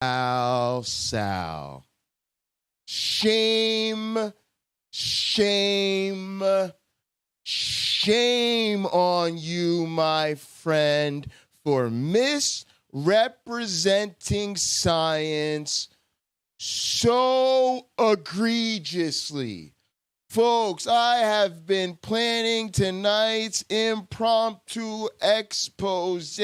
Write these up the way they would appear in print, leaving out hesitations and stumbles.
Sal. Shame, shame, shame on you, my friend, for misrepresenting science so egregiously. Folks, I have been planning tonight's impromptu expose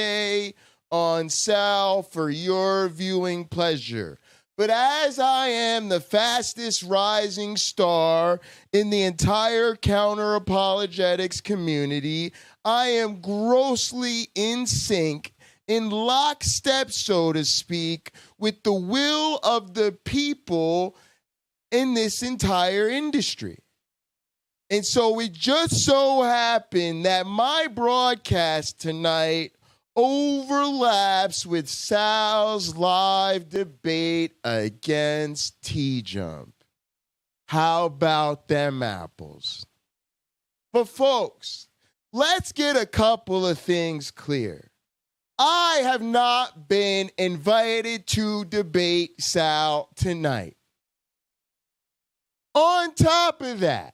on Sal for your viewing pleasure. But as I am the fastest rising star in the entire counter-apologetics community, I am grossly in sync, in lockstep, so to speak, with the will of the people in this entire industry. And so it just so happened that my broadcast tonight overlaps with Sal's live debate against T-Jump. How about them apples? But folks, let's get a couple of things clear. I have not been invited to debate Sal tonight. On top of that,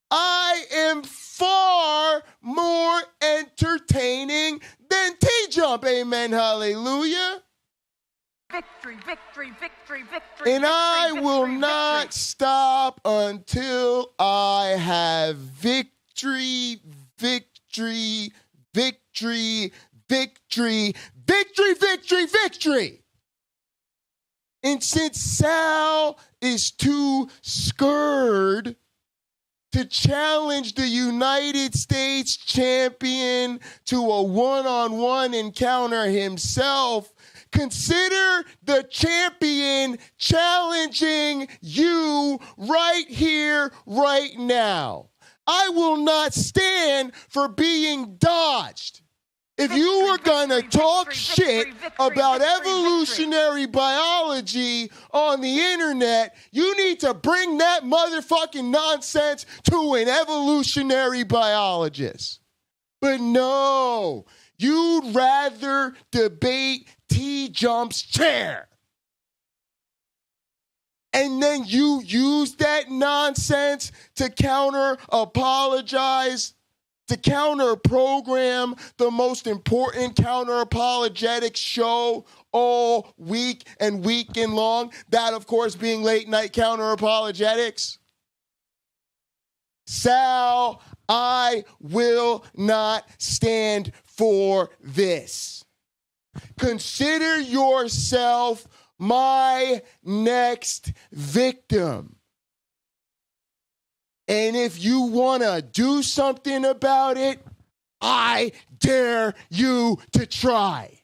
I am far more entertaining than T-Jump. Amen, hallelujah. Victory, victory, victory, victory. And I will not stop until I have victory, victory, victory, victory, victory, victory, victory. And since Sal is too scared to challenge the United States champion to a one-on-one encounter himself, consider the champion challenging you right here, right now. I will not stand for being dodged. If you were going to talk shit about evolutionary biology on the internet, you need to bring that motherfucking nonsense to an evolutionary biologist. But no, you'd rather debate T-Jump's chair. And then you use that nonsense to counter-apologize, to counter-program the most important counter-apologetics show all week and weekend long. That, of course, being late-night counter-apologetics. Sal, I will not stand for this. Consider yourself my next victim. And if you want to do something about it, I dare you to try.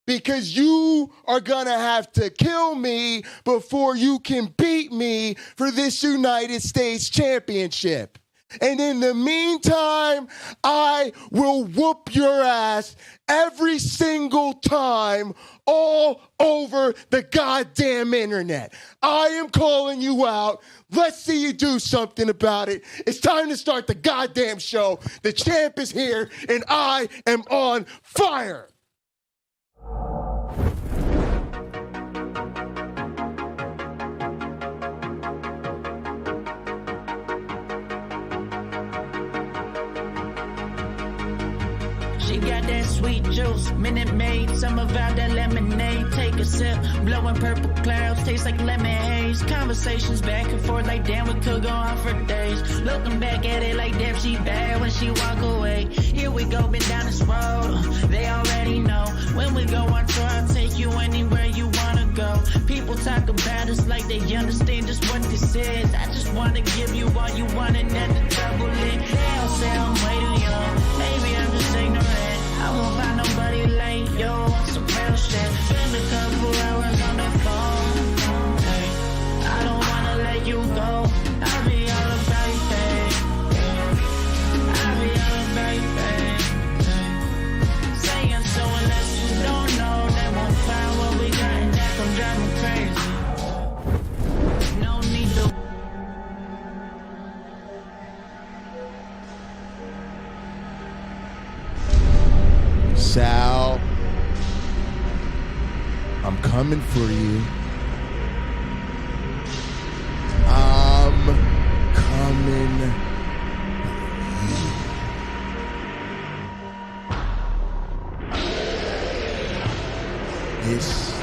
Because you are going to have to kill me before you can beat me for this United States championship. And in the meantime, I will whoop your ass every single time all over the goddamn internet. I am calling you out. Let's see you do something about it. It's time to start the goddamn show. The champ is here, and I am on fire. She got that sweet juice, Minute Maid, some of out that lemonade. Take a sip, blowing purple clouds, taste like lemon haze. Conversations back and forth like damn, we could go on for days. Looking back at it like damn, she bad when she walk away. Here we go, been down this road, they already know. When we go on tour, I'll take you anywhere you wanna go. People talk about us like they understand just what this is. I just wanna give you all you want and then the double it. They all say I'm way too young, maybe I'm just ignorant. I won't find nobody like you on some real shit. Spend a couple hours on the phone, hey. I don't wanna let you go. I'll be all about you, babe. I'll be all about you, babe. Saying so unless you don't know, they won't find what we got and that gon' drive me crazy. No need to. Sal, I'm coming for you. I'm coming. This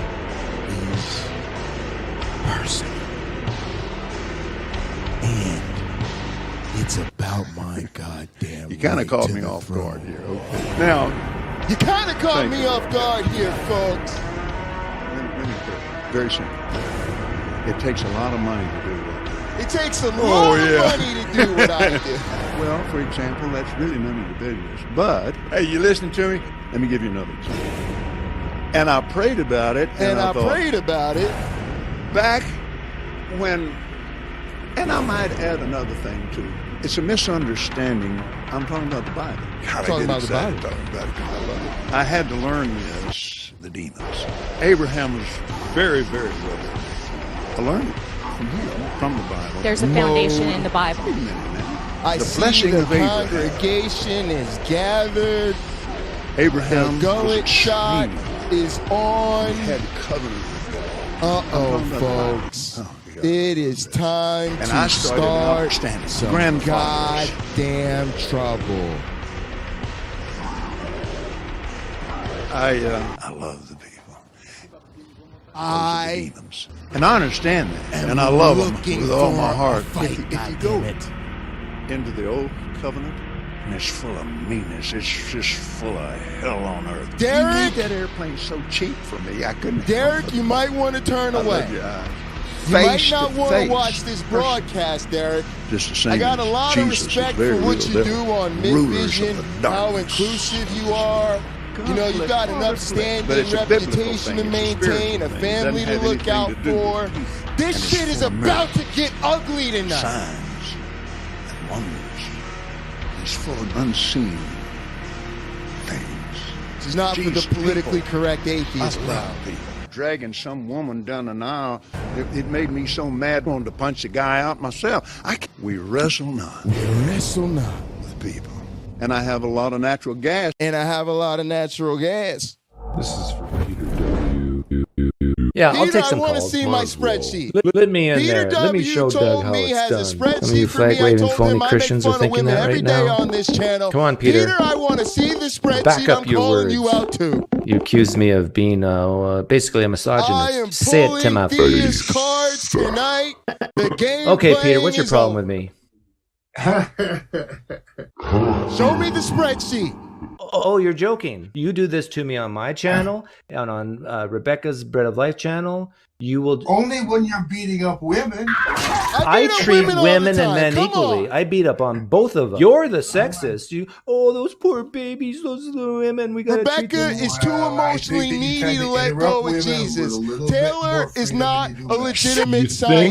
is personal. And it's about my goddamn. You kind of right caught to me the off throne. guard here. Okay. Now, You kind of caught Thank me you. off guard here, folks. let me put it very simple. It takes a lot of money to do what. It takes a lot of yeah. money to do what I do. Well, for example, that's really none of your business. But, hey, you listening to me? Let me give you another example. And I prayed about it. And I thought, prayed about it. back when, and I might add another thing too. It's a misunderstanding. I'm talking about the Bible. God, Talking about the Bible. Talking about it 'cause I love it. I had to learn this, the demons. Abraham was very, very well. I learned it from him, from the Bible. There's a foundation in the Bible. Wait a minute now. I The see blessing the of Abraham. congregation is gathered. The Abraham gullet was shot extremely- is on. had covenant with God. Uh-oh, I'm talking about the Bible. folks. Oh, God. It is time And to I started out start standing. some Grandfathers. goddamn trouble. I love the people. I Demons. And I understand that. am And I love them looking with all for my a heart. fight, If you goddamn go it. into the old covenant, and it's full of meanness. It's just full of hell on earth. Derek? You made that airplane so cheap for me. I couldn't. Derek, you might want to turn I away. love your eyes. You might Face not to want to face. watch this broadcast, Derek. Just the same. I got a as lot Jesus of is respect very for what real. you They're do on rulers Mid-Vision, of the how darkness. inclusive you are. You know, you got an But upstanding it's a biblical reputation to thing. It's a maintain, a spiritual thing. It family doesn't to have look anything out to do with for. people. This And shit it's is full of about to miracles, get ugly tonight. signs and wonders. It's full of unseen things. This is not for the Jeez, politically people. correct atheist I crowd. love people. Dragging some woman down an aisle, it made me so mad, wanted to punch the guy out myself. We wrestle not We wrestle not. with people. And I have a lot of natural gas. And I have a lot of natural gas. This is for Peter W. Yeah, I'll Peter, take some I want to calls. see Might my as well. spreadsheet. Let me in Peter there. Let me W. show Doug told how me it's has done. a Some of you spreadsheet for me. I flag-waving told phony him I make Christians fun are of thinking women that every right day now. on this channel. Come on, Peter. Peter, I want to see the spreadsheet. Back up I'm your calling words. you out too. You accused me of being basically a misogynist. I am Say it, pulling Timothy. these cards tonight. The game Okay, Peter, playing what's your is problem over. with me? Show me the spreadsheet. Oh, you're joking. You do this to me on my channel and on Rebecca's Bread of Life channel. You will. Only when you're beating up women. I beat up treat all the women and time. men Come equally. on. I beat up on both of them. You're the sexist. Those poor babies, those little women. We gotta treat Rebecca them. is too Well, I emotionally think that you needy tried to to let interrupt go of women Jesus. with a little bit Taylor more is freedom not than you a do. legitimate You think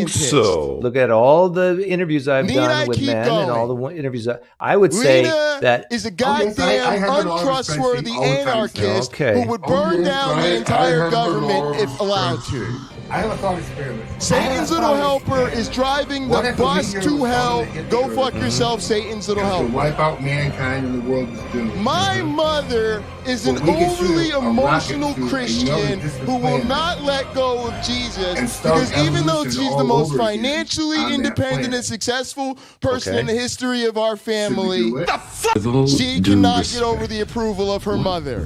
scientist. so? Look at all the interviews I've Need I done with keep men going? and all the interviews. I would say Lena that. is a yes, goddamn I heard it all the untrustworthy spreadsheet all the time, anarchist Okay. who would burn yes, down I the entire heard it government all if allowed to. spreadsheet. I have a thought experiment. Satan's little helper is driving What the if a bus meteor to was hell. coming to hit Go the fuck earth? yourself, Satan's little To helper. wipe out mankind and the world is doomed. My mother is an Well, we can overly shoot a rocket emotional to another Christian distant who will planet not let go of Jesus and start because even though evolution she's the all most over again financially on that independent planet. and successful person Okay. in the history of our Should we family, do it? she cannot get over the approval of her mother.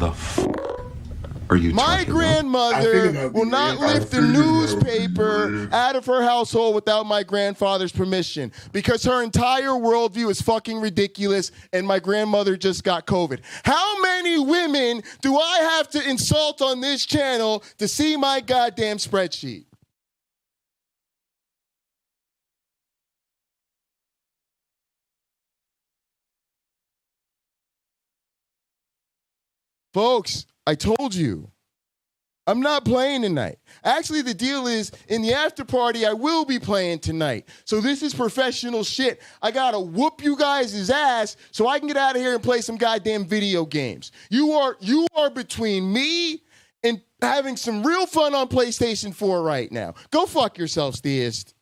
Are you My talking about? I figured grandmother that'd be will not weird. I lift the figured that would be newspaper weird. out of her household without my grandfather's permission because her entire worldview is fucking ridiculous and my grandmother just got COVID. How many women do I have to insult on this channel to see my goddamn spreadsheet? Folks, I told you. I'm not playing tonight. Actually, the deal is, in the after party, I will be playing tonight. So this is professional shit. I gotta whoop you guys' ass so I can get out of here and play some goddamn video games. You are between me and having some real fun on PlayStation 4 right now. Go fuck yourselves, Theist.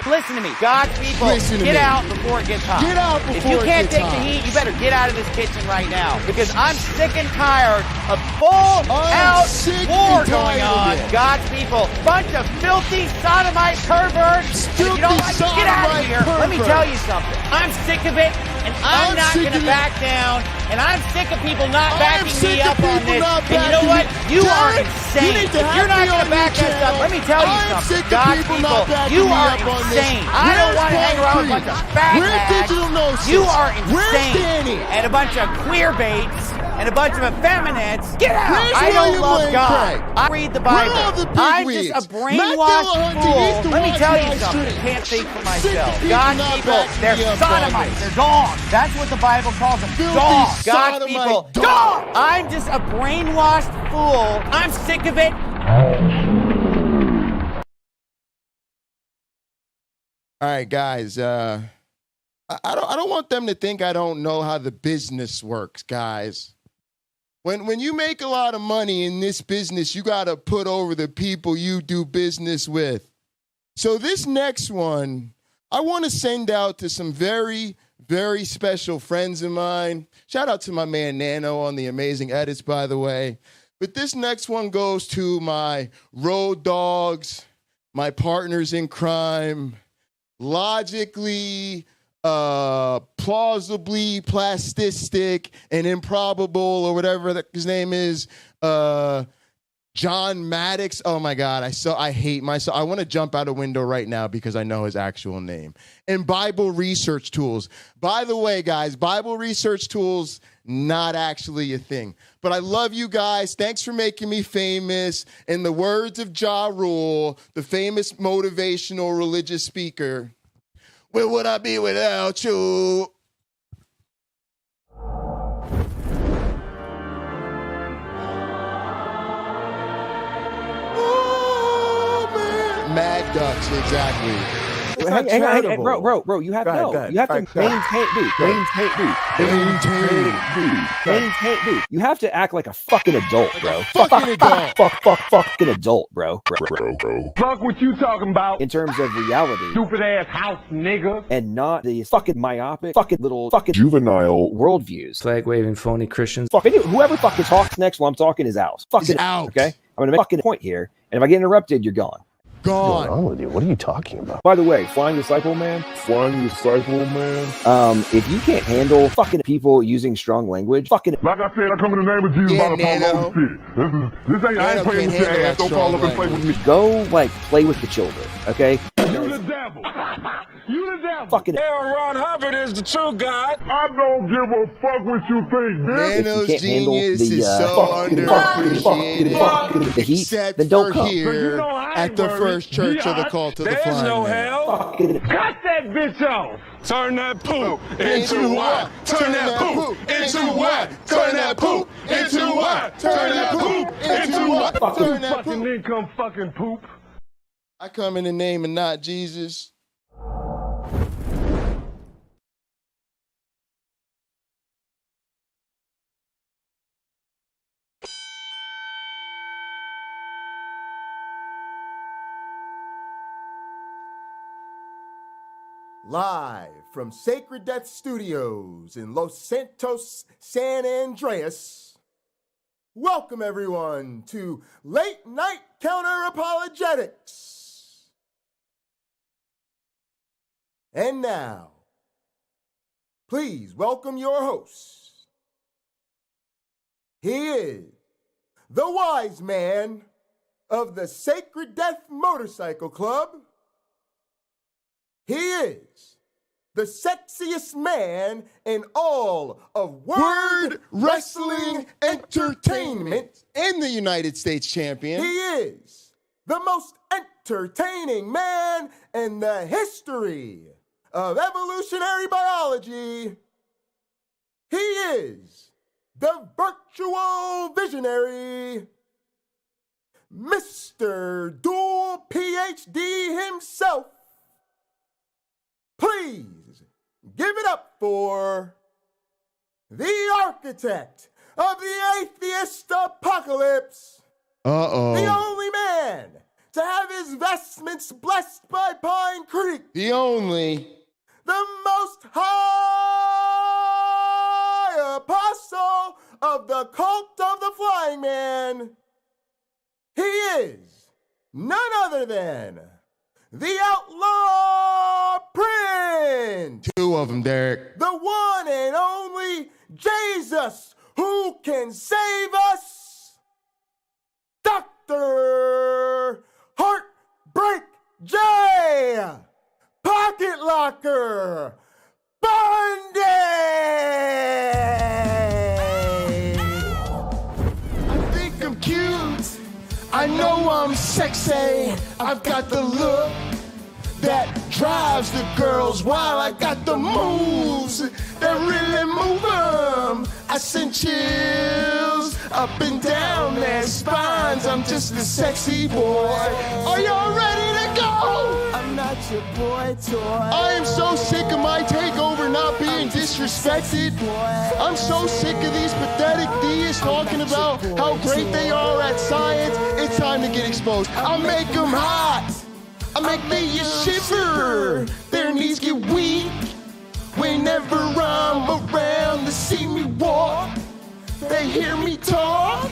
Listen to me. God's people, get out before it gets hot. Get out before If you it can't gets take the hot. heat, you better get out of this kitchen right now. Because I'm sick and tired of full-out sick war and going tired of on. it. God's people, bunch of filthy sodomite perverts. And if you don't like it, get out of sodomite here. Let me perverts. tell you something. I'm sick of it, and I'm not sick going of to it. back down. And I'm sick of people not I'm backing sick me of up on people this. not And you know backing what? me. You are Derek, insane. you need to If have you're not me going on to back your us up, channel. let me tell you I'm something. sick of God's people people, not backing you me are up on this. insane. I don't Where's want to hang around with a bunch of fat Where's bags. Digital Gnosis? You are Where's insane. Danny? And a bunch of queer baits and a bunch of effeminates. Get out. Where's I don't William love Lane God. Craig? I read the Where Bible. are the big I'm wigs? just a Matt brainwashed Dillahunty needs to fool. Let me watch tell you my something. stream. Can't think for Sick of myself. people God's not people, backing they're me up on sodomites. this. They're dogs. That's what the Bible calls them. Filthy Dogs. God's sodomite people, dogs. dogs. I'm just a brainwashed fool. I'm sick of it. All right, guys. I don't want them to think I don't know how the business works, guys. When you make a lot of money in this business, you got to put over the people you do business with. So this next one, I want to send out to some very, very special friends of mine. Shout out to my man Nano on the amazing edits, by the way. But this next one goes to my road dogs, my partners in crime, logically, plausibly plastistic and improbable, or whatever his name is, John Maddox. Oh my God, I hate myself. I want to jump out a window right now because I know his actual name. And Bible Research Tools. By the way, guys, Bible Research Tools, not actually a thing. But I love you guys. Thanks for making me famous. In the words of Ja Rule, the famous motivational religious speaker, where would I be without you? Oh, man. Mad Ducks, exactly. Hang on, bro, you have you have to maintain, dude. You have to act like a fucking adult, bro. Fucking adult, bro. Fuck what you talking about? In terms of reality, Stupid ass house nigga. and not these fucking myopic, fucking little, fucking Juvenile. worldviews. Flag waving phony Christians. Fucking whoever fucking talks next while I'm talking is out. Fucking He's out. Okay, I'm gonna make a fucking point here, and if I get interrupted, you're gone. Gone. with you? What are you talking about? By the way, Flying Disciple Man, if you can't handle fucking people using strong language, fucking Like I said, I come in the name of Jesus Yeah, by the power Nano. of the Spirit. This ain't, I Nano ain't playing can't with your handle ass. that Don't fall up and strong play with me. go like play with the children, okay? You the devil. You the devil. Fucking Ron Hubbard is the true God. I don't give a fuck what you think, bitch. Nano's can't handle genius the, is so underappreciated. the heat, Except then don't for come. here But you know I at ain't the worried. First Church of the Biatch, Cult of the there's Flying no Man. hell. Fucking Cut that bitch off. Turn that poop Into what? Turn that poop into what? Turn that poop into what? Turn that poop into what? Turn that fucking poop. income fucking poop. I come in the name and not Jesus. Live from Sacred Death Studios in Los Santos, San Andreas. Welcome everyone to Late Night Counter-Apologetics. And now, please welcome your host. He is the wise man of the Sacred Death Motorcycle Club. He is the sexiest man in all of Word Wrestling Entertainment and the United States champion. He is the most entertaining man in the history of evolutionary biology. He is the virtual visionary, Mr. Dual PhD himself. Please give it up for the architect of the atheist apocalypse. The only man to have his vestments blessed by Pine Creek. The only, the most high apostle of the cult of the Flying Man. He is none other than the Outlaw Prince. Two of them, Derek. The one and only Jesus, who can save us, Dr. Heartbreak J. Pocket Locker BUNDY. I think I'm cute. I know I'm sexy. I've got the look that drives the girls wild. I got the moves that really move them. I send chills up and down their spines. I'm just a sexy boy. Are y'all ready to go? I'm not your boy toy. I am so sick of my takeover not being disrespected. I'm so sick of these pathetic deists talking about how great they are at science. It's time to get exposed. I'll make them hot. I make me a shiver. Their knees get weak whenever I'm around. They see me walk, they hear me talk.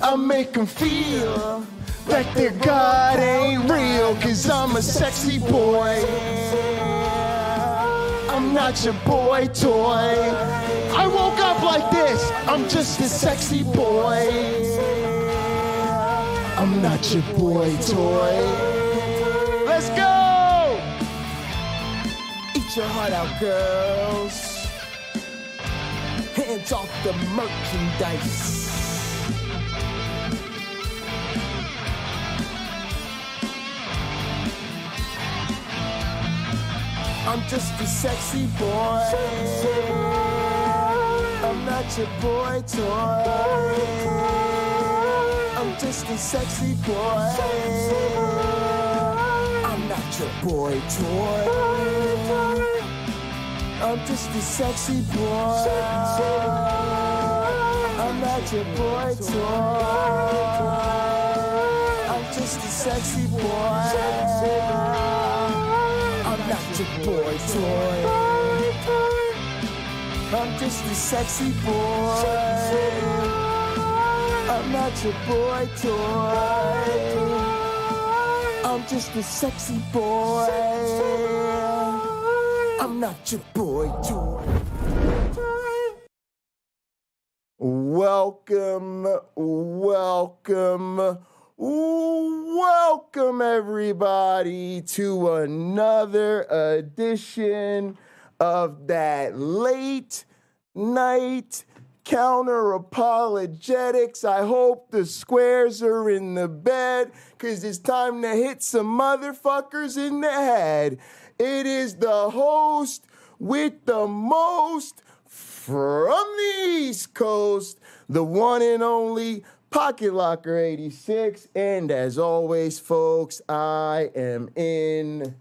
I make them feel like their God ain't real, 'cause I'm a sexy boy. I'm not your boy toy. I woke up like this. I'm just a sexy boy. I'm not your boy toy. Let's go! Eat your heart out, girls. Hands off the merchandise. I'm just a sexy boy. I'm not your boy toy. I'm just a sexy boy. I'm not your boy toy. I'm just a sexy boy. I'm not your boy toy. I'm just a sexy boy. I'm not your boy toy. I'm just a sexy boy. I'm not your boy toy. I'm just a sexy boy. I'm not your boy toy. Welcome, welcome, welcome everybody to another edition of that late night Counter-Apologetics. I hope the squares are in the bed, 'cause it's time to hit some motherfuckers in the head. It is the host with the most from the East Coast, the one and only Pocket Locker 86. And as always, folks, I am in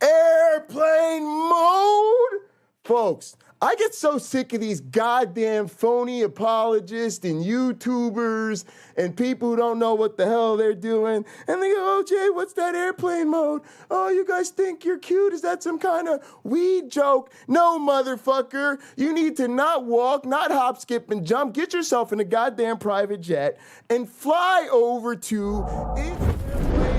airplane mode. Folks, I get so sick of these goddamn phony apologists and YouTubers and people who don't know what the hell they're doing. And they go, "Oh, Jay, what's that airplane mode? Oh, you guys think you're cute? Is that some kind of weed joke?" No, motherfucker. You need to not walk, not hop, skip, and jump. Get yourself in a goddamn private jet and fly over to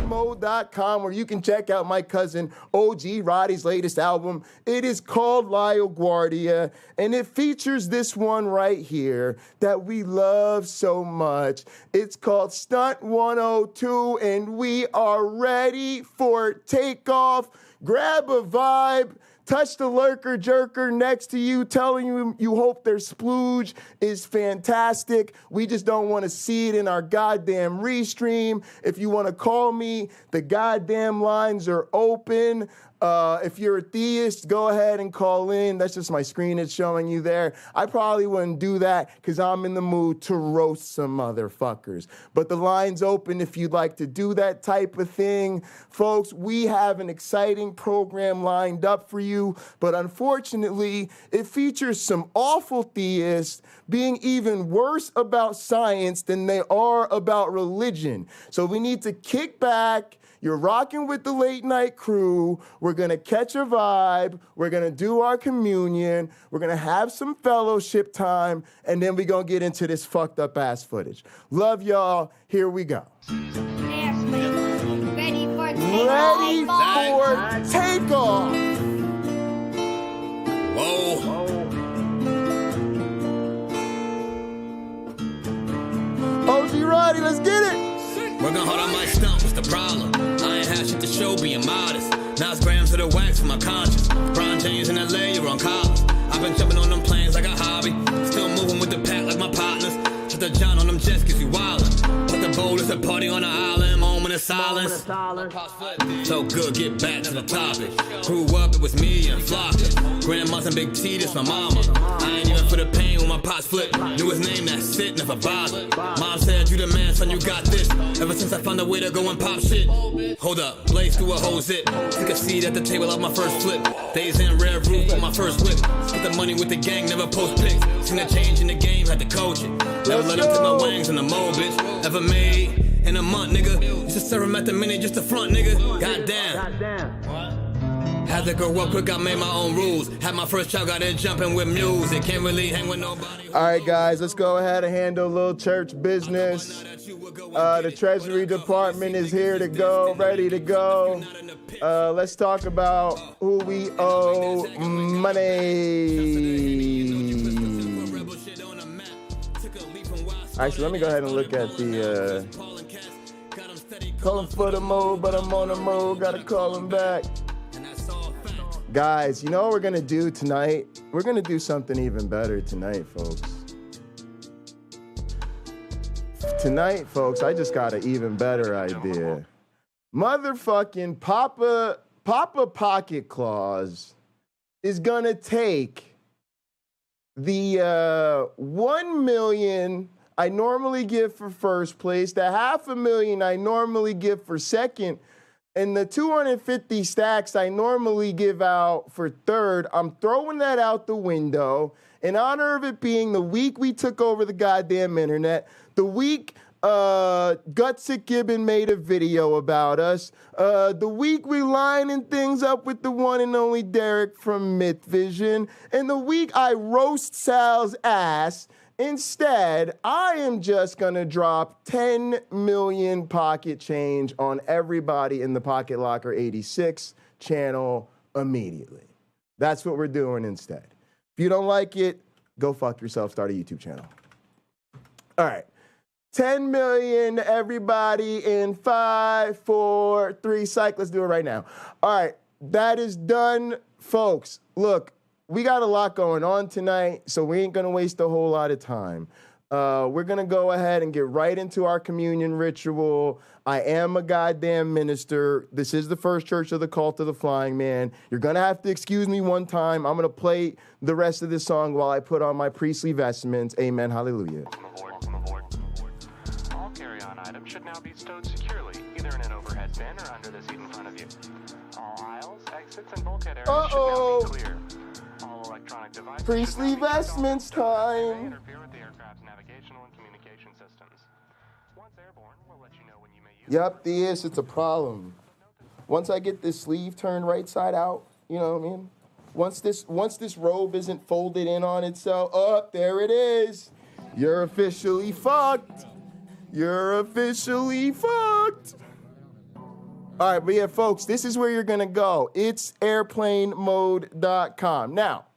mode.com, where you can check out my cousin OG Roddy's latest album. It is called La Guardia, and it features this one right here that we love so much. It's called Stunt 102, and we are ready for takeoff. Grab a vibe. Touch the lurker jerker next to you, telling you hope their splooge is fantastic. We just don't want to see it in our goddamn restream. If you want to call me, the goddamn lines are open. If you're a theist, go ahead and call in. That's just my screen it's showing you there. I probably wouldn't do that because I'm in the mood to roast some motherfuckers. But the line's open if you'd like to do that type of thing. Folks, we have an exciting program lined up for you, but unfortunately, it features some awful theists being even worse about science than they are about religion. So we need to kick back. You're rocking with the late night crew. We're going to catch a vibe. We're going to do our communion. We're going to have some fellowship time. And then we're going to get into this fucked up ass footage. Love y'all. Here we go. Ready for takeoff. Whoa. OG Roddy, let's get it. Working hard on my stump, what's the problem? I ain't have shit to show, being modest. Now it's grams of the wax for my conscience. Brian James in LA, you're on college. I've been jumping on them planes like a hobby. Still moving with the pack like my partners. Shut the John on them jets, cause you wildin'. But the bowl is a party on the island, moment of silence. So good, get back to the topic. Grew up, it was me and Flocka. Grandma's and Big T, this my mama. I ain't even for the pain when my pots flip. Knew his name, that's it, never bothered. Mom said, you the man, son, you got this. Ever since I found a way to go and pop shit. Hold up, blaze through a whole zip. Took a seat at the table of my first flip. Days in rare roof with my first whip. Spent the money with the gang, never post pics. Seen the change in the game, had to coach it. Never let them take my wangs in the mold, bitch. Ever made in a month, nigga. Used to serve him at the minute just to front, nigga. Goddamn. Had to grow up quick, I made my own rules. Had my first child, got in jumping with music. Can't really hang with nobody. All right, guys, let's go ahead and handle a little church business. The Treasury Department is here to go, ready to go. Let's talk about who we owe money. Actually, let me go ahead and look at the call him for the mode, but I'm on the mode, gotta call him back. Guys, you know what we're gonna do tonight? We're gonna do something even better tonight, folks. Tonight, folks, I just got an even better idea. Motherfucking Papa Pocket Claus is gonna take the 1 million I normally give for first place, the $500,000 I normally give for second, and the 250 stacks I normally give out for third. I'm throwing that out the window in honor of it being the week we took over the goddamn internet, the week Gutsick Gibbon made a video about us, the week we lining things up with the one and only Derek from Myth Vision, and the week I roast Sal's ass. Instead, I am just gonna drop 10 million pocket change on everybody in the Pocket Locker 86 channel immediately. That's what we're doing instead. If you don't like it, go fuck yourself, start a YouTube channel. All right, 10 million, everybody in 5, 4, 3, psych, let's do it right now. All right, that is done, folks. Look, we got a lot going on tonight, so we ain't gonna waste a whole lot of time. We're gonna go ahead and get right into our communion ritual. I am a goddamn minister. This is the First Church of the Cult of the Flying Man. You're gonna have to excuse me one time. I'm gonna play the rest of this song while I put on my priestly vestments. Amen, hallelujah. Welcome aboard. All carry-on items should now be stowed securely, either in an overhead bin or under the seat in front of you. All aisles, exits, and bulkhead areas should now be clear. All electronic devices priestly vestments time. interfere with the aircraft's navigational and communication systems. Once airborne, we'll let you know when you may use Yup, it's a problem. Once I get this sleeve turned right side out, you know what I mean? Once this robe isn't folded in on itself, there it is. You're officially fucked. You're officially fucked. All right, but yeah, folks, this is where you're gonna go. It's airplanemode.com. Now,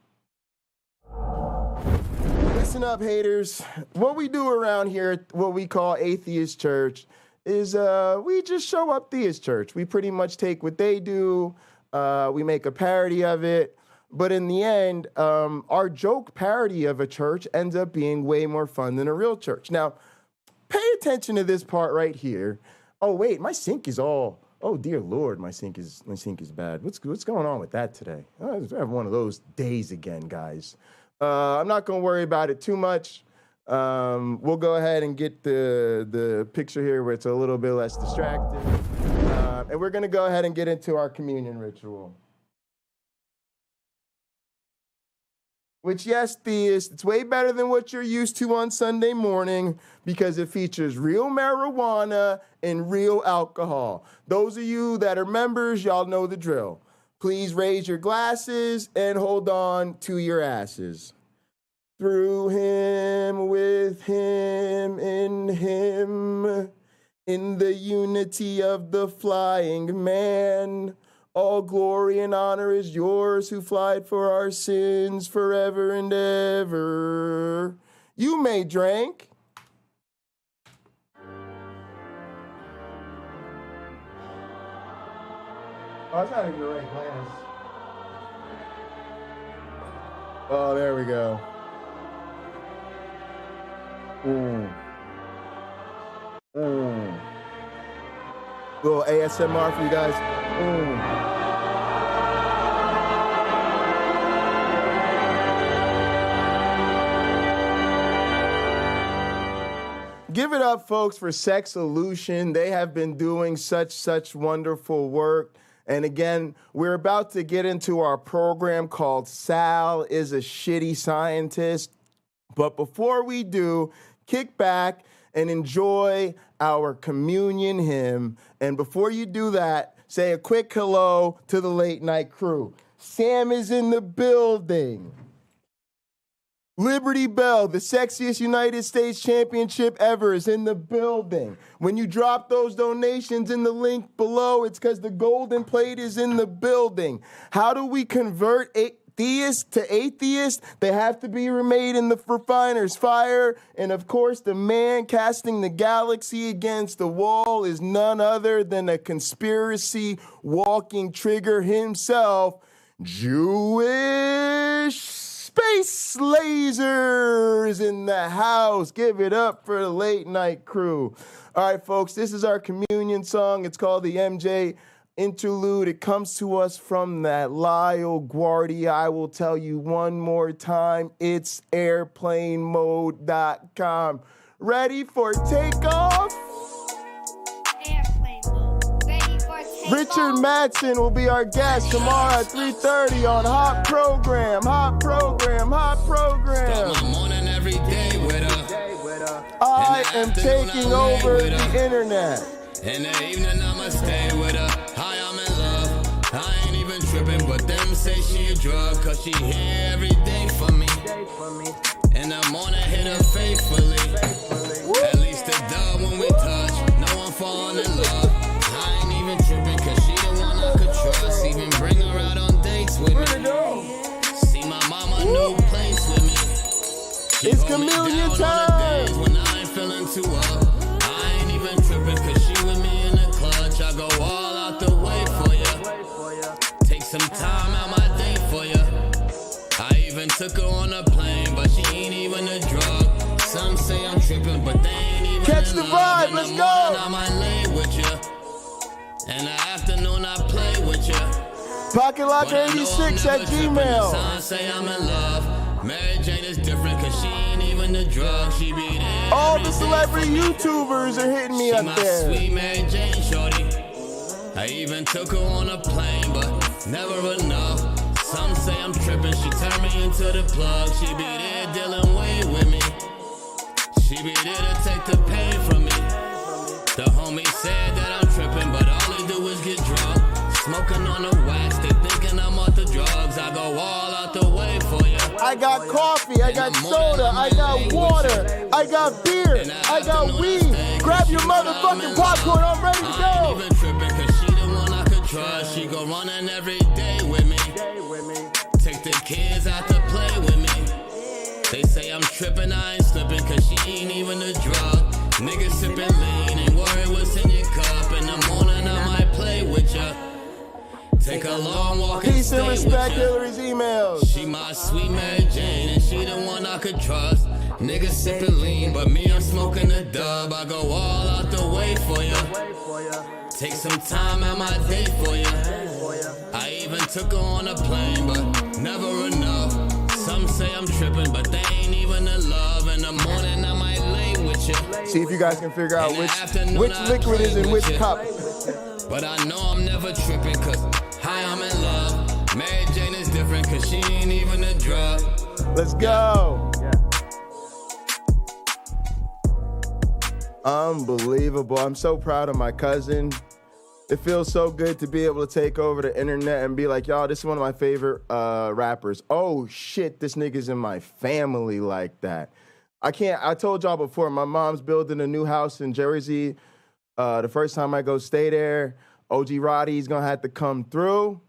listen up, haters. What we do around here, what we call Atheist Church, is we just show up Theist Church. We pretty much take what they do, we make a parody of it, but in the end, our joke parody of a church ends up being way more fun than a real church. Now, pay attention to this part right here. Oh, wait, my sink is all Oh dear Lord, my sink is bad. What's going on with that today? I have one of those days again, guys. I'm not gonna worry about it too much. We'll go ahead and get the picture here where it's a little bit less distracting. And we're gonna go ahead and get into our communion ritual. Which, yes, Theist, it's way better than what you're used to on Sunday morning because it features real marijuana and real alcohol. Those of you that are members, y'all know the drill. Please raise your glasses and hold on to your asses. Through him, with him, in the unity of the flying man. All glory and honor is yours who flied for our sins forever and ever. You may drink. Oh, that's not even the right glass. Oh, there we go. Little ASMR for you guys. Give it up, folks, for Sex Solution. They have been doing such wonderful work. And again, we're about to get into our program called Sal is a Shitty Scientist. But before we do, kick back and enjoy our communion hymn. And before you do that, say a quick hello to the late night crew. Sam is in the building. Liberty Bell, the sexiest United States championship ever, is in the building. When you drop those donations in the link below, it's because the golden plate is in the building. How do we convert theist to atheist? They have to be remade in the refiner's fire. And of course, the man casting the galaxy against the wall is none other than a conspiracy walking trigger himself, Jewish Space Lasers in the house. Give it up for the late night crew. All right, folks, this is our communion song. It's called the MJ Interlude. It comes to us from that Lyle Guardi. I will tell you one more time. It's airplanemode.com. Ready for takeoff? Richard Madsen will be our guest tomorrow at 3:30 on Hot Program. I am taking over the internet. In the evening, I'ma stay with her. Hi, I'm in love. I ain't even tripping, but them say she a drug, cause she here every day for me. In the morning, hit her faithfully. At least a dub when we touch. No one falling in love. I ain't even tripping, cause she the one I could trust. Even bring her out on dates with me. See my mama, new place with me. It's communion time. When I ain't feeling too up. I ain't even tripping, cause she with me in the clutch. I go all out the way for ya. Take some time out my day for ya. I even took her on a plane, but she ain't even a drug. Some say I'm tripping, but they ain't even catch the vibe, let's go. I might lay with ya. In the afternoon I play with ya. PocketLocker86 at Gmail. Some say I'm in love. Mary Jane is different, cause she ain't even a drug. She be there. All the celebrity YouTubers are hitting me up there. Sweet Mary Jane shorty. I even took her on a plane, but never enough. Some say I'm tripping, she turned me into the plug. She be there dealing way with me. She be there to take the pain from me. The homie said that I'm tripping, but all they do is get drunk. Smoking on the wax, they thinking I'm off the drugs. I go all out the way for you. I got coffee, I got soda, I got water, I got beer, I got weed. Grab your motherfucking popcorn, I'm ready to go. I ain't even tripping, cause she the one I could trust. She go running every day with me. Take the kids out to play with me. They say I'm tripping, I ain't slipping, cause she ain't even a drug. Niggas sipping lean, ain't worried what's in your cup. In the morning I might play with ya. Take a long walk and peace stay and respect with ya. Hillary's emails. She my sweet Mary Jane, and she the one I could trust. Niggas sipping lean, but me I'm smoking a dub. I go all out the way for ya. Take some time out my day for you. I even took her on a plane, but never enough. Some say I'm tripping, but they ain't even in love. In the morning, I might lay with you. See if you guys can figure out which liquid is in which cup. But I know I'm never tripping, cause hi, I'm in love. Mary Jane is different, cause she ain't even a drug. Let's go. Unbelievable. I'm so proud of my cousin. It feels so good to be able to take over the internet and be like, y'all, this is one of my favorite rappers. Oh shit, this nigga's in my family like that. I told y'all before, my mom's building a new house in Jersey. The first time I go stay there, OG Roddy's gonna have to come through.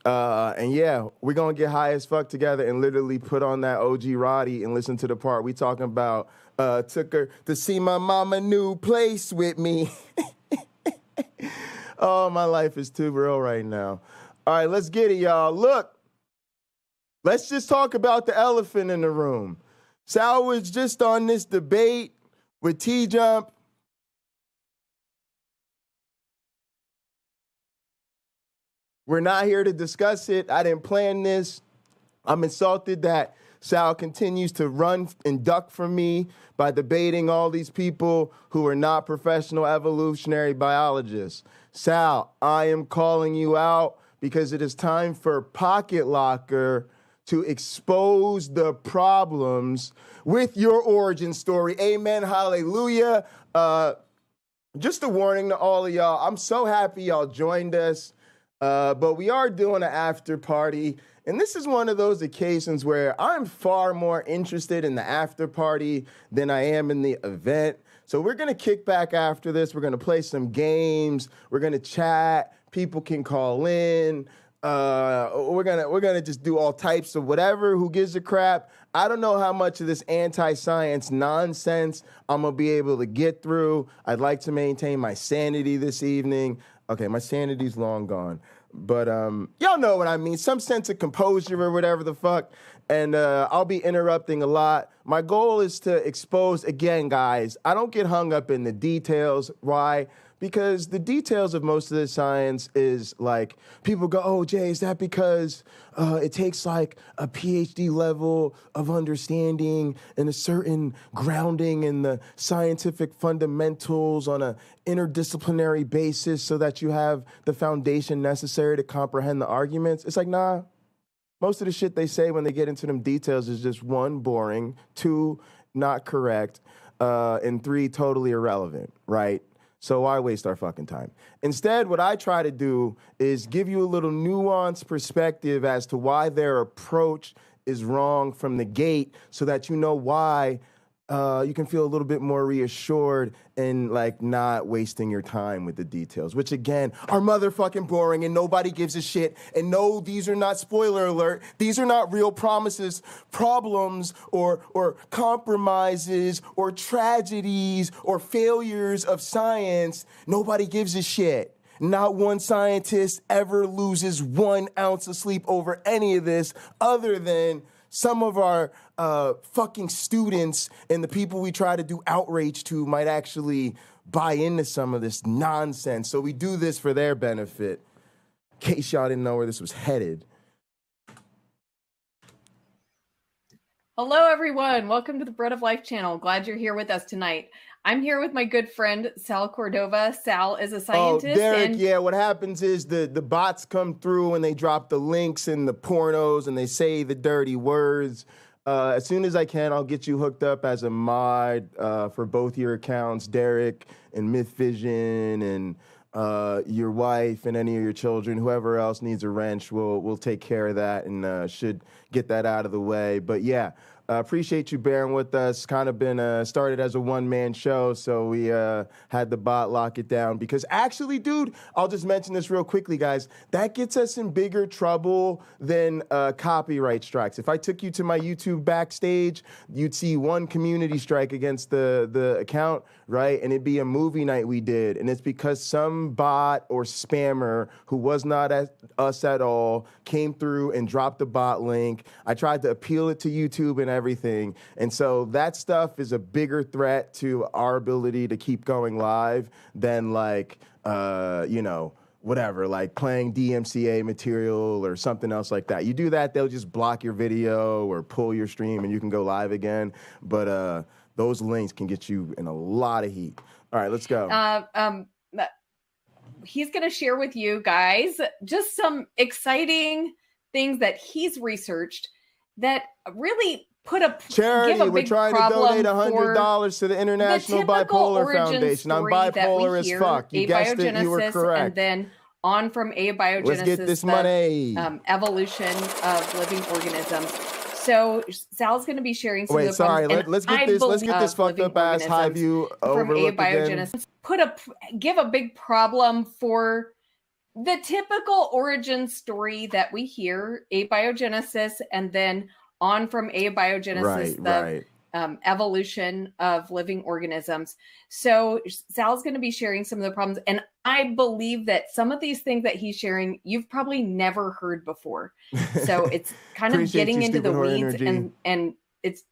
And yeah, we're gonna get high as fuck together and literally put on that OG Roddy and listen to the part we talking about. Took her to see my mama new place with me. Oh, my life is too real right now. All right, let's get it, y'all. Look, let's just talk about the elephant in the room. Sal was just on this debate with T-Jump. We're not here to discuss it. I didn't plan this. I'm insulted that Sal continues to run and duck from me by debating all these people who are not professional evolutionary biologists. Sal, I am calling you out because it is time for Pocket Locker to expose the problems with your origin story. Amen, hallelujah. Just a warning to all of y'all. I'm so happy y'all joined us, but we are doing an after party. And this is one of those occasions where I'm far more interested in the after party than I am in the event. So we're going to kick back after this. We're going to play some games. We're going to chat. People can call in. We're gonna just do all types of whatever. Who gives a crap? I don't know how much of this anti-science nonsense I'm gonna be able to get through. I'd like to maintain my sanity this evening. Okay, my sanity's long gone. But y'all know what I mean. Some sense of composure or whatever the fuck. And I'll be interrupting a lot. My goal is to expose, again, guys, I don't get hung up in the details. Why? Because the details of most of the science is like, people go, oh, Jay, is that because it takes like a PhD level of understanding and a certain grounding in the scientific fundamentals on an interdisciplinary basis so that you have the foundation necessary to comprehend the arguments? It's like, nah. Most of the shit they say when they get into them details is just 1, boring, 2, not correct, and 3, totally irrelevant, right? So why waste our fucking time? Instead, what I try to do is give you a little nuanced perspective as to why their approach is wrong from the gate so that you know why you can feel a little bit more reassured and like not wasting your time with the details, which again are motherfucking boring and nobody gives a shit. And no, these are not, spoiler alert, these are not real promises, problems or compromises or tragedies or failures of science. Nobody gives a shit. Not one scientist ever loses 1 ounce of sleep over any of this other than some of our fucking students and the people we try to do outrage to might actually buy into some of this nonsense. So we do this for their benefit. In case y'all didn't know where this was headed. Hello, everyone. Welcome to the Bread of Life channel. Glad you're here with us tonight. I'm here with my good friend, Sal Cordova. Sal is a scientist. Oh, Derek, yeah, what happens is the bots come through and they drop the links and the pornos and they say the dirty words. As soon as I can, I'll get you hooked up as a mod for both your accounts, Derek and Myth Vision and your wife and any of your children. Whoever else needs a wrench, we'll take care of that and should get that out of the way. But yeah, appreciate you bearing with us. Kind of been started as a one-man show, so we had the bot lock it down. Because actually, dude, I'll just mention this real quickly, guys. That gets us in bigger trouble than copyright strikes. If I took you to my YouTube backstage, you'd see 1 community strike against the account, right? And it'd be a movie night we did. And it's because some bot or spammer who was not us at all came through and dropped the bot link. I tried to appeal it to YouTube and everything. And so that stuff is a bigger threat to our ability to keep going live than like, you know, whatever, like playing DMCA material or something else like that. You do that, they'll just block your video or pull your stream and you can go live again. But those links can get you in a lot of heat. All right, let's go. He's going to share with you guys just some exciting things that he's researched that really put a charity. Give a We're big trying to donate $100 to the International Bipolar Foundation. I'm bipolar as fuck. You guessed it. You were correct. And then on from abiogenesis, let's get this money. Evolution of living organisms. So Sal's going to be sharing some. Let's get this fucked up ass high view overlook again. Give a big problem for the typical origin story that we hear, abiogenesis, and then on from abiogenesis, evolution of living organisms. So Sal's going to be sharing some of the problems, and I believe that some of these things that he's sharing, you've probably never heard before. So it's kind of getting into the weeds, and it's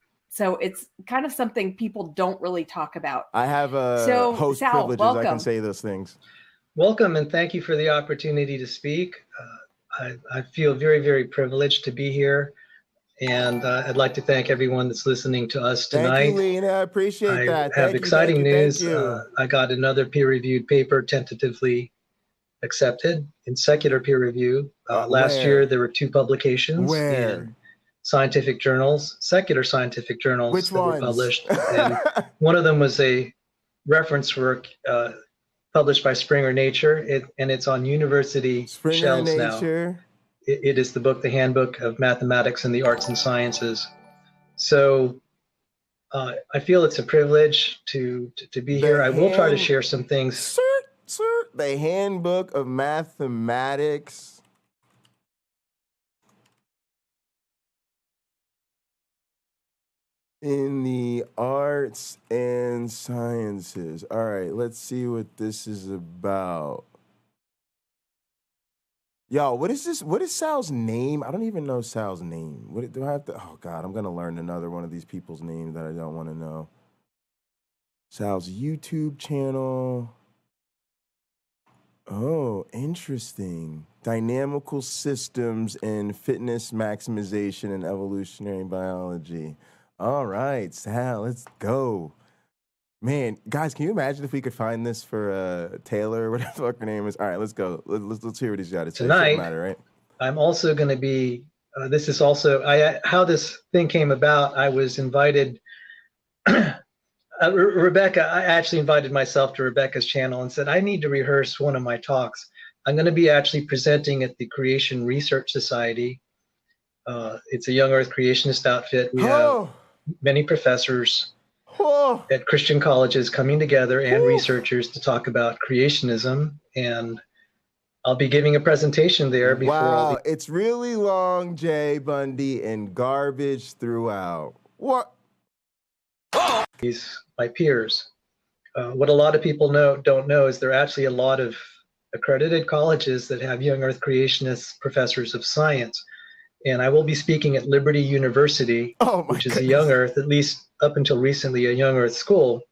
kind of something people don't really talk about. I have host Sal, privileges. welcome. I can say those things. Welcome, and thank you for the opportunity to speak. I feel very, very privileged to be here. And I'd like to thank everyone that's listening to us tonight. Thank you, Lena. I appreciate that. I have exciting news. I got another peer-reviewed paper tentatively accepted in secular peer review. Last year, there were 2 publications in scientific journals, secular scientific journals. Which that were published. And one of them was a reference work published by Springer Nature, and it's on university shelves now. It is the book, The Handbook of Mathematics and the Arts and Sciences. So I feel it's a privilege to be here. I will try to share some things. The Handbook of Mathematics. In the Arts and Sciences. All right, let's see what this is about. Yo, what is this? What is Sal's name? I don't even know Sal's name. What do I have to? Oh God, I'm gonna learn another one of these people's names that I don't want to know. Sal's YouTube channel. Oh, interesting. Dynamical systems and fitness maximization and evolutionary biology. All right, Sal, let's go. Man, guys, can you imagine if we could find this for Taylor or whatever the fuck her name is? All right, let's go. Let's hear what he's got to say. Tonight, right? I'm also going to be, this is also, how this thing came about, I was invited, Rebecca, I actually invited myself to Rebecca's channel and said, I need to rehearse one of my talks. I'm going to be actually presenting at the Creation Research Society. It's a young earth creationist outfit. We have many professors at Christian colleges coming together and researchers to talk about creationism, and I'll be giving a presentation there before. Wow, it's really long, Jay Bundy, and garbage throughout. What? My peers. What a lot of people don't know is there are actually a lot of accredited colleges that have young earth creationists, professors of science. And I will be speaking at Liberty University, which is a young earth, at least up until recently, a young earth school.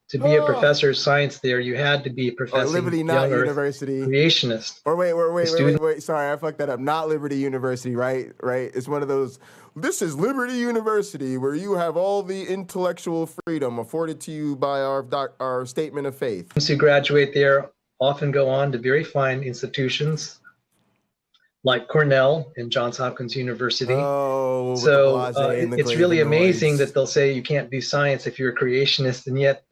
To be a professor of science there, you had to be a professor Liberty, young not earth University. Creationist. Or wait. Sorry, I fucked that up. Not Liberty University, right? It's one of those, this is Liberty University, where you have all the intellectual freedom afforded to you by our statement of faith. Students who graduate there often go on to very fine institutions, like Cornell and Johns Hopkins University. So it's really amazing that they'll say you can't do science if you're a creationist, and yet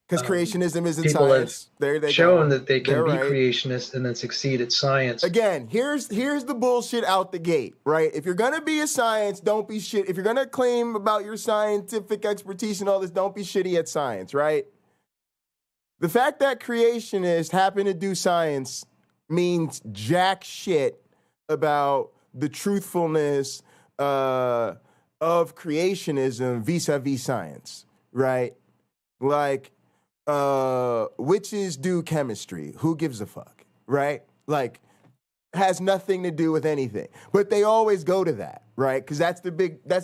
because creationism isn't people science. Have shown that they can be creationists and then succeed at science. Again, here's the bullshit out the gate, right? If you're gonna be a science, don't be shit. If you're gonna claim about your scientific expertise and all this, don't be shitty at science, right? The fact that creationists happen to do science means jack shit about the truthfulness of creationism vis-a-vis science, right? Like, witches do chemistry. Who gives a fuck, right? Like, has nothing to do with anything. But they always go to that, right? Because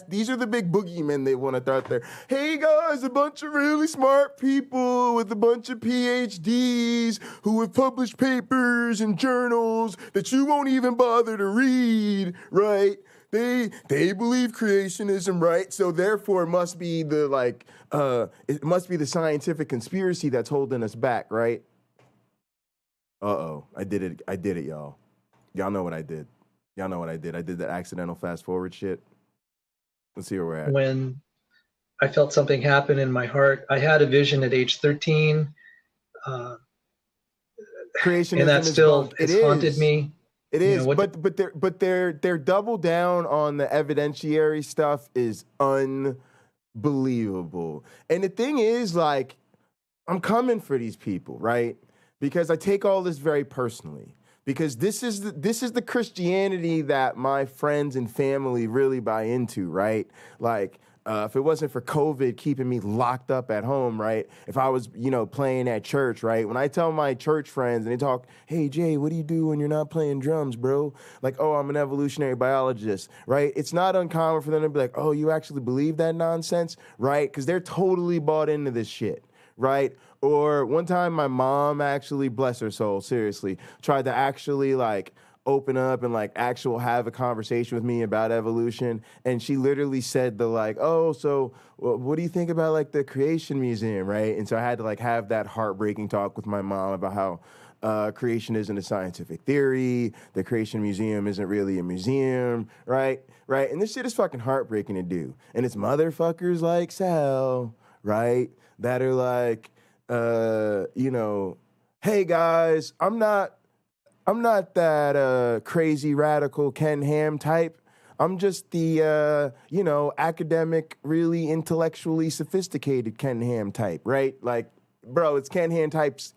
these are the big boogeymen they want to throw out there. Hey guys, a bunch of really smart people with a bunch of PhDs who have published papers in journals that you won't even bother to read, right? They believe creationism, right? So therefore, it must be the scientific conspiracy that's holding us back, right? I did it, y'all. Y'all know what I did. I did that accidental fast forward shit. Let's see where we're at. When I felt something happen in my heart, I had a vision at age 13. Creationism and that still has haunted me. It is, but their double down on the evidentiary stuff is unbelievable. And the thing is, like, I'm coming for these people, right? Because I take all this very personally. Because this is the Christianity that my friends and family really buy into, right? Like, if it wasn't for COVID keeping me locked up at home, right? If I was, playing at church, right? When I tell my church friends and they talk, hey, Jay, what do you do when you're not playing drums, bro? Like, oh, I'm an evolutionary biologist, right? It's not uncommon for them to be like, oh, you actually believe that nonsense, right? Because they're totally bought into this shit, right? Or one time my mom actually, bless her soul, seriously, tried to actually open up and have a conversation with me about evolution. And she literally said oh, so what do you think about the Creation Museum, right? And so I had to have that heartbreaking talk with my mom about how creation isn't a scientific theory, the Creation Museum isn't really a museum, right? Right? And this shit is fucking heartbreaking to do. And it's motherfuckers like Sal, right? That are hey guys, I'm not that crazy radical Ken Ham type. I'm just the academic, really intellectually sophisticated Ken Ham type, right? Like, bro, it's Ken Ham types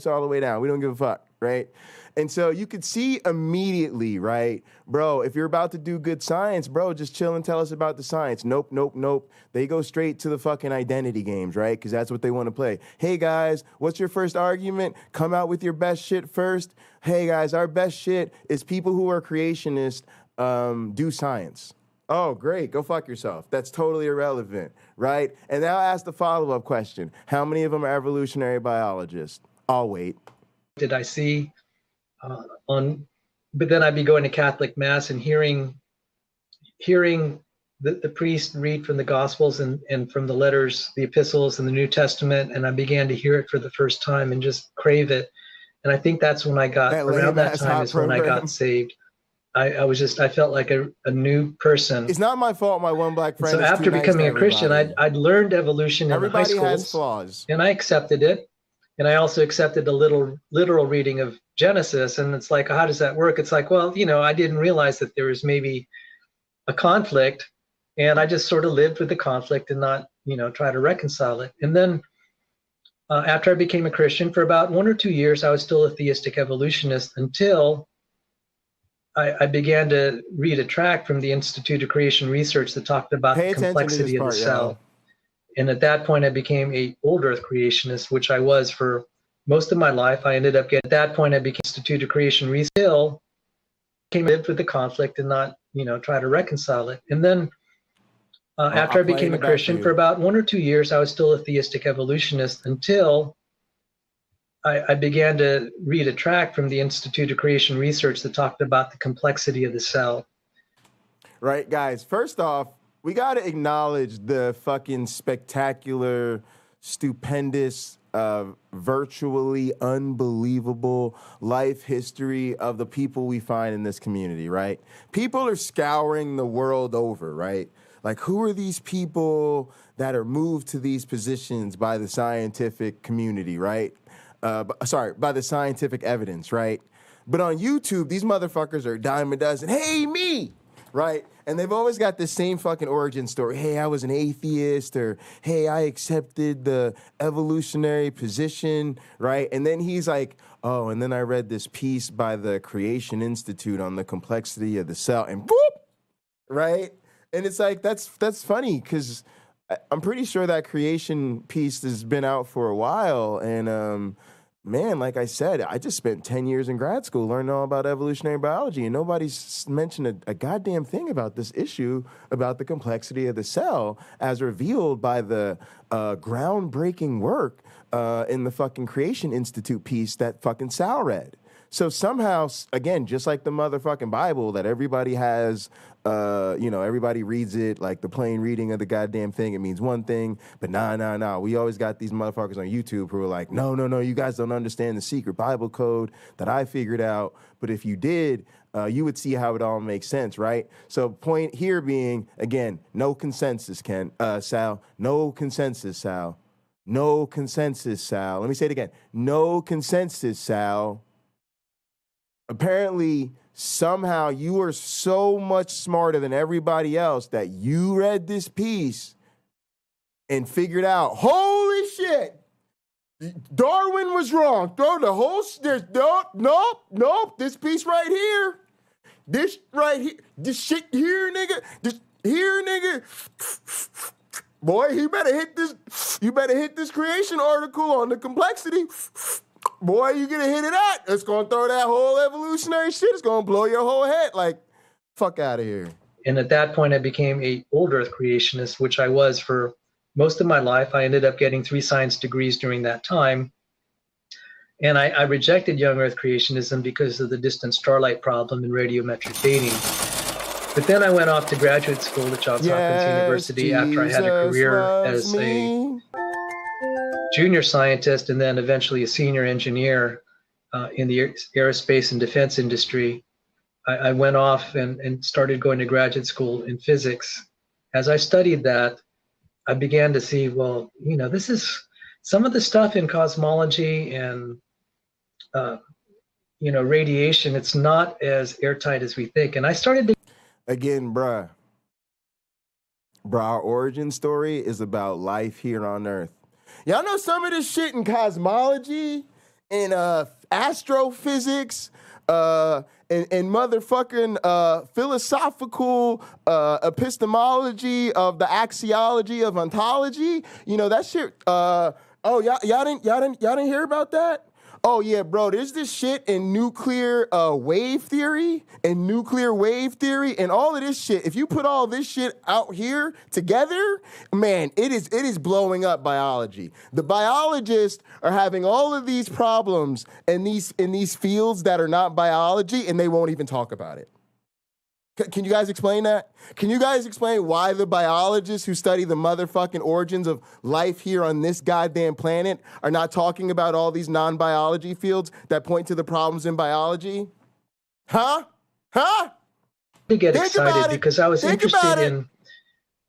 all the way down. We don't give a fuck, right? And so you could see immediately, right? Bro, if you're about to do good science, bro, just chill and tell us about the science. Nope. They go straight to the fucking identity games, right? Because that's what they want to play. Hey, guys, what's your first argument? Come out with your best shit first. Hey, guys, our best shit is people who are creationists do science. Oh, great. Go fuck yourself. That's totally irrelevant, right? And now ask the follow-up question. How many of them are evolutionary biologists? I'll wait. Did I see but then I'd be going to Catholic Mass and hearing the priest read from the Gospels and from the letters, the epistles and the New Testament, and I began to hear it for the first time and just crave it. And I think that's when I got, around that time is when I got saved. I felt like a new person. It's not my fault my one black friend So after becoming a Christian, I'd learned evolution in the high schools. Everybody has flaws. And I accepted it. And I also accepted the literal reading of Genesis. And it's like, how does that work? It's like, well, I didn't realize that there was maybe a conflict. And I just sort of lived with the conflict and not, try to reconcile it. And then after I became a Christian, for about 1 or 2 years, I was still a theistic evolutionist until I began to read a tract from the Institute of Creation Research that talked about the complexity of the cell. And at that point, I became a old Earth creationist, which I was for most of my life. I ended up getting, at that point, I became Institute of Creation Research, still lived with the conflict and not, try to reconcile it. And then after I became a Christian, for about 1 or 2 years, I was still a theistic evolutionist until I began to read a tract from the Institute of Creation Research that talked about the complexity of the cell. Right, guys. First off, we got to acknowledge the fucking spectacular, stupendous, virtually unbelievable life history of the people we find in this community, right? People are scouring the world over, right? Like, who are these people that are moved to these positions by the scientific community, right? By the scientific evidence, right? But on YouTube, these motherfuckers are a dime a dozen. Hey, me! Right? And they've always got the same fucking origin story. Hey, I was an atheist, or hey, I accepted the evolutionary position, right? And then he's like, oh, and then I read this piece by the Creation Institute on the complexity of the cell, and boop, right? And it's like, that's funny, because I'm pretty sure that creation piece has been out for a while, and man, like I said, I just spent 10 years in grad school learning all about evolutionary biology, and nobody's mentioned a goddamn thing about this issue, about the complexity of the cell as revealed by the groundbreaking work in the fucking Creation Institute piece that fucking Sal read. So somehow, again, just like the motherfucking Bible that everybody has, everybody reads it like the plain reading of the goddamn thing. It means one thing, but nah. We always got these motherfuckers on YouTube who are like, no, you guys don't understand the secret Bible code that I figured out. But if you did, you would see how it all makes sense, right? So point here being, again, no consensus, Sal. No consensus, Sal. No consensus, Sal. Let me say it again. No consensus, Sal. Apparently, somehow you are so much smarter than everybody else that you read this piece and figured out, holy shit, Darwin was wrong. Throw the whole, there's nope, this piece right here, this shit here, nigga, this here, nigga. Boy, you better hit this creation article on the complexity. Boy, you get a hit of that, it's going to throw that whole evolutionary shit. It's going to blow your whole head. Like, fuck out of here. And at that point, I became a old Earth creationist, which I was for most of my life. I ended up getting 3 science degrees during that time. And I rejected young Earth creationism because of the distant starlight problem and radiometric dating. But then I went off to graduate school at Johns Hopkins University after I had a career as a junior scientist and then eventually a senior engineer in the aerospace and defense industry. I went off and started going to graduate school in physics. As I studied that, I began to see, well, this is some of the stuff in cosmology and, radiation. It's not as airtight as we think. And I started to... Again, bruh, our origin story is about life here on Earth. Y'all know some of this shit in cosmology and astrophysics and motherfucking philosophical epistemology of the axiology of ontology. That shit. Y'all didn't hear about that? Oh yeah, bro. There's this shit in nuclear wave theory and all of this shit. If you put all this shit out here together, man, it is blowing up biology. The biologists are having all of these problems in these fields that are not biology, and they won't even talk about it. Can you guys explain that? Can you guys explain why the biologists who study the motherfucking origins of life here on this goddamn planet are not talking about all these non-biology fields that point to the problems in biology? Huh? To get excited because I was interested in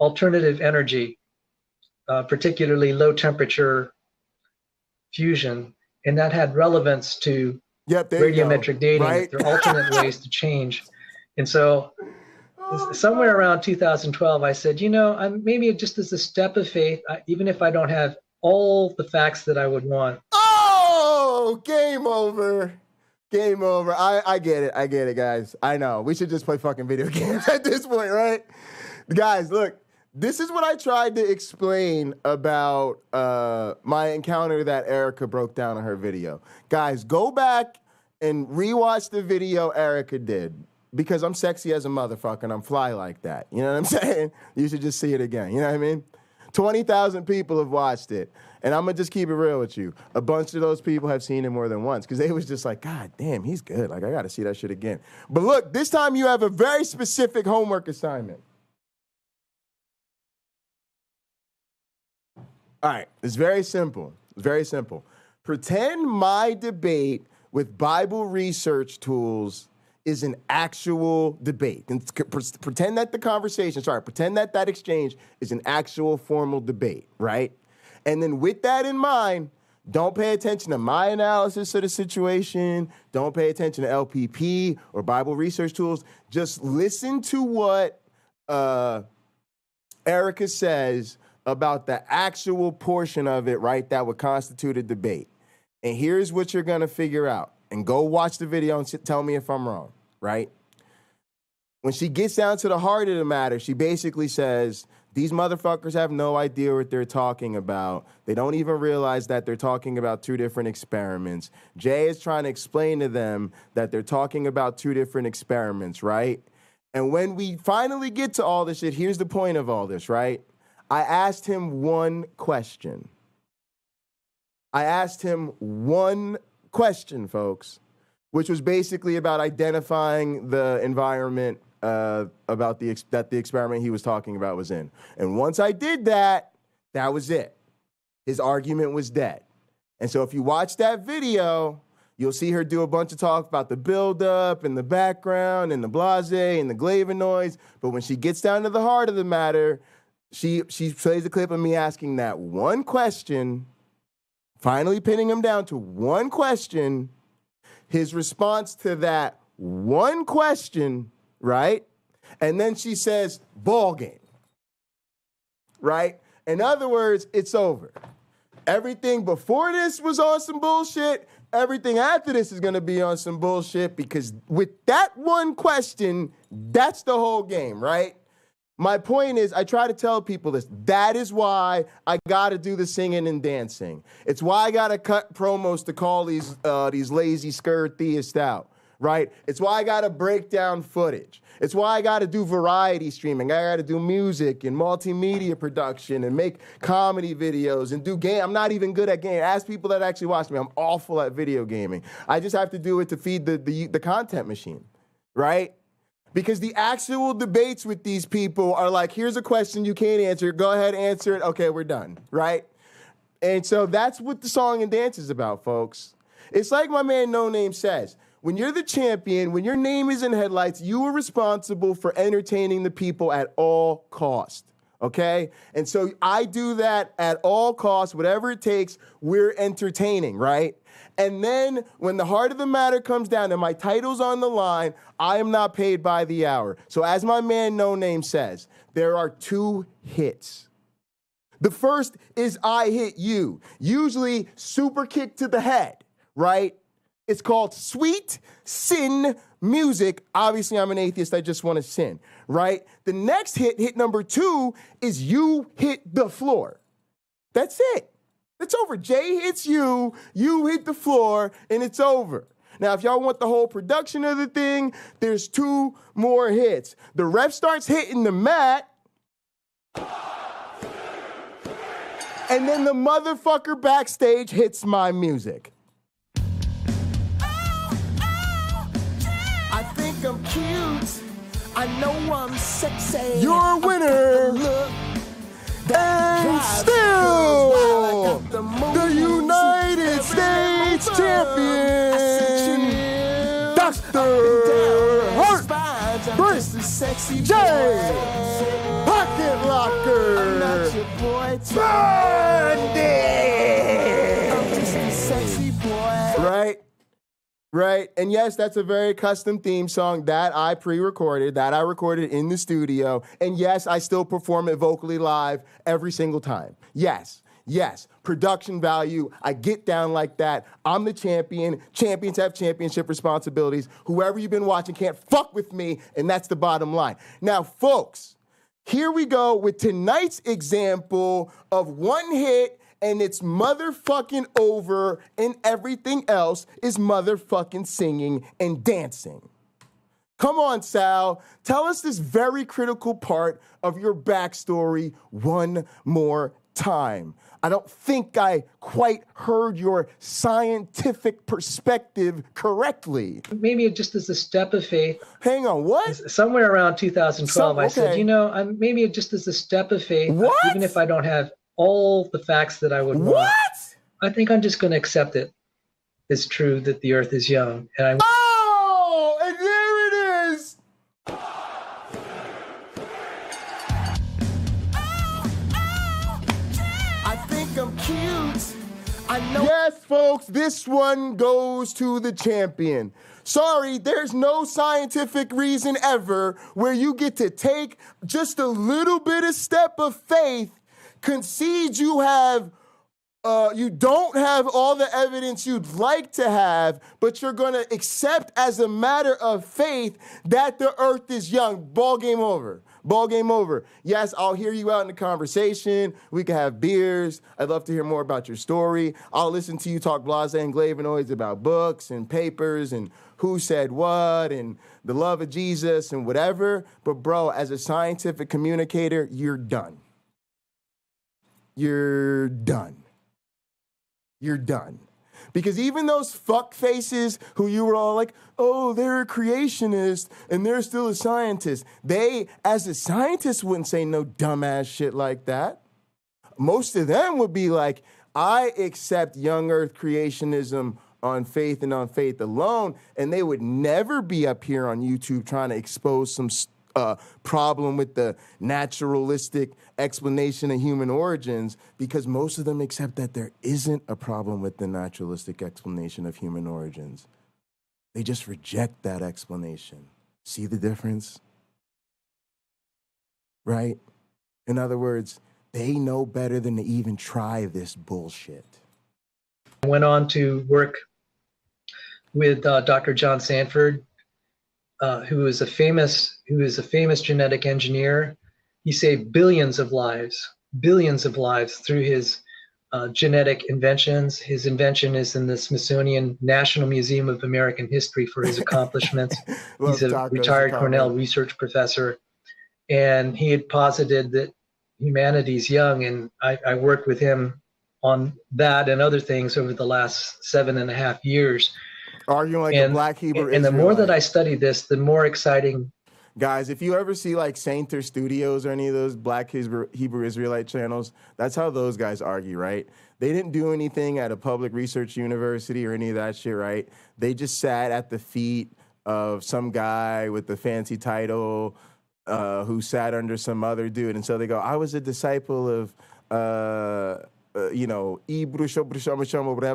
alternative energy, particularly low temperature fusion, and that had relevance to radiometric dating. Right? There are alternate ways to change. And so somewhere around 2012, I said, maybe it just is a step of faith, even if I don't have all the facts that I would want. Oh, game over. I get it, guys. I know. We should just play fucking video games at this point, right? Guys, look, this is what I tried to explain about my encounter that Erica broke down in her video. Guys, go back and rewatch the video Erica did. Because I'm sexy as a motherfucker and I'm fly like that. You know what I'm saying? You should just see it again. You know what I mean? 20,000 people have watched it. And I'm going to just keep it real with you. A bunch of those people have seen it more than once. Because they was just like, God damn, he's good. Like, I got to see that shit again. But look, this time you have a very specific homework assignment. All right. It's very simple. Pretend my debate with Bible research tools is an actual debate. And pretend that that exchange is an actual formal debate, right? And then with that in mind, don't pay attention to my analysis of the situation. Don't pay attention to LPP or Bible research tools. Just listen to what Erica says about the actual portion of it, right, that would constitute a debate. And here's what you're going to figure out. And go watch the video and tell me if I'm wrong, right? When she gets down to the heart of the matter, she basically says These motherfuckers have no idea what they're talking about. They don't even realize that they're talking about two different experiments. Jay is trying to explain to them that they're talking about two different experiments, right? And when we finally get to all this shit, here's the point of all this, right? I asked him one question. Folks, which was basically about identifying the environment that the experiment he was talking about was in. And once I did that, that was it. His argument was dead. And so if you watch that video, you'll see her do a bunch of talk about the buildup and the background and the blase and the flavonoids. But when she gets down to the heart of the matter, she plays a clip of me asking that one question, finally pinning him down to one question. His response to that one question, right? And then she says, ball game, right? In other words, it's over. Everything before this was on some bullshit. Everything after this is going to be on some bullshit, because with that one question, that's the whole game, right? My point is, I try to tell people this. That is why I got to do the singing and dancing. It's why I got to cut promos to call these lazy skirt theists out, right? It's why I got to break down footage. It's why I got to do variety streaming. I got to do music and multimedia production and make comedy videos and do game. I'm not even good at game. Ask people that actually watch me. I'm awful at video gaming. I just have to do it to feed the content machine, right? Because the actual debates with these people are like, here's a question you can't answer. Go ahead, answer it. Okay, we're done, right? And so that's what the song and dance is about, folks. It's like my man No Name says, when you're the champion, when your name is in headlights, you are responsible for entertaining the people at all costs, okay? And so I do that at all costs, whatever it takes, we're entertaining, right? And then when the heart of the matter comes down and my title's on the line, I am not paid by the hour. So as my man No Name says, there are two hits. The first is I Hit You, usually super kick to the head, right? It's called Sweet Sin Music. Obviously, I'm an atheist. I just want to sin, right? The next hit number 2, is You Hit the Floor. That's it. It's over. Jay hits you, you hit the floor, and it's over. Now, if y'all want the whole production of the thing, there's 2 more hits. The ref starts hitting the mat, and then the motherfucker backstage hits my music. I think I'm cute. I know I'm sexy. You're a winner. And still the United States champion, Dr. Hart J. Pocket Locker Bundy. Right. And yes, that's a very custom theme song that I pre-recorded, that I recorded in the studio. And yes, I still perform it vocally live every single time. Yes. Production value. I get down like that. I'm the champion. Champions have championship responsibilities. Whoever you've been watching can't fuck with me. And that's the bottom line. Now, folks, here we go with tonight's example of one hit, and it's motherfucking over, and everything else is motherfucking singing and dancing. Come on, Sal. Tell us this very critical part of your backstory one more time. I don't think I quite heard your scientific perspective correctly. Maybe just as a step of faith. Hang on, what? Somewhere around 2012, I said, maybe just as a step of faith, even if I don't have all the facts that I would want. I think I'm just going to accept it. It's true that the earth is young. And and there it is. I think I'm cute. I know. Yes, folks, this one goes to the champion. Sorry, there's no scientific reason ever where you get to take just a little bit of step of faith, concede you have you don't have all the evidence you'd like to have, but you're going to accept as a matter of faith that the earth is young. Ball game over. Ball game over. Yes, I'll hear you out in the conversation. We can have beers. I'd love to hear more about your story. I'll listen to you talk blase and glavinoids about books and papers and who said what and the love of Jesus and whatever. But bro, as a scientific communicator, you're done. You're done. You're done. Because even those fuck faces who you were all like, oh, they're a creationist and they're still a scientist. They, as a scientist, wouldn't say no dumbass shit like that. Most of them would be like, I accept young earth creationism on faith and on faith alone. And they would never be up here on YouTube trying to expose some problem with the naturalistic explanation of human origins, because most of them accept that there isn't a problem with the naturalistic explanation of human origins. They just reject that explanation. See the difference? Right? In other words, they know better than to even try this bullshit. I went on to work with Dr. John Sanford, who is a famous genetic engineer. He saved billions of lives through his genetic inventions. His invention is in the Smithsonian National Museum of American History for his accomplishments. He's a retired Cornell research professor, and he had posited that humanity's young, and I worked with him on that and other things over the last 7.5 years. Arguing like a black Hebrew Israelite. And the more that I study this, the more exciting. Guys, if you ever see like Sainter Studios or any of those black Hebrew Israelite channels, that's how those guys argue, right? They didn't do anything at a public research university or any of that shit, right? They just sat at the feet of some guy with the fancy title who sat under some other dude. And so they go, I was a disciple of whatever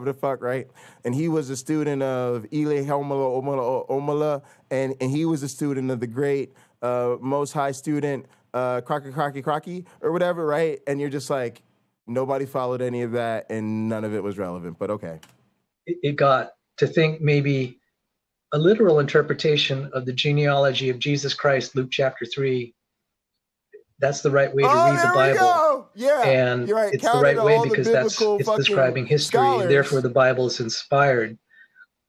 the fuck, right? And he was a student of Ile Omala, and he was a student of the great Most High student Crocky, or whatever, right? And you're just like, nobody followed any of that, and none of it was relevant, but okay. It got to think maybe a literal interpretation of the genealogy of Jesus Christ, Luke chapter 3, that's the right way to read the Bible. Go. Yeah, and right. It's the right way because it's describing history. Scholars. Therefore, the Bible is inspired.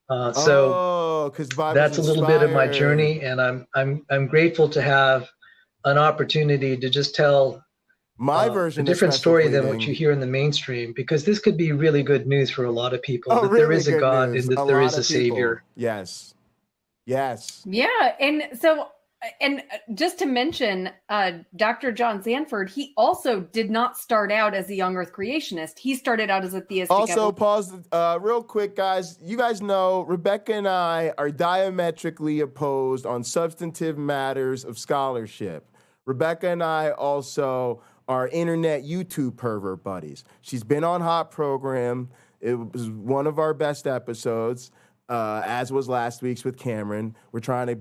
So that's a little bit of my journey, and I'm grateful to have an opportunity to just tell my version, a different story than what you hear in the mainstream, because this could be really good news for a lot of people, that really there is a God and that there is a Savior. Yes. Yeah, and so. And just to mention, Dr. John Sanford, he also did not start out as a young earth creationist. He started out as a theistic. Also, pause real quick, guys. You guys know Rebecca and I are diametrically opposed on substantive matters of scholarship. Rebecca and I also are internet YouTube pervert buddies. She's been on Hot Program. It was one of our best episodes. As was last week's with Cameron. We're trying to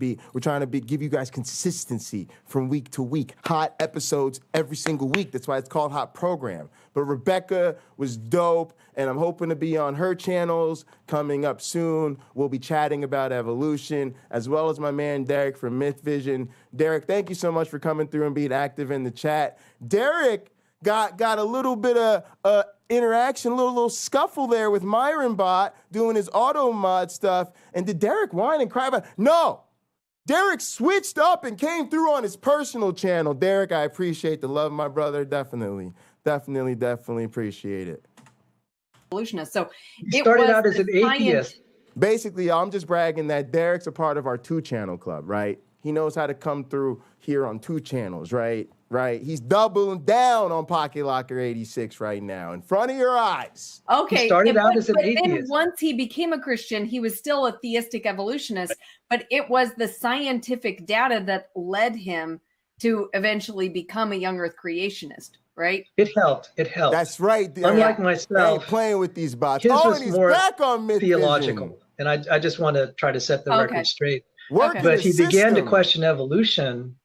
give you guys consistency from week to week. Hot episodes every single week. That's why it's called Hot Program. But Rebecca was dope, and I'm hoping to be on her channels coming up soon. We'll be chatting about evolution, as well as my man Derek from Myth Vision. Derek, thank you so much for coming through and being active in the chat. Derek got a little bit of interaction, a little scuffle there with Myron Bot doing his auto mod stuff. And did Derek whine and cry about it? No. Derek switched up and came through on his personal channel. Derek, I appreciate the love, my brother. Definitely appreciate it. So he started out as an atheist. Basically, I'm just bragging that Derek's a part of our 2-channel club, right? He knows how to come through here on 2 channels, right? He's doubling down on Pocket Locker 86 right now in front of your eyes. Okay. He started out as an atheist. Then once he became a Christian, he was still a theistic evolutionist, but it was the scientific data that led him to eventually become a young earth creationist, right? It helped. That's right. Unlike myself, playing with these bots. His was and he's more back on Myth theological. Vision. And I just want to try to set the record straight. But he began to question evolution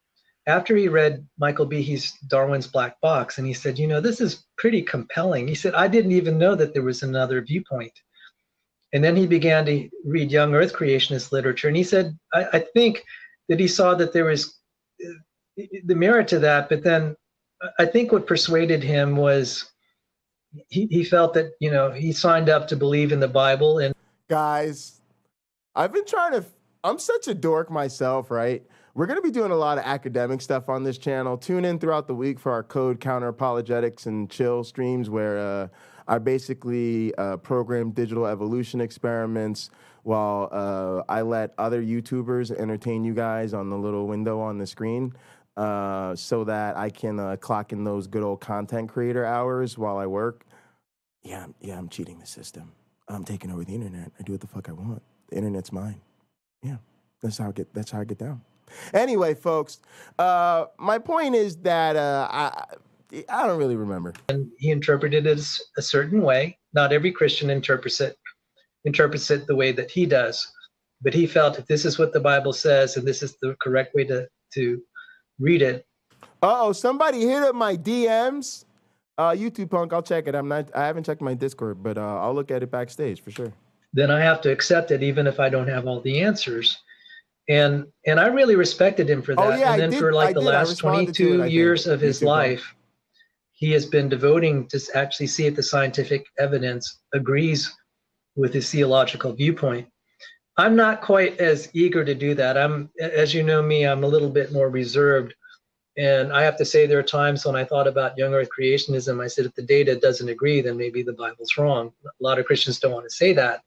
after he read Michael Behe's Darwin's Black Box, and he said, this is pretty compelling. He said, I didn't even know that there was another viewpoint. And then he began to read young Earth creationist literature. And he said, I think that he saw that there was the merit to that. But then I think what persuaded him was he felt that, he signed up to believe in the Bible. And guys, I'm such a dork myself, right? We're going to be doing a lot of academic stuff on this channel. Tune in throughout the week for our Code, Counter-Apologetics, and Chill streams where I basically program digital evolution experiments while I let other YouTubers entertain you guys on the little window on the screen so that I can clock in those good old content creator hours while I work. Yeah, I'm cheating the system. I'm taking over the internet. I do what the fuck I want. The internet's mine. Yeah, that's how I get down. Anyway, folks, my point is that I don't really remember. And he interpreted it a certain way. Not every Christian interprets it the way that he does. But he felt if this is what the Bible says and this is the correct way to read it. Somebody hit up my DMs. YouTube Punk, I'll check it. I haven't checked my Discord, but I'll look at it backstage for sure. Then I have to accept it even if I don't have all the answers. And I really respected him for that. Oh, yeah, and then for like the last 22 years of his life, he has been devoting to actually see if the scientific evidence agrees with his theological viewpoint. I'm not quite as eager to do that. As you know me, I'm a little bit more reserved. And I have to say there are times when I thought about young Earth creationism, I said, if the data doesn't agree, then maybe the Bible's wrong. A lot of Christians don't want to say that.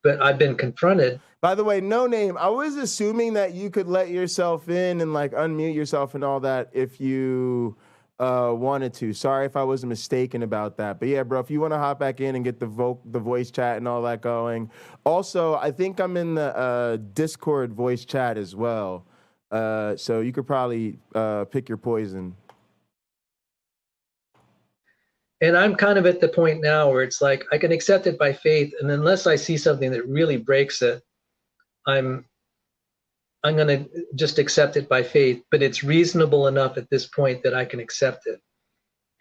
But I've been confronted. By the way, No Name, I was assuming that you could let yourself in and like unmute yourself and all that if you wanted to. Sorry if I was mistaken about that. But yeah, bro, if you want to hop back in and get the voice chat and all that going. Also, I think I'm in the Discord voice chat as well. So you could probably pick your poison. And I'm kind of at the point now where it's like I can accept it by faith, and unless I see something that really breaks it, I'm going to just accept it by faith. But it's reasonable enough at this point that I can accept it,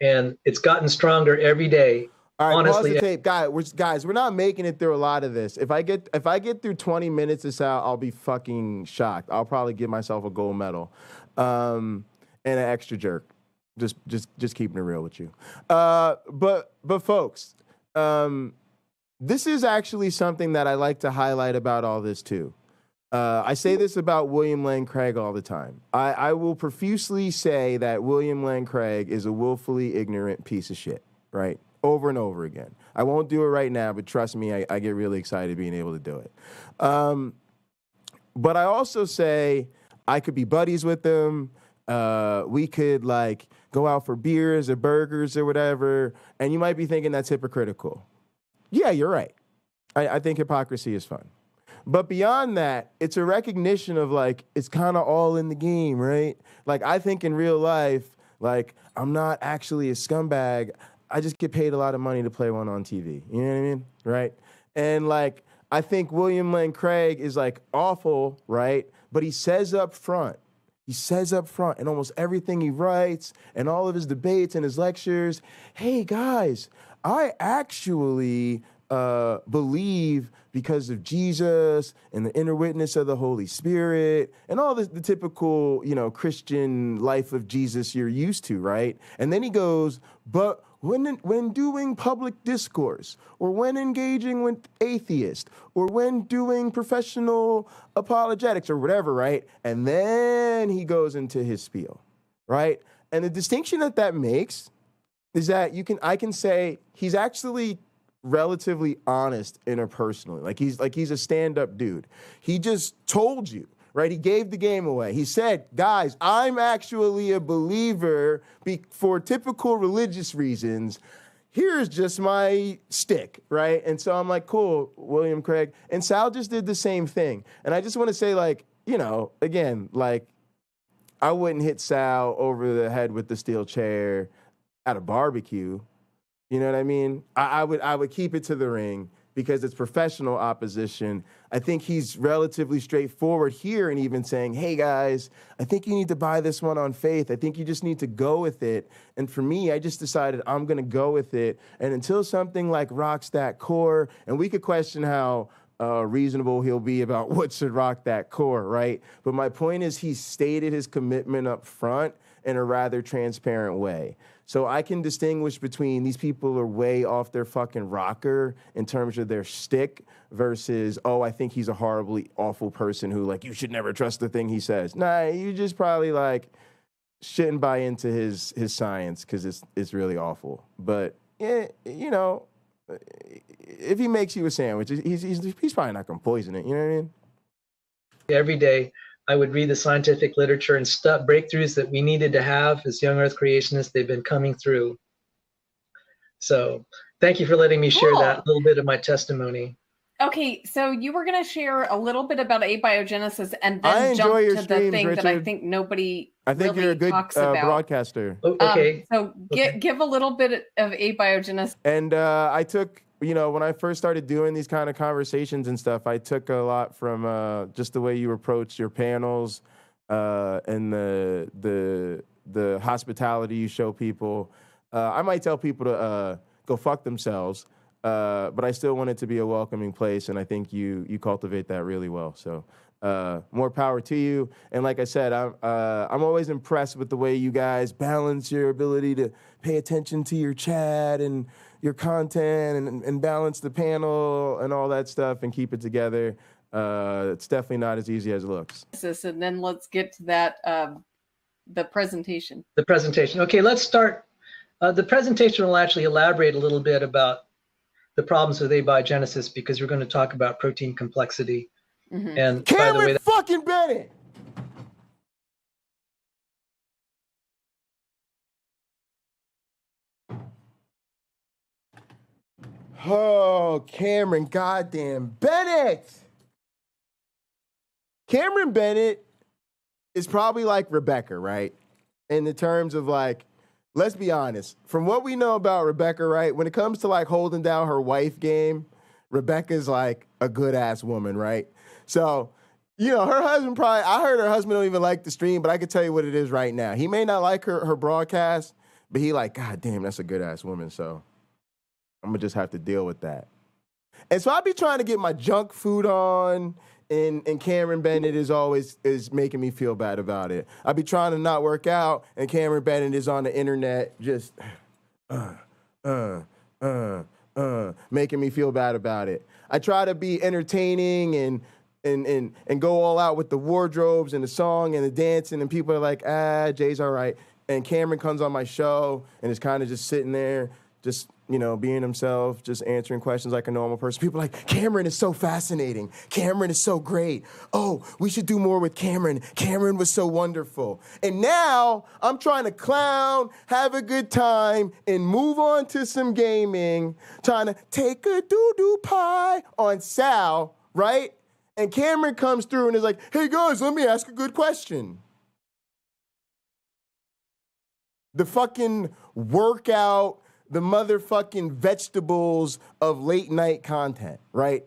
and it's gotten stronger every day. All right, honestly, pause the tape, guys. We're not making it through a lot of this. If I get through 20 minutes this out, I'll be fucking shocked. I'll probably give myself a gold medal, and an extra jerk. Just keeping it real with you. But folks, this is actually something that I like to highlight about all this too. I say this about William Lane Craig all the time. I will profusely say that William Lane Craig is a willfully ignorant piece of shit, right? Over and over again. I won't do it right now, but trust me, I get really excited being able to do it. But I also say I could be buddies with him. We could like go out for beers or burgers or whatever, and you might be thinking that's hypocritical. Yeah, you're right. I think hypocrisy is fun. But beyond that, it's a recognition of like, it's kind of all in the game, right? Like I think in real life, like I'm not actually a scumbag. I just get paid a lot of money to play one on TV. You know what I mean? Right? And like, I think William Lane Craig is like awful, right? But he says up front in almost everything he writes and all of his debates and his lectures, hey guys, I actually believe because of Jesus and the inner witness of the Holy Spirit and all the typical, Christian life of Jesus you're used to, right? And then he goes, but when doing public discourse or when engaging with atheists or when doing professional apologetics or whatever, right? And then he goes into his spiel, right? And the distinction that makes is that I can say he's actually relatively honest interpersonally. Like he's a stand-up dude. He just told you, right? He gave the game away. He said, guys, I'm actually a believer for typical religious reasons. Here's just my stick, right? And so I'm like, cool, William Craig. And Sal just did the same thing. And I just want to say, like, again, like, I wouldn't hit Sal over the head with the steel chair at a barbecue. You know what I mean? I would keep it to the ring because it's professional opposition. I think he's relatively straightforward here and even saying, hey, guys, I think you need to buy this one on faith. I think you just need to go with it. And for me, I just decided I'm going to go with it. And until something like rocks that core, and we could question how reasonable he'll be about what should rock that core, right? But my point is he stated his commitment up front in a rather transparent way. So I can distinguish between these people are way off their fucking rocker in terms of their stick versus, oh, I think he's a horribly awful person who, like, you should never trust the thing he says. Nah, you just probably, like, shouldn't buy into his science because it's really awful. But, yeah, you know, if he makes you a sandwich, he's probably not going to poison it. You know what I mean? Every day, I would read the scientific literature and breakthroughs that we needed to have as young Earth creationists. They've been coming through. So thank you for letting me share that little bit of my testimony. Okay, so you were going to share a little bit about abiogenesis and then jump to the thing Richard. that I think nobody really you're a good talks about. broadcaster. Okay. So give a little bit of abiogenesis. And I took, you know, when I first started doing these kind of conversations and stuff, I took a lot from just the way you approach your panels and the hospitality you show people. I might tell people to go fuck themselves, but I still want it to be a welcoming place, and I think you cultivate that really well. So more power to you. And like I said, I'm always impressed with the way you guys balance your ability to pay attention to your chat and your content and balance the panel and all that stuff and keep it together. It's definitely not as easy as it looks. And then let's get to that, the presentation. The presentation. Okay, let's start. The presentation will actually elaborate a little bit about the problems with abiogenesis because we're going to talk about protein complexity. Mm-hmm. And Cameron by the way, fucking Bennett! Oh, Cameron goddamn Bennett! Cameron Bennett is probably like Rebecca, right? In the terms of, like, let's be honest. From what we know about Rebecca, right? When it comes to, like, holding down her wife game, Rebecca's like a good ass woman, right? So, you know, her husband I heard her husband don't even like the stream, but I can tell you what it is right now. He may not like her broadcast, but he like, God damn, that's a good ass woman. So I'm gonna just have to deal with that. And so I be trying to get my junk food on, and Cameron Bennett is making me feel bad about it. I be trying to not work out, and Cameron Bennett is on the internet just making me feel bad about it. I try to be entertaining and go all out with the wardrobes and the song and the dancing, and people are like, Jay's all right. And Cameron comes on my show and is kind of just sitting there, just, you know, being himself, just answering questions like a normal person. People are like, Cameron is so fascinating. Cameron is so great. Oh, we should do more with Cameron. Cameron was so wonderful. And now I'm trying to clown, have a good time, and move on to some gaming, trying to take a doo-doo pie on Sal, right? And Cameron comes through and is like, hey guys, let me ask a good question. The fucking workout, the motherfucking vegetables of late night content, right?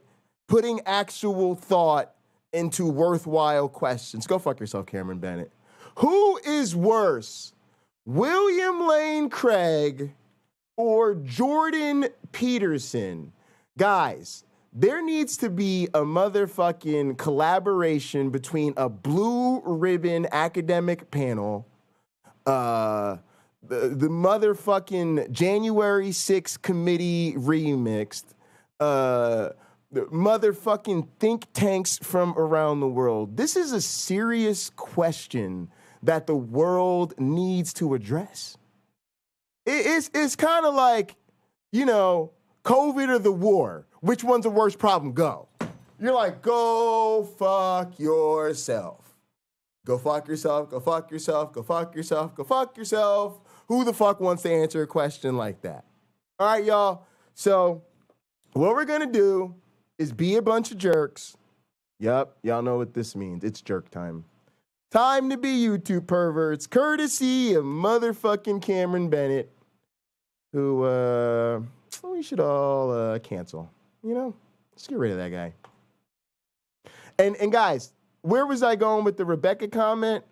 Putting actual thought into worthwhile questions. Go fuck yourself, Cameron Bennett. Who is worse, William Lane Craig or Jordan Peterson? Guys, there needs to be a motherfucking collaboration between a blue ribbon academic panel, the motherfucking January 6th committee remixed, the motherfucking think tanks from around the world. This is a serious question that the world needs to address. It's kind of like, you know, COVID or the war. Which one's the worst problem? Go. You're like, go fuck yourself. Go fuck yourself, go fuck yourself, go fuck yourself, go fuck yourself. Who the fuck wants to answer a question like that? All right, y'all. So what we're going to do is be a bunch of jerks. Yup, y'all know what this means. It's jerk time. Time to be YouTube perverts, courtesy of motherfucking Cameron Bennett, who we should all cancel. You know, let's get rid of that guy. And guys, where was I going with the Rebecca comment?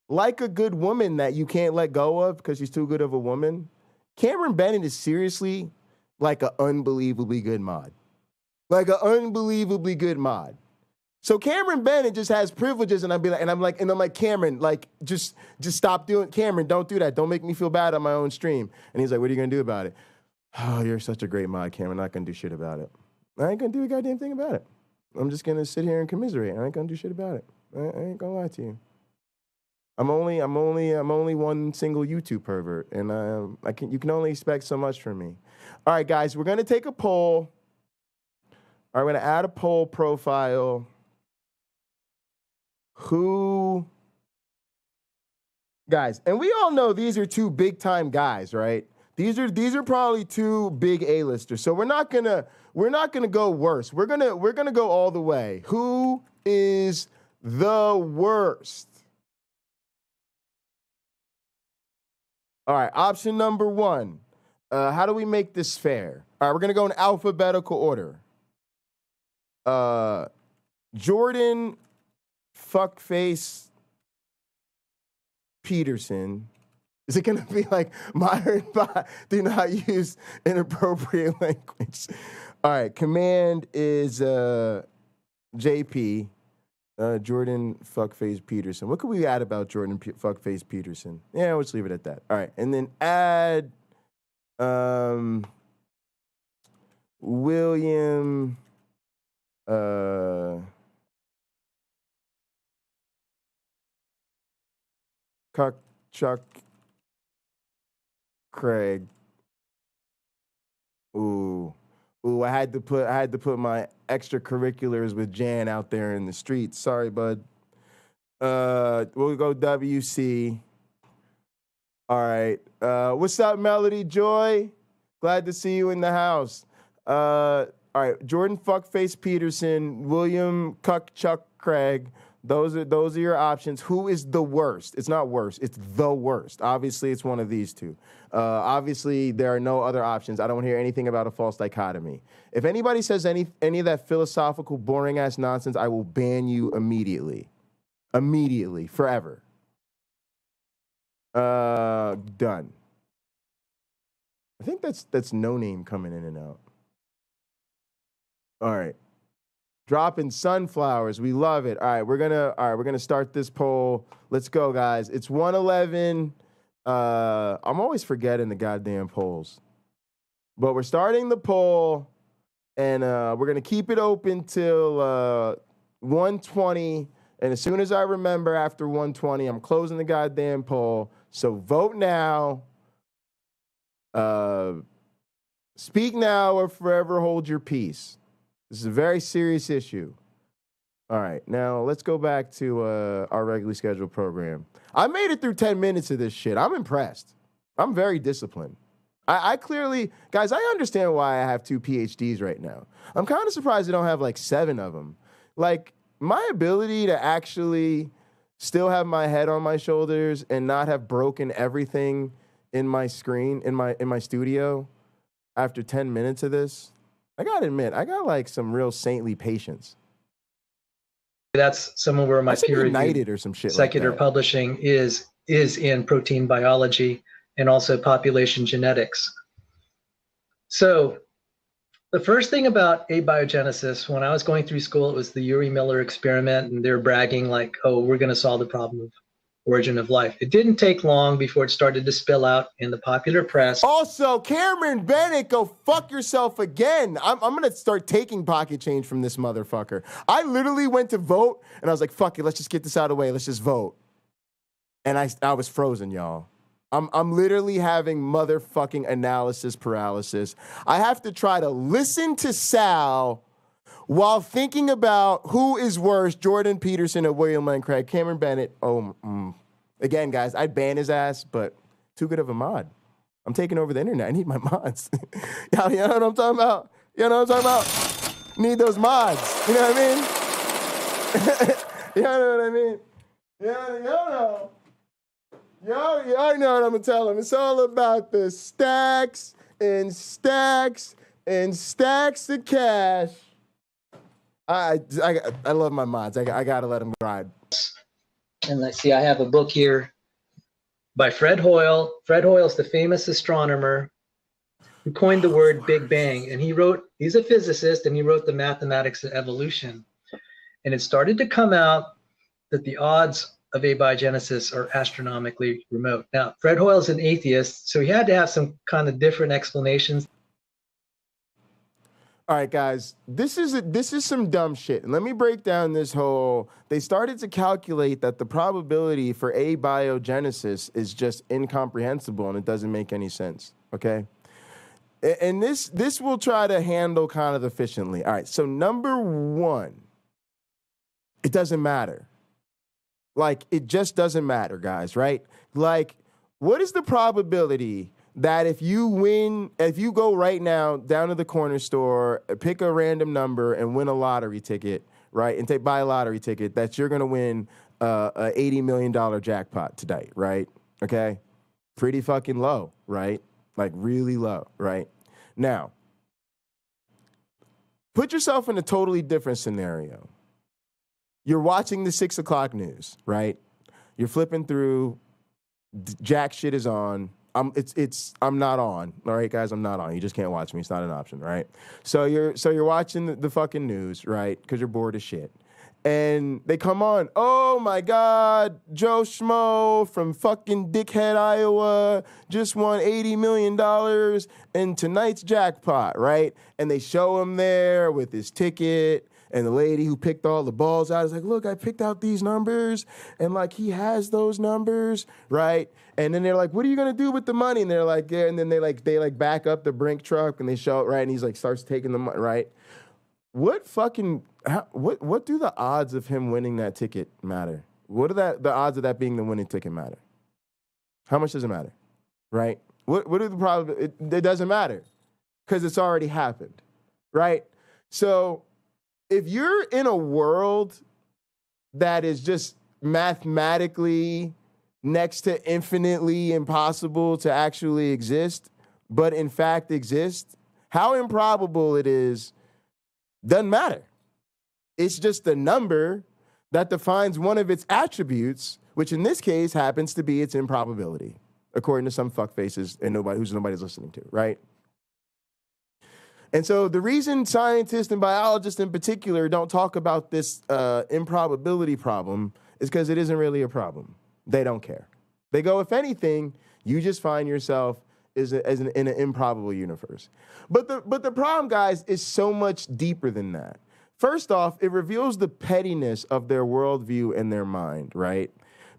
Like a good woman that you can't let go of because she's too good of a woman. Cameron Bennett is seriously like an unbelievably good mod. Like an unbelievably good mod. So Cameron Bennett just has privileges, and I'm like, Cameron, like, just stop doing, Cameron, don't do that. Don't make me feel bad on my own stream. And he's like, what are you gonna do about it? Oh, you're such a great mod, Cameron. I'm not gonna do shit about it. I ain't gonna do a goddamn thing about it. I'm just gonna sit here and commiserate. I ain't gonna do shit about it. I ain't gonna lie to you. I'm only one single YouTube pervert, and you can only expect so much from me. All right, guys, we're gonna take a poll. All right, we're gonna add a poll profile. Who, guys, and we all know these are two big time guys, right? These are probably two big A-listers. So we're not gonna go worse. We're gonna go all the way. Who is the worst? All right, option number one. How do we make this fair? All right, we're gonna go in alphabetical order. Jordan Fuckface Peterson. Is it gonna be like modern do not use inappropriate language? All right, command is JP. Jordan Fuckface Peterson. What could we add about Jordan Fuckface Peterson? Yeah, let's leave it at that. All right, and then add William Chuck Craig. Ooh, I had to put my extracurriculars with Jan out there in the streets. Sorry, bud. We'll go WC. All right. What's up, Melody Joy? Glad to see you in the house. All right. Jordan Fuckface Peterson, William Chuck Craig. Those are your options. Who is the worst? It's not worst. It's the worst. Obviously, it's one of these two. Obviously, there are no other options. I don't hear anything about a false dichotomy. If anybody says any of that philosophical, boring-ass nonsense, I will ban you immediately. Immediately. Forever. Done. I think that's No Name coming in and out. All right. Dropping sunflowers. We love it. All right, we're gonna start this poll. Let's go, guys. It's 111. I'm always forgetting the goddamn polls. But we're starting the poll, and we're gonna keep it open till 120. And as soon as I remember after 120, I'm closing the goddamn poll. So vote now. Speak now or forever hold your peace. This is a very serious issue. All right, now let's go back to our regularly scheduled program. I made it through 10 minutes of this shit. I'm impressed. I'm very disciplined. I clearly, guys, I understand why I have 2 PhDs right now. I'm kind of surprised I don't have like 7 of them. Like, my ability to actually still have my head on my shoulders and not have broken everything in my screen, in my studio after 10 minutes of this, I gotta admit, I got like some real saintly patience. That's some of where my peer-reviewed or some shit secular like that. publishing is in protein biology and also population genetics. So the first thing about abiogenesis, when I was going through school, it was the Urey Miller experiment, and they're bragging like, oh, we're going to solve the problem of origin of life. It didn't take long before it started to spill out in the popular press. Also, Cameron Bennett, go fuck yourself again. I'm going to start taking pocket change from this motherfucker. I literally went to vote, and I was like, fuck it, let's just get this out of the way. Let's just vote. And I was frozen, y'all. I'm literally having motherfucking analysis paralysis. I have to try to listen to Sal while thinking about who is worse, Jordan Peterson or William Lane Craig. Cameron Bennett, again, guys, I'd ban his ass, but too good of a mod. I'm taking over the internet. I need my mods. You know what I'm talking about? You know what I'm talking about? Need those mods. You know what I mean? You know what I mean? Yeah, know. Y'all know what I'm gonna tell them. It's all about the stacks and stacks and stacks of cash. I love my mods. I gotta let them ride. And let's see, I have a book here by Fred Hoyle. Fred Hoyle is the famous astronomer who coined the word Big Bang. And he's a physicist, and he wrote the Mathematics of Evolution. And it started to come out that the odds of abiogenesis are astronomically remote. Now, Fred Hoyle is an atheist, so he had to have some kind of different explanations. All right, guys, this is some dumb shit. And let me break down this whole, they started to calculate that the probability for abiogenesis is just incomprehensible and it doesn't make any sense, okay? And this we'll try to handle kind of efficiently. All right, so number one, it doesn't matter. Like, it just doesn't matter, guys, right? Like, what is the probability that if you go right now down to the corner store, pick a random number and win a lottery ticket, right, and buy a lottery ticket, that you're going to win a $80 million jackpot today, right? Okay? Pretty fucking low, right? Like, really low, right? Now, put yourself in a totally different scenario. You're watching the 6 o'clock news, right? You're flipping through, jack shit is on. I'm not on. All right, guys, I'm not on. You just can't watch me. It's not an option, right? So you're watching the fucking news, right? Because you're bored as shit. And they come on. Oh my God, Joe Schmo from fucking Dickhead, Iowa just won $80 million in tonight's jackpot, right? And they show him there with his ticket. And the lady who picked all the balls out is like, look, I picked out these numbers. And like, he has those numbers, right? And then they're like, what are you going to do with the money? And they're like, yeah. And then they back up the Brink truck and they show it, right? And he's like, starts taking the money, right? What do the odds of him winning that ticket matter? What are the odds of that being the winning ticket matter? How much does it matter, right? What are the probability? It doesn't matter because it's already happened, right? So if you're in a world that is just mathematically next to infinitely impossible to actually exist, but in fact exists, how improbable it is doesn't matter. It's just a number that defines one of its attributes, which in this case happens to be its improbability, according to some fuckfaces and nobody's listening to, right? And so the reason scientists and biologists in particular don't talk about this improbability problem is because it isn't really a problem. They don't care. They go, if anything, you just find yourself in an improbable universe. But the problem, guys, is so much deeper than that. First off, it reveals the pettiness of their worldview and their mind, right?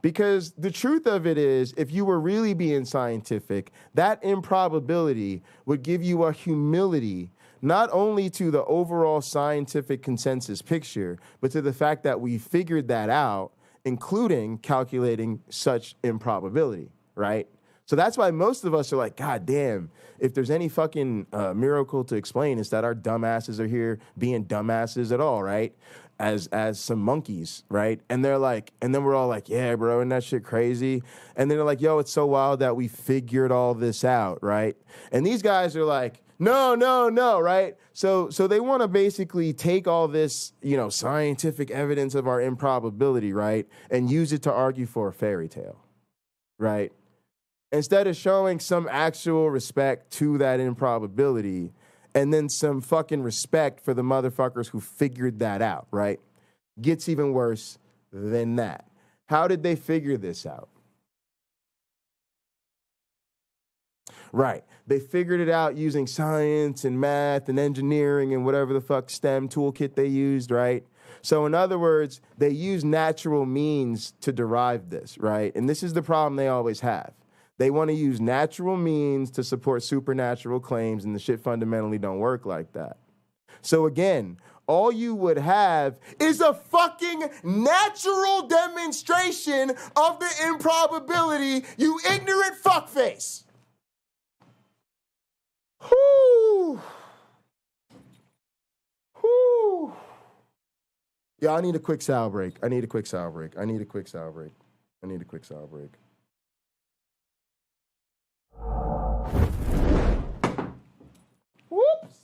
Because the truth of it is, if you were really being scientific, that improbability would give you a humility not only to the overall scientific consensus picture, but to the fact that we figured that out, including calculating such improbability, right? So that's why most of us are like, God damn, if there's any fucking miracle to explain, it's that our dumbasses are here being dumbasses at all, right? As some monkeys, right? And they're like, and then we're all like, yeah, bro, isn't that shit crazy? And then they're like, yo, it's so wild that we figured all this out, right? And these guys are like, no, right? So they want to basically take all this, scientific evidence of our improbability, right? And use it to argue for a fairy tale, right? Instead of showing some actual respect to that improbability and then some fucking respect for the motherfuckers who figured that out, right? Gets even worse than that. How did they figure this out? Right. They figured it out using science and math and engineering and whatever the fuck STEM toolkit they used, right? So in other words, they use natural means to derive this, right? And this is the problem they always have. They want to use natural means to support supernatural claims, and the shit fundamentally don't work like that. So again, all you would have is a fucking natural demonstration of the improbability, you ignorant fuckface. Whoo! Whoo! Yeah, I need a quick sour break. Whoops!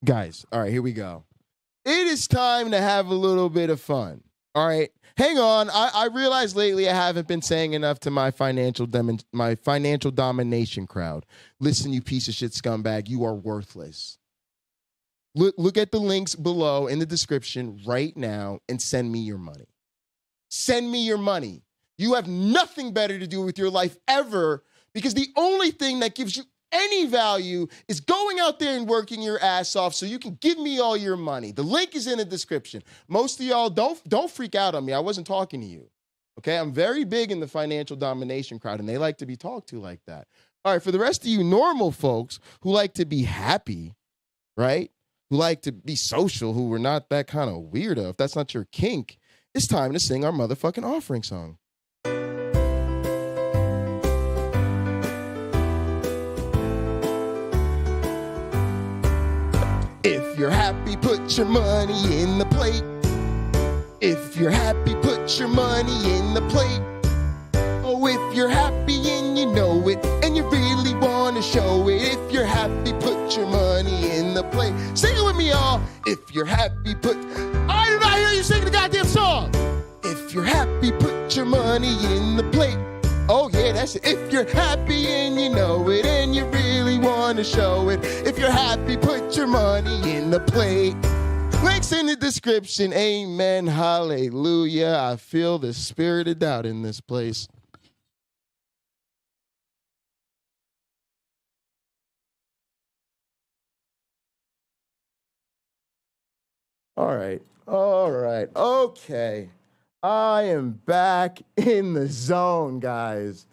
Guys, all right, here we go. It is time to have a little bit of fun. All right, hang on. I realized lately I haven't been saying enough to my financial domination crowd. Listen, you piece of shit scumbag, you are worthless. Look at the links below in the description right now and send me your money. Send me your money. You have nothing better to do with your life ever, because the only thing that gives you any value is going out there and working your ass off so you can give me all your money. The link is in the description. Most of y'all don't freak out on me. I wasn't talking to you. Okay? I'm very big in the financial domination crowd, and they like to be talked to like that. All right, for the rest of you normal folks who like to be happy, right? Who like to be social, who are not that kind of weirdo, if that's not your kink, it's time to sing our motherfucking offering song. If you're happy, put your money in the plate. If you're happy, put your money in the plate. Oh, if you're happy and you know it, and you really want to show it. If you're happy, put your money in the plate. Sing it with me, y'all. If you're happy, I did not hear you sing the goddamn song. If you're happy, put your money in the plate. Oh, yeah, that's it. If you're happy and you know it, and you really want to show it. If you're happy, put your money in the plate. Links in the description. Amen. Hallelujah. I feel the spirit of doubt in this place. All right. Okay. I am back in the zone, guys.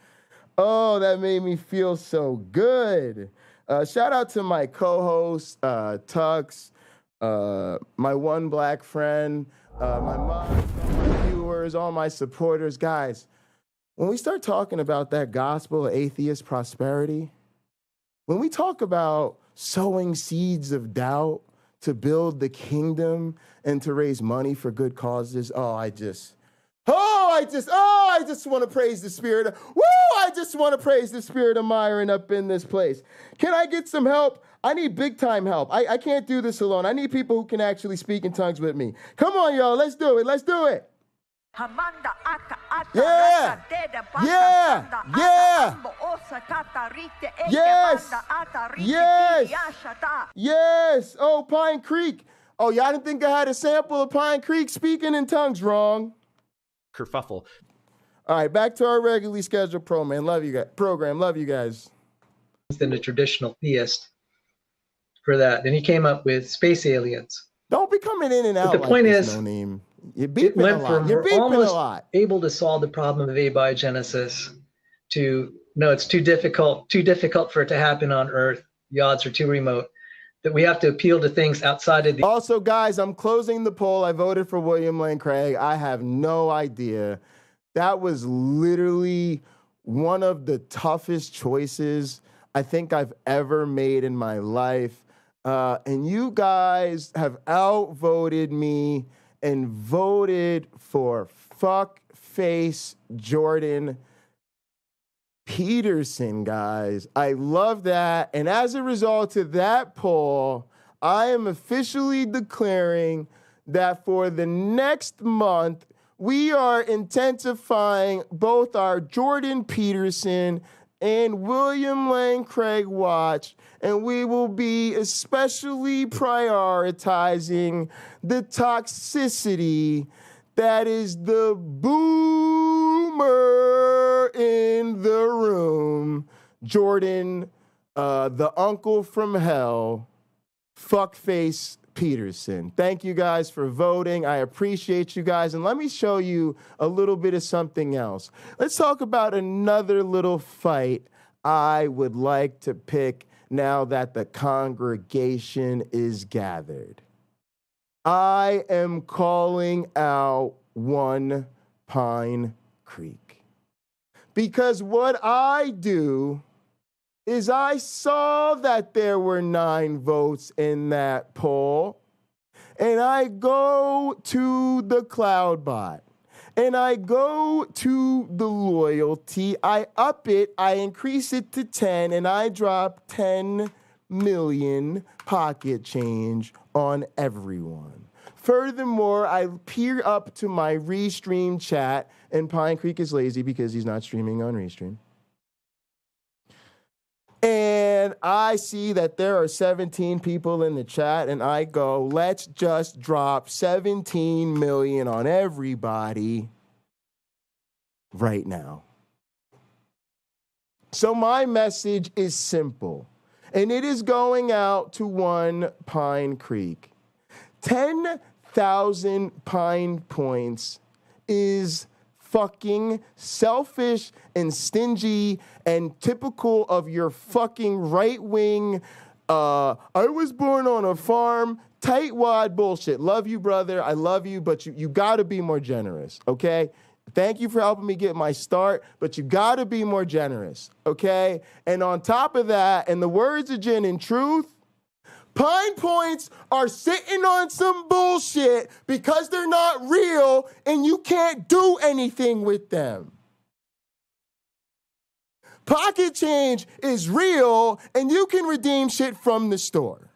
Oh, that made me feel so good. Shout out to my co-host, Tux, my one black friend, my mom, my viewers, all my supporters. Guys, when we start talking about that gospel of atheist prosperity, when we talk about sowing seeds of doubt to build the kingdom and to raise money for good causes, I just want to praise the spirit. I just want to praise the spirit of Myron up in this place. Can I get some help? I need big time help. I can't do this alone. I need people who can actually speak in tongues with me. Come on, y'all. Let's do it. Yeah. Yes. Oh, Pine Creek. Oh, y'all didn't think I had a sample of Pine Creek speaking in tongues. Wrong. Kerfuffle. All right, back to our regularly scheduled program. Love you guys. Than a traditional theist for that. Then he came up with space aliens. Don't be coming in and out. But the point is, no name. You're almost able to solve the problem of abiogenesis to no, it's too difficult for it to happen on Earth. The odds are too remote. That we have to appeal to things outside of the. Also, guys, I'm closing the poll. I voted for William Lane Craig. I have no idea. That was literally one of the toughest choices I think I've ever made in my life. And you guys have outvoted me and voted for fuckface Jordan Peterson, guys. I love that. And as a result of that poll, I am officially declaring that for the next month, we are intensifying both our Jordan Peterson and William Lane Craig watch, and we will be especially prioritizing the toxicity that is the boomer in the room, Jordan, the uncle from hell, fuckface Peterson. Thank you guys for voting. I appreciate you guys. And let me show you a little bit of something else. Let's talk about another little fight I would like to pick now that the congregation is gathered. I am calling out One Pine Creek. Because what I do is I saw that there were 9 votes in that poll, and I go to the CloudBot, and I go to the loyalty, I up it, I increase it to 10, and I drop 10 million pocket change on everyone. Furthermore, I peer up to my Restream chat, and Pine Creek is lazy because he's not streaming on Restream. And I see that there are 17 people in the chat, and I go, let's just drop 17 million on everybody right now. So my message is simple, and it is going out to one Pine Creek. 10,000 Pine points is fucking selfish and stingy and typical of your fucking right-wing, I was born on a farm, tightwad bullshit. Love you, brother. I love you, but you got to be more generous, okay? Thank you for helping me get my start, but you got to be more generous, okay? And on top of that, in the words of Jen and Truth, Pine points are sitting on some bullshit because they're not real and you can't do anything with them. Pocket change is real and you can redeem shit from the store.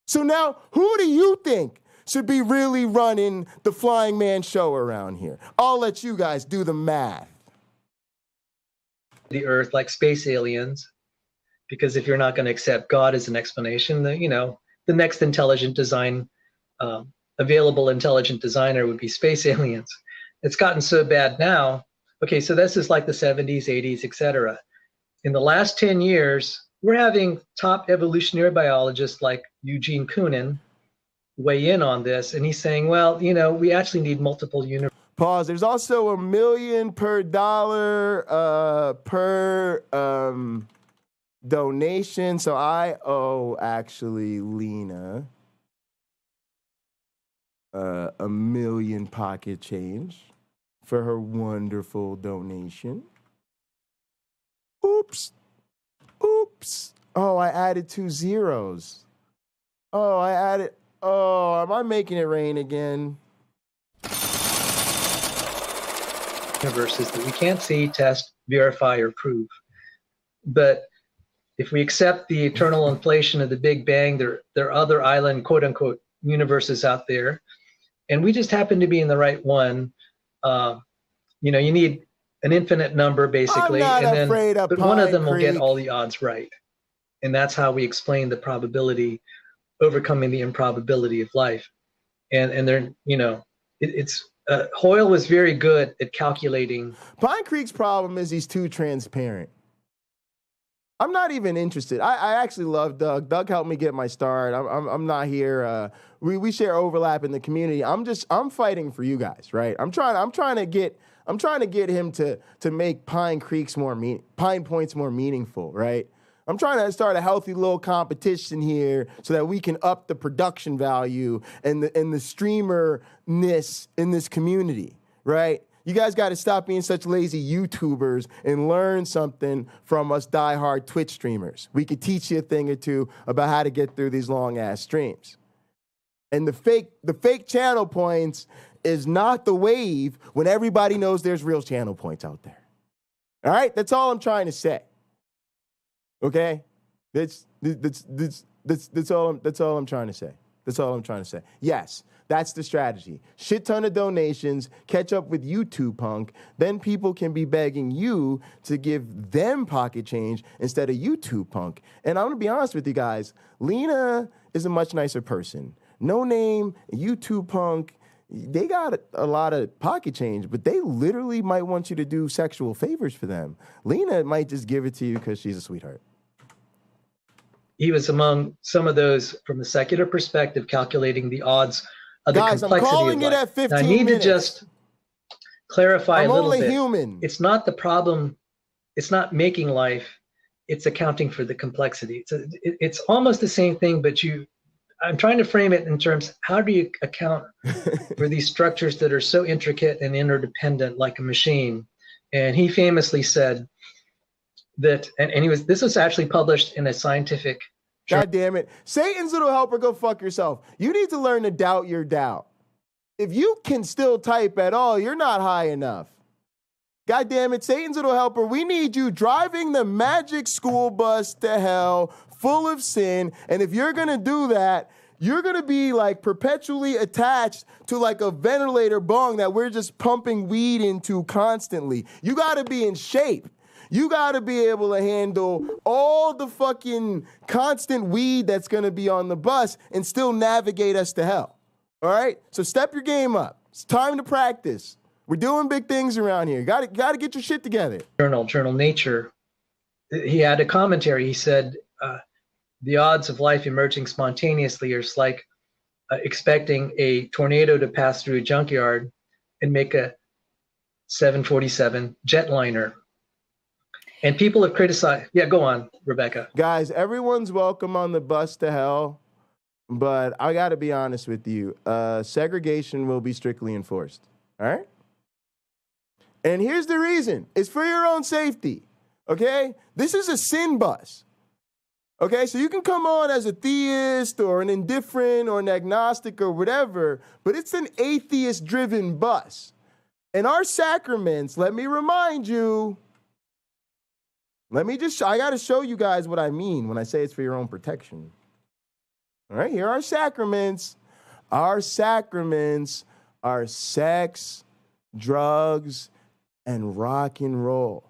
So now, who do you think should be really running the Flying Man show around here? I'll let you guys do the math. The Earth, like space aliens. Because if you're not going to accept God as an explanation, then, the next intelligent design, available intelligent designer would be space aliens. It's gotten so bad now. Okay, so this is like the 70s, 80s, etc. In the last 10 years, we're having top evolutionary biologists like Eugene Koonin weigh in on this, and he's saying, well, we actually need multiple universes. Pause. There's also $1 million per dollar per donation. So I owe actually Lena $1 million pocket change for her wonderful donation. Oops. Oh, I added 2 zeros. Oh, am I making it rain again? Universes that we can't see, test, verify, or prove. But if we accept the eternal inflation of the Big Bang, there are other island, quote unquote, universes out there, and we just happen to be in the right one. You need an infinite number basically, but one of them will get all the odds right, and that's how we explain the probability, overcoming the improbability of life. And they're, Hoyle was very good at calculating. Pine Creek's problem is he's too transparent. I'm not even interested. I actually love Doug. Doug helped me get my start. I'm not here. We share overlap in the community. I'm fighting for you guys, right? I'm trying to get him to make Pine Points more meaningful, right? I'm trying to start a healthy little competition here so that we can up the production value and the streamer-ness in this community, right? You guys got to stop being such lazy YouTubers and learn something from us diehard Twitch streamers. We could teach you a thing or two about how to get through these long-ass streams. And the fake channel points is not the wave when everybody knows there's real channel points out there. All right? That's all I'm trying to say. Okay? That's all I'm trying to say. That's all I'm trying to say. Yes, that's the strategy. Shit ton of donations, catch up with YouTube punk, then people can be begging you to give them pocket change instead of YouTube punk. And I'm gonna be honest with you guys, Lena is a much nicer person. No Name, YouTube punk, they got a lot of pocket change, but they literally might want you to do sexual favors for them. Lena might just give it to you because she's a sweetheart. He was among some of those from the secular perspective, calculating the odds of the complexity I'm calling of life. it at 15 now, I need minutes. to just clarify a little bit. I'm only human. It's not the problem. It's not making life. It's accounting for the complexity. It's almost the same thing, but I'm trying to frame it in terms, how do you account for these structures that are so intricate and interdependent like a machine? And he famously said that, this was actually published in a scientific journal. God damn it. Satan's little helper, go fuck yourself. You need to learn to doubt your doubt. If you can still type at all, you're not high enough. God damn it, Satan's little helper, we need you driving the magic school bus to hell full of sin. And if you're going to do that, you're going to be like perpetually attached to like a ventilator bong that we're just pumping weed into constantly. You got to be in shape. You got to be able to handle all the fucking constant weed that's going to be on the bus and still navigate us to hell. All right? So step your game up. It's time to practice. We're doing big things around here. Got to get your shit together. Journal Nature, he had a commentary. He said, the odds of life emerging spontaneously are like expecting a tornado to pass through a junkyard and make a 747 jetliner. And people have criticized. Yeah, go on, Rebecca. Guys, everyone's welcome on the bus to hell, but I got to be honest with you. Segregation will be strictly enforced. All right? And here's the reason. It's for your own safety. Okay? This is a sin bus. Okay? So you can come on as a theist or an indifferent or an agnostic or whatever, but it's an atheist-driven bus. And our sacraments, let me remind you, I got to show you guys what I mean when I say it's for your own protection. All right, here are sacraments. Our sacraments are sex, drugs, and rock and roll.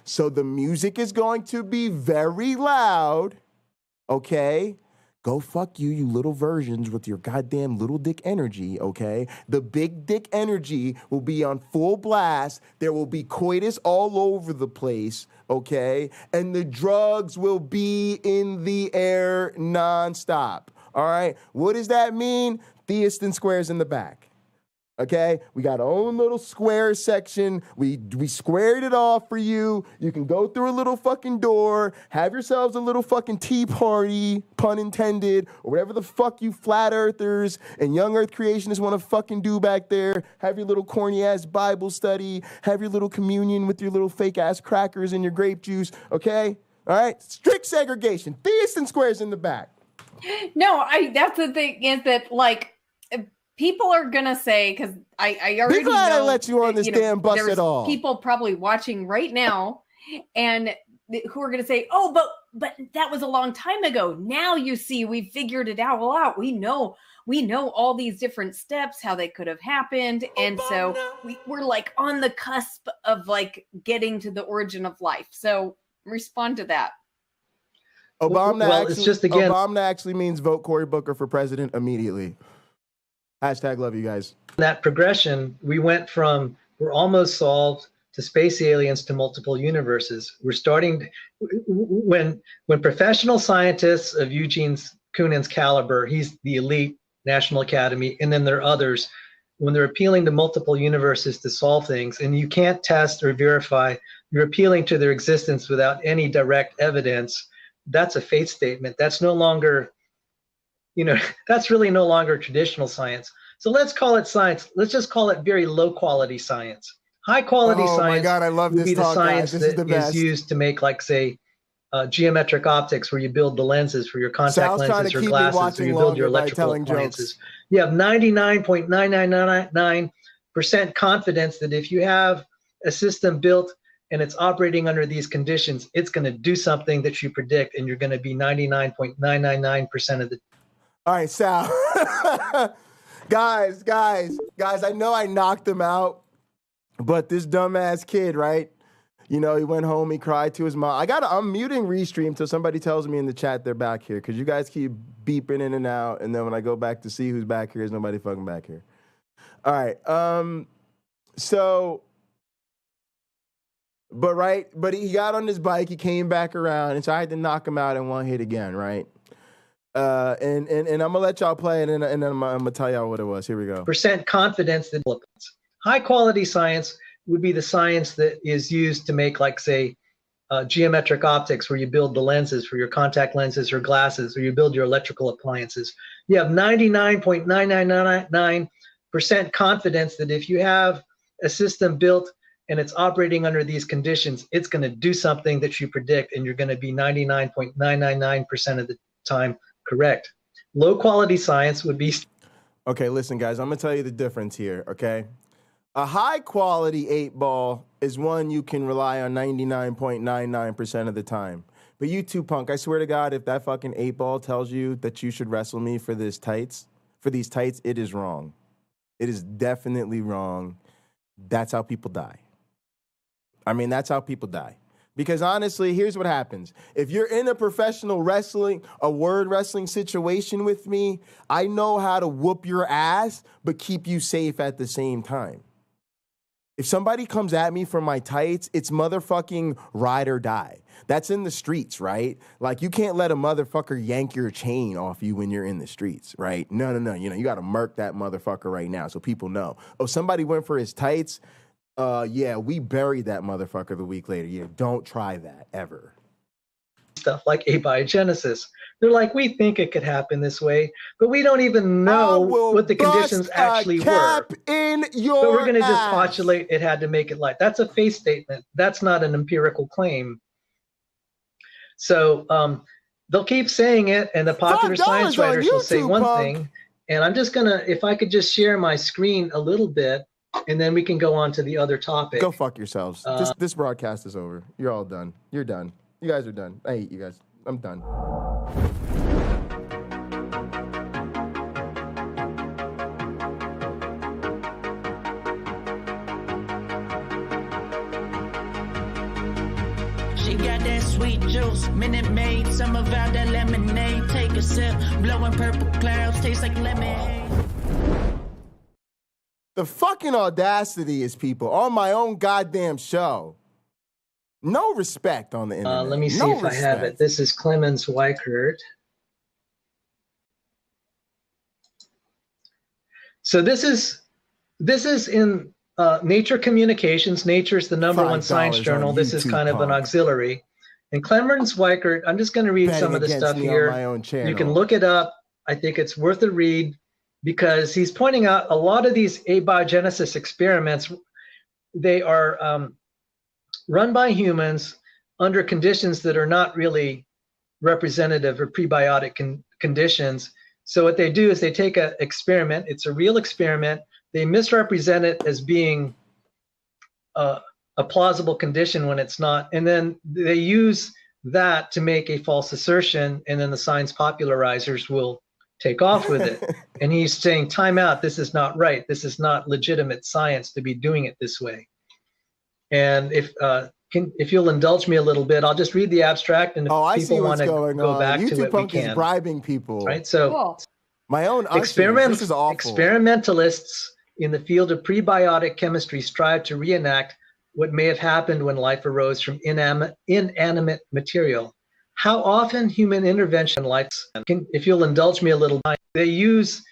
So the music is going to be very loud, okay? Go fuck you, you little versions with your goddamn little dick energy, okay? The big dick energy will be on full blast. There will be coitus all over the place, okay? And the drugs will be in the air nonstop, all right? What does that mean? Theists and squares in the back. Okay, we got our own little square section. We squared it off for you. You can go through a little fucking door, have yourselves a little fucking tea party, pun intended, or whatever the fuck you flat earthers and young earth creationists want to fucking do back there. Have your little corny ass Bible study. Have your little communion with your little fake ass crackers and your grape juice. Okay, all right. Strict segregation. Theists and squares in the back. No, that's the thing is that like. People are gonna say, because I already be glad know I let you on this damn bus there's at all. People probably watching right now, and who are gonna say, "Oh, but that was a long time ago. Now you see, we figured it all out. We know all these different steps, how they could have happened, and so we're like on the cusp of like getting to the origin of life." So respond to that. Obama actually means vote Cory Booker for president immediately. Hashtag love you guys. That progression, we went from we're almost solved to space aliens to multiple universes. We're starting when professional scientists of Eugene Koonen's caliber, he's the elite National Academy, and then there are others, when they're appealing to multiple universes to solve things, and you can't test or verify, you're appealing to their existence without any direct evidence. That's a faith statement. That's no longer, that's really no longer traditional science. So let's call it science. Let's just call it very low quality science. High quality science. Oh my God, I love this talk, guys. This is the best. Is used to make, like, say, geometric optics, where you build the lenses for your contact lenses or glasses, or you build your electrical appliances. You have 99.9999% confidence that if you have a system built and it's operating under these conditions, it's going to do something that you predict, and you're going to be 99.999% of the. All right, Sal. guys, I know I knocked him out, but this dumbass kid, right? He went home, he cried to his mom. I'm muting Restream till somebody tells me in the chat they're back here, because you guys keep beeping in and out, and then when I go back to see who's back here, there's nobody fucking back here. All right, but he got on his bike, he came back around, and so I had to knock him out in one hit again, right? And I'm gonna let y'all play it, and then I'm gonna tell y'all what it was. Here we go. Percent confidence that high quality science would be the science that is used to make, like, say, geometric optics, where you build the lenses for your contact lenses or glasses, or you build your electrical appliances. You have 99.9999% confidence that if you have a system built and it's operating under these conditions, it's going to do something that you predict, and you're going to be 99.999% of the time correct. Low quality science would be. Okay, listen, guys, I'm going to tell you the difference here, okay? A high quality 8-ball is one you can rely on 99.99% of the time. But you too, punk, I swear to God, if that fucking 8-ball tells you that you should wrestle me for these tights, it is wrong. It is definitely wrong. That's how people die. I mean, that's how people die. Because honestly, here's what happens. If you're in a professional wrestling, a word wrestling situation with me, I know how to whoop your ass, but keep you safe at the same time. If somebody comes at me for my tights, it's motherfucking ride or die. That's in the streets, right? Like, you can't let a motherfucker yank your chain off you when you're in the streets, right? No. You know, you got to murk that motherfucker right now so people know. Oh, somebody went for his tights. Yeah, we buried that motherfucker the week later. Yeah, don't try that ever. Stuff like abiogenesis. They're like, we think it could happen this way, but we don't even know what the conditions actually were. But we're going to just postulate it had to make it light. That's a faith statement. That's not an empirical claim. So they'll keep saying it, and the popular science writers will say one thing. And I'm just going to, if I could just share my screen a little bit, and then we can go on to the other topic. Go fuck yourselves. This broadcast is over. You're all done. You're done. You guys are done. I hate you guys. I'm done. She got that sweet juice, Minute Maid, some of out that lemonade. Take a sip, blowing purple clouds, taste like lemonade. The fucking audacity is people on my own goddamn show. No respect on the internet. Let me see if I have it. This is Clemens Weichert. So this is in Nature Communications. Nature's the #1 science journal. This is kind of an auxiliary. And Clemens Weichert, I'm just going to read some of the stuff here. You can look it up. I think it's worth a read because he's pointing out a lot of these abiogenesis experiments, they are run by humans under conditions that are not really representative of prebiotic conditions. So what they do is they take an experiment. It's a real experiment. They misrepresent it as being a plausible condition when it's not. And then they use that to make a false assertion. And then the science popularizers will take off with it. And he's saying, time out, this is not right. This is not legitimate science to be doing it this way. And if you'll indulge me a little bit, I'll just read the abstract, and if people want to go back to it, we can. Bribing people, right? So, cool. My own this is awful. Experimentalists in the field of prebiotic chemistry strive to reenact what may have happened when life arose from inanimate material. How often human intervention in life? If you'll indulge me a little, they use.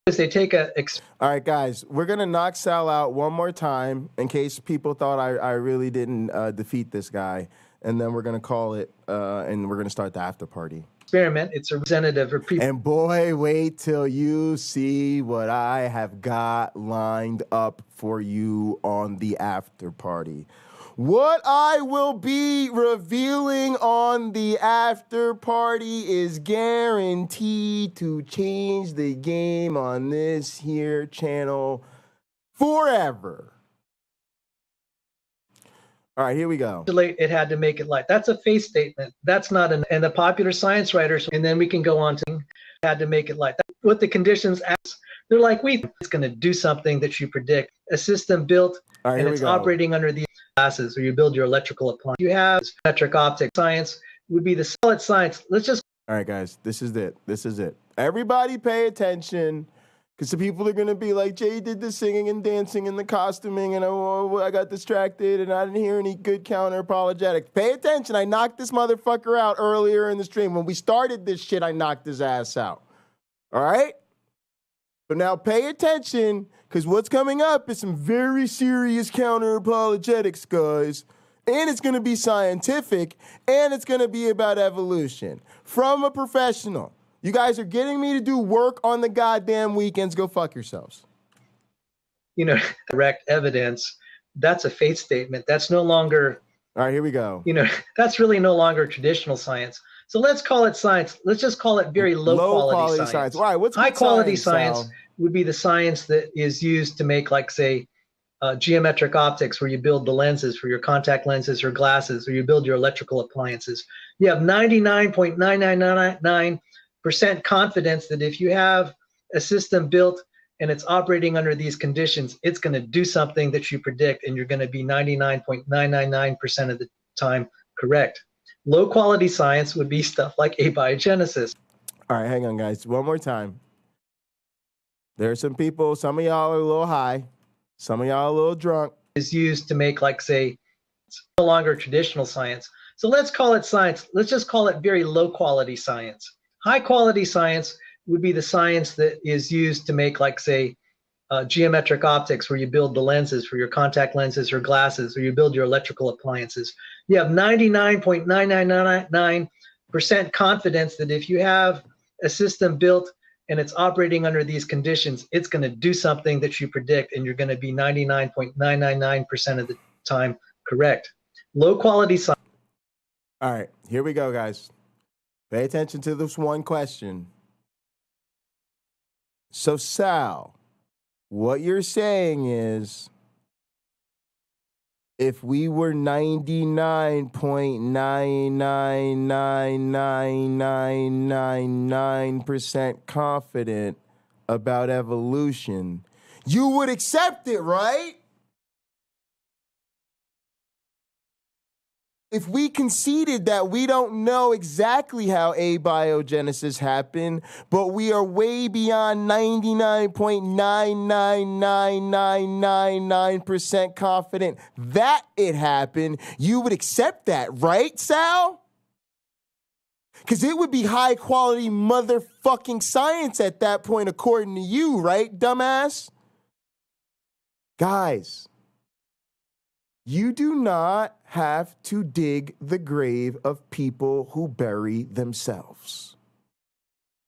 They take a. All right, guys, we're gonna knock Sal out one more time in case people thought I really didn't defeat this guy, and then we're gonna call it and we're gonna start the after party. Experiment. It's a representative of And boy, wait till you see what I have got lined up for you on the after party. What I will be revealing on the after party is guaranteed to change the game on this here channel forever. All right, here we go. It had to make it light. That's a faith statement. That's not an. And the popular science writers, and then we can go on to had to make it light. What the conditions ask, they're like, it's going to do something that you predict. A system built and it's operating under the classes where you build your electrical appliance. You have metric optic science would be the solid science. Let's just. All right, guys, this is it. This is it. Everybody pay attention. Because the people are going to be like, Jay did the singing and dancing and the costuming, and I got distracted, and I didn't hear any good counter-apologetics. Pay attention. I knocked this motherfucker out earlier in the stream. When we started this shit, I knocked his ass out. All right? But now pay attention, because what's coming up is some very serious counter-apologetics, guys. And it's going to be scientific, and it's going to be about evolution from a professional. You guys are getting me to do work on the goddamn weekends. Go fuck yourselves. Direct evidence. That's a faith statement. That's no longer. All right, here we go. That's really no longer traditional science. So let's call it science. Let's just call it very low quality science. All right, what's high quality science would be the science that is used to make, like, say, geometric optics, where you build the lenses for your contact lenses or glasses, or you build your electrical appliances. You have 99.9999% confidence that if you have a system built and it's operating under these conditions, it's going to do something that you predict, and you're going to be 99.999% of the time correct. Low quality science would be stuff like abiogenesis. All right, hang on, guys. One more time. There are some people, some of y'all are a little high, some of y'all are a little drunk. Is used to make, like, say, it's no longer traditional science. So let's call it science. Let's just call it very low quality science. High quality science would be the science that is used to make, like, say, geometric optics, where you build the lenses for your contact lenses or glasses, or you build your electrical appliances. You have 99.999% confidence that if you have a system built and it's operating under these conditions, it's going to do something that you predict, and you're going to be 99.999% of the time correct. Low quality science. All right, here we go, guys. Pay attention to this one question. So, Sal, what you're saying is, if we were 99.9999999% confident about evolution, you would accept it, right? If we conceded that we don't know exactly how abiogenesis happened, but we are way beyond 99.99999% confident that it happened, you would accept that, right, Sal? Because it would be high quality motherfucking science at that point, according to you, right, dumbass? Guys, you do not have to dig the grave of people who bury themselves.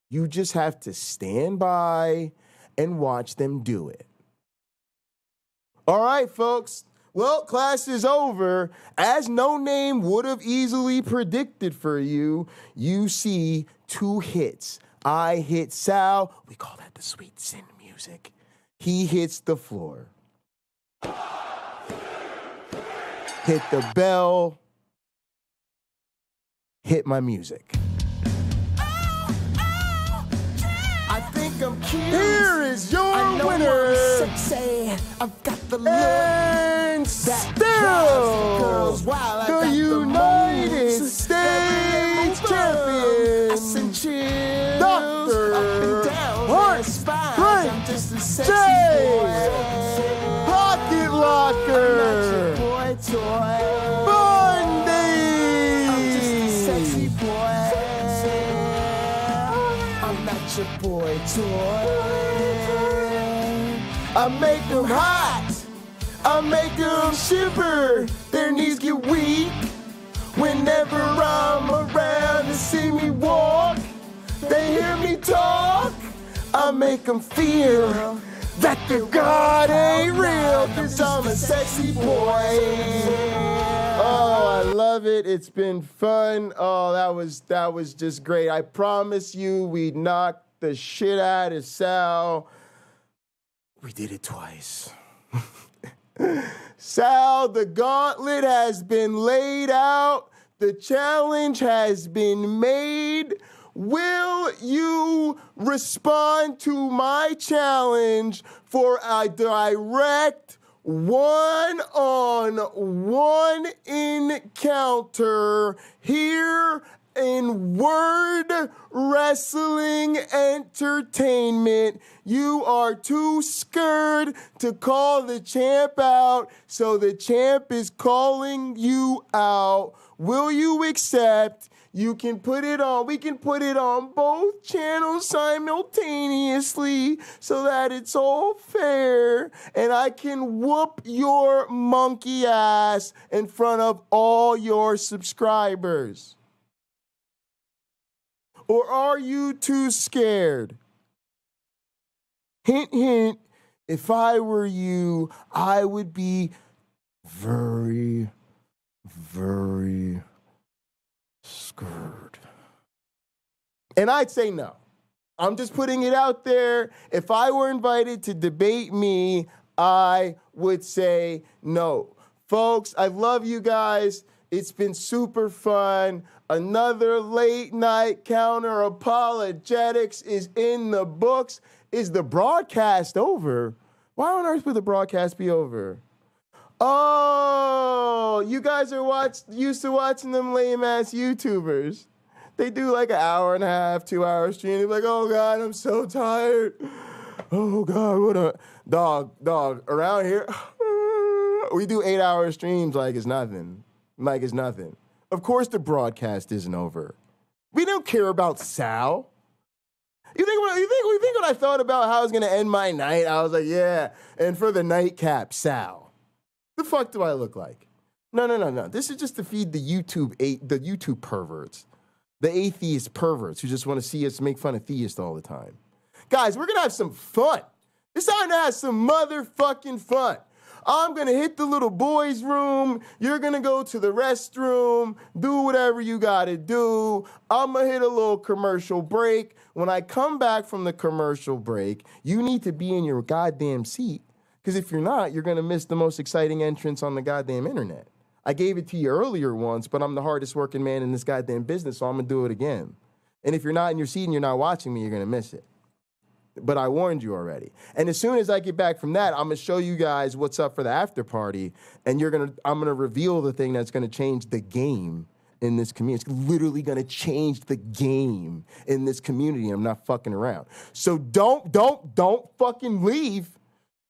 You just have to stand by and watch them do it. All right, folks. Well, class is over. As No Name would have easily predicted for you, you see two hits. I hit Sal. We call that the sweet sin music. He hits the floor. Hit the bell, hit my music. I think I'm cute. Here is your winner. Sexy. I've got the look. And still, girls wild. The United States champion, Dr. Heart J. Pocket Locker. BUNDY! I'm just a sexy boy. I'm not your boy toy. I make them hot. I make them shiver. Their knees get weak whenever I'm around and see me walk. They hear me talk. I make them feel that the God ain't real, 'cause I'm a sexy boy. Oh, I love it. It's been fun. Oh, that was just great. I promise you we knocked the shit out of Sal. We did it twice. Sal, the gauntlet has been laid out. The challenge has been made. Will you respond to my challenge for a direct one-on-one encounter here in Word Wrestling Entertainment? You are too scared to call the champ out, so the champ is calling you out. Will you accept? You can put it on. We can put it on both channels simultaneously so that it's all fair, and I can whoop your monkey ass in front of all your subscribers. Or are you too scared? Hint, hint. If I were you, I would be very, very scared. And I'd say no. I'm just putting it out there. If I were invited to debate me, I would say no. Folks, I love you guys. It's been super fun. Another late night Counter-Apologetics is in the books. Is the broadcast over? Why on earth would the broadcast be over? Oh, you guys are used to watching them lame-ass YouTubers. They do like an hour and a half, 2 hour stream. They're like, oh, God, I'm so tired. Oh, God, what a... Dog, around here, we do 8 hour streams like it's nothing. Like it's nothing. Of course the broadcast isn't over. We don't care about Sal. You think when I thought about how I was going to end my night, I was like, yeah, and for the nightcap, Sal. The fuck do I look like? No. This is just to feed the YouTube perverts. The atheist perverts who just want to see us make fun of theists all the time. Guys, we're going to have some fun. It's time to have some motherfucking fun. I'm going to hit the little boys' room. You're going to go to the restroom. Do whatever you got to do. I'm going to hit a little commercial break. When I come back from the commercial break, you need to be in your goddamn seat. Because if you're not, you're going to miss the most exciting entrance on the goddamn internet. I gave it to you earlier once, but I'm the hardest working man in this goddamn business, so I'm going to do it again. And if you're not in your seat and you're not watching me, you're going to miss it. But I warned you already. And as soon as I get back from that, I'm going to show you guys what's up for the after party. And I'm going to reveal the thing that's going to change the game in this community. It's literally going to change the game in this community. I'm not fucking around. So don't fucking leave.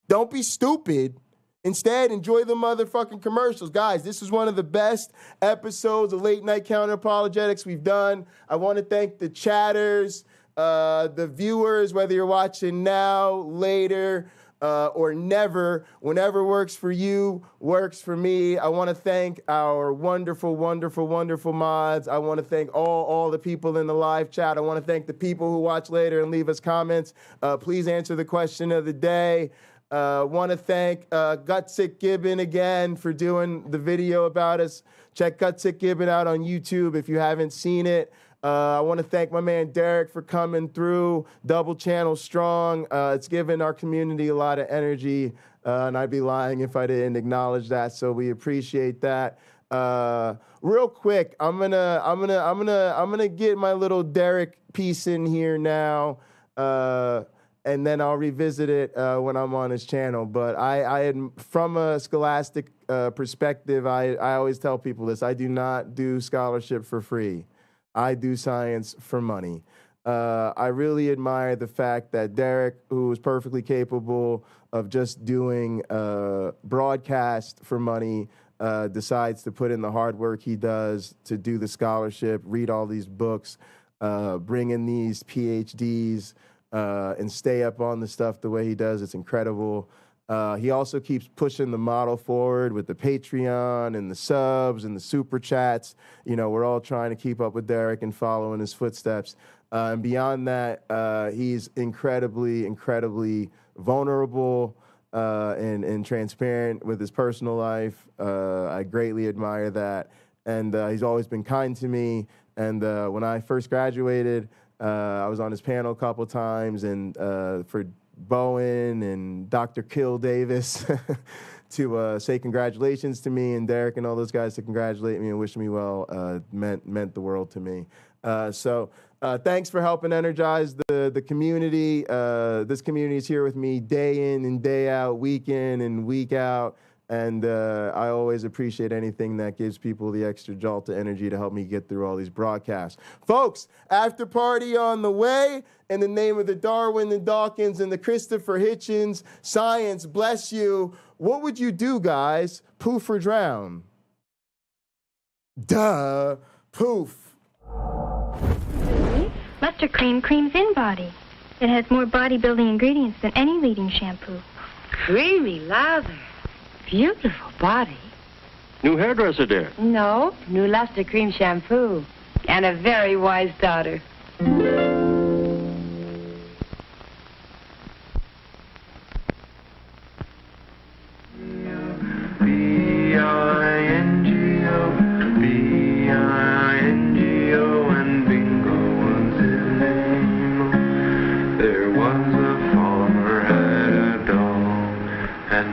Don't be stupid. Instead, enjoy the motherfucking commercials. Guys, this is one of the best episodes of Late Night Counter-Apologetics we've done. I want to thank the chatters, the viewers, whether you're watching now, later, or never. Whenever works for you, works for me. I want to thank our wonderful, wonderful, wonderful mods. I want to thank all the people in the live chat. I want to thank the people who watch later and leave us comments. Please answer the question of the day. Want to thank Gutsick Gibbon again for doing the video about us. Check Gutsick Gibbon out on YouTube if you haven't seen it. I want to thank my man Derek for coming through, double channel strong. It's given our community a lot of energy, and I'd be lying if I didn't acknowledge that. So we appreciate that. Real quick, I'm gonna get my little Derek piece in here now. And then I'll revisit it when I'm on his channel. But from a scholastic perspective, I always tell people this. I do not do scholarship for free. I do science for money. I really admire the fact that Derek, who is perfectly capable of just doing broadcast for money, decides to put in the hard work he does to do the scholarship, read all these books, bring in these PhDs, and stay up on the stuff the way he does. It's incredible. He also keeps pushing the model forward with the Patreon and the subs and the super chats. You know, we're all trying to keep up with Derek and follow in his footsteps. And beyond that, he's incredibly, incredibly vulnerable and transparent with his personal life. I greatly admire that. And he's always been kind to me. And when I first graduated, I was on his panel a couple times, and for Bowen and Dr. Kill Davis to say congratulations to me, and Derek and all those guys to congratulate me and wish me well meant the world to me. So thanks for helping energize the community. This community is here with me day in and day out, week in and week out. And I always appreciate anything that gives people the extra jolt of energy to help me get through all these broadcasts. Folks, after party on the way. In the name of the Darwin, the Dawkins, and the Christopher Hitchens, science bless you. What would you do, guys? Poof or drown? Duh. Poof. Luster Cream creams in body. It has more body-building ingredients than any leading shampoo. Creamy lather. Beautiful body. New hairdresser, dear. No, new Luster Cream shampoo. And a very wise daughter. B-I-N-G-O, and Bingo was his name. There was a farmer had a dog, and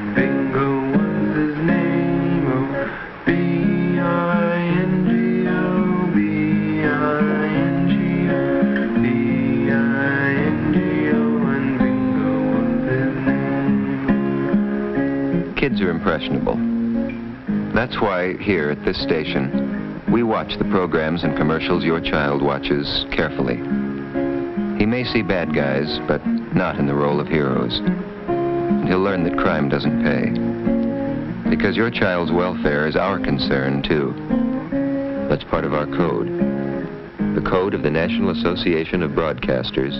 impressionable. That's why here at this station, we watch the programs and commercials your child watches carefully. He may see bad guys, but not in the role of heroes. And he'll learn that crime doesn't pay. Because your child's welfare is our concern, too. That's part of our code. The code of the National Association of Broadcasters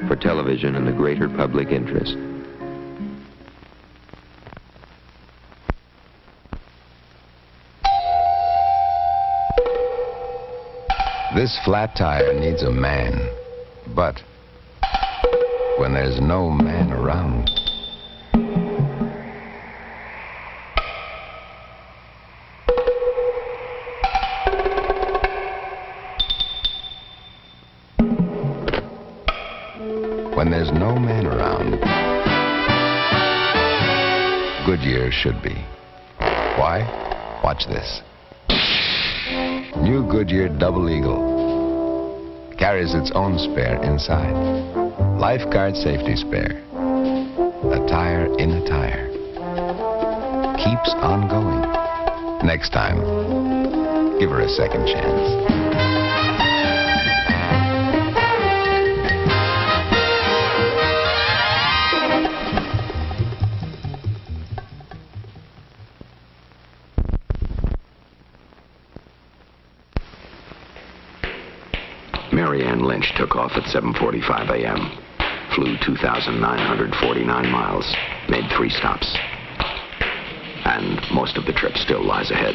for television and the greater public interest. This flat tire needs a man, but when there's no man around, when there's no man around, Goodyear should be. Why? Watch this. New Goodyear Double Eagle carries its own spare inside. Lifeguard safety spare. A tire in a tire. Keeps on going. Next time, give her a second chance. Marianne Lynch took off at 7:45 a.m., flew 2,949 miles, made 3 stops. And most of the trip still lies ahead.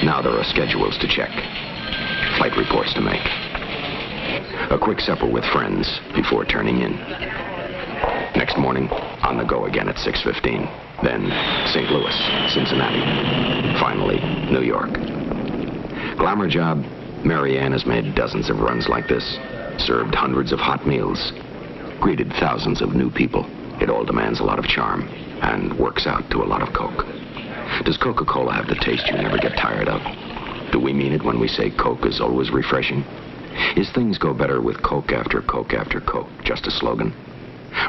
Now there are schedules to check, flight reports to make, a quick supper with friends before turning in. Next morning, on the go again at 6:15. Then St. Louis, Cincinnati, finally New York. Glamour job. Marianne has made dozens of runs like this, served hundreds of hot meals, greeted thousands of new people. It all demands a lot of charm and works out to a lot of Coke. Does Coca-Cola have the taste you never get tired of? Do we mean it when we say Coke is always refreshing? Is things go better with Coke after Coke after Coke just a slogan?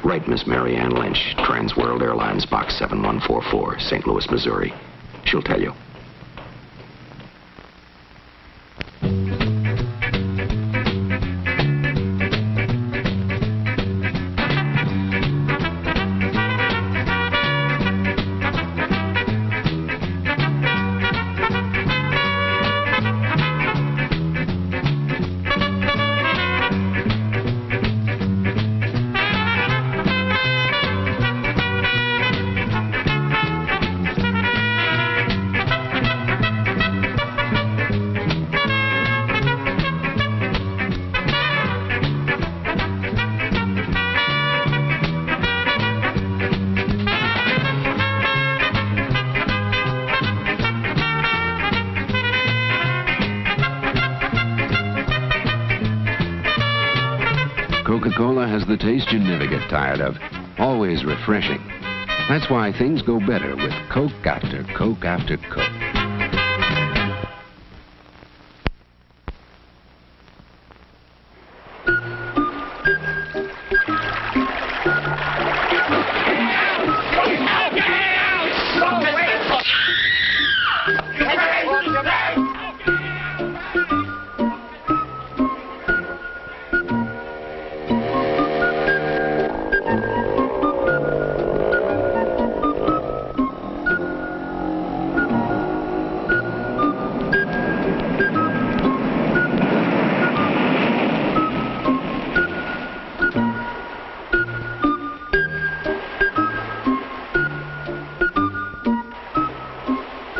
Write Miss Marianne Lynch, Trans World Airlines, Box 7144, St. Louis, Missouri. She'll tell you. Coca-Cola has the taste you never get tired of. Always refreshing. That's why things go better with Coke after Coke after Coke.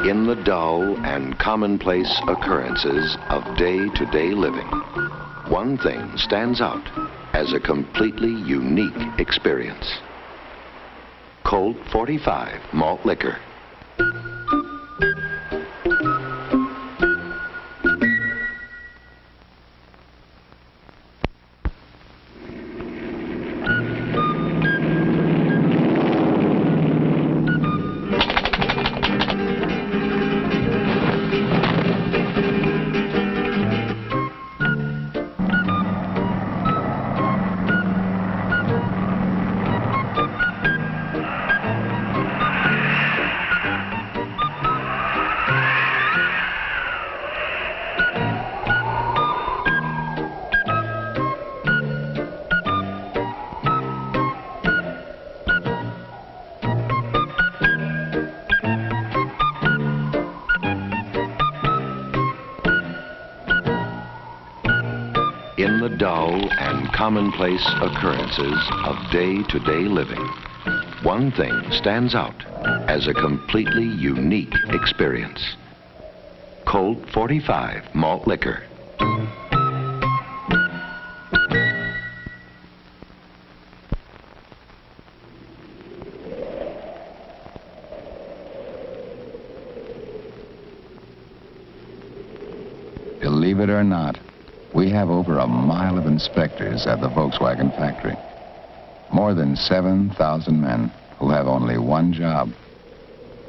In the dull and commonplace occurrences of day-to-day living, one thing stands out as a completely unique experience. Colt 45 malt liquor. dull and commonplace occurrences of day-to-day living, one thing stands out as a completely unique experience. Colt 45 malt liquor. Believe it or not, we have over a mile of inspectors at the Volkswagen factory. More than 7,000 men who have only one job: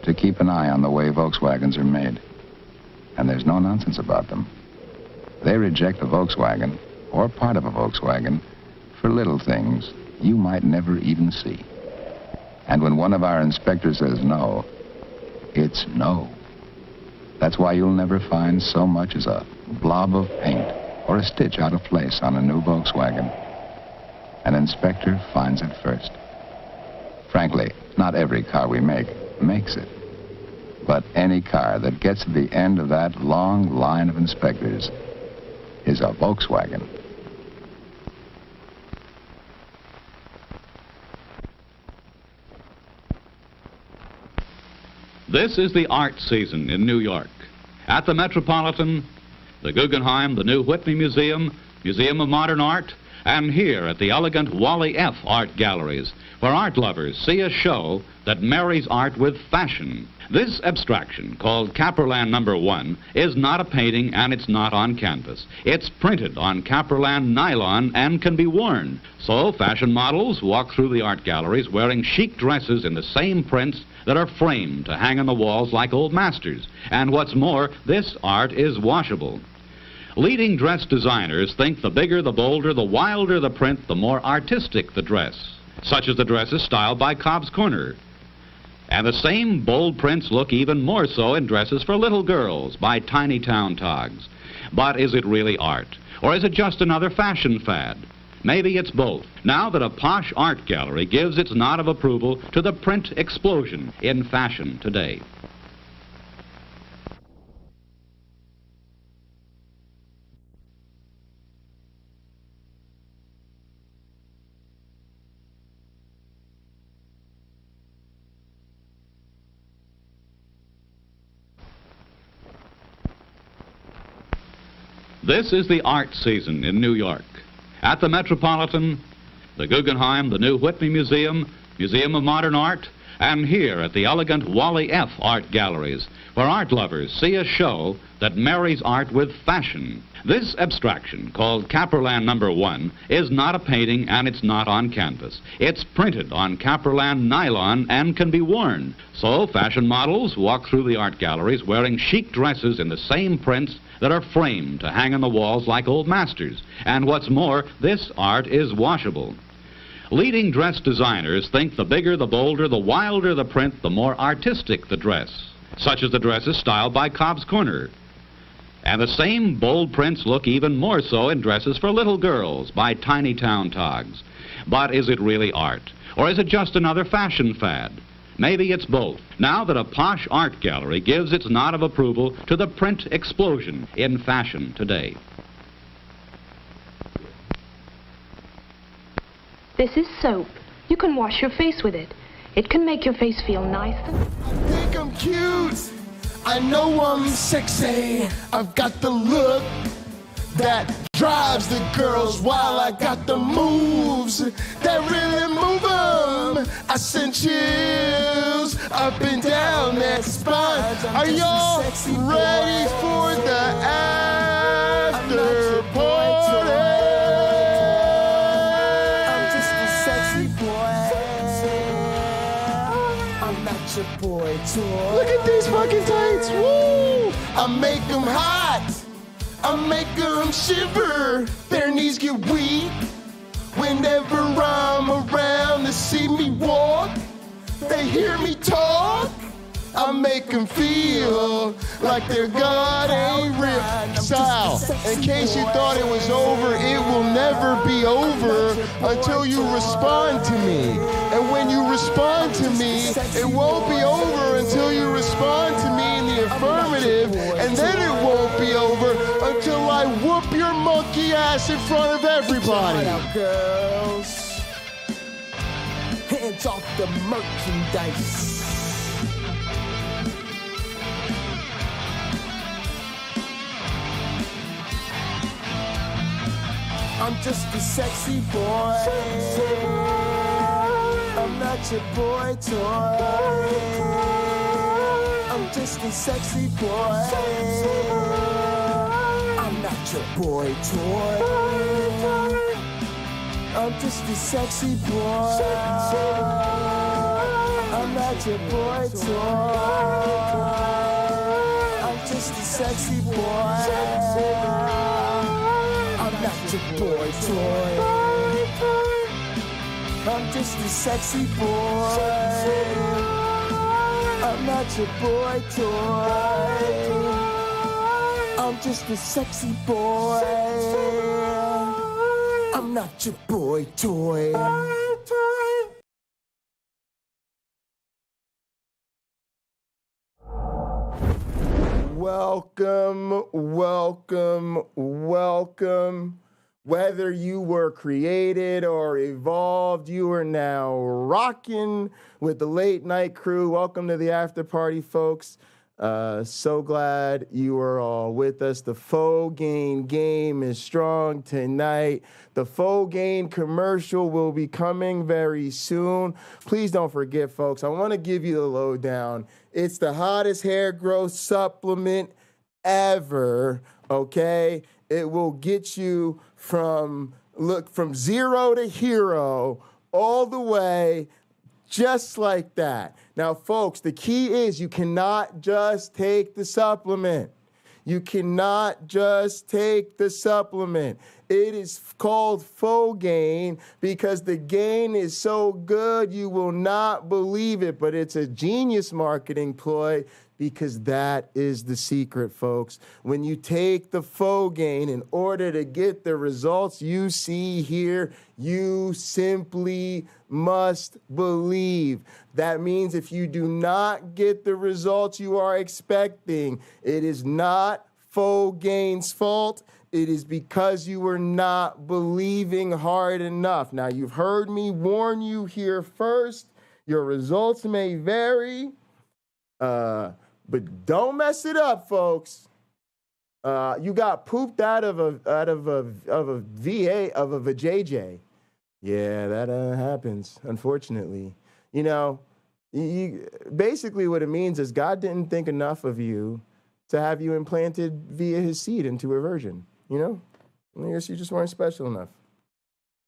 to keep an eye on the way Volkswagens are made. And there's no nonsense about them. They reject a Volkswagen, or part of a Volkswagen, for little things you might never even see. And when one of our inspectors says no, it's no. That's why you'll never find so much as a blob of paint or a stitch out of place on a new Volkswagen. An inspector finds it first. Frankly, not every car we make makes it. But any car that gets to the end of that long line of inspectors is a Volkswagen. This is the art season in New York. At the Metropolitan, the Guggenheim, the new Whitney Museum, Museum of Modern Art, and here at the elegant Wally F. Art Galleries, where art lovers see a show that marries art with fashion. This abstraction, called Caperland No. 1, is not a painting and it's not on canvas. It's printed on Caperland nylon and can be worn. So fashion models walk through the art galleries wearing chic dresses in the same prints that are framed to hang on the walls like old masters. And what's more, this art is washable. Leading dress designers think the bigger, the bolder, the wilder the print, the more artistic the dress, such as the dresses styled by Cobb's Corner. And the same bold prints look even more so in dresses for little girls by Tiny Town Togs. But is it really art? Or is it just another fashion fad? Maybe it's both. Now that a posh art gallery gives its nod of approval to the print explosion in fashion today. This is the art season in New York. At the Metropolitan, the Guggenheim, the new Whitney Museum, Museum of Modern Art, and here at the elegant Wally F. Art Galleries, where art lovers see a show that marries art with fashion. This abstraction, called Caperland No. 1, is not a painting and it's not on canvas. It's printed on Caperland nylon and can be worn. So fashion models walk through the art galleries wearing chic dresses in the same prints that are framed to hang on the walls like old masters. And what's more, this art is washable. Leading dress designers think the bigger, the bolder, the wilder the print, the more artistic the dress, such as the dresses styled by Cobb's Corner. And the same bold prints look even more so in dresses for little girls by Tiny Town Togs. But is it really art? Or is it just another fashion fad? Maybe it's both. Now that a posh art gallery gives its nod of approval to the print explosion in fashion today. This is soap. You can wash your face with it. It can make your face feel nice. I think I'm cute. I know I'm sexy. I've got the look that drives the girls, while I got the moves that really move them. I send chills up and down that spine. Are y'all ready for the after party? I'm just a sexy boy. I'm not your boy toy. Look at these fucking tights. Woo! I make them hot. I make them shiver, their knees get weak. Whenever I'm around, they see me walk, they hear me talk. I make them feel like their God ain't real. Sal, in case you thought it was over, it will never be over until you respond to me. And when you respond to me, it won't be over until you respond to me in the affirmative. And then it won't be over until I whoop your monkey ass in front of everybody. Shout out, girls. Hands off the merchandise. I'm just a sexy boy. I'm not your boy toy. I'm just a sexy boy. I'm not your boy toy. I'm just a sexy boy. I'm not your boy toy. I'm just a sexy boy. I'm not your boy toy. I'm just a sexy boy. I'm not your boy toy. I'm just a sexy boy. I'm not your boy toy. Welcome, welcome, welcome. Whether you were created or evolved, you are now rocking with the late night crew. Welcome to the after party, folks. So glad you are all with us. The Faux Gain game is strong tonight. The Faux Gain commercial will be coming very soon. Please don't forget, folks, I want to give you the lowdown. It's the hottest hair growth supplement ever, okay? It will get you from zero to hero all the way just like that. Now, folks, the key is you cannot just take the supplement. You cannot just take the supplement. It is called Faux Gain because the gain is so good you will not believe it, but it's a genius marketing ploy because that is the secret, folks. When you take the Faux Gain in order to get the results you see here, you simply must believe. That means if you do not get the results you are expecting, it is not Faux Gain's fault. It is because you were not believing hard enough. Now, you've heard me warn you here first. Your results may vary, but don't mess it up, folks. You got pooped out of a vajayjay. Yeah, that happens, unfortunately. You know, basically what it means is God didn't think enough of you to have you implanted via his seed into a virgin, you know? I guess you just weren't special enough.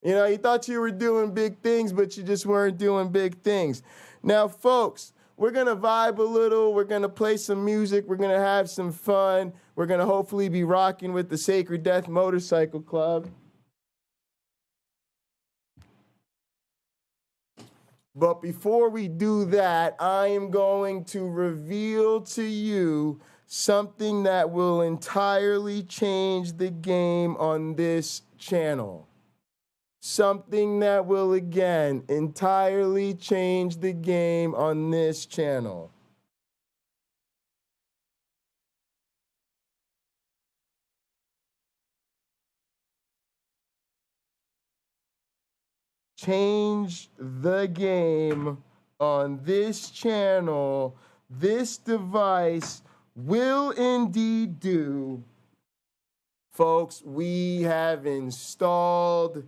You know, you thought you were doing big things, but you just weren't doing big things. Now, folks, we're going to vibe a little. We're going to play some music. We're going to have some fun. We're going to hopefully be rocking with the Sacred Death Motorcycle Club. But before we do that, I am going to reveal to you something that will entirely change the game on this channel. Something that will, again, entirely change the game on this channel. Change the game on this channel. This device will indeed do. Folks, we have installed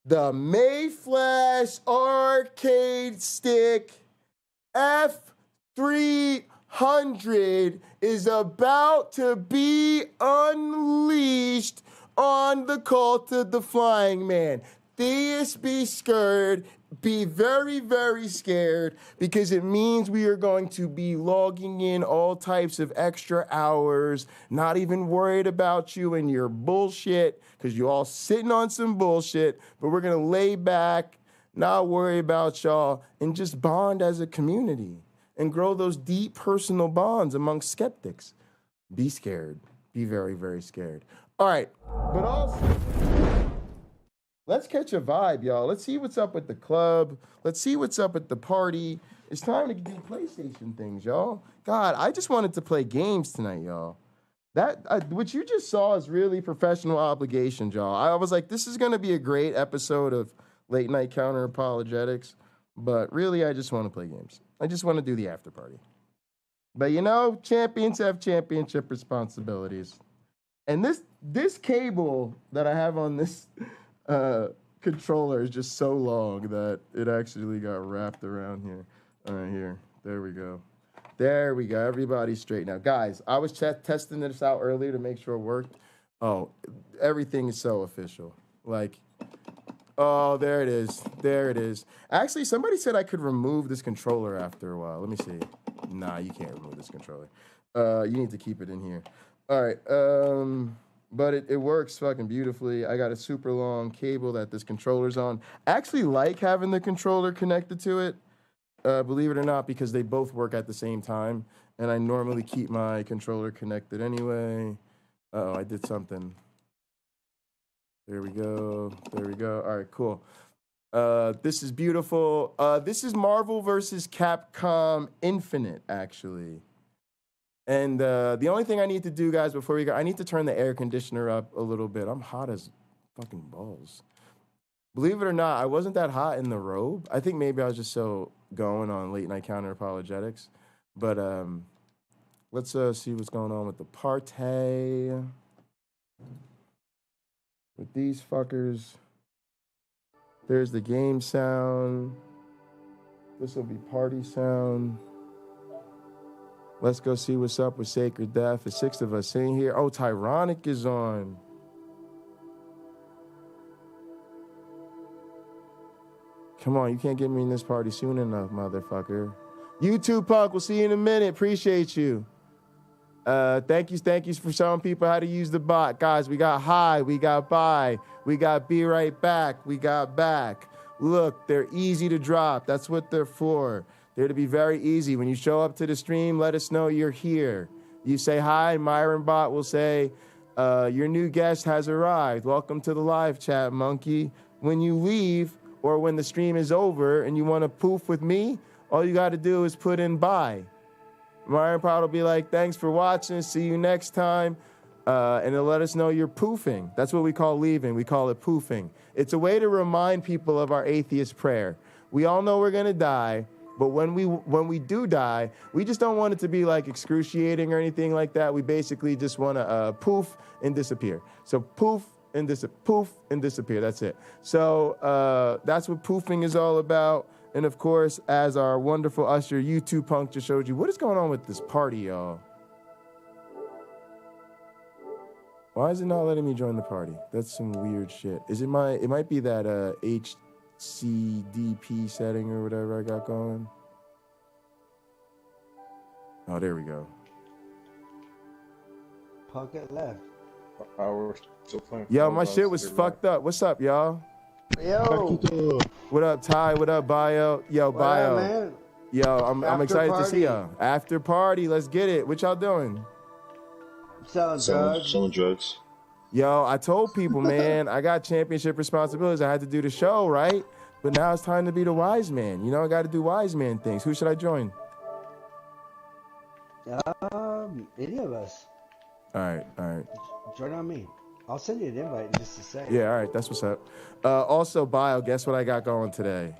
the Mayflash Arcade Stick. F300 is about to be unleashed on the cult of the Flying Man. Theists, be scared. Be very, very scared because it means we are going to be logging in all types of extra hours, not even worried about you and your bullshit because you're all sitting on some bullshit, but we're going to lay back, not worry about y'all, and just bond as a community and grow those deep personal bonds amongst skeptics. Be scared. Be very, very scared. All right, but also, let's catch a vibe, y'all. Let's see what's up with the club. Let's see what's up at the party. It's time to do PlayStation things, y'all. God, I just wanted to play games tonight, y'all. What you just saw is really professional obligation, y'all. I was like, this is going to be a great episode of Late Night Counter-Apologetics, but really, I just want to play games. I just want to do the after party. But you know, champions have championship responsibilities. And this cable that I have on this controller is just so long that it actually got wrapped around here. All right, here. There we go. There we go. Everybody's straight now. Guys, I was testing this out earlier to make sure it worked. Oh, everything is so official. Like, oh, there it is. There it is. Actually, somebody said I could remove this controller after a while. Let me see. Nah, you can't remove this controller. You need to keep it in here. All right. But it works fucking beautifully. I got a super long cable that this controller's on. I actually like having the controller connected to it. Believe it or not, because they both work at the same time. And I normally keep my controller connected anyway. Uh-oh, I did something. There we go. There we go. All right, cool. This is beautiful. This is Marvel vs. Capcom Infinite, actually. And the only thing I need to do, guys, before we go, I need to turn the air conditioner up a little bit. I'm hot as fucking balls. Believe it or not, I wasn't that hot in the robe. I think maybe I was just so going on Late Night Counter-Apologetics. But let's see what's going on with the party. With these fuckers. There's the game sound. This will be party sound. Let's go see what's up with Sacred Death. There's 6 of us in here. Oh, Tyronic is on. Come on, you can't get me in this party soon enough, motherfucker. YouTube Punk, we'll see you in a minute. Appreciate you. Thank you for showing people how to use the bot. Guys, we got hi, we got bye, we got be right back, we got back. Look, they're easy to drop. That's what they're for. They're to be very easy. When you show up to the stream, let us know you're here. You say hi, Myron Bot will say, your new guest has arrived. Welcome to the live chat, monkey. When you leave, or when the stream is over and you want to poof with me, all you got to do is put in bye. Myron Bot will be like, thanks for watching. See you next time. And it'll let us know you're poofing. That's what we call leaving. We call it poofing. It's a way to remind people of our atheist prayer. We all know we're going to die. But when we do die, we just don't want it to be like excruciating or anything like that. We basically just want to poof and disappear. So poof and disappear. That's it. So that's what poofing is all about. And of course, as our wonderful usher, YouTube Punk just showed you, what is going on with this party, y'all? Why is it not letting me join the party? That's some weird shit. Is it it might be that HCDP setting or whatever I got going. Oh, there we go. Pocket left. Yo, my shit was fucked up. What's up, y'all? Yo. What up, Ty? What up, Bio? Yo, Bio. What up, man? Yo, I'm excited to see Party. y'all. After party, let's get it. What y'all doing? Selling drugs. Yo, I told people, man, I got championship responsibilities. I had to do the show, right? But now it's time to be the wise man. You know, I got to do wise man things. Who should I join? Any of us. All right. Join on me. I'll send you an invite in just a second. Yeah, all right. That's what's up. Also, Bio, guess what I got going today?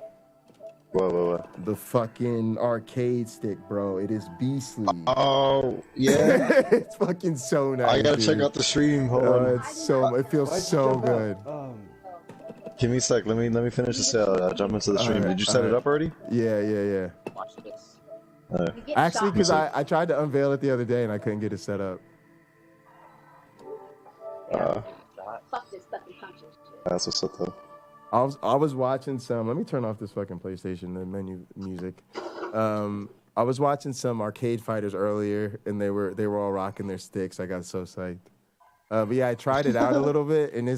What? The fucking arcade stick, bro. It is beastly. Oh, yeah. It's fucking so nice. I gotta check out the stream. Hold on. It feels so good. Give me a sec. Let me finish the sale. I'll jump into the stream. Right, Did you set it up already? Yeah. Watch this. Actually, because I tried to unveil it the other day and I couldn't get it set up. Fuck this fucking conscious shit. That's what's up though. I was watching some. Let me turn off this fucking PlayStation, the menu music. I was watching some arcade fighters earlier, and they were all rocking their sticks. I got so psyched. But yeah, I tried it out a little bit, and it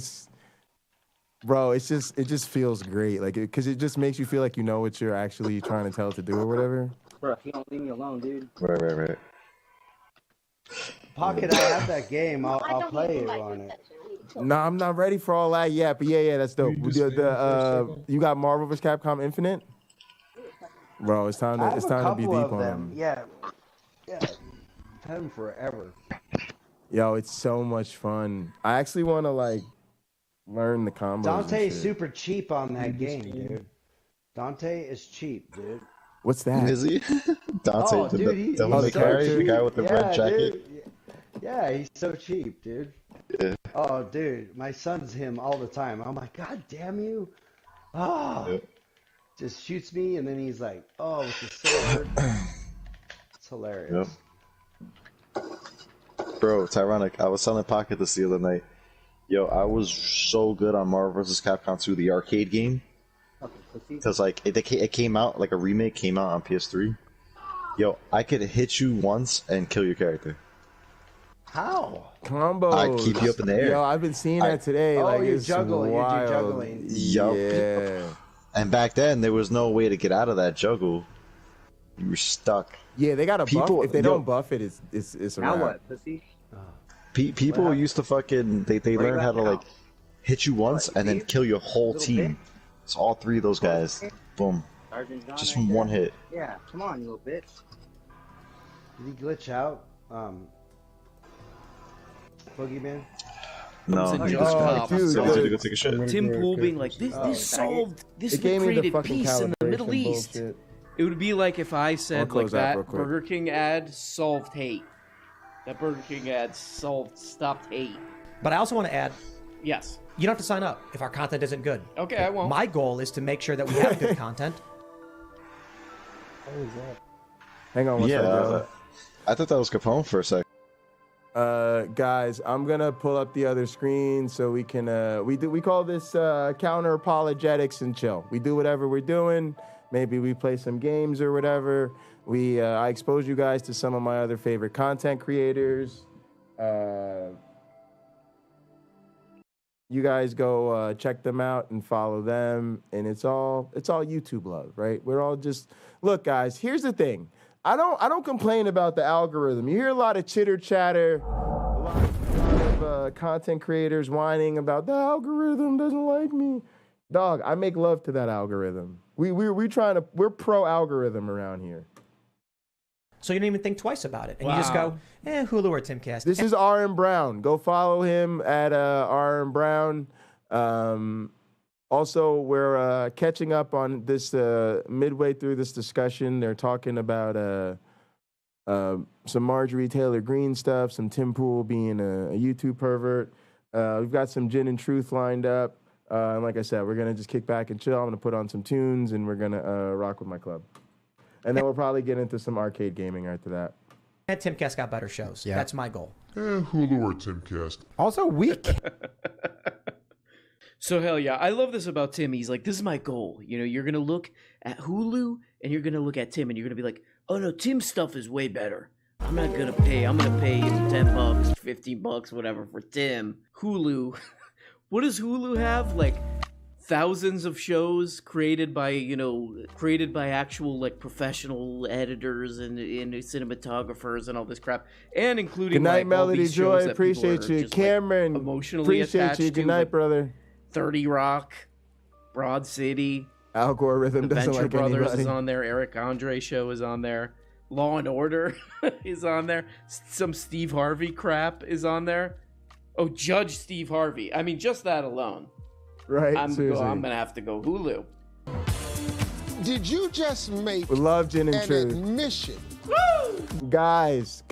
just feels great, like because it just makes you feel like you know what you're actually trying to tell it to do or whatever. Bro, if you don't leave me alone, dude. Right. Pocket, I have that game. I'll play it on it. No, I'm not ready for all that yet, but yeah, that's dope. You got Marvel vs. Capcom Infinite? Bro, it's time to be deep on them. Yeah. Had them forever. Yo, it's so much fun. I actually want to like learn the combos. Dante's super cheap on that game, dude. Dante is cheap, dude. What's that? Is he? Dante, Oh, dude, the devil may carry, the guy with the red jacket. Dude. Yeah, he's so cheap, dude. Yeah. Oh, dude, my son's him all the time. I'm like, God damn you! Oh, Yep. just shoots me, and then he's like, oh, with the sword. It's hilarious. Yep. Bro, it's ironic. I was telling Pocket this the other night. Yo, I was so good on Marvel vs. Capcom 2, the arcade game. Because, like, it came out, like, a remake came out on PS3. Yo, I could hit you once and kill your character. How? Combos. I keep you up in the air. Yo, I've been seeing that today. Oh, like, you're it's juggling. You're wild. juggling. Yup. Yeah. And back then, there was no way to get out of that juggle. You were stuck. Yeah, they got a buff. If they don't buff it, it's a Now wrap. what, pussy? People used to fucking they learn how to like hit you once and then kill your whole team. So all three of those guys, boom, just from one hit. Yeah, come on, you little bitch. Did he glitch out? Boogeyman? No, It was a he joke just cop. said to go take a shit. Tim Pool being like, this solved, this would create peace in the Middle East. It would be like if I said like that Burger King ad solved hate. That Burger King ad stopped hate. But I also want to add, yes, you don't have to sign up if our content isn't good. Okay, I won't. My goal is to make sure that we have good content. What is that? Hang on one second. Yeah, I thought that was Capone for a sec. Guys, I'm gonna pull up the other screen so we can we call this Counter-Apologetics and chill. We do whatever we're doing. Maybe we play some games or whatever. I expose you guys to some of my other favorite content creators. You guys go check them out and follow them, and it's all YouTube love, right? We're all just look, guys. Here's the thing. I don't complain about the algorithm. You hear a lot of chitter chatter, a lot of content creators whining about the algorithm doesn't like me. Dog, I make love to that algorithm. We're pro algorithm around here. So you don't even think twice about it, and you just go, Hulu or Timcast. This is R.M. Brown. Go follow him at R.M. Brown. Also, we're catching up on this midway through this discussion. They're talking about some Marjorie Taylor Greene stuff, some Tim Pool being a YouTube pervert. We've got some Gin and Truth lined up. And like I said, we're going to just kick back and chill. I'm going to put on some tunes, and we're going to rock with my club. And then we'll probably get into some arcade gaming after that. And Timcast got better shows. Yeah. That's my goal. Hulu or Timcast. Also weak. So hell yeah, I love this about Tim. He's like, this is my goal. You know, you're gonna look at Hulu and you're gonna look at Tim and you're gonna be like, oh no, Tim's stuff is way better. I'm gonna pay him $10, $15, whatever for Tim. Hulu. What does Hulu have? Like thousands of shows created by actual like professional editors and cinematographers and all this crap, and including good night, like, Melody all these Joy. shows that Appreciate people are you, just, Cameron. Like, emotionally appreciate attached you. to, Good night, like, brother. 30 Rock, Broad City, Algorithm the doesn't Venture like Brothers anybody. is on there. Eric Andre show is on there. Law and Order is on there. Some Steve Harvey crap is on there. Oh, Judge Steve Harvey. I mean, just that alone. Right. I'm seriously. gonna have to go Hulu. Did you just make We love Gin and an Truth. admission? Guys,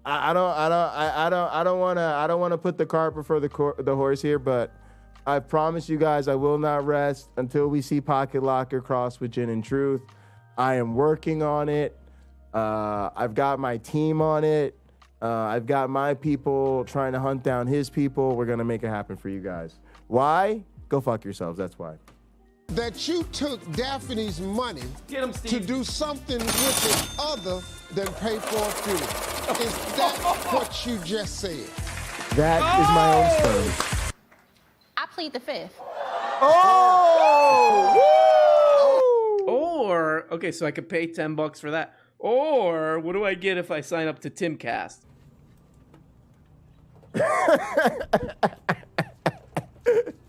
I don't want to put the cart before the horse here, but I promise you guys I will not rest until we see Pocket Locker cross with Gin and Truth. I am working on it. I've got my team on it. I've got my people trying to hunt down his people. We're gonna make it happen for you guys. Why? Go fuck yourselves. That's why. That you took Daphne's money to do something with it other than pay for a funeral. Is that what you just said? That is my own story. I plead the fifth. Oh! Or, okay, so I could pay $10 for that. Or, what do I get if I sign up to Timcast?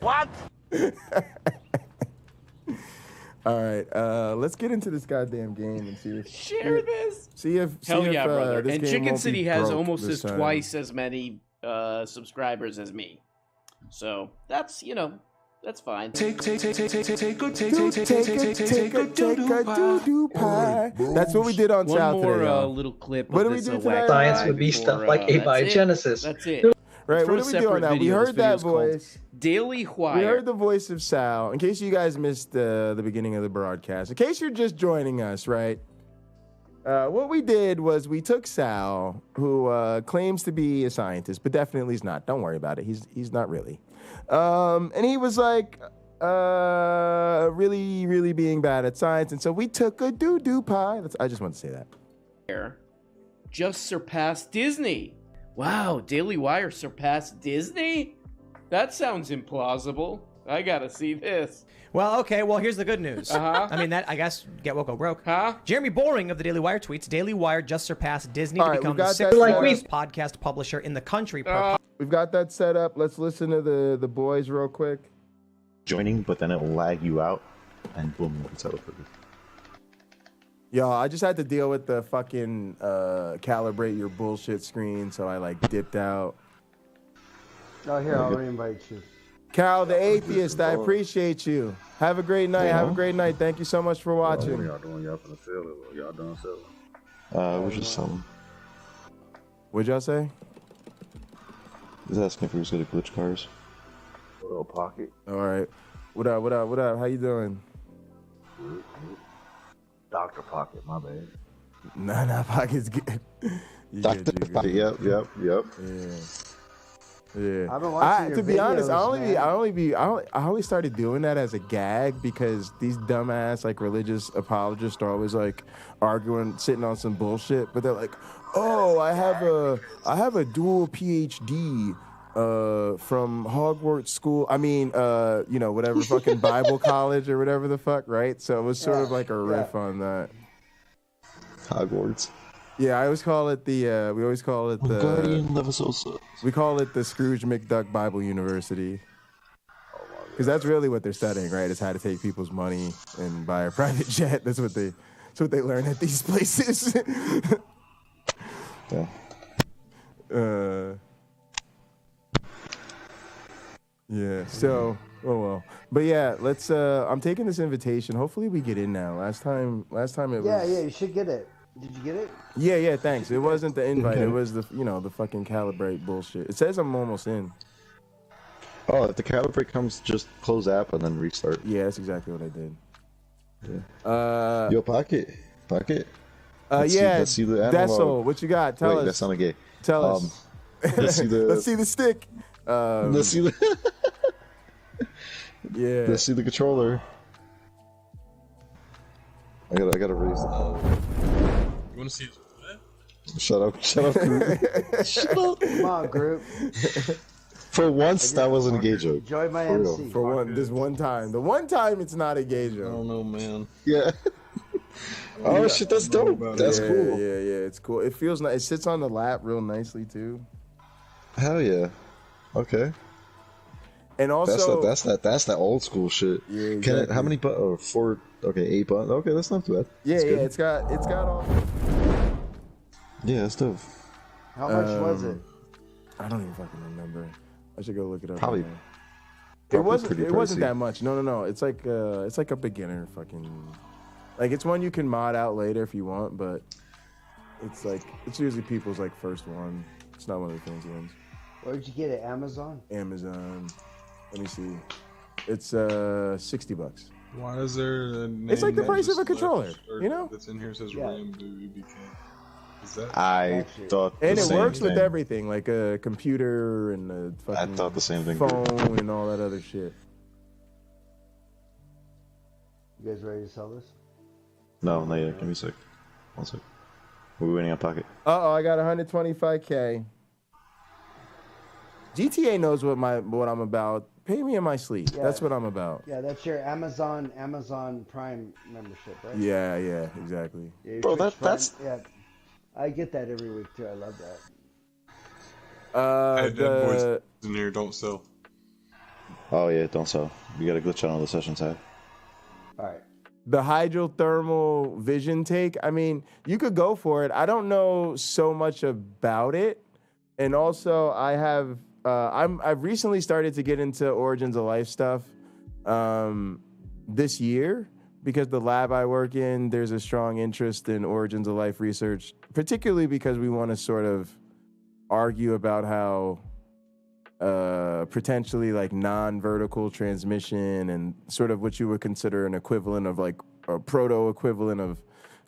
What? All right, let's get into this goddamn game and see if Share this. See if Hell see yeah, if, brother. this And game Chicken won't be City has broke almost this as time. twice as many subscribers as me. So that's that's fine. Take a doo-doo pie. That's what we did on One South more today, y'all. little clip. What of do we this, do tonight? Science would be stuff like abiogenesis. That's it. Right, From what a do we do on separate that? We video. heard This that video's called voice. Daily Wire. We heard the voice of Sal. In case you guys missed the beginning of the broadcast, in case you're just joining us, right? What we did was we took Sal, who claims to be a scientist, but definitely is not. Don't worry about it. He's not really. And he was like really, really being bad at science. And so we took a doo-doo pie. I just want to say that. Just surpassed Disney. Wow, Daily Wire surpassed Disney? That sounds implausible. I gotta see this. Well, okay. Well, here's the good news. Uh-huh. I mean, that I guess get woke go broke. Huh? Jeremy Boring of the Daily Wire tweets: Daily Wire just surpassed Disney All to right, become we the got sixth that largest podcast publisher in the country. We've got that set up. Let's listen to the boys real quick. Joining, but then it will lag you out, and boom, it's teleported. Yo, I just had to deal with the fucking calibrate your bullshit screen, so I like dipped out. Oh, here, I'll re-invite you. Cal, the atheist, I appreciate you. Have a great night. Yeah. Have a great night. Thank you so much for watching. What y'all doing? Y'all finna sell it? Or y'all done selling? We're just selling. What'd y'all say? He's asking if he was good at glitch cars. A little pocket. All right. What up? What up? What up? How you doing? Dr. Pocket, my bad. Nah, Pocket's good. You Dr. good, you Pocket, good. yep. Yeah. I've been watching your to be honest, videos, I only started doing that as a gag because these dumbass like religious apologists are always like arguing, sitting on some bullshit, but they're like, "Oh, I have a dual PhD from Hogwarts School. I mean, whatever fucking Bible college or whatever the fuck, right?" So it was sort of like a riff on that. Hogwarts. Yeah, I always call it the. We always call it the. Guardian Levisosa. We call it the Scrooge McDuck Bible University. Because that's really what they're studying, right? Is how to take people's money and buy a private jet. That's what they learn at these places. Yeah. Yeah. So, oh well. But yeah, let's. I'm taking this invitation. Hopefully, we get in now. Last time it was. Yeah, you should get it. Did you get it? Yeah. Thanks. It wasn't the invite. It was the the fucking calibrate bullshit. It says I'm almost in. Oh, if the calibrate comes, just close app and then restart. Yeah, that's exactly what I did. Yeah. Yo, Pocket. Let's see the analog. Deso, what you got? Tell us. That sounded gay. Tell us. Let's see the. Let's see the stick. Let's see the. Yeah. Let's see the controller. I gotta raise the. You wanna see? Shut up, group. Shut up. Come on, group. For once, that wasn't a gay joke. Enjoy my For MC. real. For this one time. The one time it's not a gay joke. I don't know, man. Yeah. Oh shit, that's dope. That's cool. Yeah, it's cool. It feels nice. It sits on the lap real nicely too. Hell yeah. Okay. And also, that's that old school shit. Yeah, exactly. How many buttons? Oh, 4. Okay, 8 buttons. Okay, that's not too bad. Yeah, That's good. it's got all. Yeah, that's dope. How much was it? I don't even fucking remember. I should go look it up. Probably. Right now. It wasn't pricey. that much. No. It's like a beginner fucking. Like it's one you can mod out later if you want, but it's usually people's like first one. It's not one of the fancy ones. Where'd you get it? Amazon? Amazon. Let me see. It's $60. Why is there a name It's like the that price of just a controller, left, or you know? That's in here says Yeah. RAM BK. Is that? I thought the And it same works with thing. everything, like a computer and a fucking thought the same thing. phone and all that other shit. You guys ready to sell this? No, not yet. Give me a sec. 1 sec. We're waiting on Pocket. Uh-oh, I got 125K. GTA knows what I'm about. Pay me in my sleep. Yeah. That's what I'm about. Yeah, that's your Amazon Prime membership, right? Yeah, exactly. Yeah, your Bro, Twitch that's Prime, yeah. I get that every week too. I love that. Hey, dead boys in here don't sell. Oh yeah, don't sell. We got a glitch on all the sessions, huh? All right. the hydrothermal vision take, I mean, you could go for it. I don't know so much about it. And also I've recently started to get into Origins of Life stuff this year, because the lab I work in, there's a strong interest in Origins of Life research, particularly because we want to sort of argue about how potentially like non-vertical transmission and sort of what you would consider an equivalent of like a proto-equivalent of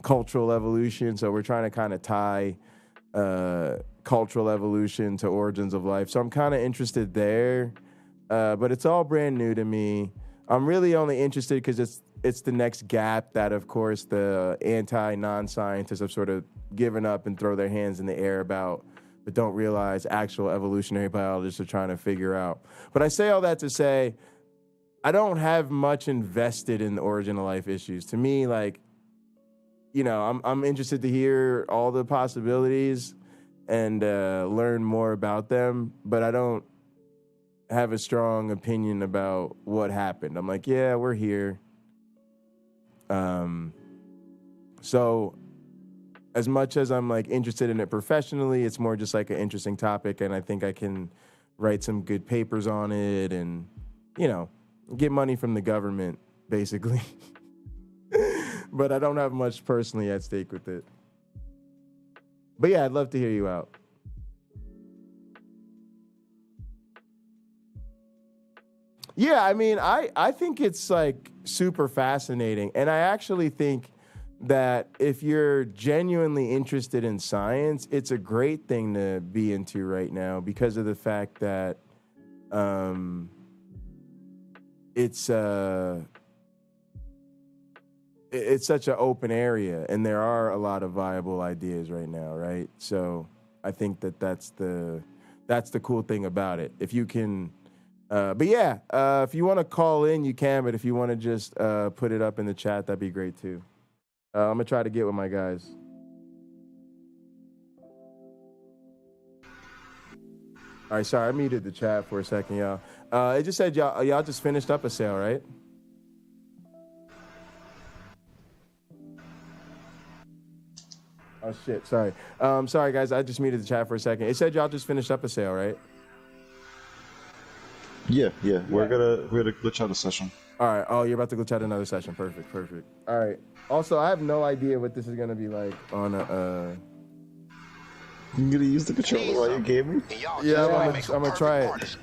cultural evolution. So we're trying to kind of tie cultural evolution to Origins of Life. So I'm kind of interested there, but it's all brand new to me. I'm really only interested because it's the next gap that, of course, the anti-non-scientists have sort of given up and throw their hands in the air about, but don't realize actual evolutionary biologists are trying to figure out. But I say all that to say, I don't have much invested in the origin of life issues. To me, like, you know, I'm interested to hear all the possibilities and learn more about them, but I don't have a strong opinion about what happened. I'm like, yeah, we're here. So as much as I'm like interested in it professionally, it's more just like an interesting topic, and I think I can write some good papers on it and, you know, get money from the government, basically. But I don't have much personally at stake with it. But yeah, I'd love to hear you out. Yeah, I mean, I think it's like super fascinating. And I actually think that if you're genuinely interested in science, it's a great thing to be into right now because of the fact that it's such an open area and there are a lot of viable ideas right now, right? So I think that that's the cool thing about it. If you can, but yeah, if you want to call in, you can, but if you want to just put it up in the chat, that'd be great too. I'm gonna try to get with my guys. All right, sorry, I muted the chat for a second, y'all. It just said y'all just finished up a sale, right? Oh shit, sorry. Sorry guys, I just muted the chat for a second. It said y'all just finished up a sale, right? Yeah. We're gonna glitch out a session. All right. Oh, you're about to glitch out another session. Perfect. All right. Also, I have no idea what this is gonna be like on a. You gonna use the controller while you're gaming? Yeah, I'm gonna try it.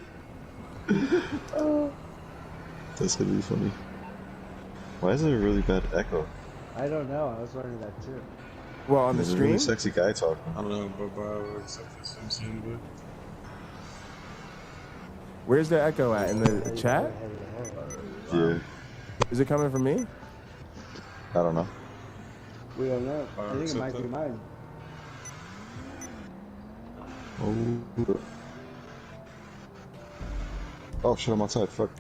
That's gonna be funny. Why is there a really bad echo? I don't know. I was wondering that too. Well, on the There's a stream? really sexy guy talking. I don't know, but I'm seeing good. Where's the echo at? In the chat? Yeah. Is it coming from me? I don't know. We don't know. I think it might be mine. Oh shit, I'm outside. Fuck.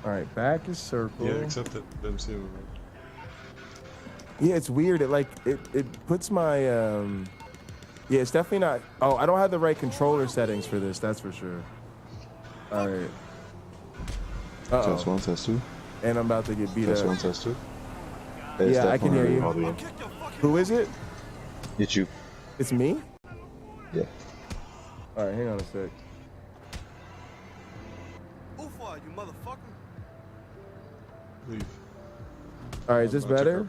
All right, back is circle. Yeah, except that them too. Yeah, it's weird. It puts my yeah, it's definitely not. Oh, I don't have the right controller settings for this. That's for sure. All right. Test 1, test 2. And I'm about to get beat Test up. 1, test 2. Hey, yeah, I can hear you. Who is it? It's you. It's me? Yeah. All right, hang on a sec. Ufa, you motherfucker. Leave. All right, is this better?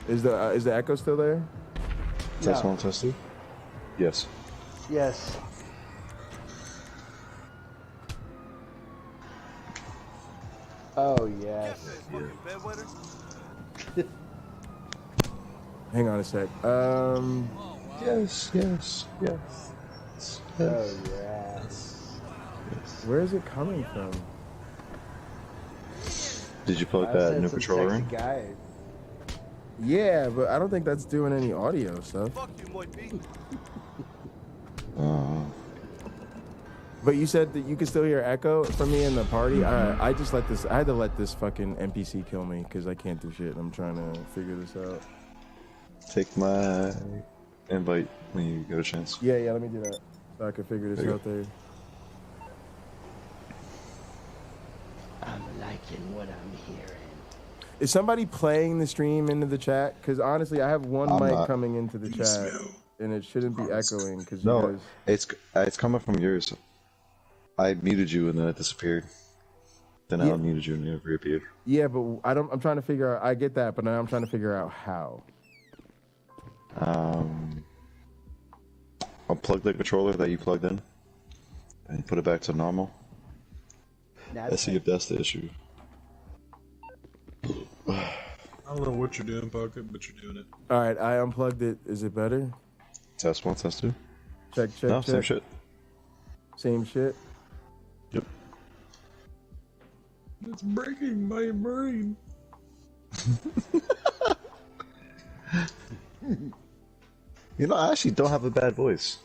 Is the echo still there? Test 1, test 2. Yes. Yes. Oh yes. Hang on a sec. Yes. Oh yes. Where is it coming from? Did you plug that new controller in? Yeah, but I don't think that's doing any audio stuff. But you said that you could still hear echo from me in the party. I just let this. I had to let this fucking NPC kill me because I can't do shit. I'm trying to figure this out. Take my invite when you get a chance. Yeah. Let me do that so I can figure this out there. liking what I'm hearing. Is somebody playing the stream into the chat? Because honestly, I have one I'm mic not. coming into the chat, and it shouldn't be echoing. Because No, you guys... it's coming from yours. I muted you and then it disappeared. Then I unmuted you and it reappeared. Yeah, but I'm trying to figure out. I get that, but now I'm trying to figure out how. Unplug the controller that you plugged in, and put it back to normal. Let's see if that's the issue. I don't know what you're doing, Pocket, but you're doing it. All right, I unplugged it. Is it better? Test 1, test 2. Check. No, check. same shit. Same shit. Yep. It's breaking my brain. You know, I actually don't have a bad voice.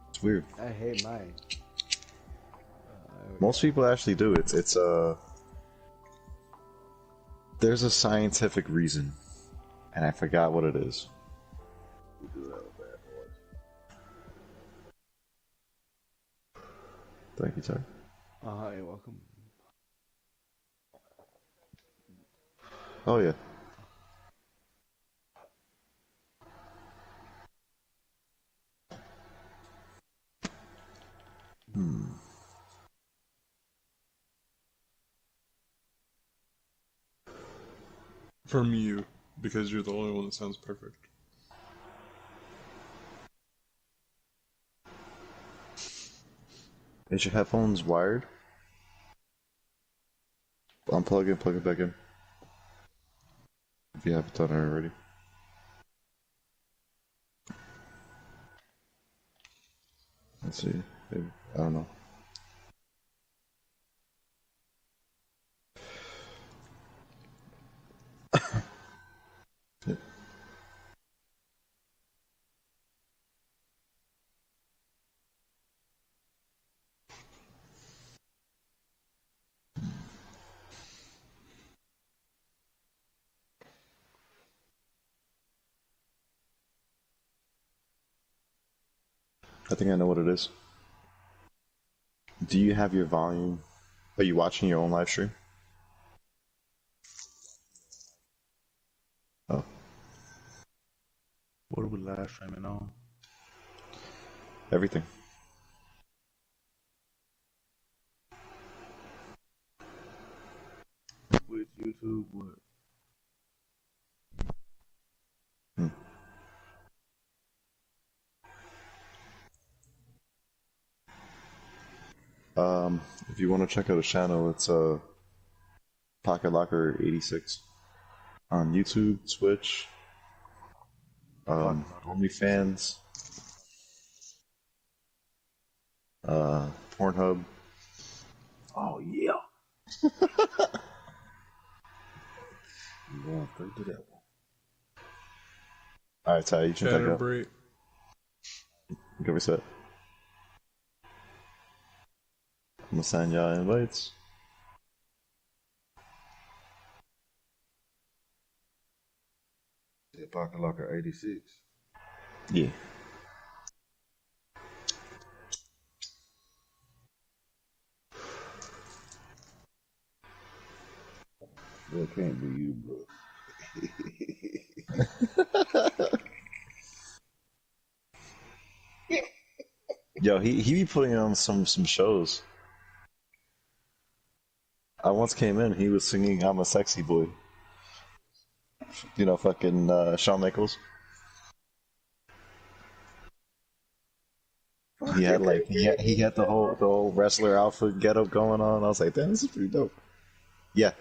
It's weird. I hate mine. Most people actually do. It's there's a scientific reason, and I forgot what it is. Thank you, sir. You're welcome. Oh yeah. From you, because you're the only one that sounds perfect. Is your headphones wired? Unplug it, plug it back in. If you haven't done it already. Let's see. Maybe. I don't know. I think I know what it is. Do you have your volume? Are you watching your own live stream? Oh. What are we live streaming on? Everything. Twitch, YouTube, what? If you want to check out a channel, it's Pocket Locker 86 on YouTube, Twitch, OnlyFans, Pornhub. Oh yeah. You going straight to that one. Alright, Ty, you can check out. Break. Go reset. I'm gonna send y'all invites. Pocket Locker 86. Yeah. That can't be you, bro. Yo, he be putting on some shows. I once came in, he was singing "I'm a Sexy Boy." You know, fucking Shawn Michaels. He had like he had the whole wrestler outfit getup going on. I was like, damn, this is pretty dope. Yeah.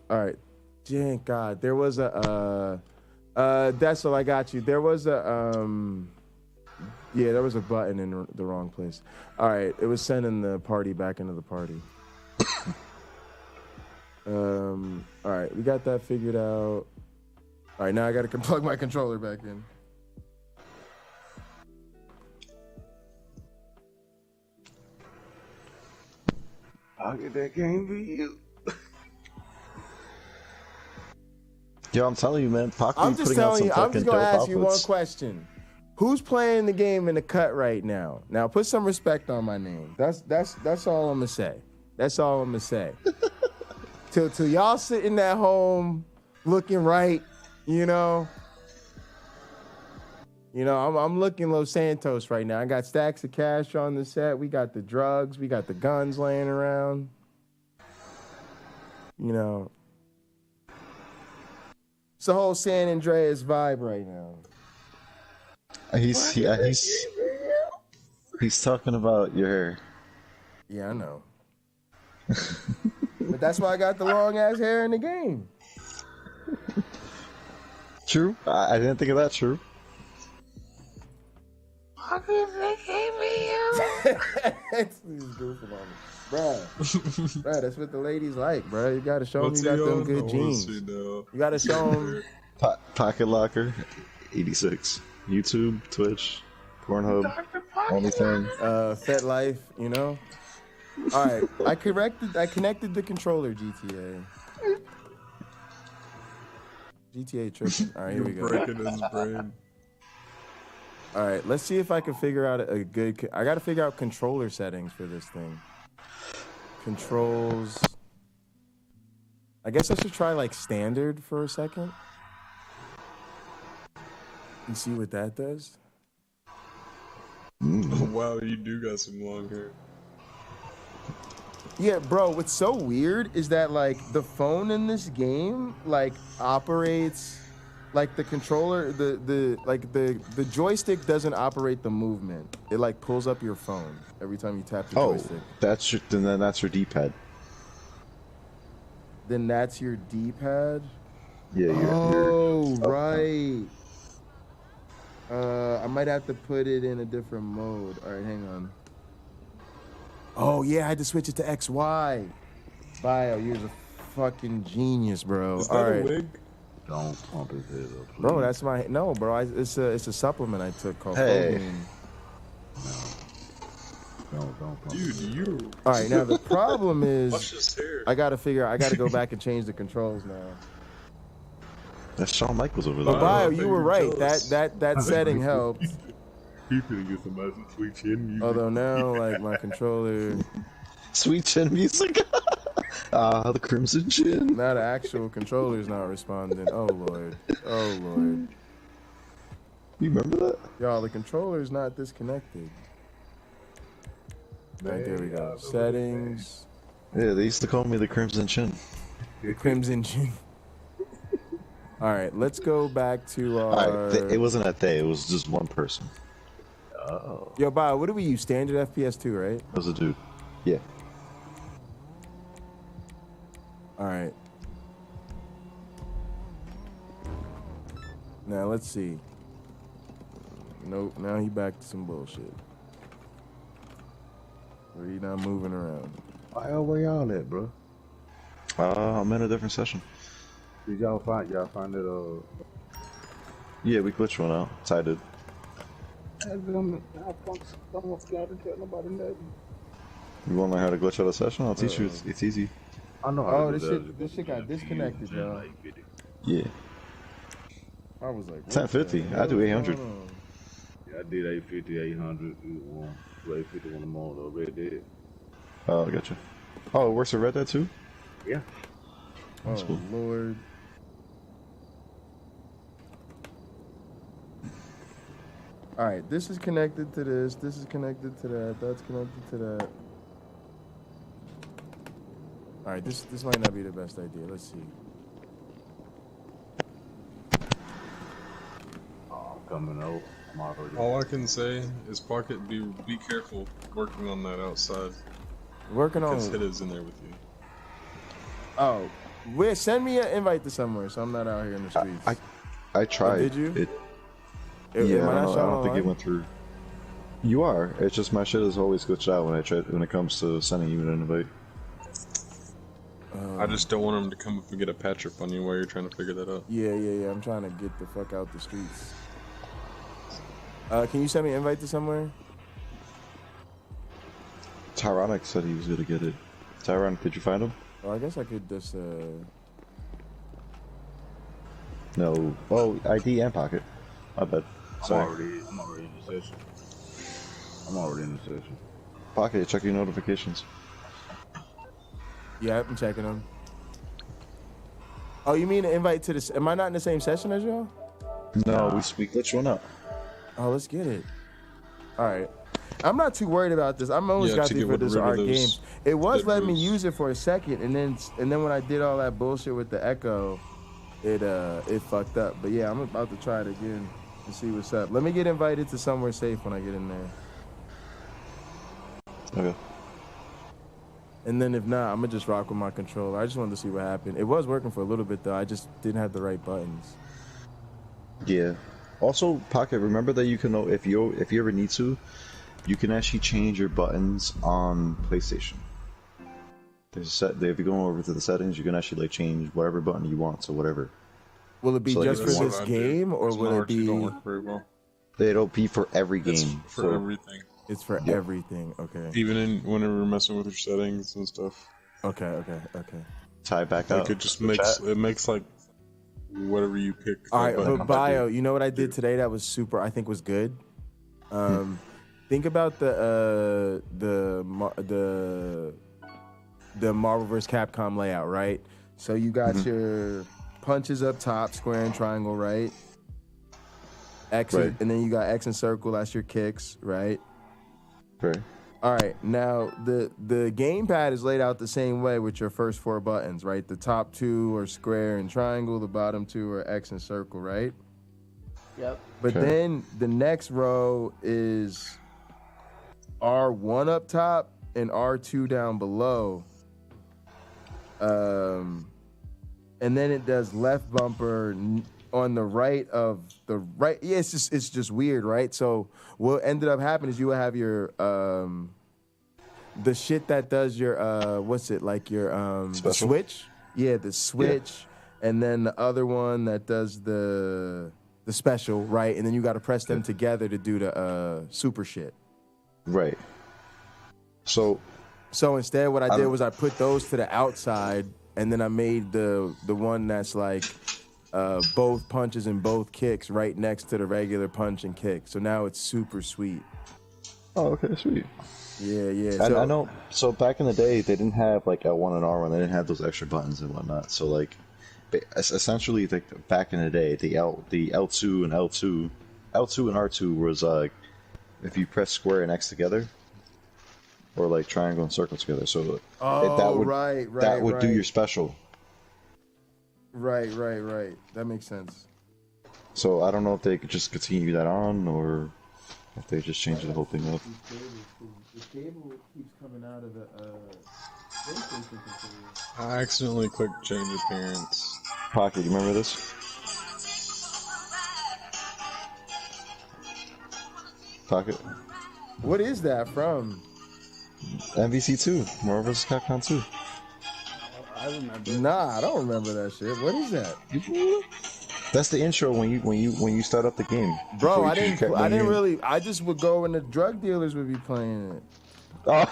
All right. Thank God. There was a Dessel, I got you. There was a yeah, there was a button in the wrong place. All right, it was sending the party back into the party. All right, we got that figured out. All right, now I got to plug my controller back in. I'll get that game for you. Yo, I'm telling you, man. Pac I'm be just putting out telling some you. I'm fucking just gonna dope ask you one outfits. question. Who's playing the game in the cut right now? Now put some respect on my name. That's all I'm gonna say. That's all I'm gonna say. till y'all sitting at home looking right, you know. You know, I'm looking Los Santos right now. I got stacks of cash on the set. We got the drugs. We got the guns laying around. You know, it's the whole San Andreas vibe right now. He's talking about your hair. Yeah, I know. But that's why I got the long ass hair in the game. True. I didn't think of that. True. It's goofing on me. Bruh, that's what the ladies like, bruh. You gotta show them you got them good genes. You gotta show them. Pocket Locker, 86. YouTube, Twitch, Pornhub, OnlyFans. FetLife, you know. All right, I connected the controller, GTA. GTA tripping. All right, here we go. Breaking his brain. All right, let's see if I can figure out a good. I gotta figure out controller settings for this thing. Controls. I guess I should try like standard for a second and see what that does. Oh, wow, you do got some long hair. Yeah, bro, what's so weird is that like the phone in this game like operates like the controller, the joystick doesn't operate the movement. It like pulls up your phone every time you tap the joystick. Then that's your D-pad. Then that's your D-pad? Yeah, Right. I might have to put it in a different mode. All right, hang on. Oh yeah, I had to switch it to XY. Bio, you're a fucking genius, bro. Is All that right. a wig? Don't pump his head up, please. Bro, that's my bro. It's a supplement I took called Hey. Don't pump Dude, you. All right, now the problem Watch is his hair. I gotta go back and change the controls now. That's Shawn Michaels over there. But Bio, you were right. That setting helped. He finna get somebody some sweet chin music. Although now, like my controller, Sweet chin music. The Crimson Chin. now the actual controller's not responding. Oh lord. Oh lord. You remember that? Y'all, the controller's not disconnected. Right, there we go. Settings. Yeah, they used to call me the Crimson Chin. The Crimson Chin. All right, let's go back to our. It wasn't that day. It was just one person. Oh. Yo, Bob, what do we use? Standard FPS 2, right? That was a dude. Yeah. All right. Now let's see. Nope. Now he back to some bullshit. Where he not moving around. Where y'all at, bro? I'm in a different session. Did y'all find it? Yeah, we glitched one out. Ty did. Don't tell nobody nothing. You want to learn how to glitch out a session? I'll teach you. It's easy. I know how Oh, to do this shit got disconnected, y'all. Yeah. I was like, 1050. I do 800. Yeah, I did 850, 800. 850 on the mall though. Red Dead. Oh, I gotcha. Oh, it works with Red Dead too? Yeah. That's cool. Lord. All right, this is connected to this. This is connected to that. That's connected to that. All right, this might not be the best idea. Let's see. Oh, I'm coming out. I'm already. All I can say is Pocket, be careful working on that outside. Working on. Because Hit is in there with you. Oh, send me an invite to somewhere so I'm not out here in the streets. I tried. Oh, did you? Yeah, I don't think it went through. You are. It's just my shit is always glitched out when it comes to sending you an invite. I just don't want him to come up and get a patch up on you while you're trying to figure that out. Yeah. I'm trying to get the fuck out the streets. Can you send me an invite to somewhere? Tyronic said he was gonna get it. Tyron, did you find him? Oh, I guess I could just. No. Oh, ID and Pocket. My bad. I'm already in the session. I'm already in the session. Pocket, check your notifications. Yeah, I'm checking them. Oh, you mean an invite to this? Am I not in the same session as y'all? No, we glitched one up. Oh, let's get it. All right. I'm not too worried about this. I'm always got these for this art games. It was letting me use it for a second, and then when I did all that bullshit with the echo, it fucked up. But yeah, I'm about to try it again and see what's up. Let me get invited to somewhere safe when I get in there. Okay. And then if not, I'm gonna just rock with my controller. I just wanted to see what happened. It was working for a little bit though. I just didn't have the right buttons. Yeah. Also, Pocket, remember that you can know if you ever need to, you can actually change your buttons on PlayStation. There's if you go over to the settings, you can actually like change whatever button you want to whatever. Will it be so, just for this game, or will it be? Don't work very well. It'll be for every game. It's for everything. It's for everything. Okay. Even whenever you're messing with your settings and stuff. Okay. Tie back like up. It just makes like whatever you pick. All right, but Bio, you know what I did today that was super, I think was good? Think about the Marvel vs. Capcom layout, right? So you got your punches up top, square and triangle, right? X, and then you got X and circle, that's your kicks, right? Right. All right, now the gamepad is laid out the same way with your first 4 buttons, right? The top 2 are square and triangle, the bottom 2 are X and circle, right? Yep. But then the next row is R1 up top and R2 down below. And then it does left bumper on the right of the right. Yeah, it's just weird, right? So what ended up happening is you will have your the shit that does your what's it like your the switch? Yeah, the switch, and then the other one that does the special, right? And then you got to press them together to do the super shit. Right. So instead, what I did was I put those to the outside, and then I made the one that's like both punches and both kicks right next to the regular punch and kick. So now it's super sweet. Oh, okay, sweet. Yeah. I know. So back in the day, they didn't have like L1 and R1. They didn't have those extra buttons and whatnot. So like, essentially, like back in the day, the L2 and R2 was if you press square and X together, or like triangle and circle together. So that would do your special. Right. That makes sense. So I don't know if they could just continue that on, or if they just change the whole thing up. The cable keeps coming out of the PlayStation controller. I accidentally clicked change appearance. Pocket, you remember this? Pocket. What is that from? MVC2, Marvel vs. Capcom 2. I remember. Nah, I don't remember that shit. What is that? That's the intro when you start up the game. Bro, I didn't really. I just would go and the drug dealers would be playing it. Oh.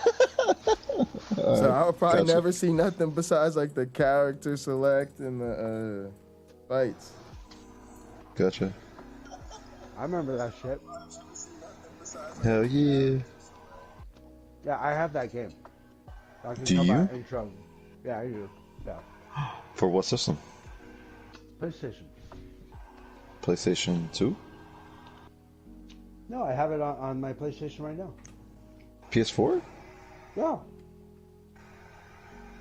So I would probably never see nothing besides like the character select and the fights. Gotcha. I remember that shit. Hell yeah. Yeah, I have that game. Do you? Intro. Yeah, I do. Yeah. For what system? PlayStation. PlayStation 2? No, I have it on my PlayStation right now. PS4? Yeah.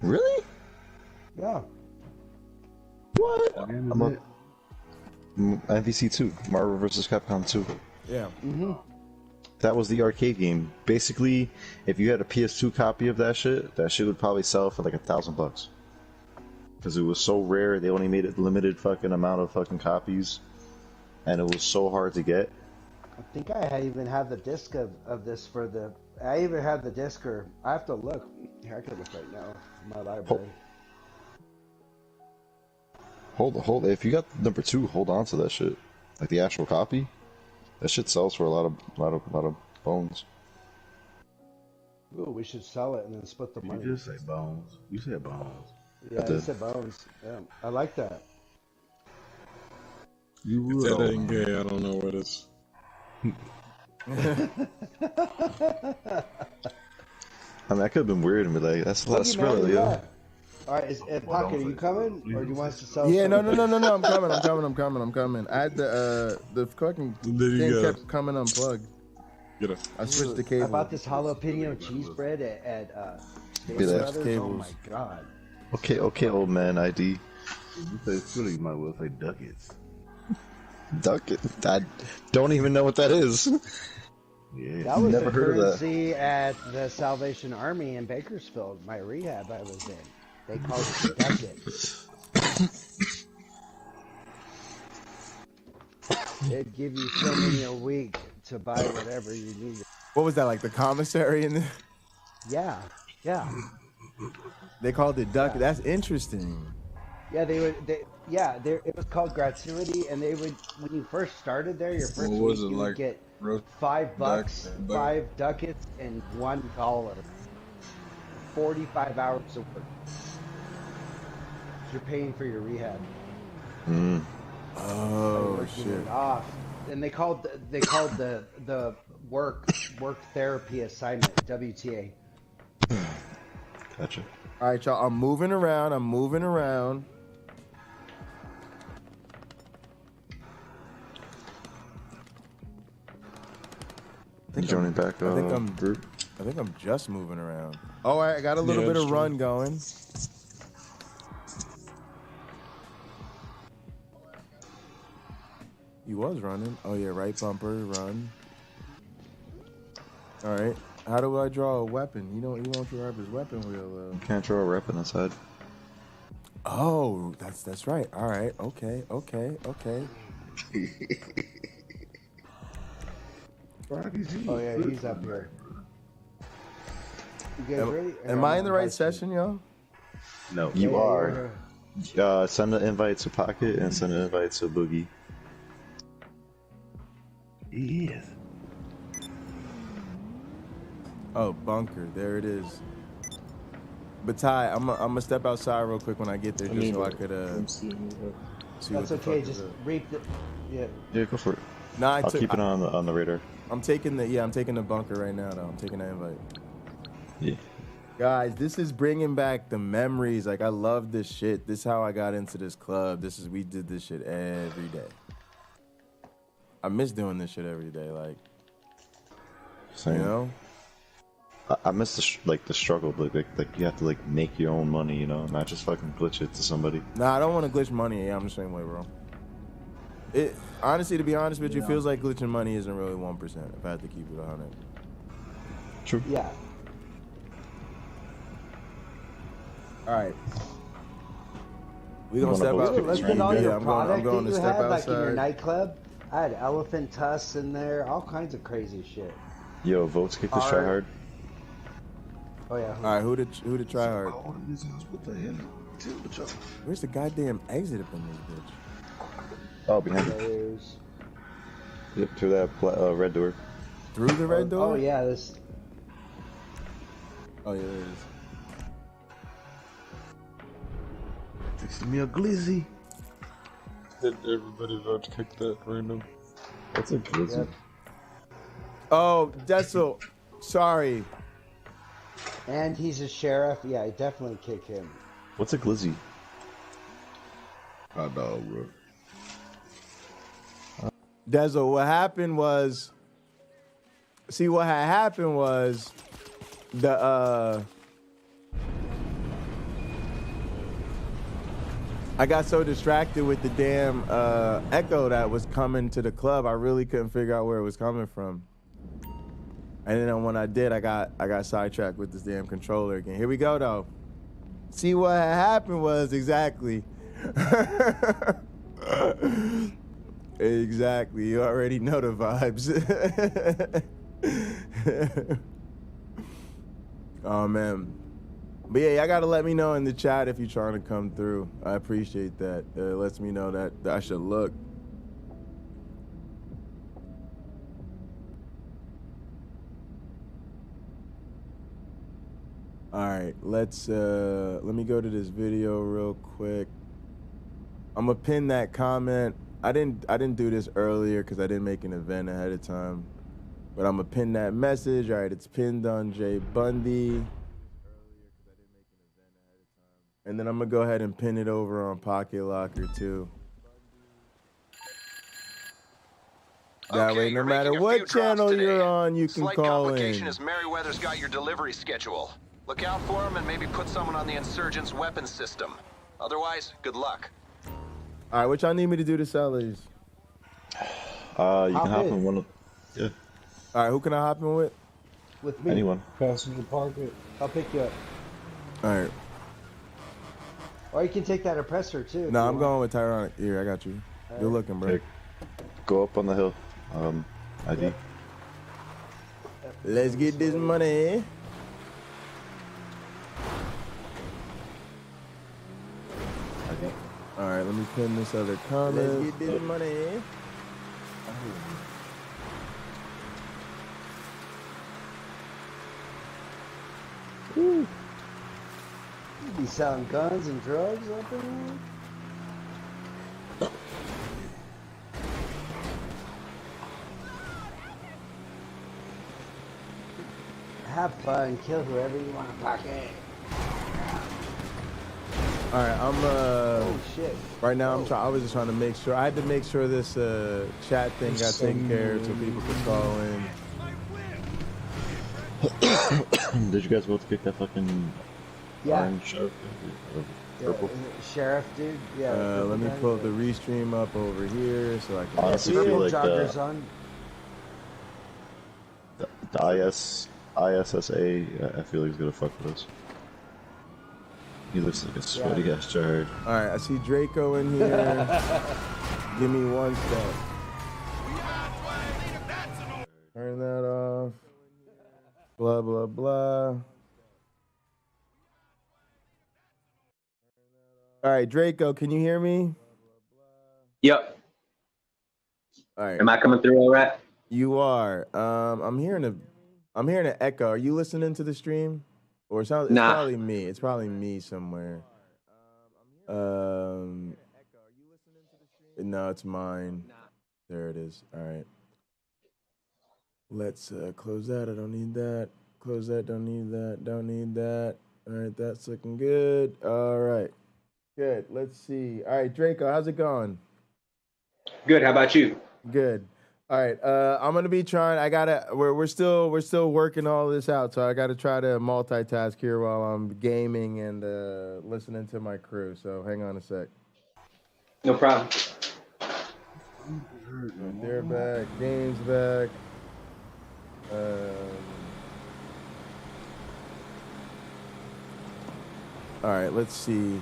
Really? Yeah. What? MVC 2, Marvel vs. Capcom 2. Yeah. That was the arcade game. Basically, if you had a PS2 copy of that shit would probably sell for like $1,000. Because it was so rare, they only made it limited fucking amount of fucking copies, and it was so hard to get. I think I even have the disc of this for the. I even have the disc, or I have to look. Here, I can look right now in my library. Hold. If you got number 2, hold on to that shit. Like the actual copy, that shit sells for a lot of bones. Ooh, we should sell it and then split the money. You just say bones. You said bones. Yeah, I said bones. Yeah, I like that. If that ain't gay, I don't know what is. I mean, I could have been weird and be like, that's a lot of Skrilla, yo. All right, Pocket, are you coming, or do you want us to sell? Yeah, no, something? I'm coming. I had the fucking thing kept coming unplugged. I switched the cable. I bought this jalapeno cheese bread at States Brothers. Oh my god. Okay, old man ID. You say Skrilla, you might well say ducats. Ducket? I don't even know what that is. Yeah, That was never the heard of that. currency at the Salvation Army in Bakersfield, my rehab I was in. They called it the ducat. They'd give you so many a week to buy whatever you needed. What was that, like the commissary in the... Yeah. They called it duck. That's interesting. Yeah, it was called gratuity, and they would, when you first started there, your first week, you would get $5, 5 ducats, and $1. 45 hours of work. You're paying for your rehab. Oh shit! Off. And they called the work therapy assignment WTA. Gotcha. All right, y'all. I'm moving around. Joining back. I think I'm just moving around. Oh, I got a little bit of run going. He was running. Oh yeah, right bumper, run. All right. How do I draw a weapon? He won't draw up his weapon wheel. Can't draw a weapon outside. Oh, that's right. All right. Okay. Oh yeah, he's up here. You guys ready? Am I in the right session, y'all? No. You are. Send an invite to Pocket and send an invite to Boogie. Yes. Oh, bunker. There it is. But Ty, I'm gonna step outside real quick when I get there, just so I could see That's okay. Just reap the. Yeah. Yeah, go for it. Nah, I'll keep it on the radar. I'm taking the bunker right now. Though I'm taking the invite. Yeah. Guys, this is bringing back the memories. Like, I love this shit. This is how I got into this club. We did this shit every day. I miss doing this shit every day. Like, same. You know. I miss the struggle, like you have to like make your own money, you know, not just fucking glitch it to somebody. Nah, I don't want to glitch money. Yeah, I'm the same way, bro. It honestly, to be honest with you, it feels like glitching money isn't really 1%. If I had to keep it 100. True. Yeah. All right. We gonna step out. Look at all your I'm product going that to you step had, like in your outside. nightclub. I had elephant tusks in there, all kinds of crazy shit. Yo, votes kick this try hard. Oh yeah. All right, who to try hard? What the hell? Where's the goddamn exit up in this bitch? Oh, behind you. Yep, through that red door. Through the red door? Oh yeah, this. Oh yeah, there it is. Fixing me a glizzy. Did everybody vote kick that random? What's a glizzy? Yep. Oh, Dessel, sorry. And he's a sheriff. Yeah, I definitely kick him. What's a glizzy? Hot dog, bro. Dezo, what happened was, what had happened was, I got so distracted with the damn echo that was coming to the club, I really couldn't figure out where it was coming from. And then when I did, I got sidetracked with this damn controller again. Here we go, though. See, what had happened was exactly. Exactly. You already know the vibes. Oh, man. But yeah, y'all gotta let me know in the chat if you're trying to come through. I appreciate that. It lets me know that I should look. All right, let me go to this video real quick. I'm gonna pin that comment. I didn't do this earlier because I didn't make an event ahead of time. But I'm gonna pin that message. All right, it's pinned on Jay Bundy. And then I'm gonna go ahead and pin it over on Pocket Locker too. That way, no matter what channel you're on, you can Slight call complication in. is Merryweather's got your delivery schedule. Look out for him and maybe put someone on the insurgents' weapons system. Otherwise, good luck. All right, what y'all need me to do to sell these? You can hop in one of. Yeah. All right, who can I hop in with? With me. Anyone. Passenger pocket. I'll pick you up. All right. Or you can take that oppressor too. No, I'm going with Tyronic. Here, I got you. Good looking, bro. Okay. Go up on the hill. ID. Yep. Let's get this money. ID. All right, let me pin this other comment. Let's get this money. Woo. You be selling guns and drugs up in there? Have fun, kill whoever you want to pocket. All right, I'm Oh shit. right now. I was just trying to make sure. I had to make sure this chat thing got taken care of so people could call in. Did you guys both pick that fucking orange sheriff? Purple? Sheriff, dude. Yeah. Let me pull the restream up over here so I can. Honestly, feel like joggers on. The ISSA, I feel like he's gonna fuck with us. He looks like a sweaty ass Jared. All right, I see Draco in here. Give me one sec. Turn that off. Blah, blah, blah. All right, Draco, can you hear me? Yep. All right. Am I coming through all right? You are. I'm hearing an echo. Are you listening to the stream? Or it's probably me. It's probably me somewhere. No, it's mine. There it is. All right. Let's close that. I don't need that. Close that. Don't need that. Don't need that. All right, that's looking good. All right. Good. Let's see. All right, Draco, how's it going? Good. How about you? Good. All right. I'm gonna be trying. We're still working all this out, so I gotta try to multitask here while I'm gaming and listening to my crew. So hang on a sec. No problem. They're back. Game's back. All right. Let's see.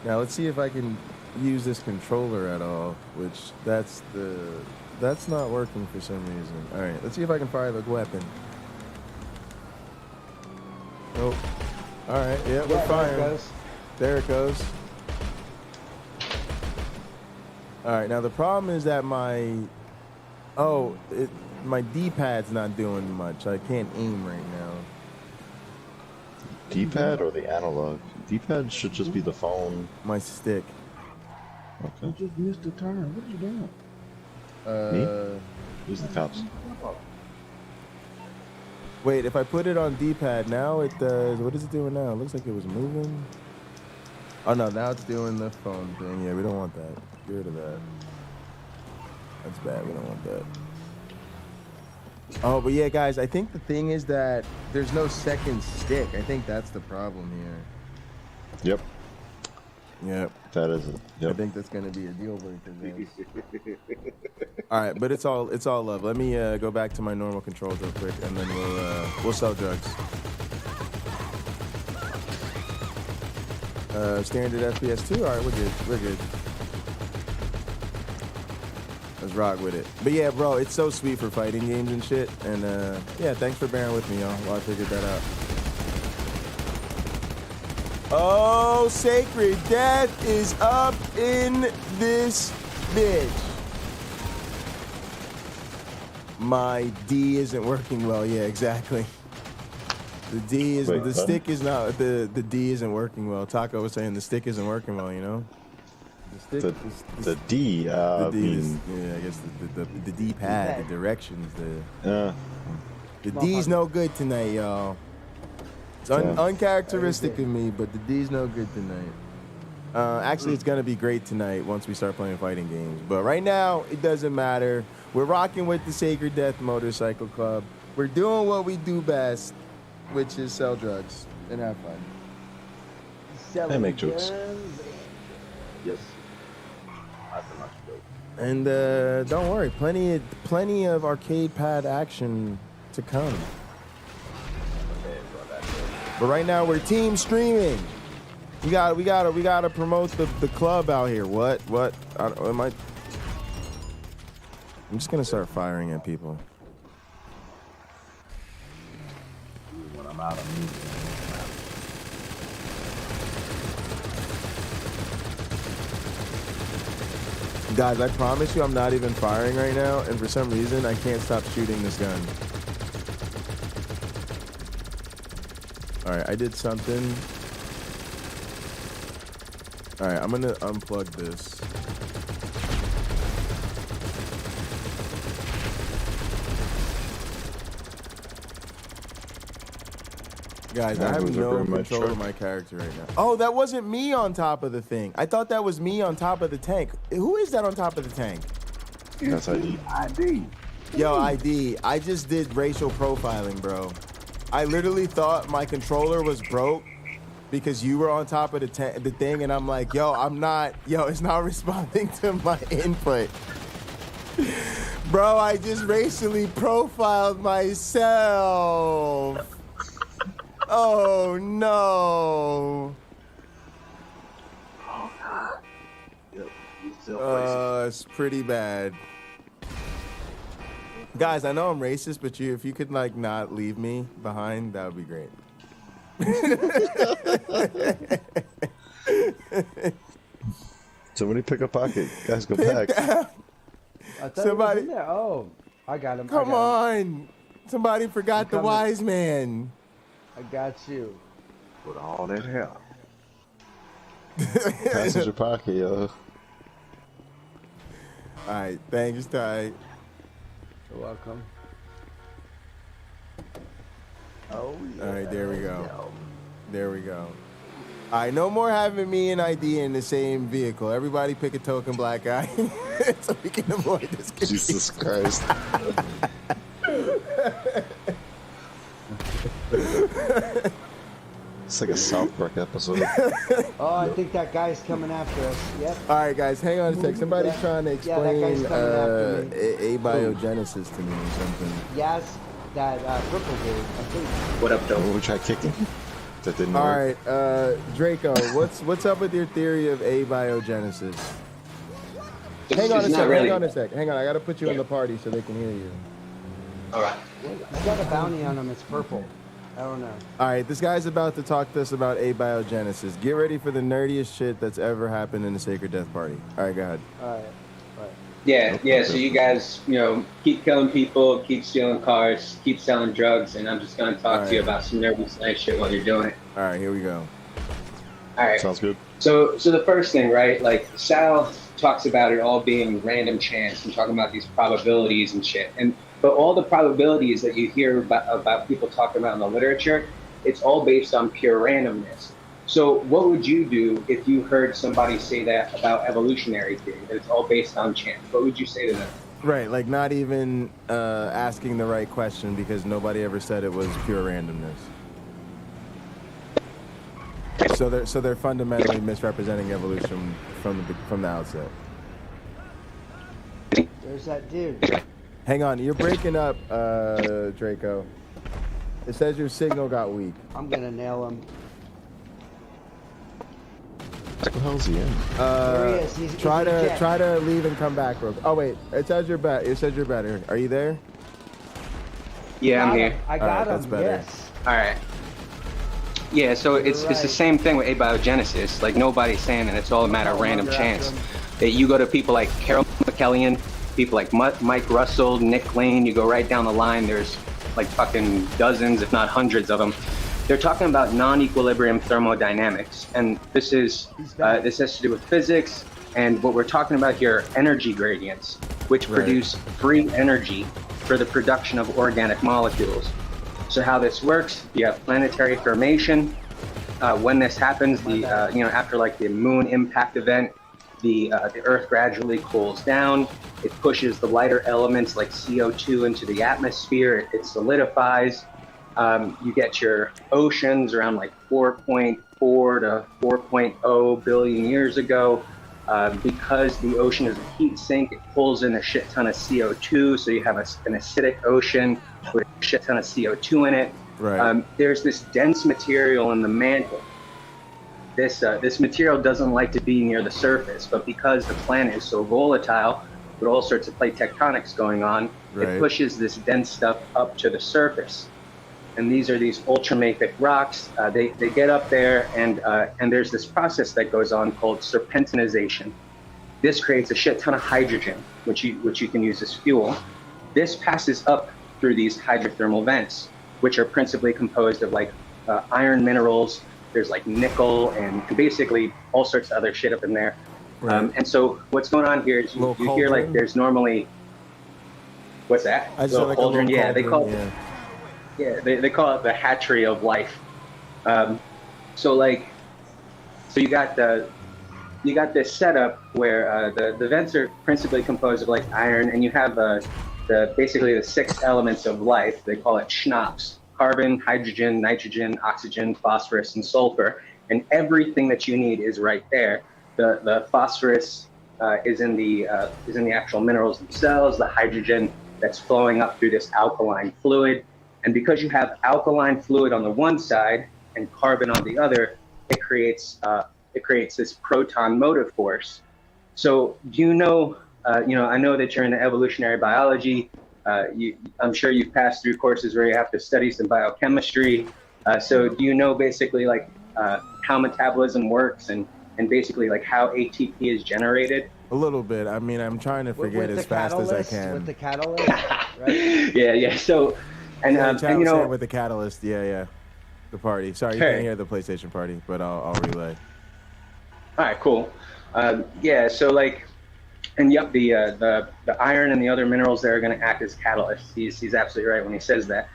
Now let's see if I can use this controller at all. Which that's not working for some reason. All right. Let's see if I can fire the weapon. Nope. All right. Yeah, we're firing. There it goes. All right. Now the problem is that my D-pad's not doing much. I can't aim right now. D-pad or the analog? D-pad should just be the phone. My stick. Okay. You just missed the turn. What are you doing? Me? Who's the cops? Wait, if I put it on D-pad now, it does. What is it doing now? It looks like it was moving. Oh no, now it's doing the phone thing. Yeah, we don't want that. Get rid of that. That's bad. We don't want that. Oh, but yeah, guys, I think the thing is that there's no second stick. I think that's the problem here. Yep. Yep. That is it. Yep. I think that's gonna be a deal breaker, guys. All right, but it's all love. Let me go back to my normal controls real quick, and then we'll sell drugs. Standard FPS 2. All right, we're good. We're good. Let's rock with it. But yeah, bro, it's so sweet for fighting games and shit. And yeah, thanks for bearing with me, y'all, while I figured that out. Oh, Sacred Death is up in this bitch. My D isn't working well. Yeah, exactly. The D is stick is not the D isn't working well. Taco was saying the stick isn't working well, you know? The D. The D is, yeah, I guess the D pad, the directions, the D's no good tonight, y'all. It's uncharacteristic of me, but the D's no good tonight. Actually, it's gonna be great tonight once we start playing fighting games. But right now, it doesn't matter. We're rocking with the Sacred Death Motorcycle Club. We're doing what we do best, which is sell drugs and have fun. And make jokes. Yes. And don't worry, plenty of arcade pad action to come. But right now we're team streaming. We gotta promote the club out here. What? I'm just gonna start firing at people. When I'm out of music. Guys, I promise you I'm not even firing right now, and for some reason I can't stop shooting this gun. Alright, I did something. Alright, I'm gonna unplug this. Guys, I have no control of my character right now. Oh, that wasn't me on top of the thing. I thought that was me on top of the tank. Who is that on top of the tank? That's ID. ID. Yo, ID, I just did racial profiling, bro. I literally thought my controller was broke because you were on top of the thing, and I'm like, yo, it's not responding to my input. Bro, I just racially profiled myself. Oh no. It's pretty bad. Guys, I know I'm racist, but if you could like not leave me behind, that would be great. Somebody pick a pocket. Guys, go back. Somebody. Oh, I got him. Come on. Somebody forgot the wise man. I got you. Put all that hell. Passenger pocket, yo. Alright, thanks, Ty. You're welcome. Oh, yeah. Alright, there we go. There we go. Alright, no more having me and ID in the same vehicle. Everybody pick a token black guy so we can avoid this. Jesus Christ. It's like a South Park episode. Oh, I think that guy's coming after us. Yep. All right, guys, hang on a sec. Somebody's trying to explain abiogenesis to me or something. Yes, that purple dude, I think. What up, though? We tried kicking. That didn't All work. right, Draco, what's up with your theory of abiogenesis? Hang on a sec. Hang on, I gotta put you in the party so they can hear you. All right. I got a bounty on him. It's purple. I don't know. All right, this guy's about to talk to us about abiogenesis. Get ready for the nerdiest shit that's ever happened in the Sacred Death Party. All right, go ahead. All right. Yeah. So you guys, keep killing people, keep stealing cars, keep selling drugs, and I'm just gonna talk to you about some nerdy science shit while you're doing it. All right, here we go. All right. Sounds good. So the first thing, right? Like Sal talks about it all being random chance and talking about these probabilities and shit. But all the probabilities that you hear about people talking about in the literature, it's all based on pure randomness. So what would you do if you heard somebody say that about evolutionary theory, that it's all based on chance? What would you say to them? Right, like not even asking the right question because nobody ever said it was pure randomness. So they're fundamentally misrepresenting evolution from the outset. There's that dude. Hang on, you're breaking up, Draco. It says your signal got weak. I'm gonna nail him. What the hell's he in? There he is. Try to leave and come back, bro. Oh wait, it says you're better. It says you're better. Are you there? Yeah, I'm here. I got him. That's better. Yes. All right. Yeah, so it's the same thing with abiogenesis. Like nobody's saying that it's all a matter of random chance. That you go to people like Carol McKellian, people like Mike Russell, Nick Lane, you go right down the line, there's like fucking dozens, if not hundreds of them. They're talking about non-equilibrium thermodynamics, and this has to do with physics, And what we're talking about here are energy gradients, which produce free energy for the production of organic molecules. So how this works, you have planetary formation. When this happens, after like the moon impact event, the Earth gradually cools down. It pushes the lighter elements like CO2 into the atmosphere. It solidifies. You get your oceans around like 4.4 to 4.0 billion years ago. Because the ocean is a heat sink, it pulls in a shit ton of CO2, so you have an acidic ocean with a shit ton of CO2 in it. Right. There's this dense material in the mantle. This material doesn't like to be near the surface, but because the planet is so volatile, with all sorts of plate tectonics going on, it pushes this dense stuff up to the surface. And these are these ultramafic rocks. They get up there, and there's this process that goes on called serpentinization. This creates a shit ton of hydrogen, which you can use as fuel. This passes up through these hydrothermal vents, which are principally composed of like iron minerals. There's like nickel and basically all sorts of other shit up in there. And so what's going on here is you hear like there's normally, what's that? I just like cauldron. Yeah, they call it. Yeah, they call it the hatchery of life. So you got this setup where the vents are principally composed of like iron, and you have basically the 6 elements of life. They call it schnapps: carbon, hydrogen, nitrogen, oxygen, phosphorus, and sulfur. And everything that you need is right there. The phosphorus is in the actual minerals themselves. The hydrogen that's flowing up through this alkaline fluid. And because you have alkaline fluid on the one side and carbon on the other, it creates this proton motive force. So do you know, I know that you're into evolutionary biology. I'm sure you've passed through courses where you have to study some biochemistry. So do you know basically like how metabolism works and basically like how ATP is generated? A little bit. I mean, I'm trying to forget as fast as I can. With the catalyst, right? Yeah. So. And with the catalyst, the party. Sorry, you can't hear the PlayStation party, but I'll relay. All right, cool. So like, and yep, the iron and the other minerals there are going to act as catalysts. He's absolutely right when he says that.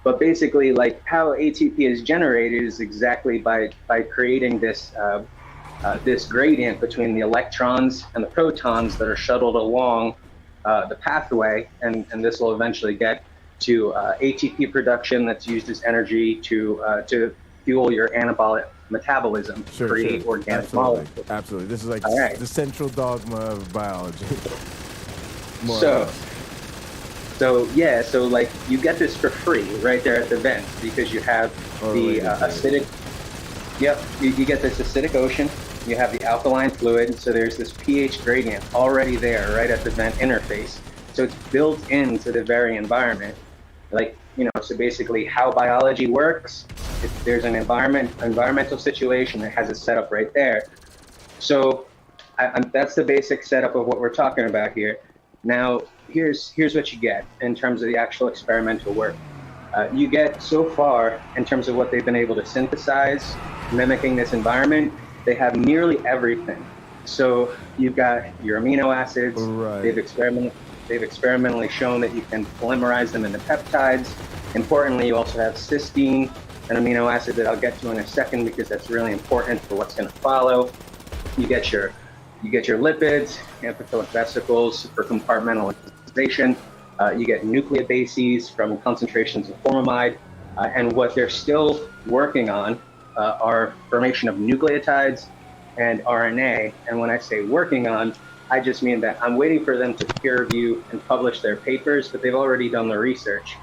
But basically, like how ATP is generated is exactly by creating this this gradient between the electrons and the protons that are shuttled along the pathway, and this will eventually get to ATP production that's used as energy to fuel your anabolic metabolism, create organic molecules. Absolutely. This is like the central dogma of biology. So like you get this for free right there at the vents because you have acidic. Yep, you get this acidic ocean. You have the alkaline fluid, so there's this pH gradient already there right at the vent interface. So it's built into the very environment. So basically how biology works, if there's an environmental situation that has it set up right there. So that's the basic setup of what we're talking about here. Now, here's what you get in terms of the actual experimental work. You get so far in terms of what they've been able to synthesize, mimicking this environment, they have nearly everything. So you've got your amino acids, they've experimentally shown that you can polymerize them into peptides. Importantly, you also have cysteine, an amino acid that I'll get to in a second because that's really important for what's going to follow. You get your lipids, amphiphilic vesicles for compartmentalization. You get nucleobases from concentrations of formamide, and what they're still working on are formation of nucleotides and RNA. And when I say working on, I just mean that I'm waiting for them to peer review and publish their papers, but they've already done the research.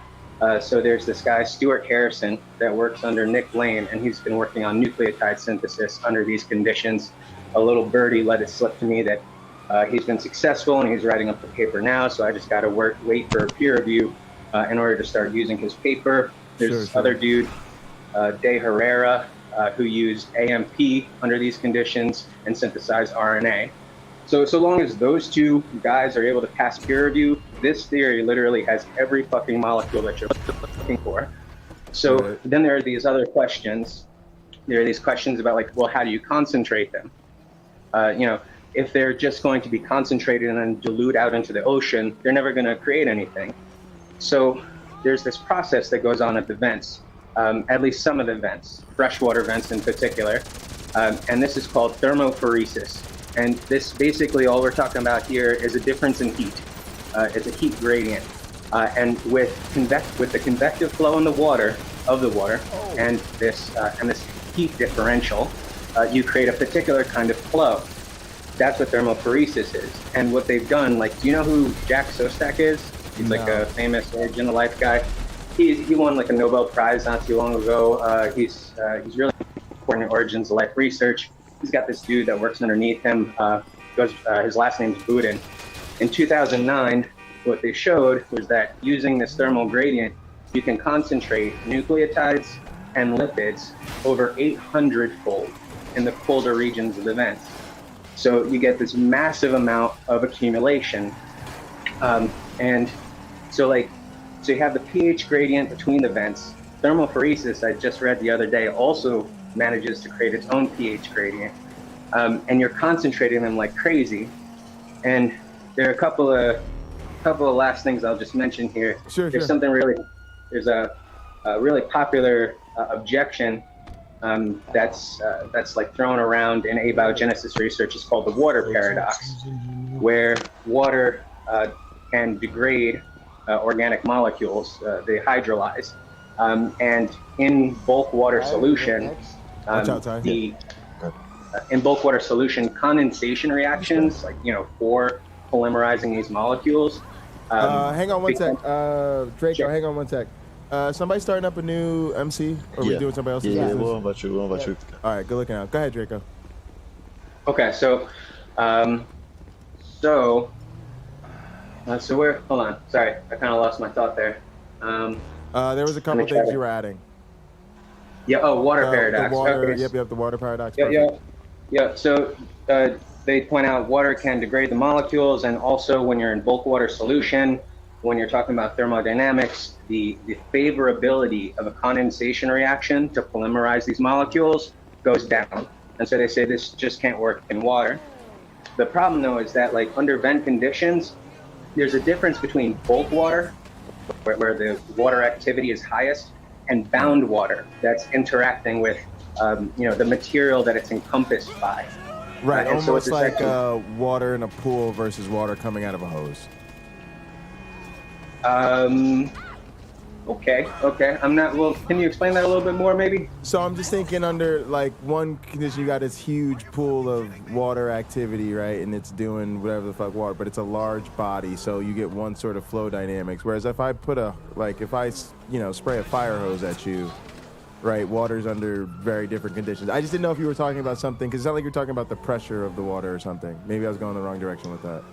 So there's this guy, Stuart Harrison, that works under Nick Lane, and he's been working on nucleotide synthesis under these conditions. A little birdie let it slip to me that he's been successful, and he's writing up the paper now, so I just got to wait for a peer review in order to start using his paper. There's this other dude, De Herrera, who used AMP under these conditions and synthesized RNA. So long as those two guys are able to pass peer review, this theory literally has every fucking molecule that you're looking for. So then there are these other questions. There are these questions about like, well, how do you concentrate them? if they're just going to be concentrated and then dilute out into the ocean, they're never going to create anything. So there's this process that goes on at the vents, at least some of the vents, freshwater vents in particular, and this is called thermophoresis. And this basically, all we're talking about here is a difference in heat. It's a heat gradient. And with the convective flow in the water, and this heat differential, you create a particular kind of flow. That's what thermophoresis is. And what they've done, like, do you know who Jack Szostak is? He's like a famous Origin of Life guy. He won like a Nobel Prize not too long ago. He's really important in Origins of Life research. He's got this dude that works underneath him. His last name's Budin. In 2009, what they showed was that using this thermal gradient, you can concentrate nucleotides and lipids over 800-fold in the colder regions of the vents. So you get this massive amount of accumulation. And so you have the pH gradient between the vents. Thermophoresis, I just read the other day, also manages to create its own pH gradient. And you're concentrating them like crazy. And there are a couple of last things I'll just mention here. There's a really popular objection that's like thrown around in abiogenesis research. Is called the water paradox, where water can degrade organic molecules, they hydrolyze, and in bulk water solution, in bulk water solution, condensation reactions, for polymerizing these molecules. Hang on one sec, Draco. Sure. Hang on one sec. Somebody starting up a new MC, or we doing somebody else's? Yeah, we'll invite you. All right, good looking out. Go ahead, Draco. Okay, so where? Hold on. Sorry, I kind of lost my thought there. There was a couple things you were adding. Yeah. Oh, water paradox. The water, okay. Yep. The water paradox. Yeah. So they point out water can degrade the molecules, and also when you're in bulk water solution, when you're talking about thermodynamics, the favorability of a condensation reaction to polymerize these molecules goes down. And so they say this just can't work in water. The problem, though, is that under vent conditions, there's a difference between bulk water, where the water activity is highest, and bound water that's interacting with the material that it's encompassed by. Right, almost so like water in a pool versus water coming out of a hose. Okay. I'm not. Well, can you explain that a little bit more, maybe? So I'm just thinking under one condition, you got this huge pool of water activity, right? And it's doing whatever the fuck water, but it's a large body, so you get one sort of flow dynamics. Whereas if I put spray a fire hose at you, right, water's under very different conditions. I just didn't know if you were talking about something, because it sounded like you were talking about the pressure of the water or something. Maybe I was going the wrong direction with that.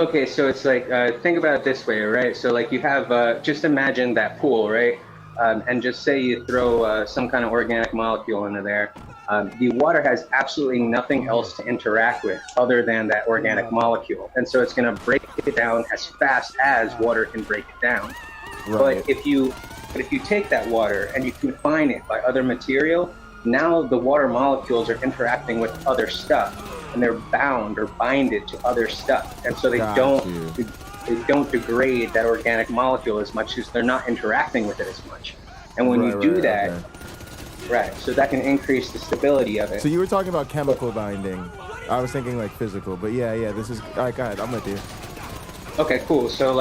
Okay, so it's think about it this way, right? So you have, just imagine that pool, right? And just say you throw some kind of organic molecule into there. The water has absolutely nothing else to interact with other than that organic molecule. And so it's going to break it down as fast as water can break it down. Right. But if you take that water and you confine it by other material, now the water molecules are interacting with other stuff, and they're bound or binded to other stuff, and so they don't degrade that organic molecule as much because they're not interacting with it as much. And when you do that, so that can increase the stability of it. So you were talking about chemical binding. I was thinking physical, but yeah, this is all right. Go ahead, I'm with you. Okay, cool. So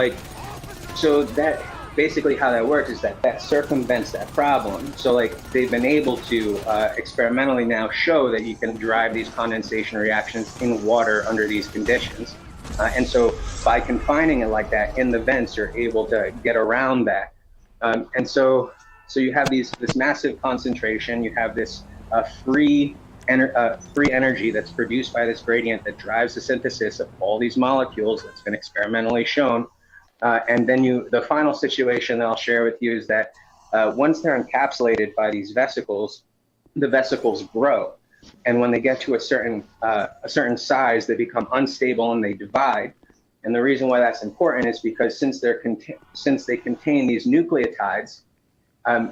that basically how that works is that circumvents that problem. So they've been able to experimentally now show that you can drive these condensation reactions in water under these conditions. And so by confining it like that in the vents, you're able to get around that. And so you have this massive concentration, you have this free energy that's produced by this gradient that drives the synthesis of all these molecules that's been experimentally shown. And then the final situation that I'll share with you is that once they're encapsulated by these vesicles, the vesicles grow. And when they get to a certain size, they become unstable and they divide. And the reason why that's important is because since they contain these nucleotides,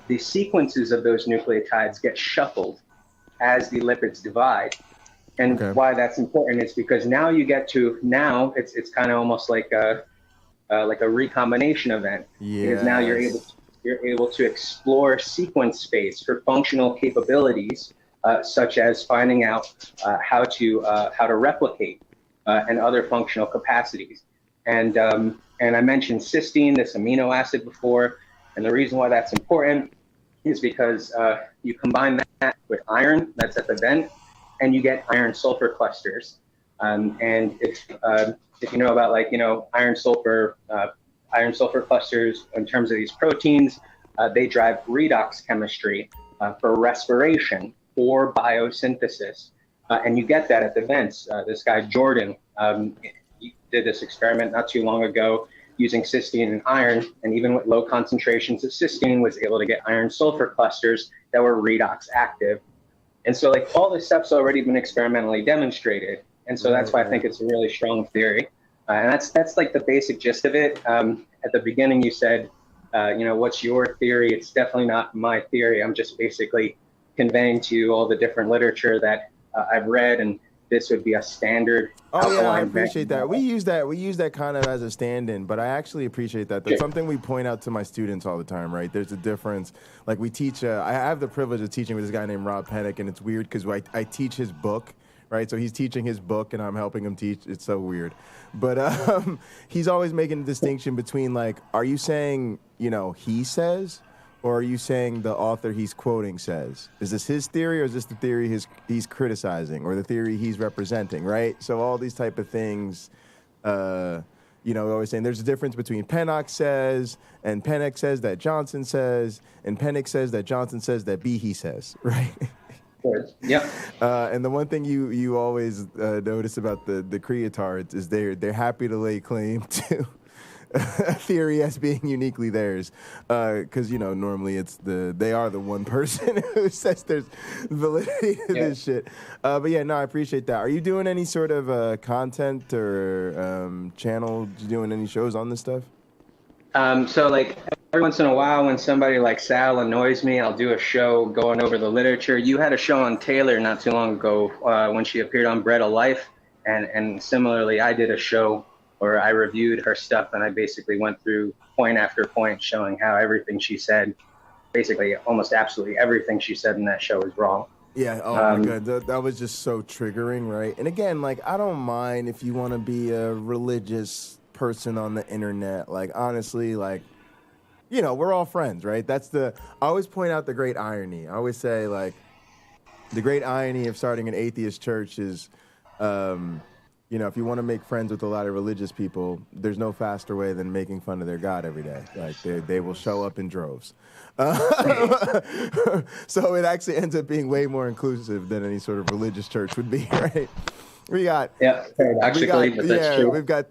the sequences of those nucleotides get shuffled as the lipids divide. And why that's important is because now you get to, now it's kind of almost like a recombination event. Because now you're able to explore sequence space for functional capabilities, such as finding out how to replicate and other functional capacities. And I mentioned cysteine, this amino acid, before, and the reason why that's important is because you combine that with iron that's at the vent, and you get iron sulfur clusters. And if you know about, like, iron sulfur clusters in terms of these proteins, they drive redox chemistry for respiration or biosynthesis. And you get that at the vents. This guy, Jordan, he did this experiment not too long ago using cysteine and iron, and even with low concentrations of cysteine was able to get iron sulfur clusters that were redox active. And so, like, all this stuff's already been experimentally demonstrated. And so that's why I think it's a really strong theory. And that's like the basic gist of it. At the beginning, you said, what's your theory? It's definitely not my theory. I'm just basically conveying to you all the different literature that I've read, and this would be a standard. Oh yeah, I appreciate that. We use that kind of as a stand-in, but I actually appreciate that. That's something we point out to my students all the time, right? There's a difference. Like, we teach. I have the privilege of teaching with this guy named Rob Pennick, and it's weird because I teach his book, right? So he's teaching his book, and I'm helping him teach. It's so weird, but he's always making a distinction between, like, are you saying, he says, or are you saying the author he's quoting says? Is this his theory, or is this the theory he's criticizing, or the theory he's representing, right? So all these type of things, always saying there's a difference between Pennock says, and Pennock says that Johnson says, and Pennock says that Johnson says that Behe says, right? Yeah. And the one thing you always notice about the creatards is they're happy to lay claim to a theory as being uniquely theirs, because normally they are the one person who says there's validity to this shit. But yeah, no, I appreciate that. Are you doing any sort of content or channel? You doing any shows on this stuff? So, like, every once in a while, when somebody like Sal annoys me, I'll do a show going over the literature. You had a show on Taylor not too long ago when she appeared on Bread of Life, and similarly, I did a show where I reviewed her stuff, and I basically went through point after point showing how everything she said, basically almost absolutely everything she said in that show is wrong. Yeah, oh my God, that was just so triggering, right? And again, like, I don't mind if you want to be a religious person on the internet. Like, honestly, like, we're all friends, right? I always point out the great irony. I always say, like, the great irony of starting an atheist church is, if you want to make friends with a lot of religious people, there's no faster way than making fun of their God every day. Like, they will show up in droves. So it actually ends up being way more inclusive than any sort of religious church would be, right? We've got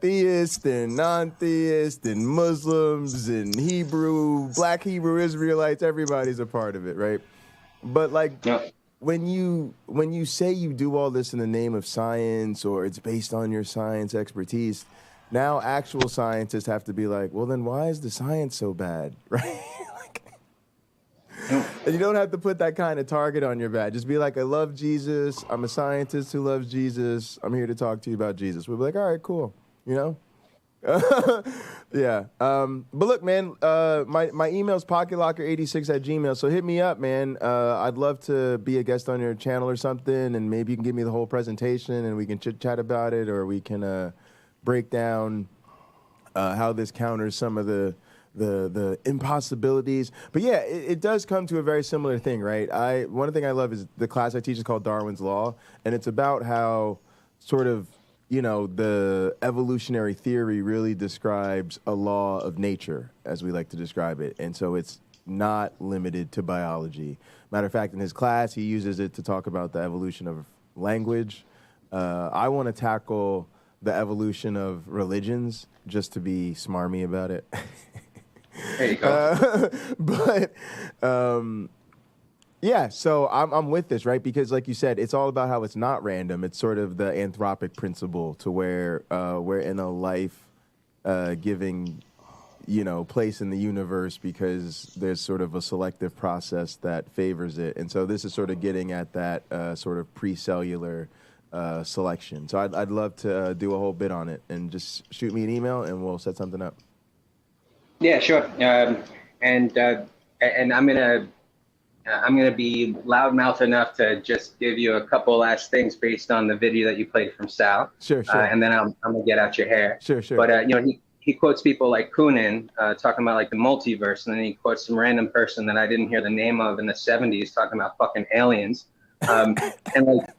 theists and non-theists and Muslims and Black Hebrew Israelites. Everybody's a part of it, right? But, like, when you say you do all this in the name of science, or it's based on your science expertise, now actual scientists have to be like, well, then why is the science so bad, right? And you don't have to put that kind of target on your back. Just be like, I love Jesus. I'm a scientist who loves Jesus. I'm here to talk to you about Jesus. We'll be like, all right, cool. Yeah. But look, man, my email's pocketlocker86@gmail.com. So hit me up, man. I'd love to be a guest on your channel or something, and maybe you can give me the whole presentation and we can chit chat about it, or we can break down how this counters some of the impossibilities. But yeah, it does come to a very similar thing, right? One thing I love is the class I teach is called Darwin's Law, and it's about how sort of, the evolutionary theory really describes a law of nature, as we like to describe it. And so it's not limited to biology. Matter of fact, in his class, he uses it to talk about the evolution of language. I want to tackle the evolution of religions, just to be smarmy about it. There you go. But yeah, so I'm with this, right? Because, like you said, it's all about how it's not random. It's sort of the anthropic principle, to where we're in a life-giving, place in the universe because there's sort of a selective process that favors it. And so this is sort of getting at that sort of pre-cellular selection. So I'd love to do a whole bit on it, and just shoot me an email and we'll set something up. Yeah, sure. And I'm gonna be loudmouth enough to just give you a couple last things based on the video that you played from Sal. Sure. And then I'm gonna get out your hair. Sure. But he quotes people like Kunin talking about like the multiverse, and then he quotes some random person that I didn't hear the name of in the 70s talking about fucking aliens. And like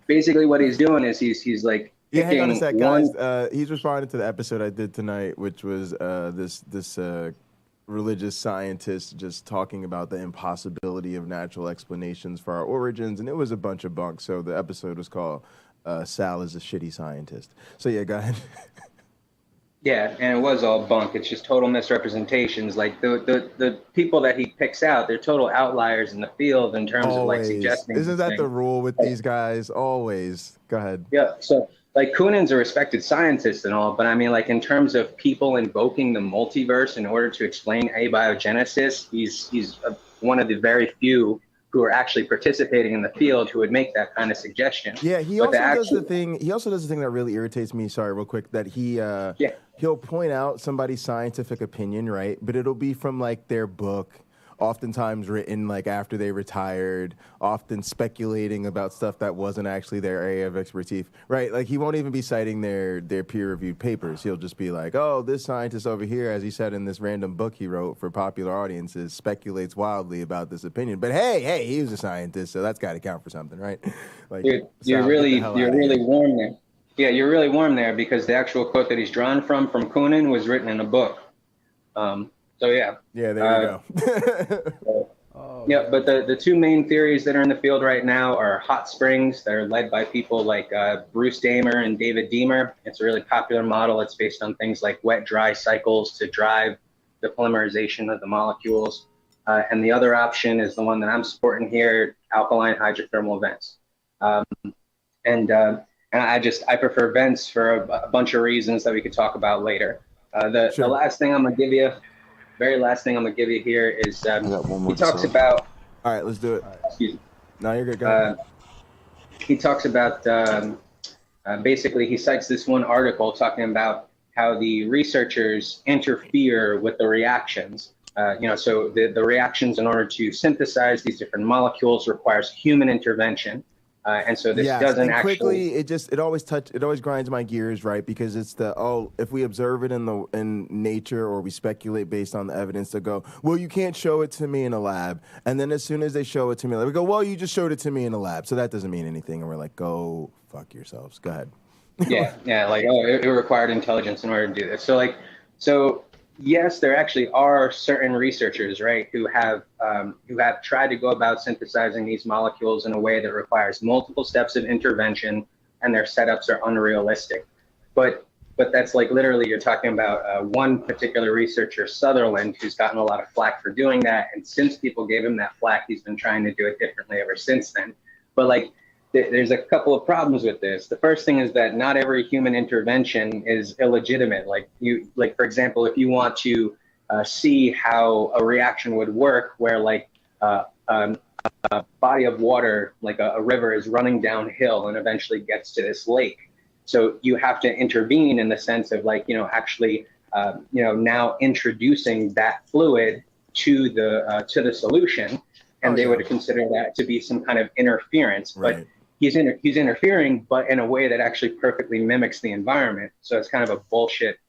basically what he's doing is he's like hang on a sec, guys. He's responding to the episode I did tonight, which was this religious scientist just talking about the impossibility of natural explanations for our origins, and it was a bunch of bunk. So the episode was called "Sal is a Shitty Scientist." So yeah, go ahead. Yeah, and it was all bunk. It's just total misrepresentations. Like the people that he picks out, they're total outliers in the field in terms of like suggesting. Isn't that the rule with these guys? Always. Go ahead. Yeah. So like Kunin's a respected scientist and all, but I mean like in terms of people invoking the multiverse in order to explain abiogenesis, he's one of the very few who are actually participating in the field who would make that kind of suggestion. Yeah, he also does the thing. He also does the thing that really irritates me. Sorry, real quick. That he'll point out somebody's scientific opinion, right? But it'll be from like their book, oftentimes written like after they retired, often speculating about stuff that wasn't actually their area of expertise, right? Like he won't even be citing their peer-reviewed papers. He'll just be like, oh, this scientist over here, as he said in this random book he wrote for popular audiences, speculates wildly about this opinion. But hey, he was a scientist, so that's got to count for something, right? Like you're really warm there. Yeah, you're really warm there because the actual quote that he's drawn from Kunin was written in a book. So yeah. Yeah, there you go. But the two main theories that are in the field right now are hot springs that are led by people like Bruce Damer and David Deamer. It's a really popular model. It's based on things like wet-dry cycles to drive the polymerization of the molecules. And the other option is the one that I'm supporting here, alkaline hydrothermal vents. And I prefer vents for a bunch of reasons that we could talk about later. The last thing I'm gonna give you. Very last thing I'm gonna give you here is he talks about. All right, let's do it. Excuse me. No, you're good. Go ahead. He talks about basically he cites this one article talking about how the researchers interfere with the reactions. So the reactions in order to synthesize these different molecules requires human intervention. And so this doesn't quickly, it always grinds my gears, right? Because it's if we observe it in nature or we speculate based on the evidence, they go, well, you can't show it to me in a lab. And then as soon as they show it to me, we go, well, you just showed it to me in a lab, so that doesn't mean anything. And we're like, go fuck yourselves. Go ahead. It required intelligence in order to do this. So yes, there actually are certain researchers, right, who have tried to go about synthesizing these molecules in a way that requires multiple steps of intervention, and their setups are unrealistic. But that's like literally you're talking about one particular researcher, Sutherland, who's gotten a lot of flack for doing that, and since people gave him that flack, he's been trying to do it differently ever since then. But like, there's a couple of problems with this. The first thing is that not every human intervention is illegitimate. Like for example, if you want to see how a reaction would work, where like a body of water, like a river, is running downhill and eventually gets to this lake. So you have to intervene in the sense of like, actually, now introducing that fluid to the solution, and they would consider that to be some kind of interference. Right. But he's interfering, but in a way that actually perfectly mimics the environment. So it's kind of a bullshit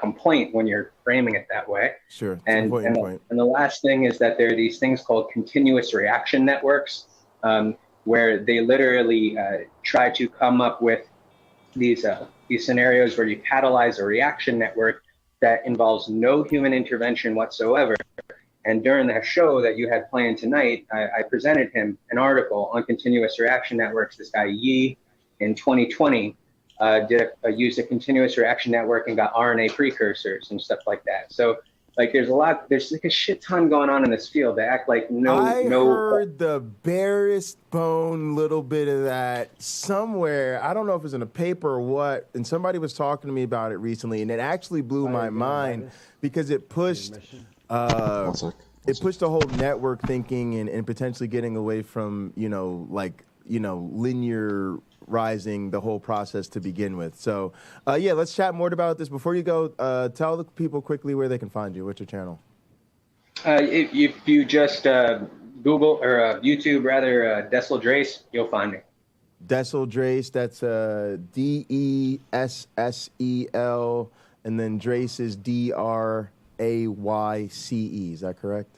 complaint when you're framing it that way. Sure. And the last thing is that there are these things called continuous reaction networks, where they literally try to come up with these scenarios where you catalyze a reaction network that involves no human intervention whatsoever. And during that show that you had playing tonight, I presented him an article on continuous reaction networks. This guy Yi, in 2020, used a continuous reaction network and got RNA precursors and stuff like that. So, like, there's like a shit ton going on in this field. They act like I heard the barest bone little bit of that somewhere. I don't know if it's in a paper or what. And somebody was talking to me about it recently, and it actually blew my mind because it pushed. It pushed the whole network thinking and potentially getting away from, linear rising the whole process to begin with. So, yeah, let's chat more about this. Before you go, tell the people quickly where they can find you. What's your channel? If you just Google or YouTube rather Dessel Drace, you'll find me. Dessel Drace, that's Dessel, and then Drace is Drayce. Is that correct?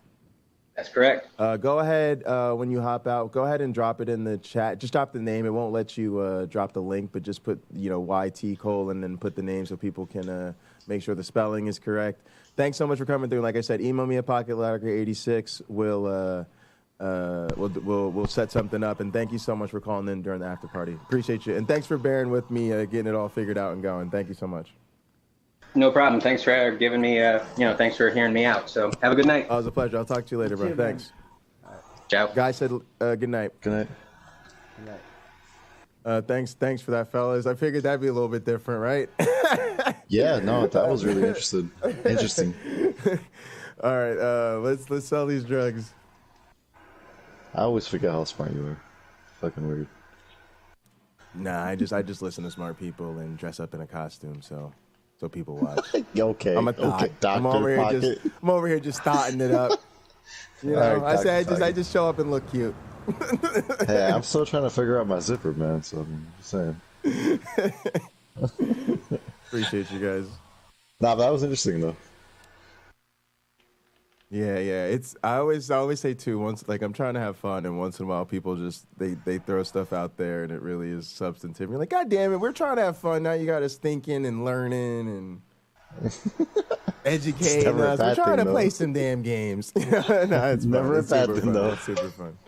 That's correct. Go ahead when you hop out. Go ahead and drop it in the chat. Just drop the name. It won't let you drop the link, but just put YT colon and put the name so people can make sure the spelling is correct. Thanks so much for coming through. Like I said, email me at pocketladder86. We'll set something up. And thank you so much for calling in during the after party. Appreciate you. And thanks for bearing with me getting it all figured out and going. Thank you so much. No problem. Thanks for giving me, thanks for hearing me out. So have a good night. Oh, it was a pleasure. I'll talk to you later, bro. Thanks. Ciao. Guy said good night. Good night. Good night. Thanks for that, fellas. I figured that'd be a little bit different, right? Yeah, no, that was really interesting. All right, let's sell these drugs. I always forget how smart you are. Fucking weird. Nah, I just listen to smart people and dress up in a costume, so people watch. Okay. I'm a thought. Okay, Dr. I'm over here just thotting it up. You know, Right, I just show up and look cute. Hey, I'm still trying to figure out my zipper, man. So I'm just saying. Appreciate you guys. Nah, but that was interesting though. Yeah. I always say too. Once I'm trying to have fun, and once in a while people just they throw stuff out there, and it really is substantive. You're like, God damn it, we're trying to have fun. Now you got us thinking and learning and educating us. We're trying to play some damn games. No, it's never a bad thing though. It's super fun.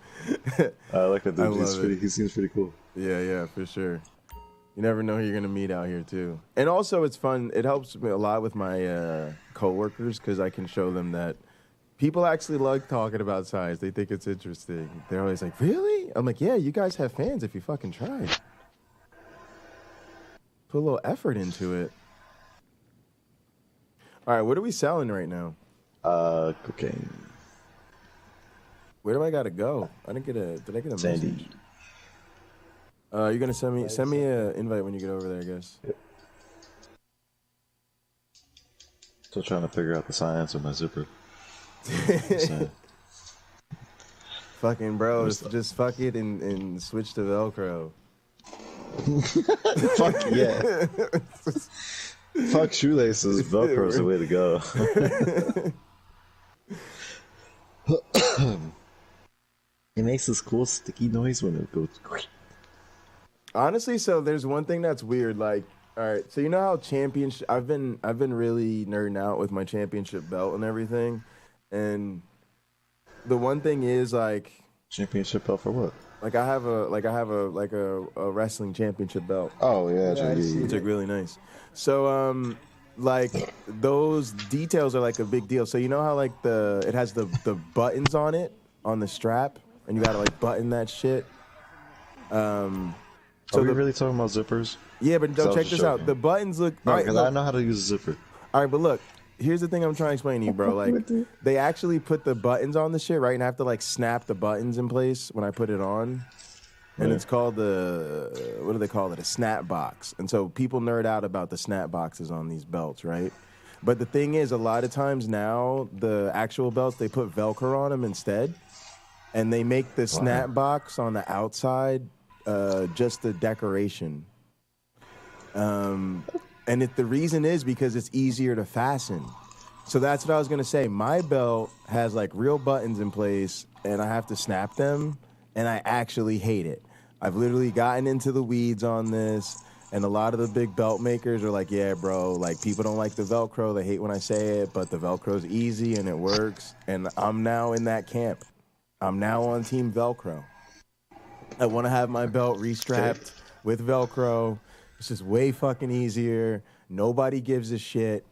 I like that dude. He seems pretty cool. Yeah, for sure. You never know who you're gonna meet out here too. And also, it's fun. It helps me a lot with my coworkers because I can show them that people actually like talking about science. They think it's interesting. They're always like, "Really?" I'm like, "Yeah, you guys have fans if you fucking try. Put a little effort into it." All right, what are we selling right now? Cocaine. Where do I gotta go? Did I get a Sandy. message? You're gonna send me an invite when you get over there, I guess. Yep. Still trying to figure out the science of my zipper. Fucking bro, just fuck it and switch to Velcro. Fuck yeah. Fuck shoelaces. Velcro's the way to go. It makes this cool sticky noise when it goes. Honestly, so there's one thing that's weird. Like, all right, so you know how championship? I've been really nerding out with my championship belt and everything, and the one thing is like championship belt for what? Like I have a wrestling championship belt. Oh yeah, it's like really nice. So like those details are like a big deal. So you know how like it has the buttons on it on the strap, and you gotta like button that shit. So are we really talking about zippers? Yeah, but don't check this out. The buttons look. No, because I know how to use a zipper. All right, but look, here's the thing I'm trying to explain to you, bro. Like, they actually put the buttons on the shit, right? And I have to like snap the buttons in place when I put it on. And it's called what do they call it? A snap box. And so people nerd out about the snap boxes on these belts, right? But the thing is, a lot of times now, the actual belts, they put Velcro on them instead. And they make the snap box on the outside just a decoration. And the reason is because it's easier to fasten. So that's what I was going to say. My belt has like real buttons in place, and I have to snap them, and I actually hate it. I've literally gotten into the weeds on this, and a lot of the big belt makers are like, yeah, bro, like people don't like the Velcro. They hate when I say it, but the Velcro's easy and it works. And I'm now in that camp. I'm now on Team Velcro. I want to have my belt restrapped with Velcro. It's just way fucking easier. Nobody gives a shit.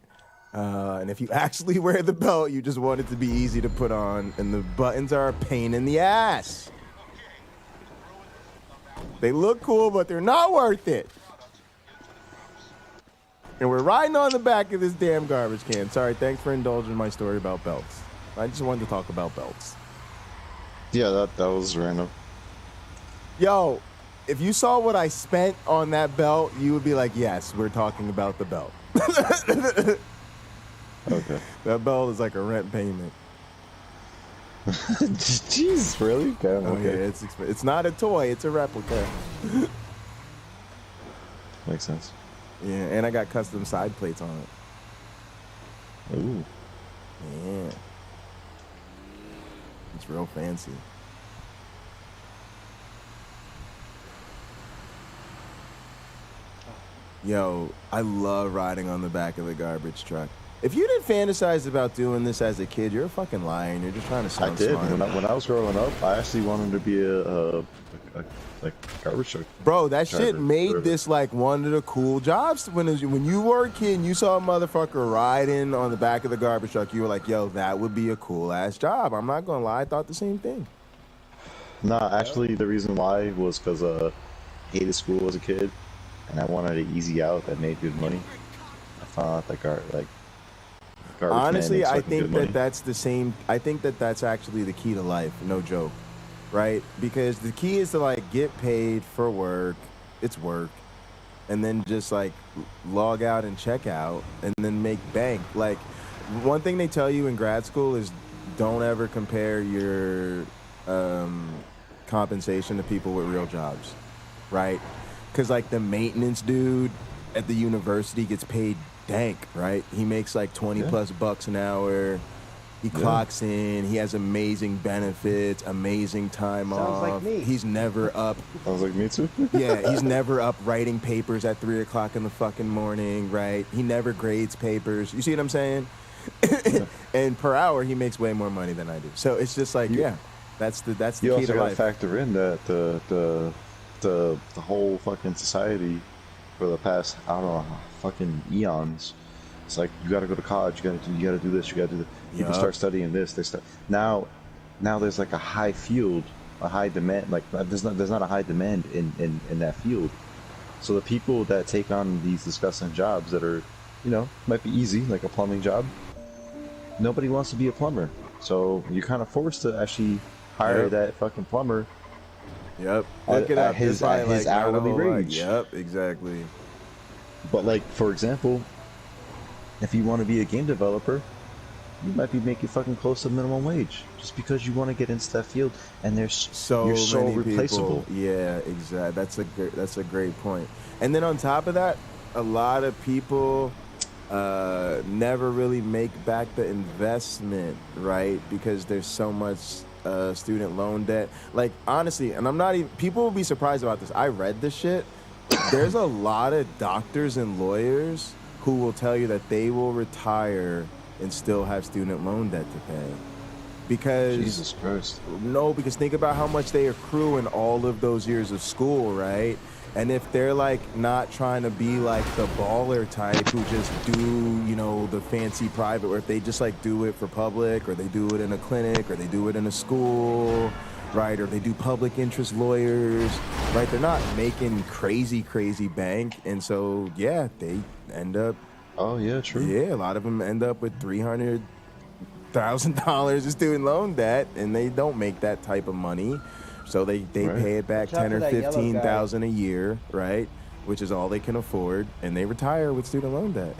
And if you actually wear the belt, you just want it to be easy to put on. And the buttons are a pain in the ass. They look cool, but they're not worth it. And we're riding on the back of this damn garbage can. Sorry, thanks for indulging my story about belts. I just wanted to talk about belts. Yeah, that was random. Yo, if you saw what I spent on that belt, you would be like, yes, we're talking about the belt. Okay. That belt is like a rent payment. Jeez, really? Damn, Oh okay. yeah, it's not a toy, it's a replica. Makes sense. Yeah, and I got custom side plates on it. Ooh. Yeah. It's real fancy. Yo, I love riding on the back of the garbage truck. If you didn't fantasize about doing this as a kid, you're a fucking liar and you're just trying to sound I did. smart. When I was growing up, I actually wanted to be a garbage truck. Bro, that driver, shit made whatever. this like one of the cool jobs. When you were a kid and you saw a motherfucker riding on the back of the garbage truck, you were like, yo, that would be a cool ass job. I'm not gonna lie, I thought the same thing. Nah, actually, the reason why was because I hated school as a kid, and I wanted an easy out that made good money. I found out that garbage Honestly, man makes I fucking think good money. that's the same. I think that's actually the key to life. No joke, right? Because the key is to like get paid for work. It's work, and then just like log out and check out, and then make bank. Like one thing they tell you in grad school is don't ever compare your compensation to people with real jobs, right? Because like the maintenance dude at the university gets paid dank, right? He makes like 20 plus bucks an hour. He clocks in. He has amazing benefits, amazing time off. Sounds like me. He's never up. Sounds like me too. Yeah, he's never up writing papers at 3 o'clock in the fucking morning, right? He never grades papers. You see what I'm saying? And per hour, he makes way more money than I do. So it's just like, that's the You key also to gotta life. factor in that the whole fucking society for the past, I don't know, fucking eons. It's like you gotta go to college, you gotta do this, you gotta do that. People start studying this, they start now there's like a high field, a high demand, like there's not a high demand in that field. So the people that take on these disgusting jobs that are, might be easy, like a plumbing job, nobody wants to be a plumber. So you're kind of forced to actually hire that fucking plumber. Yep. Look it at up. his There's probably, like, hourly not a whole lot. wage. Yep, exactly. But like, for example, if you want to be a game developer, you might be making fucking close to minimum wage just because you want to get into that field, and you're so many replaceable. People. Yeah, exactly. That's a great point. And then on top of that, a lot of people never really make back the investment, right? Because there's so much student loan debt. Like honestly, and I'm not even. People will be surprised about this. I read this shit. There's a lot of doctors and lawyers who will tell you that they will retire and still have student loan debt to pay. Because Jesus Christ. No, because think about how much they accrue in all of those years of school, right? And if they're like not trying to be like the baller type who just do, the fancy private, or if they just like do it for public, or they do it in a clinic, or they do it in a school, right? Or they do public interest lawyers, right? They're not making crazy bank. And so, yeah, they end up. Oh, yeah, true. Yeah, a lot of them end up with $300,000 of student loan debt, and they don't make that type of money. So they pay it back 10 or 15,000 a year, right? Which is all they can afford, and they retire with student loan debt.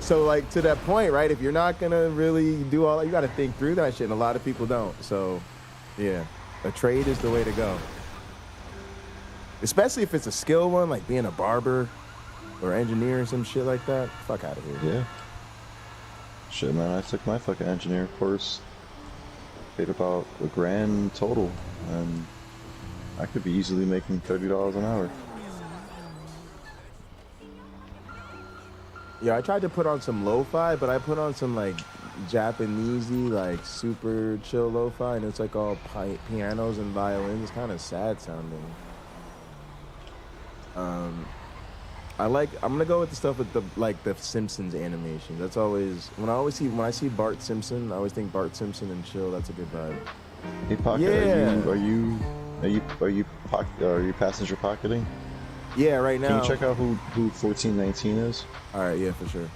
So like to that point, right? If you're not gonna really do all that, you got to think through that shit, and a lot of people don't. So, yeah, a trade is the way to go. Especially if it's a skill one, like being a barber or engineer or some shit like that. Fuck out of here. Yeah. Shit, man, I took my fucking engineering course. Paid about $1,000 total, and I could be easily making $30 an hour. Yeah, I tried to put on some lo-fi, but I put on some like Japanesey, like super chill lo-fi, and it's like all pianos and violins. It's kind of sad sounding. I'm gonna go with the stuff with the Simpsons animation. That's always when I see Bart Simpson, I always think Bart Simpson and chill. That's a good vibe. Hey, Pocket, yeah. Are you passenger pocketing? Yeah, right now. Can you check out who 1419 is? All right, yeah, for sure.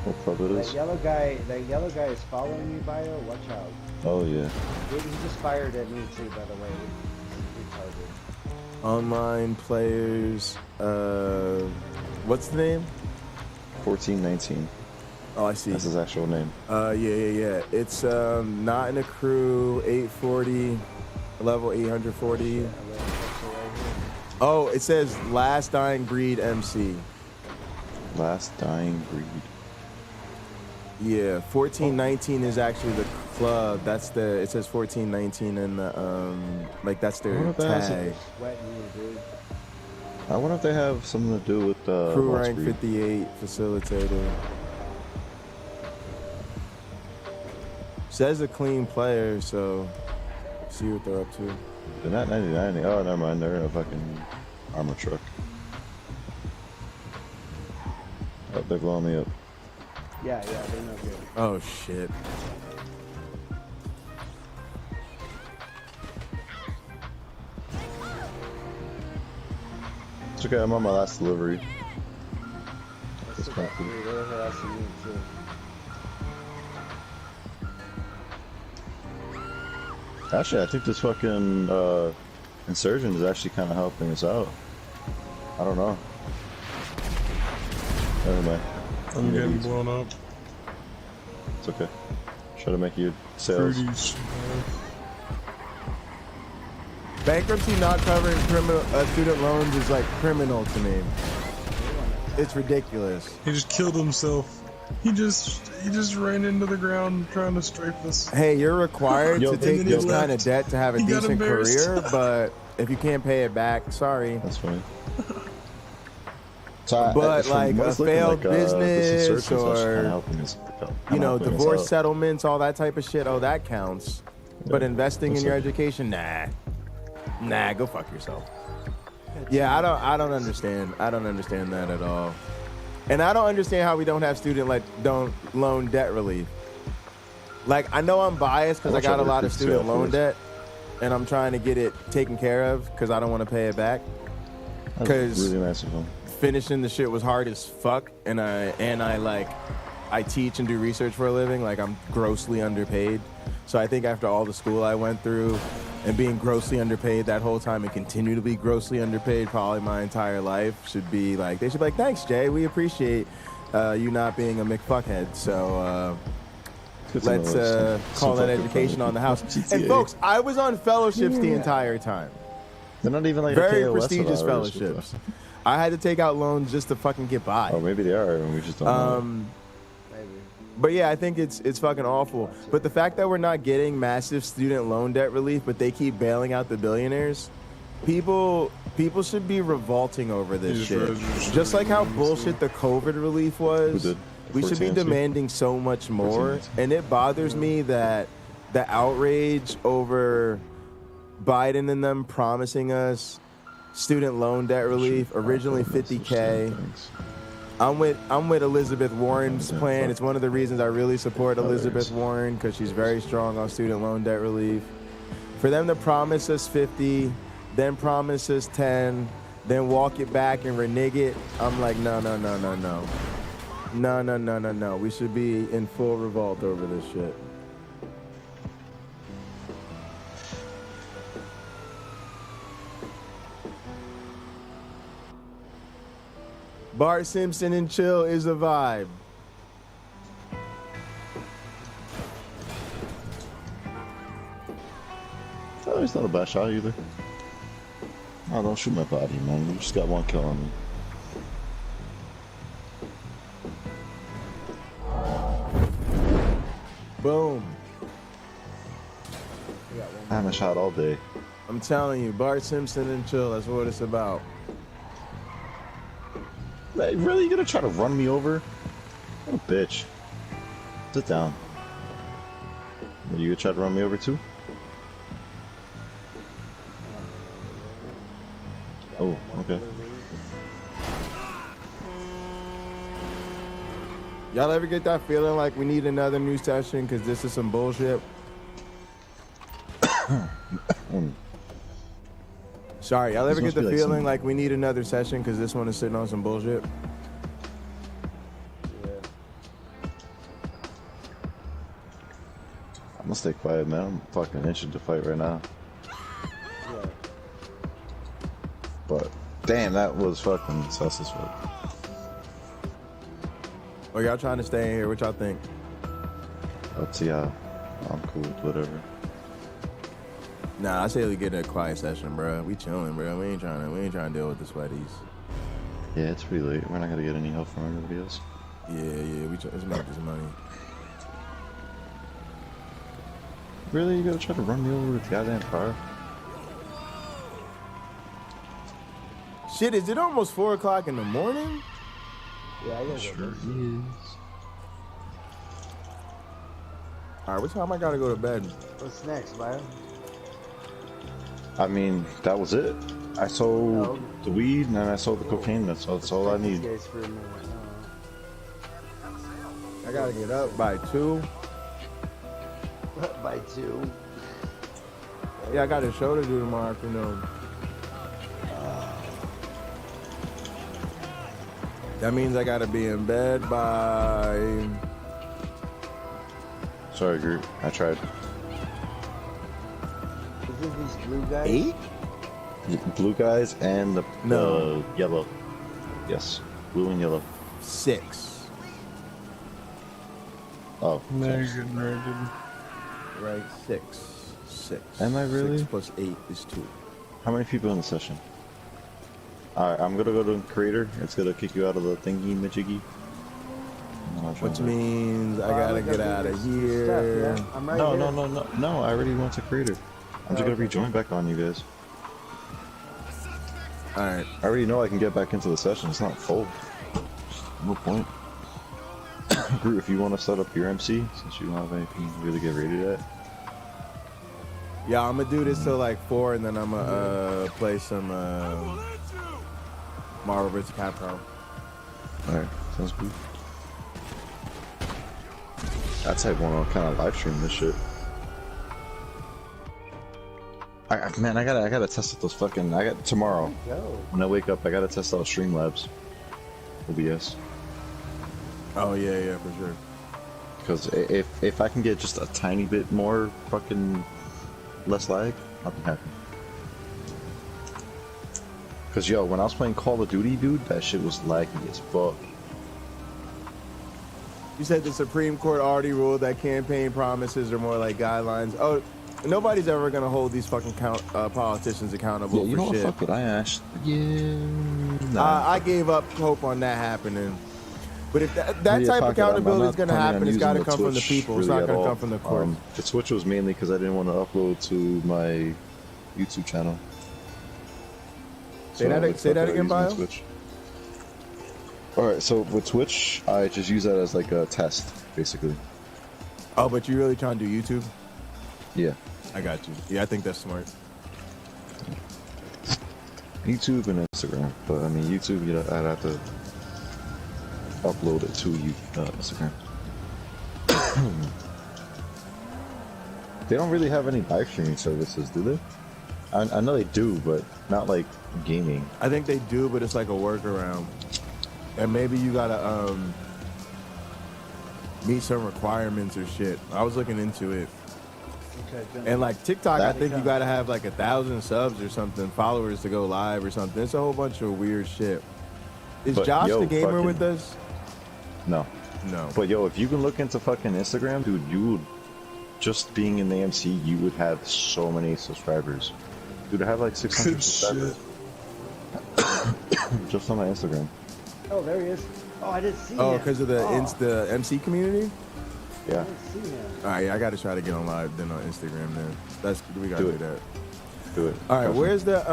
What club it is? That yellow guy is following you, Bio. Watch out. Oh yeah. He just fired at me too, by the way. It's retarded. Online players. What's the name? 1419. Oh, I see. That's his actual name. Yeah. It's not in a crew. 840, level 840. Oh, it says Last Dying Breed MC. Last Dying Breed. Yeah, 1419 is actually the club. That's the. It says 1419 in the like that's their tag. I wonder if they have something to do with Crew rank 58 facilitator. Says a clean player, so see what they're up to. They're not 99. Oh, never mind. They're in a fucking armor truck. Oh, they're blowing me up. Yeah, they're no good. Oh shit. It's okay, I'm on my last delivery. That's kind of cool. Actually, I think this fucking insurgent is actually kind of helping us out. I don't know. Never mind. I'm getting blown up. It's okay. Try to make you sales. Fruities. Bankruptcy not covering student loans is like criminal to me. It's ridiculous. He just killed himself. He just ran into the ground trying to strafe us. Hey, you're required to take this kind of left. debt to have a He got decent embarrassed. career, but if you can't pay it back, sorry. That's funny. But like a failed business or you know, divorce settlements, all that type of shit, oh, that counts. But investing in your education, nah, go fuck yourself. Yeah, I don't understand. I don't understand that at all. And I don't understand how we don't have loan debt relief. Like, I know I'm biased because I got a lot of student loan debt, and I'm trying to get it taken care of because I don't want to pay it back. Because really nice of him. Finishing the shit was hard as fuck, and I teach and do research for a living. Like, I'm grossly underpaid. So I think after all the school I went through and being grossly underpaid that whole time and continue to be grossly underpaid probably my entire life they should be like, thanks, Jay, we appreciate you not being a McFuckhead. So let's call that education on the house. And folks, I was on fellowships the entire time. They're not even like very KOS prestigious allowers. fellowships. I had to take out loans just to fucking get by. Oh, maybe they are, and we just don't know. But yeah, I think it's fucking awful. But the fact that we're not getting massive student loan debt relief, but they keep bailing out the billionaires, people should be revolting over this shit. Just like how bullshit the COVID relief was, we should be demanding so much more. And it bothers me that the outrage over Biden and them promising us student loan debt relief, originally $50K. I'm with Elizabeth Warren's plan. It's one of the reasons I really support Elizabeth Warren, because she's very strong on student loan debt relief. For them to promise us 50, then promise us 10, then walk it back and renege it, I'm like, no. No. We should be in full revolt over this shit. Bart Simpson and chill is a vibe. Oh, he's not a bad shot either. Oh, don't shoot my body, man. You just got one kill on me. Boom. I haven't shot all day. I'm telling you, Bart Simpson and chill, that's what it's about. Hey, really? You gonna try to run me over? What a bitch. Sit down. Are you gonna try to run me over too? Oh, okay. Y'all ever get that feeling like we need another new session because this is some bullshit? Sorry, y'all ever get the feeling like we need another session because this one is sitting on some bullshit? I'm gonna stay quiet, man. I'm fucking itching to fight right now. Yeah. But damn, that was fucking sus as fuck. Oh, y'all trying to stay in here? What y'all think? Up to y'all. I'm cool with whatever. Nah, I say we get in a quiet session, bro. We chilling, bro. We ain't trying to deal with the sweaties. Yeah, it's pretty late. We're not gonna get any help from anybody else. Yeah. Let's make this money. Really? You gotta try to run me over with the goddamn car? Shit, is it almost 4 o'clock in the morning? Yeah, I gotta sure go. is. All right, what time I gotta go to bed? What's next, Bio? I mean, that was it. I sold the weed and then I sold the cocaine. That's all I need. I gotta get up by 2. By 2. Yeah, I got a show to do tomorrow afternoon. That means I gotta be in bed by... Sorry, Groot. I tried. Is it these blue guys? 8? Blue guys and the yellow. Yes, blue and yellow. 6. Oh. Right, 6. Am I really? 6 plus 8 is 2. How many people in the session? Alright, I'm gonna go to creator. It's gonna kick you out of the thingy majiggy. Which means I gotta get out of here. Stuff, yeah? I'm right here. No, I already went to creator. I'm just gonna rejoin back on you guys. Alright. I already know I can get back into the session. It's not full. No point. Groot, if you want to set up your MC, since you don't have anything to really get rated at. Yeah, I'm gonna do this till like 4, and then I'm gonna play some Marvel vs. Capcom. Alright, sounds good. That's how I want to kind of live stream this shit. Man, I gotta test out those fucking. Tomorrow when I wake up, I gotta test out Streamlabs, OBS. Oh yeah, for sure. Because if I can get just a tiny bit more fucking less lag, I'll be happy. Because yo, when I was playing Call of Duty, dude, that shit was laggy as fuck. You said the Supreme Court already ruled that campaign promises are more like guidelines. Oh, nobody's ever gonna hold these fucking politicians accountable Yeah, you for know what? shit. Fuck it, I asked. Yeah. Nah. I gave up hope on that happening. But if that type of accountability is gonna happen, it's gotta come from the people. It's not gonna come from the court. The Twitch was mainly because I didn't want to upload to my YouTube channel. Say that again, Bio? Alright, so with Twitch, I just use that as like a test, basically. Oh, but you really trying to do YouTube? Yeah. I got you. Yeah, I think that's smart. YouTube and Instagram, but I mean YouTube, I'd have to upload it to Instagram. They don't really have any live streaming services, do they? I know they do, but not like gaming. I think they do, but it's like a workaround. And maybe you gotta meet some requirements or shit. I was looking into it. Okay, and like TikTok, I think you gotta have like 1,000 subs or something, followers to go live or something. It's a whole bunch of weird shit. Is Josh the gamer with us? No. But yo, if you can look into fucking Instagram, dude, you would, just being in the MC, you would have so many subscribers. Dude, I have like 600 subscribers. Just on my Instagram. Oh, there he is. Oh, I didn't see him. Oh, because of the MC community? Yeah. I didn't see him. All right, I got to try to get on live then on Instagram then. We got to do that. Do it. All right, where's the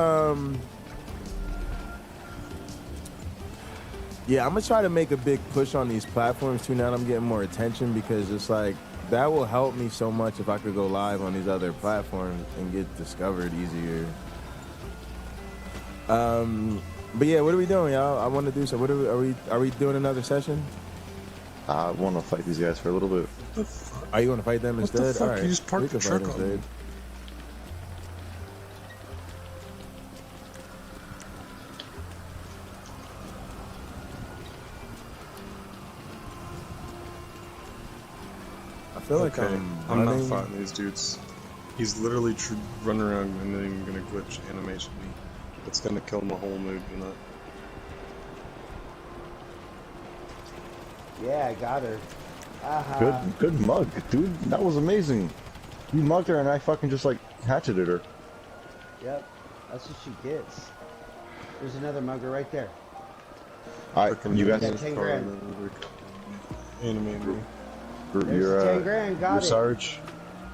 Yeah, I'm gonna try to make a big push on these platforms too. Now that I'm getting more attention, because it's like that will help me so much if I could go live on these other platforms and get discovered easier. But yeah, what are we doing, y'all? I want to do so. What are we doing another session? I want to fight these guys for a little bit. Are you going to fight them instead? What the fuck? All right, You just parked the truck on instead. I feel like I'm not fighting these dudes. He's literally running around and then gonna glitch animation me. It's gonna kill my whole mood, you know. Yeah, I got her. Good mug, dude. That was amazing. You mugged her and I fucking just like hatcheted her. Yep, that's what she gets. There's another mugger right there. Alright, you guys. 10 grand. Animate me. You're 10 grand, got it. Sarge.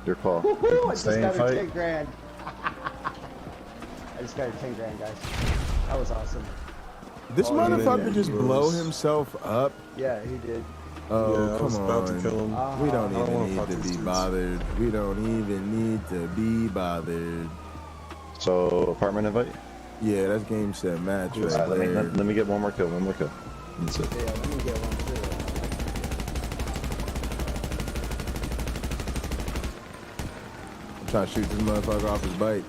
Your call. Woohoo, I just Stay got and her fight. 10 grand. I just got her 10 grand, guys. That was awesome. This motherfucker just blow himself up. Yeah, he did. Oh, Yeah, I come was on. about to kill him. We don't I don't wanna even fight need to these be dudes. bothered. We don't even need to be bothered. So, apartment invite? Yeah, that's game set match right Alright, there. let me get one more kill. That's it. Yeah, let me get one too. I'm trying to shoot this motherfucker off his bike.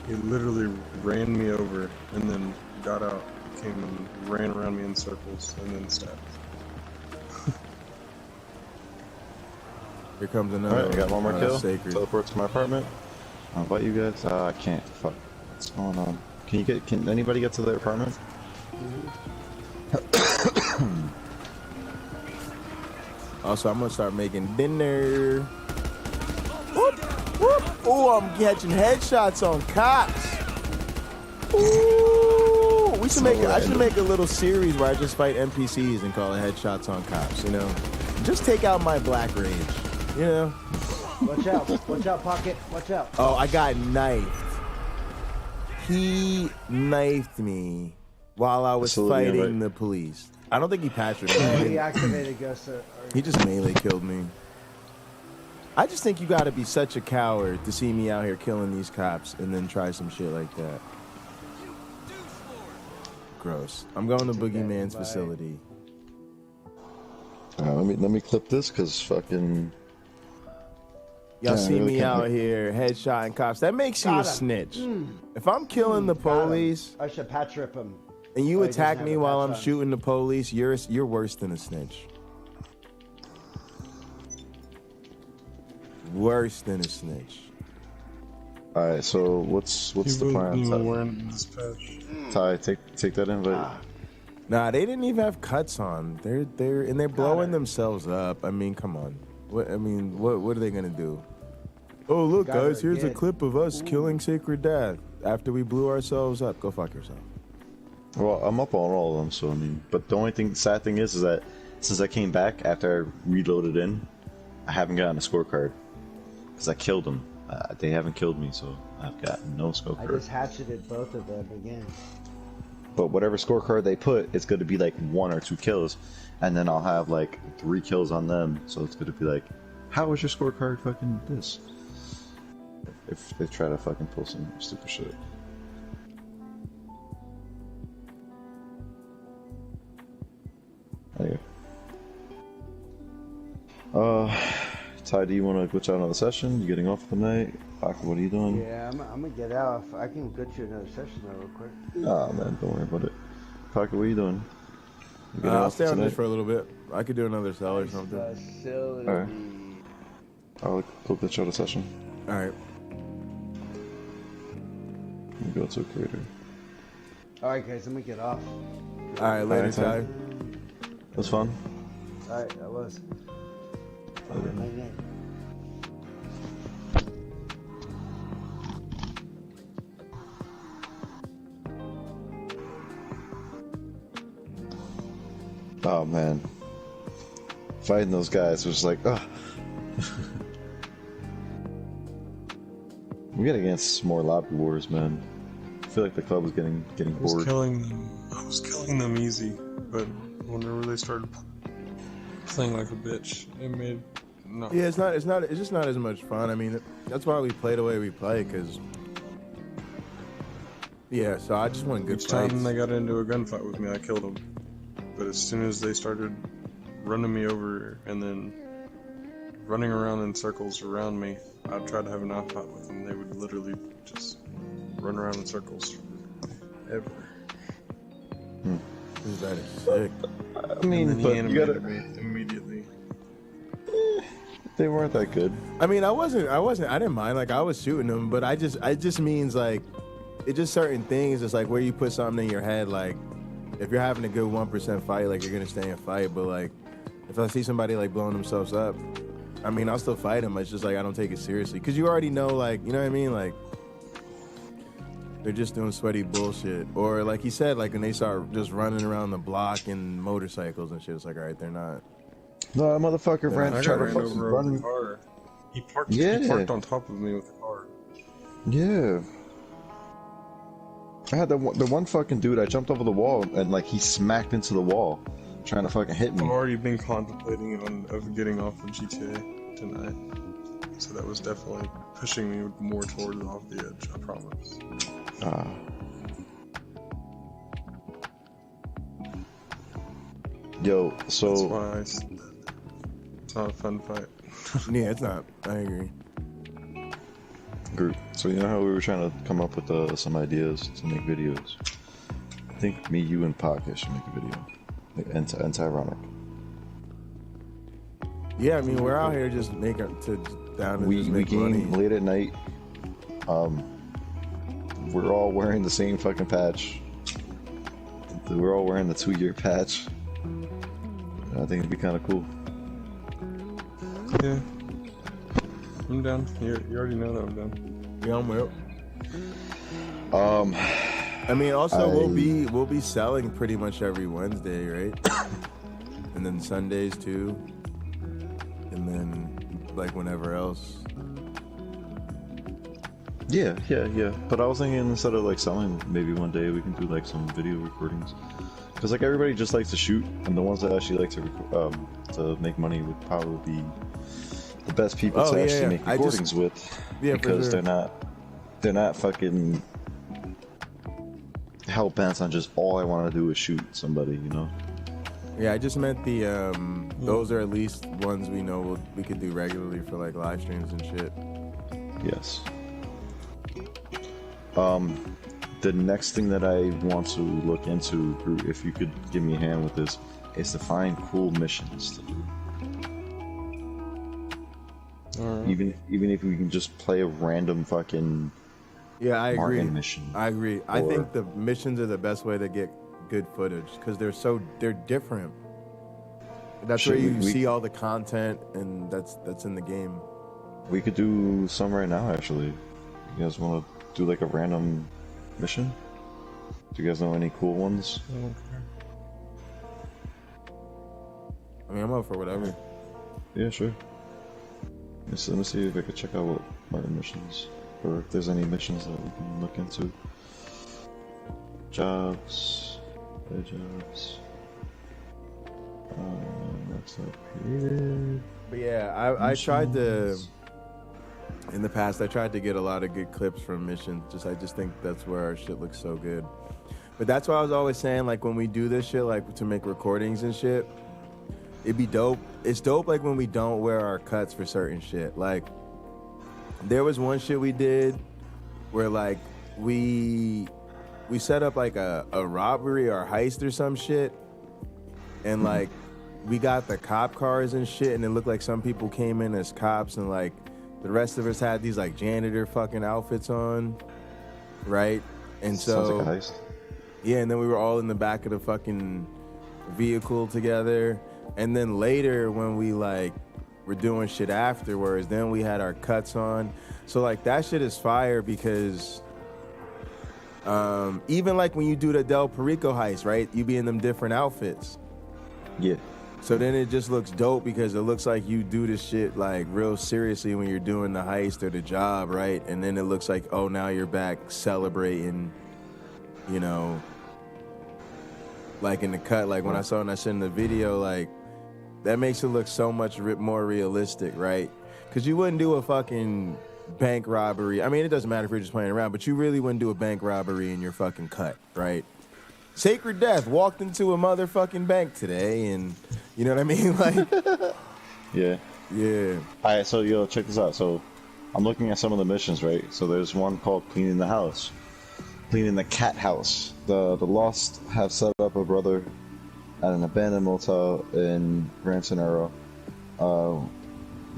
He literally ran me over and then got out, came and ran around me in circles and then stabbed. Here comes another. Alright, I got one more kill. Sacred. Teleport to my apartment. I'll invite you guys. I can't. Fuck. What's going on? Can anybody get to their apartment? Also, I'm gonna start making dinner. Whoop, whoop. Oh, I'm catching headshots on cops. Ooh, we should I should make a little series where I just fight NPCs and call it headshots on cops. You know, just take out my black rage. You know. Watch out, Pocket. Watch out. Oh, I got knifed. He knifed me while I was fighting the police. I don't think he patched me. He activated Ghost. He just melee killed me. I just think you gotta be such a coward to see me out here killing these cops and then try some shit like that. Gross. I'm going to Boogeyman's facility. Let me clip this because fucking. Y'all see really me out here headshotting cops. That makes you a snitch. If I'm killing the police, I should patch rip him. and you Oh, he doesn't attack have me a while patch I'm on. shooting the police, you're worse than a snitch. Worse than a snitch. All right. So what's the plan? Wearing this patch. Ty, take that invite. Nah, they didn't even have cuts on. They're blowing themselves up. I mean, come on. What are they gonna do? Oh, look, Got her guys, here's a again. clip of us killing Sacred Death after we blew ourselves up. Go fuck yourself. Well, I'm up on all of them, so I mean. But the only sad thing is that since I came back after I reloaded in, I haven't gotten a scorecard because I killed them. They haven't killed me, so I've got no I scorecard. just hatcheted both of them again. But whatever scorecard they put, it's going to be like 1 or 2 kills, and then I'll have like 3 kills on them. So it's going to be like, how was your scorecard fucking this? If they try to fucking pull some stupid shit. Anyway. Ty, do you want to glitch out another session? You getting off for the night? Pocket, what are you doing? Yeah, I'm gonna get out. I can go to another session though, real quick. Oh man, don't worry about it. Pocket, what are you doing? You getting I'll off stay on tonight? this for a little bit. I could do another cell or something. Alright. I'll glitch out a session. Alright. Let me go to a creator. Alright, guys, I'm gonna get off. Alright, later, Alright, Ty. Ty. That was fun. Alright, that was. Night. Oh man. Fighting those guys was like, ugh. We gotta get some more lobby wars, man. I feel like the club was getting I was bored. killing them easy, but whenever they started playing like a bitch, it made no. Yeah, it's just not as much fun. I mean, that's why we play the way we play, because yeah. So I just want good Each fights. time they got into a gunfight with me, I killed them. But as soon as they started running me over and then running around in circles around me, I'd try to have an outfight with them. They would literally just run around in circles forever. That is sick. I mean, and then but he you gotta. animated me immediately. They weren't that good. I mean, I didn't mind. Like, I was shooting them, but it just means, like, it's just certain things. It's like where you put something in your head. Like, if you're having a good 1% fight, like, you're going to stay and fight. But, like, if I see somebody, like, blowing themselves up, I mean, I'll still fight them. It's just, like, I don't take it seriously. Because you already know, like, you know what I mean? Like, they're just doing sweaty bullshit. Or, like he said, like, when they start just running around the block in motorcycles and shit, it's like, all right, they're not. No, that motherfucker ran I got ran over with the car. He parked on top of me with the car. Yeah. I had the one fucking dude, I jumped over the wall and like he smacked into the wall trying to fucking hit me. I've already been contemplating of getting off of GTA tonight. So that was definitely pushing me more towards off the edge, I promise. Yo, so that's why it's not a fun fight. Yeah, it's not. I agree. Group. So you know how we were trying to come up with some ideas to make videos? I think me, you, and Pocket should make a video. And Tyronic. Yeah, I mean, we're out here just making We game late at night. We're all wearing the same fucking patch. We're all wearing the 2-year patch. I think it'd be kind of cool. Yeah. I'm down. You already know that I'm down. Yeah, I'm with. I mean, also we'll be selling pretty much every Wednesday, right? And then Sundays too. And then like whenever else. Yeah. But I was thinking instead of like selling, maybe one day we can do like some video recordings. Because like everybody just likes to shoot, and the ones that actually like to make money would probably be the best people to actually make recordings with. Yeah, because they're not fucking hell bent on just all I want to do is shoot somebody, you know. Yeah, I just meant the those are at least ones we know we could do regularly for like live streams and shit. Yes. The next thing that I want to look into, if you could give me a hand with this, is to find cool missions to do. Even if we can just play a random fucking I agree. mission. I agree. I think the missions are the best way to get good footage because they're different. That's where you see all the content, and that's in the game. We could do some right now, actually. You guys want to do like a random mission? Do you guys know any cool ones? I mean, I'm up for whatever. Yeah, sure. Let me see if I could check out what my missions, or if there's any missions that we can look into. Jobs. Play jobs. Next up here. But yeah, I tried to... In the past, I tried to get a lot of good clips from missions. I just think that's where our shit looks so good. But that's why I was always saying, like, when we do this shit, like, to make recordings and shit, it'd be dope. It's dope, like, when we don't wear our cuts for certain shit. Like, there was one shit we did where, like, we set up, like, a robbery or a heist or some shit. And, like, we got the cop cars and shit, and it looked like some people came in as cops, and, like, the rest of us had these like janitor fucking outfits on, right? And so, sounds like a heist. Yeah, and then we were all in the back of the fucking vehicle together. And then later when we like were doing shit afterwards, then we had our cuts on. So like that shit is fire because even like when you do the Del Perico heist, right? You be in them different outfits. Yeah. So then it just looks dope because it looks like you do this shit like real seriously when you're doing the heist or the job, right? And then it looks like, oh, now you're back celebrating, you know, like in the cut. Like when I saw that shit in the video, like that makes it look so much more realistic, right? Because you wouldn't do a fucking bank robbery. I mean, it doesn't matter if you're just playing around, but you really wouldn't do a bank robbery in your fucking cut, right? Sacred Death walked into a motherfucking bank today, and you know what I mean? Like, yeah. All right, so yo, check this out. So, I'm looking at some of the missions, right? So there's one called cleaning the house, cleaning the cat house. The Lost have set up a brother at an abandoned motel in Gran Sonora.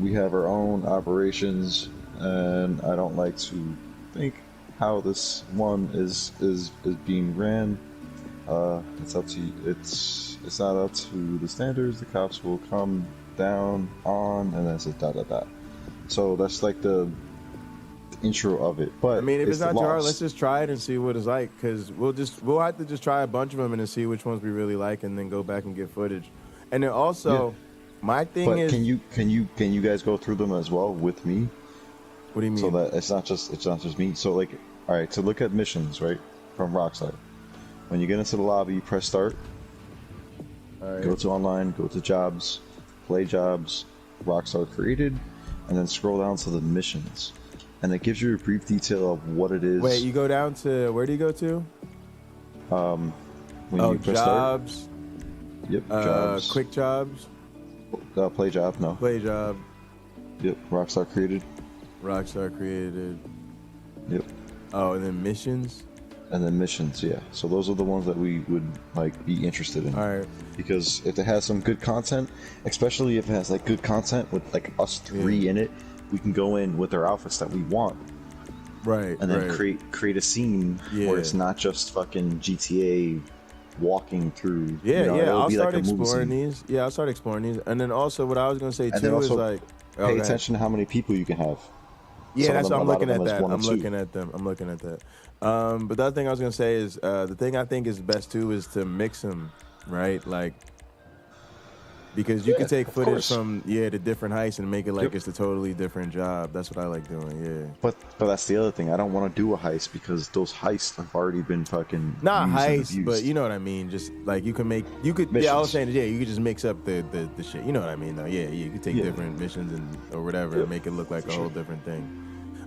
we have our own operations, and I don't like to think how this one is being ran. It's up to you. It's not up to the standards. The cops will come down on, and then it's da. So that's like the intro of it. But I mean, if it's not too hard, lost. let's just try it and see what it's like. Because we'll have to just try a bunch of them and then see which ones we really like, and then go back and get footage. And then also, my thing But is, can you guys go through them as well with me? What do you mean? So that it's not just me. So like, all right, to look at missions, right, from Rockstar. When you get into the lobby, you press start. All right. Go to online, go to jobs, play jobs, Rockstar created, and then scroll down to the missions. And it gives you a brief detail of what it is. Wait, you go down to, where do you go to? When you press jobs. Start. Yep, jobs. Quick jobs. Play job, no. Play job. Yep, Rockstar created. Rockstar created. Yep. Oh, and then missions? And then missions, yeah. So those are the ones that we would like be interested in. All right. Because if it has some good content, especially if it has like good content with like us three in it, we can go in with our outfits that we want. Right. And then create a scene where it's not just fucking GTA walking through. Yeah, I'll start like exploring these. Yeah, I'll start exploring these. And then also what I was gonna say and too is like pay attention to how many people you can have. Yeah, that's what I'm looking at that. I'm looking at them. I'm looking at that. But the other thing I was gonna say is the thing I think is best too is to mix them, right? Like because you can take footage from the different heists and make it like it's a totally different job. That's what I like doing. Yeah. But that's the other thing. I don't want to do a heist because those heists have already been fucking not used and heist, abused. but you know what I mean. Just like you could. Missions. Yeah, I was saying you could just mix up the shit. You know what I mean though. Yeah, you could take different missions or whatever and make it look like a whole different thing.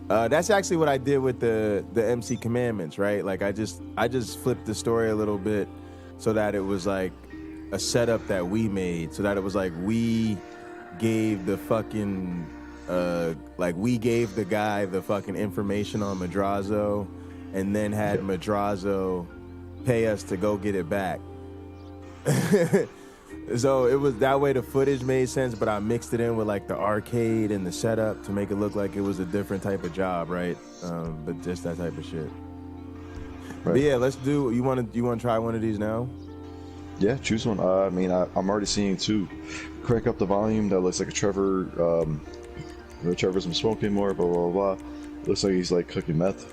That's actually what I did with the MC Commandments, right? Like I just flipped the story a little bit so that it was like a setup that we made, so that it was like we gave the fucking we gave the guy the fucking information on Madrazo and then had Madrazo pay us to go get it back. So it was that way the footage made sense, but I mixed it in with like the arcade and the setup to make it look like it was a different type of job, right? But just that type of shit. Right. But yeah, let's do. You want to try one of these now? Yeah, choose one. I mean, I'm already seeing two. Crank up the volume. That looks like a Trevor. Trevor's been smoking more. Blah blah blah. Looks like he's like cooking meth.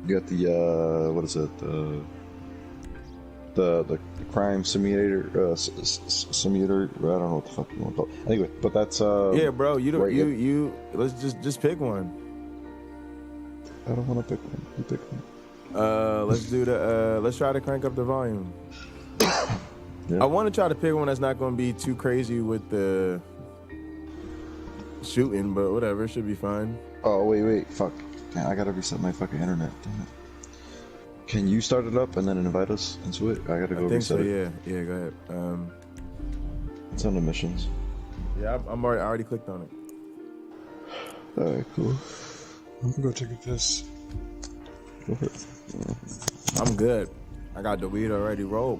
You got the what is it? The crime simulator. Simulator. I don't know what the fuck you want to call it. Anyway, but that's yeah, bro. You don't. right, you. Let's just pick one. I don't want to pick one. You pick one. Let's do the. Let's try to crank up the volume. Yeah. I want to try to pick one that's not going to be too crazy with the shooting, but whatever, it should be fine. Oh wait, fuck! Damn, I gotta reset my fucking internet. Damn it. Can you start it up and then invite us into it? I gotta go reset it. Yeah, go ahead. It's on the missions. Yeah, I already clicked on it. Alright, cool. I'm gonna go take a piss. Go for it. I'm good. I got the weed already rolled.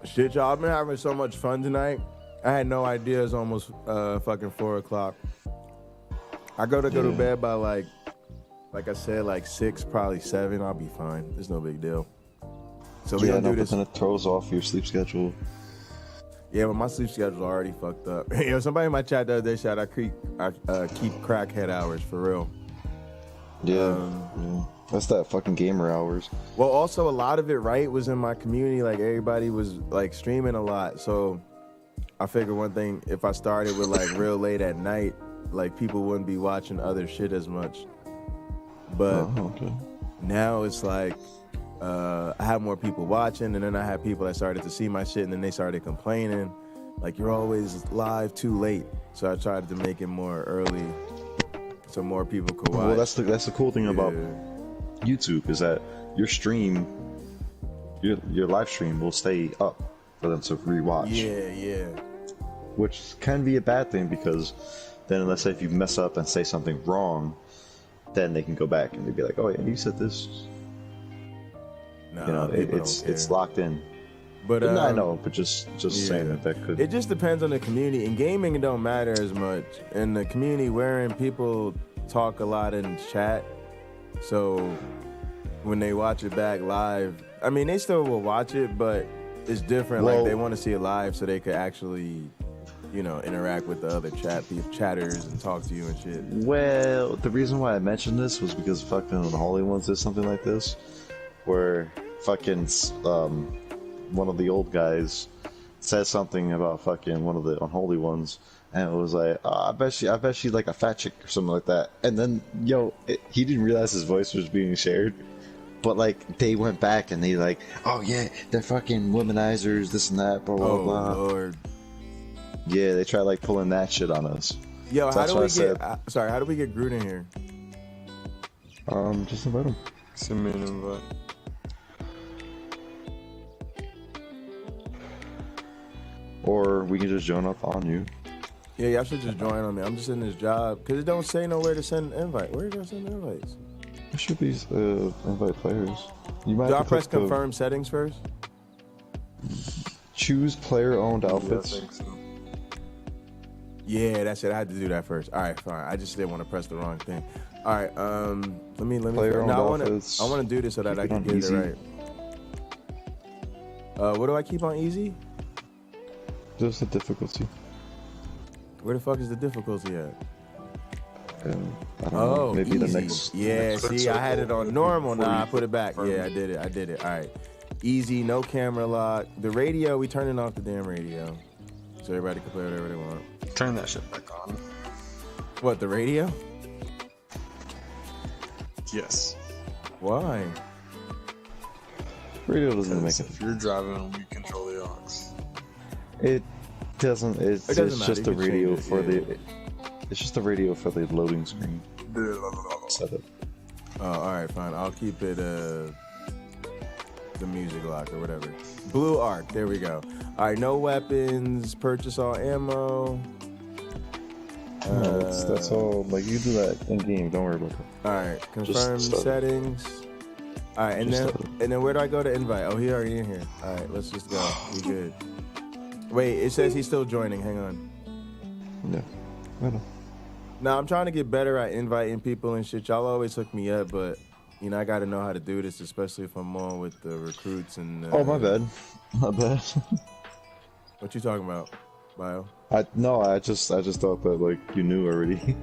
Shit, y'all, I've been having so much fun tonight. I had no idea it's almost fucking 4 o'clock. I go to bed by like I said, like 6, probably 7. I'll be fine. It's no big deal. So we gonna do this. But then it throws off your sleep schedule. Yeah, but my sleep schedule's already fucked up. Yo, somebody in my chat the other day said I keep crackhead hours for real. Yeah, that's that fucking gamer hours. Well, also a lot of it, right, was in my community. Like everybody was like streaming a lot, so I figured one thing: if I started with like real late at night, like people wouldn't be watching other shit as much. But now it's like I have more people watching, and then I have people that started to see my shit, and then they started complaining, like you're always live too late. So I tried to make it more early, so more people could watch. Well, that's the cool thing about YouTube is that your stream, your live stream will stay up for them to rewatch. Yeah. Which can be a bad thing because Then let's say if you mess up and say something wrong, then they can go back and they'd be like, "Oh yeah, you said this." No, you know, it's locked in. But no, I know, but just saying that could. It just depends on the community. In gaming, it don't matter as much. In the community, wherein people talk a lot in chat, so when they watch it back live, I mean, they still will watch it, but it's different. Like they want to see it live, so they could actually, you know, interact with the other chatters and talk to you and shit. Well, the reason why I mentioned this was because fucking Unholy Ones did something like this, where fucking one of the old guys said something about fucking one of the Unholy Ones, and it was like, oh, I bet she's like a fat chick or something like that. And then, he didn't realize his voice was being shared, but like they went back and they like, oh yeah, they're fucking womanizers, this and that, blah blah blah. Lord. Yeah, they try like pulling that shit on us. Yo, So how do we get? said, How do we get Groot in here? Just invite him. Send me an invite. Or we can just join up on you. Yeah, y'all should just join on me. I'm just in this job because it don't say nowhere to send an invite. Where do I send invites? There should be invite players. You might Do I have to press click the- confirm settings first? Choose player-owned outfits. I think so. Yeah, that's it. I had to do that first. All right, fine. I just didn't want to press the wrong thing. All right, let me. Player-owned No, outfits. I want to do this so that I Keep it can on get easy. it right. What do I keep on easy? Just the difficulty. Where the fuck is the difficulty at? I don't know, maybe easy. the next. Yeah, see, I had it on normal. Nah, I put it back. Yeah, I did it. All right. Easy, no camera lock. The radio, we turning off the damn radio. So everybody can play whatever they want. Turn that shit back on. What, the radio? Yes. Why? Radio doesn't make it. If you're driving, we control the aux. It doesn't. It's doesn't matter, just you a can radio change it, for yeah. the. It's just a radio for the loading screen setup. Oh, all right, fine. I'll keep it the music lock or whatever. Blue arc. There we go. All right, no weapons. Purchase all ammo. No, that's all. Like you do that in game. Don't worry about that. All right, confirm start. settings. All right, and then where do I go to invite? Oh, he already in here. All right, let's just go. We good. Wait, it says he's still joining. Hang on. Yeah, I know. Now I'm trying to get better at inviting people and shit. Y'all always hook me up, but you know I got to know how to do this, especially if I'm on with the recruits and. Oh, my bad. My bad. What you talking about, Bio? I just thought that like you knew already.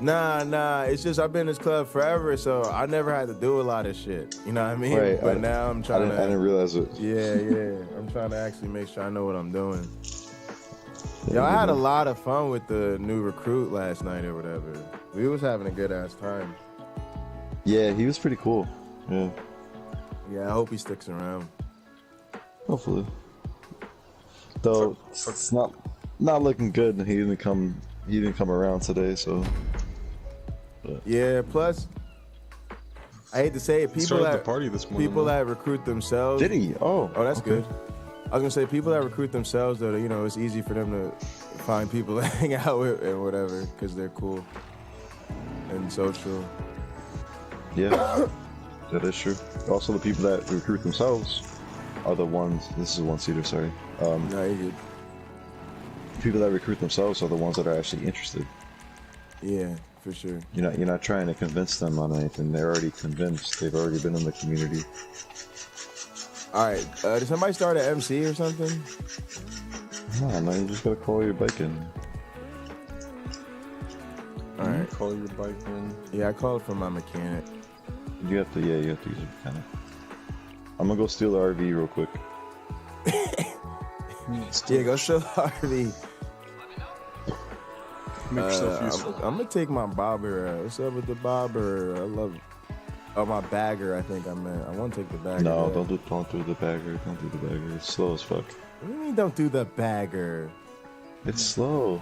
Nah. It's just I've been in this club forever, so I never had to do a lot of shit. You know what I mean? Right, But now I'm trying to. I didn't realize it. Yeah. I'm trying to actually make sure I know what I'm doing. Yo, I had a lot of fun with the new recruit last night or whatever. We was having a good ass time. Yeah, he was pretty cool. Yeah. Yeah, I hope he sticks around. Hopefully. Though it's not looking good. He didn't come around today, so. But. Yeah. Plus, I hate to say it, people Started the party this morning, that recruit themselves. Did he? Oh, that's okay. good. I was gonna say people that recruit themselves, though, you know, it's easy for them to find people to hang out with and whatever because they're cool and social. Yeah, that is true. Also, the people that recruit themselves are the ones. This is a one-seater. Sorry. No, you're good. People that recruit themselves are the ones that are actually interested. Yeah, for sure. You're not trying to convince them on anything. They're already convinced. They've already been in the community. All right. Did somebody start an MC or something? No, you just gotta call your bike in. All right. Call your bike in. Yeah, I called for my mechanic. You have to use your mechanic. I'm gonna go steal the RV real quick. Yeah, go steal the RV. Make yourself useful. I'm gonna take my bobber. What's up with the bobber? I love. Oh, my bagger. I think I meant. I want to take the bagger. No, don't do the bagger. Don't do the bagger. It's slow as fuck. What do you mean? Don't do the bagger. It's slow.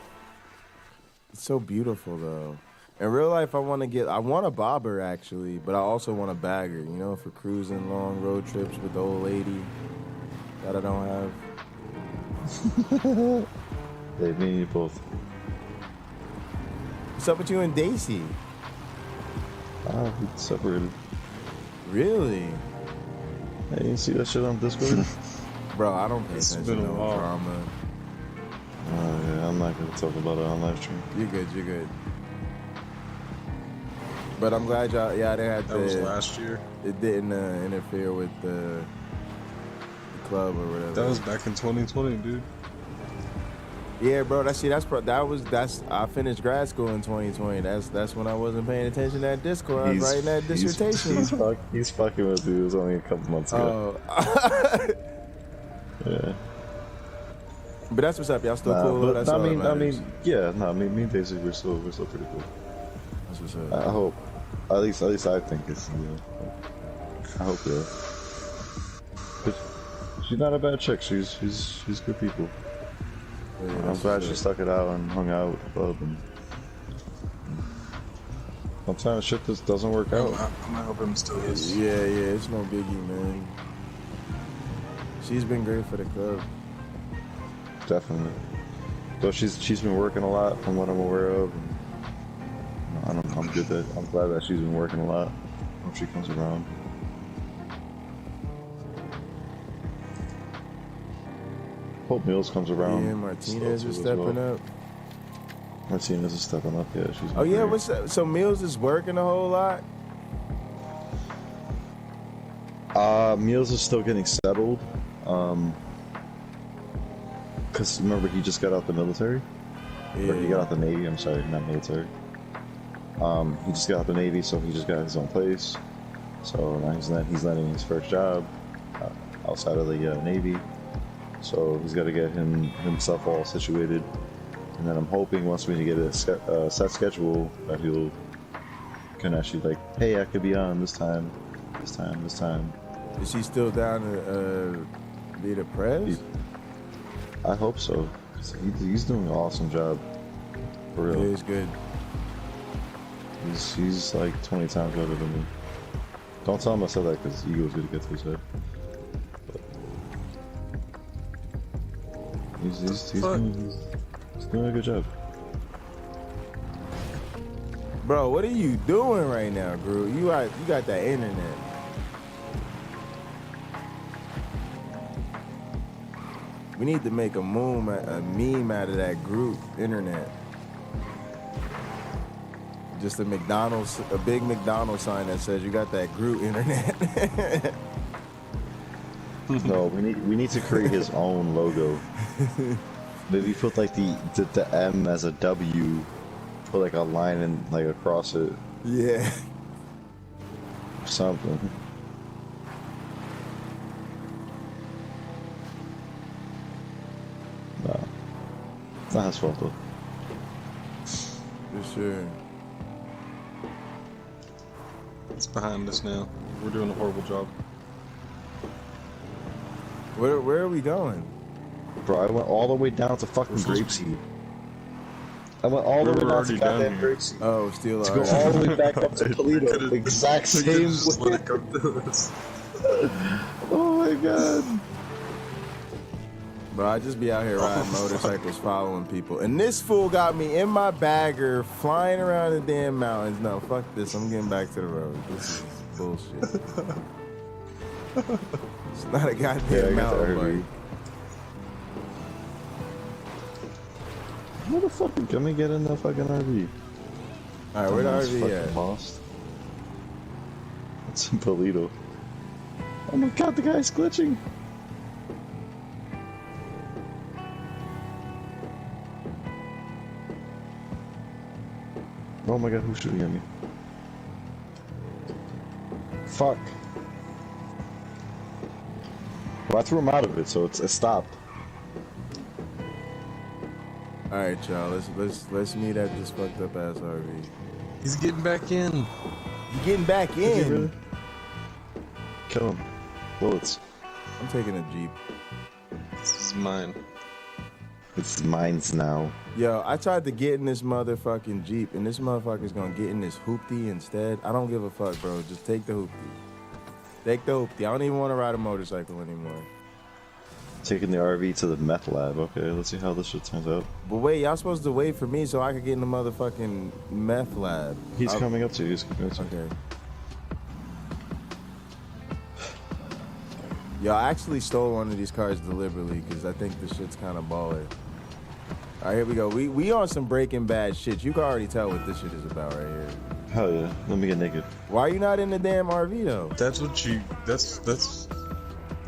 It's so beautiful though. In real life, I want a bobber actually, but I also want a bagger. You know, for cruising long road trips with the old lady that I don't have. They mean you both. What's up with you and Daisy? We separated. Really? Hey, you didn't see that shit on Discord? Bro, I don't pay attention to no while. drama. Oh yeah, I'm not gonna talk about it on live stream. You're good, you're good. But I'm glad y'all didn't have to. That was last year. It didn't interfere with the club or whatever. That was back in 2020, dude. Yeah, bro. I finished grad school in 2020. That's when I wasn't paying attention to that Discord. I was writing that dissertation. He's fucking with you. It was only a couple months ago. Oh. Yeah. But that's what's up. Y'all still cool? That's all that matters. Me and Daisy, we're still pretty cool. That's what's up. I hope. At least I think it's. I hope she's not a bad chick. She's good people. Yeah, I'm glad she stuck it out and hung out with the club. And sometimes shit just doesn't work out. I'm hoping it still is. Yeah, it's no biggie, man. She's been great for the club. Definitely. So she's been working a lot, from what I'm aware of. And I'm glad that she's been working a lot. Hope she comes around. Hope Mills comes around. Yeah, Martinez is stepping up. Martinez is stepping up. Yeah, she's. Oh yeah, what's up? So Mills is working a whole lot. Mills is still getting settled. Cause remember he just got out the military. Yeah. Or he got out the Navy. I'm sorry, not military. He just got out the Navy, so he just got his own place. So now he's landing his first job outside of the Navy. So he's got to get himself all situated, and then I'm hoping once we get a set schedule that he'll can actually like, hey, I could be on this time. Is he still down to be the press? I hope so. He's doing an awesome job. For real. Yeah, he's good. He's like 20 times better than me. Don't tell him I said that because ego's gonna get to his head. He's doing a good job. Bro, what are you doing right now, Groot? You got that internet. We need to make a meme out of that Groot internet. Just a big McDonald's sign that says you got that Groot internet. No, we need to create his own logo. Maybe put like the M as a W, put like a line and like across it. Yeah. Something. No. It's not his fault though. For sure. It's behind us now. We're doing a horrible job. Where are we going? Bro, I went all the way down to fucking Grapeseed. I went all the way down to goddamn Grapeseed. Oh, still to go all the way back up to Toledo, the exact same way. Oh my god. Bro, I just be out here riding motorcycles, following people. And this fool got me in my bagger, flying around the damn mountains. No, fuck this. I'm getting back to the road. This is bullshit. It's not a goddamn mountain bike. How the fuck can we get in the fucking RV? Alright, where the RV at? Lost. It's in Toledo. Oh my god, the guy's glitching. Oh my god, who's shooting at me? Fuck. Well, I threw him out of it, so it stopped. All right, y'all. Let's meet at this fucked up ass RV. He's getting back in. You getting back in? Really? Kill him. Bullets. I'm taking a Jeep. This is mine. It's mine's now. Yo, I tried to get in this motherfucking Jeep, and this motherfucker's gonna get in this hoopty instead. I don't give a fuck, bro. Just take the hoopty. Take the hoopty. I don't even want to ride a motorcycle anymore. Taking the RV to the meth lab. Okay, let's see how this shit turns out. But wait, y'all supposed to wait for me so I could get in the motherfucking meth lab. He's coming up to you. He's coming up to you. Okay. Yo, I actually stole one of these cars deliberately because I think this shit's kind of baller. All right, here we go. We on some Breaking Bad shit. You can already tell what this shit is about right here. Hell yeah. Let me get naked. Why are you not in the damn RV though? That's what you. That's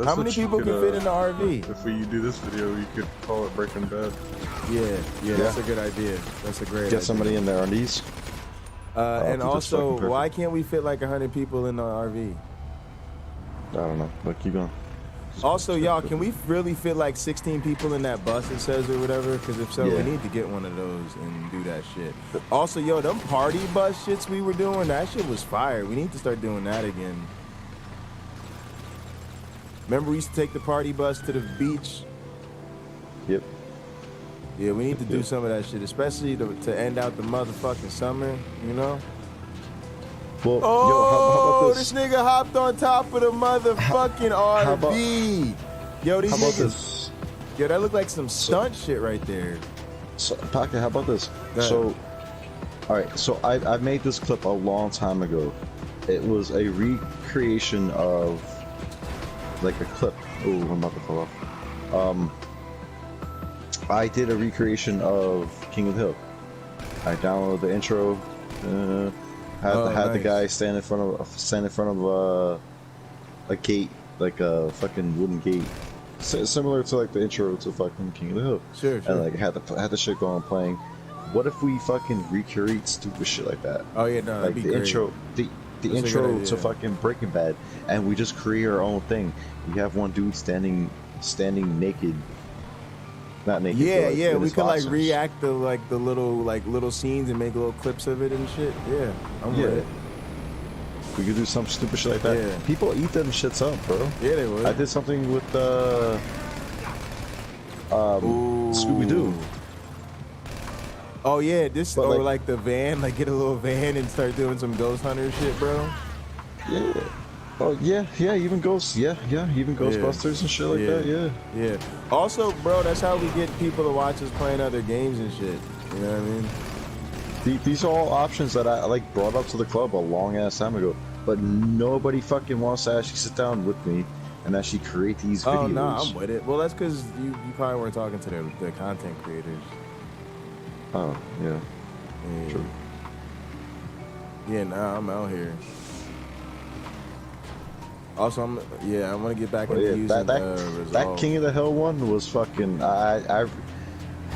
how many people can fit in the RV? If you do this video, you could call it Breaking Bad. Yeah, that's a good idea. That's a great idea. Get somebody in there on these. And also, why can't we fit like 100 people in the RV? I don't know, but keep going. Also, y'all, can we really fit like 16 people in that bus, it says, or whatever? Because if so, we need to get one of those and do that shit. Also, yo, them party bus shits we were doing, that shit was fire. We need to start doing that again. Remember we used to take the party bus to the beach? Yep. Yeah, we need to do some of that shit, especially to end out the motherfucking summer, you know? Well, oh, yo, how about this? This nigga hopped on top of the motherfucking RV. Yo, these niggas. Yo, that looked like some stunt shit right there. So, Pocket, how about this? So, all right, so I made this clip a long time ago. It was a recreation of like a clip. Oh, I'm about to fall off. I did a recreation of King of the Hill. I downloaded the intro. Had the guy stand in front of a gate, like a fucking wooden gate, similar to like the intro to fucking King of the Hill. Sure. And like had the shit going playing. What if we fucking recreate stupid shit like that? Oh yeah, no, like that'd be the great. intro, the intro to fucking Breaking Bad, and we just create our own thing. We have one dude standing naked. Not naked. Yeah, but, yeah, we his could like boxers. react to like the little scenes and make little clips of it and shit. Yeah, I'm with it. We could do some stupid shit like that. Yeah. People eat them shits up, bro. Yeah, they would. I did something with Scooby-Doo. Oh yeah, this But, or like the van, like get a little van and start doing some ghost hunter shit, bro. Yeah. Oh yeah, even ghosts. Yeah, even Ghostbusters and shit like that. Yeah. Also, bro, that's how we get people to watch us playing other games and shit. You know what I mean? These are all options that I like brought up to the club a long ass time ago, but nobody fucking wants to actually sit down with me and actually create these videos. Oh no, I'm with it. Well, that's because you probably weren't talking to the content creators. Oh yeah. True. Yeah, nah, I'm out here. Also, I want to get back into using Resolve. That King of the Hill one was fucking. I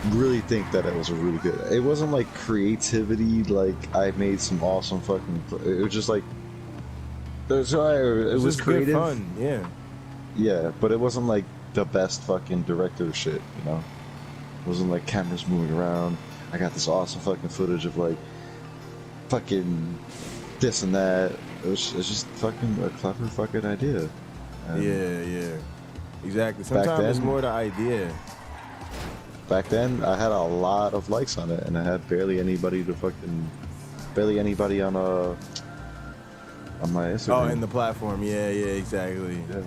really think that it was a really good. It wasn't like creativity, like I made some awesome fucking. It was just like. It was creative. Good fun, yeah. Yeah, but it wasn't like the best fucking director shit, you know. It wasn't like cameras moving around. I got this awesome fucking footage of like, fucking, this and that. It's just fucking a clever fucking idea. And yeah. Exactly. Sometimes it's more the idea. Back then, I had a lot of likes on it, and I had barely anybody on my Instagram. Oh, in the platform. Yeah, exactly. Yeah.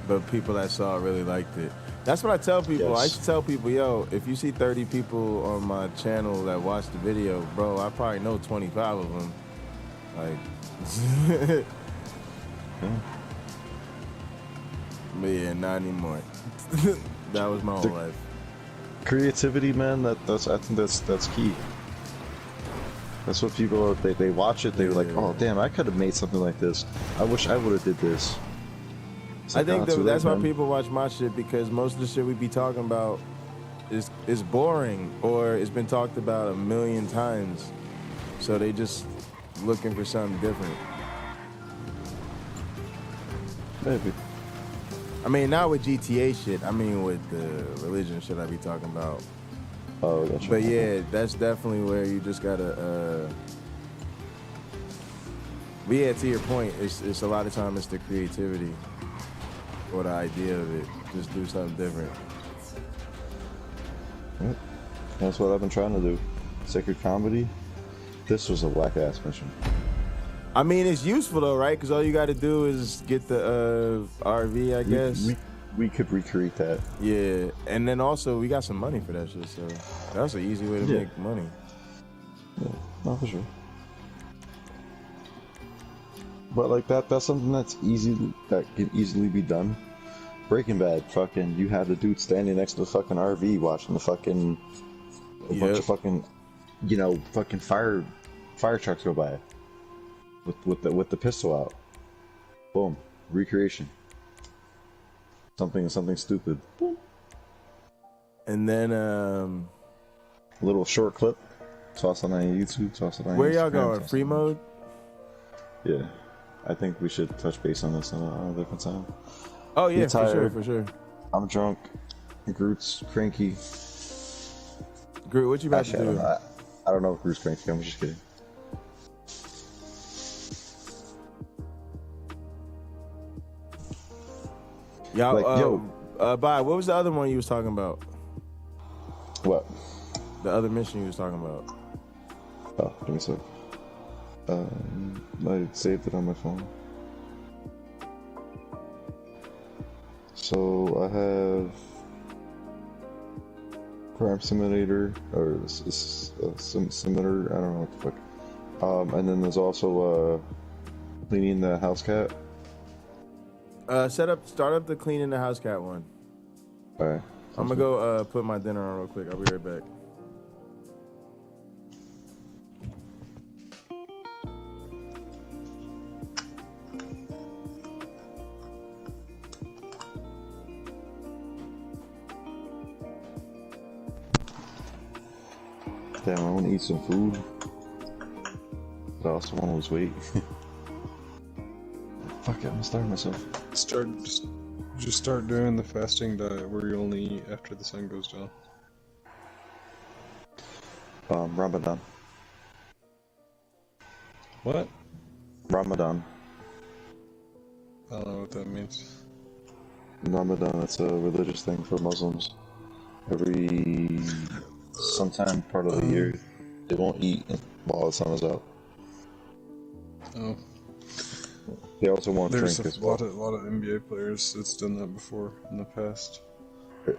But people that saw it really liked it. That's what I tell people. Yes. I used to tell people, yo, if you see 30 people on my channel that watch the video, bro, I probably know 25 of them. Like, but yeah, not anymore. That was my whole life. Creativity, man. I think that's key. That's what people they watch it. They were like, oh damn, I could have made something like this. I wish I would have did this. I think that's why people watch my shit, because most of the shit we be talking about is boring or it's been talked about a million times. So they just looking for something different. Maybe. I mean, not with GTA shit. I mean, with the religion shit I be talking about. Oh, that's right. But yeah, that's definitely where you just gotta. But yeah, to your point, it's a lot of time it's the creativity or the idea of it. Just do something different. Yep. That's what I've been trying to do. Sacred Comedy. This was a whack ass mission. I mean, it's useful though, right? Because all you got to do is get the RV, I guess. we could recreate that. Yeah, and then also we got some money for that shit, so that's an easy way to make money. Yeah, no, for sure. But like that's something that can easily be done. Breaking Bad, fucking, you had the dude standing next to the fucking RV watching the fucking bunch of fucking, fucking fire trucks go by with the pistol out. Boom, recreation. Something stupid. And then a little short clip. Toss it on YouTube. Toss it on where Instagram, y'all going? Free mode? Yeah, I think we should touch base on this on a different time. Oh yeah, for sure. I'm drunk. Groot's cranky. Groot, what you about to do? I don't know if Groot's cranky. I'm just kidding. Y'all, Bye. What was the other one you was talking about? What? The other mission you was talking about. Oh, give me a sec. I saved it on my phone. So I have Crime Simulator or Simulator. I don't know what the fuck. And then there's also cleaning the house cat. Start up the cleaning the house cat one. Alright. I'm gonna go put my dinner on real quick. I'll be right back. Damn, I want to eat some food, but I also want to lose weight. Fuck it, I'm gonna starve myself. Just start doing the fasting diet where you only eat after the sun goes down. Ramadan. What? Ramadan. I don't know what that means. Ramadan, it's a religious thing for Muslims. Every sometime part of the year, they won't eat while the sun is out. Oh. They also won't drink as well. There's a lot of NBA players that's done that before in the past.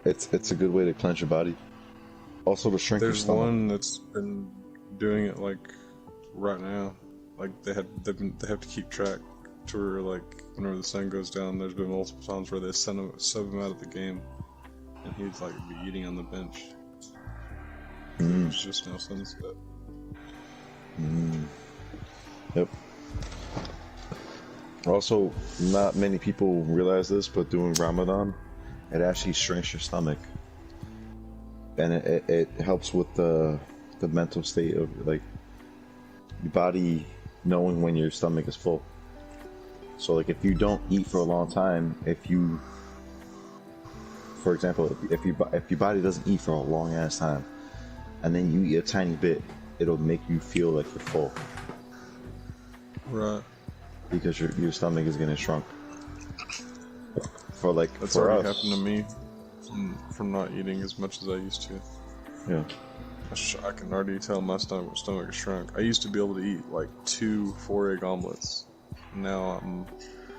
It's a good way to cleanse your body. Also to shrink your stomach. There's one that's been doing it like right now. Like they have to keep track to where like whenever the sun goes down, there's been multiple times where they sub him out of the game, and he'd like be eating on the bench. It's just no sunset. Yep. Also, not many people realize this, but doing Ramadan, it actually shrinks your stomach, and it helps with the mental state of like your body knowing when your stomach is full. So like if you don't eat for a long time, for example, if your body doesn't eat for a long ass time, and then you eat a tiny bit, it'll make you feel like you're full. Right. Because your stomach is getting shrunk. That's already happened to me from not eating as much as I used to. Yeah. I can already tell my stomach is shrunk. I used to be able to eat like 2 4-egg omelets. Now I'm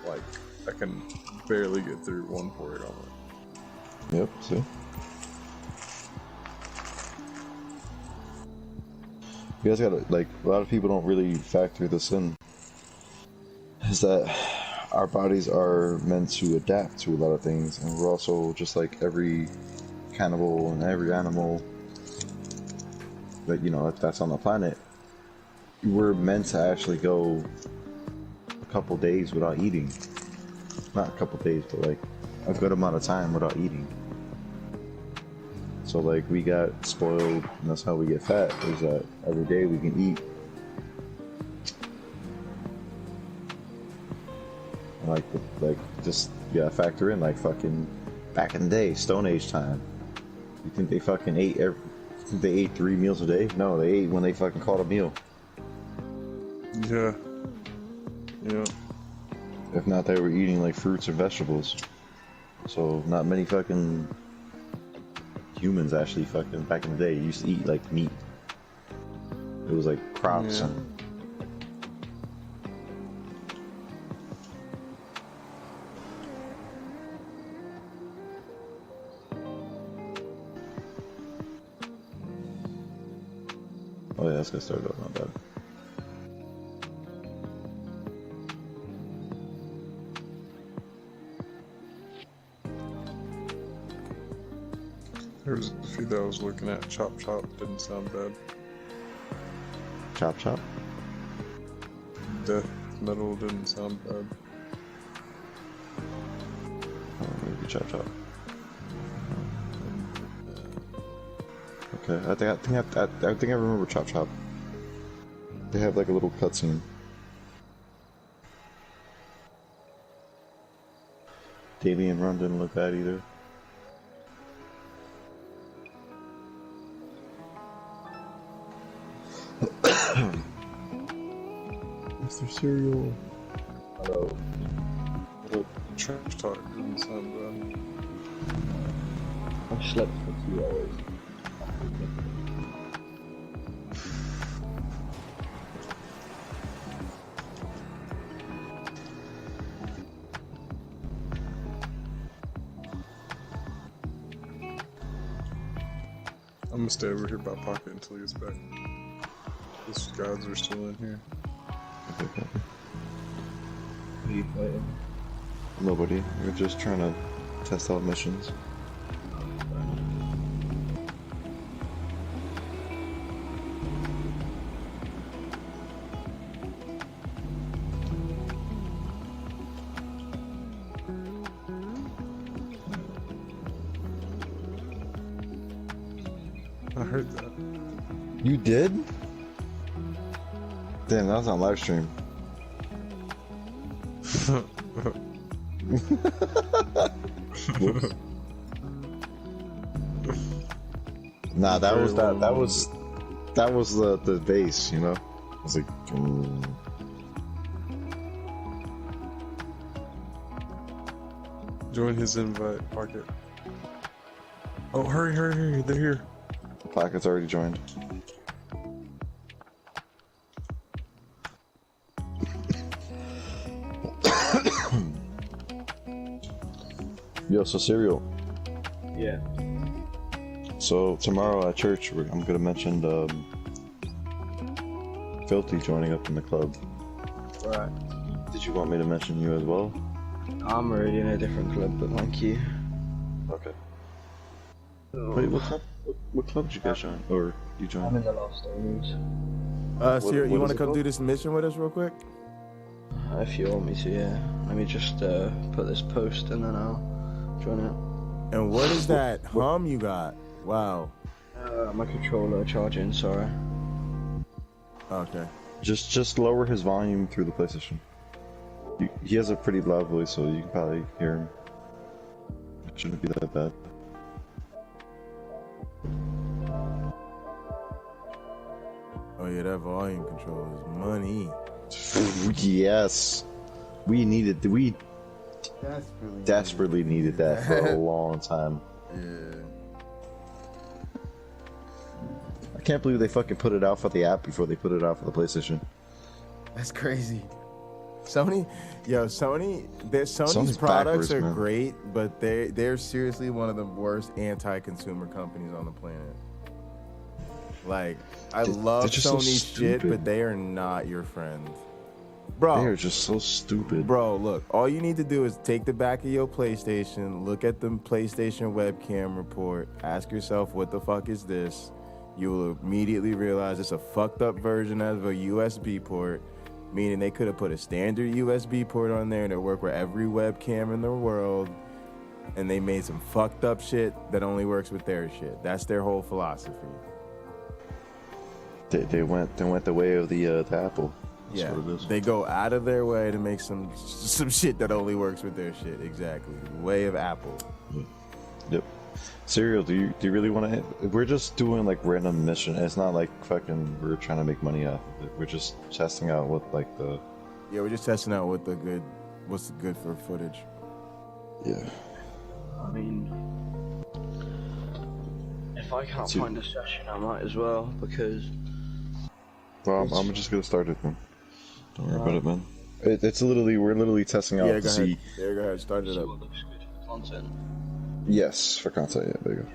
like, I can barely get through 1 4-egg omelet. Yep, see? You guys gotta, like, a lot of people don't really factor this in. Is that our bodies are meant to adapt to a lot of things, and we're also just like every cannibal and every animal that that's on the planet. We're meant to actually go a couple days without eating. Not a couple days, but like a good amount of time without eating. So like we got spoiled, and that's how we get fat, is that every day we can eat. Like just factor in like fucking back in the day, Stone Age time. You think they fucking ate they ate 3 meals a day? No, they ate when they fucking caught a meal. Yeah. If not, they were eating like fruits or vegetables. So not many fucking humans actually fucking back in the day used to eat like meat. It was like crops and Oh yeah, let's get started up. Not bad. There was a few that I was looking at. Chop Chop didn't sound bad. Chop Chop? Death Metal didn't sound bad. Oh, maybe Chop Chop. Okay, I think I remember Chop Chop. They have like a little cutscene. Davian Run didn't look bad either. Mr. Cereal. Hello. Trash Talk didn't sound bad. I slept for 2 hours. I'm gonna stay over here by Pocket until he gets back. These guys are still in here. Who are you fighting? Nobody. We're just trying to test out missions. I heard that. You did? Damn, that was on live stream. Nah, that was the bass, you know? I was like, Join his invite, Pocket. Oh, hurry, hurry, hurry, they're here. Pocket's already joined. Yo, so Cereal. Yeah. So tomorrow at church, I'm gonna mention Filthy joining up in the club. Right. Did you want me to mention you as well? I'm already in a different club, but thank you. Okay. Wait, what club did you guys join? Or you joined? I'm in the Lost Owners. Sierra, you want to come do this mission with us real quick? If you want me to, yeah. Let me just put this post and then I'll join it. And what is that hum you got? Wow. My controller charging, sorry. Okay. Just lower his volume through the PlayStation. He has a pretty loud voice, so you can probably hear him. It shouldn't be that bad. Oh yeah, that volume control is money. Yes. We desperately needed that for a long time. Yeah. I can't believe they fucking put it out for the app before they put it out for the PlayStation. That's crazy. Sony's Sony's products backwards, are man. great, but they're seriously one of the worst anti-consumer companies on the planet. Like, I love they're just so Sony's shit, stupid. but they are not your friend. Bro, They are just so stupid. Bro, look, all you need to do is take the back of your PlayStation, look at the PlayStation webcam report, ask yourself, what the fuck is this? You will immediately realize it's a fucked up version of a USB port, meaning they could have put a standard USB port on there that worked with every webcam in the world, and they made some fucked up shit that only works with their shit. That's their whole philosophy. They went the way of the Apple. That's Yeah, what it is. they go out of their way to make some shit that only works with their shit. Exactly, way of Apple. Yep. Serial, do you really want to? We're just doing like random mission. It's not like fucking we're trying to make money off of it. We're just testing out what like the. Yeah, we're just testing out what's good for footage. Yeah. I mean, if I can't find a session, I might as well, because... Well, I'm just gonna start it, man. Don't worry about it, man. We're literally testing out to see. Yeah, go ahead, start it up. What looks good for content. Yes, for content. Yeah, there you go.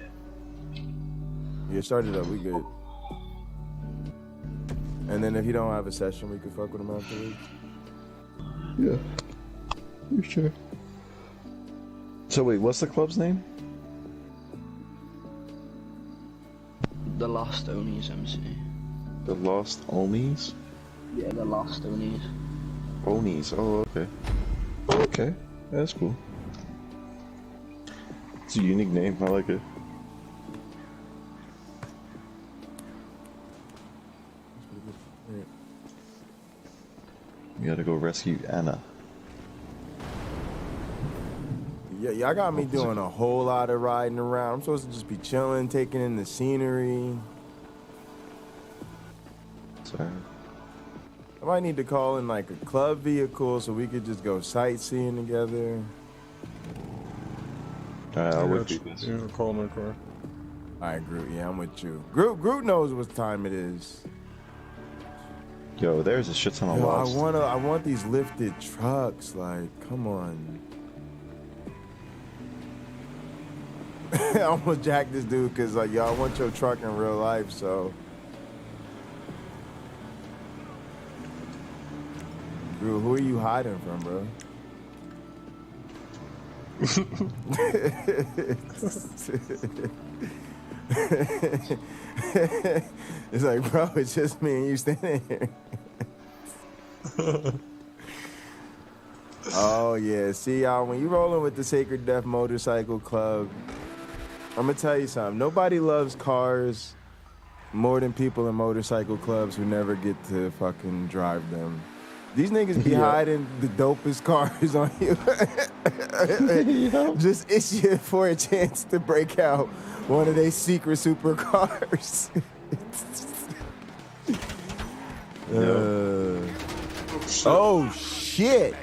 Yeah, start it up. We good. And then if you don't have a session, we could fuck with him afterwards. Yeah. You sure? So wait, what's the club's name? The Lost Onies MC. The Lost Onies? Yeah, the Lost Onies. Onies, oh okay. Okay, that's cool. It's a unique name, I like it. We gotta go rescue Anna. Yeah, y'all got me doing a whole lot of riding around. I'm supposed to just be chilling, taking in the scenery. Sorry. I might need to call in like a club vehicle so we could just go sightseeing together. Alright, I'll wait for you. Yeah, call my car. Alright, Groot, yeah, I'm with you. Groot knows what time it is. Yo, there's a shit ton of lost. I want these lifted trucks, like, come on. I almost jacked this dude because, like, yo, I want your truck in real life, so. Dude, who are you hiding from, bro? It's like, bro, it's just me and you standing here. Oh, yeah. See, y'all, when you rolling with the Sacred Death Motorcycle Club, I'm going to tell you something. Nobody loves cars more than people in motorcycle clubs who never get to fucking drive them. These niggas be hiding the dopest cars on you. Just itching for a chance to break out one of their secret supercars. Oh, shit.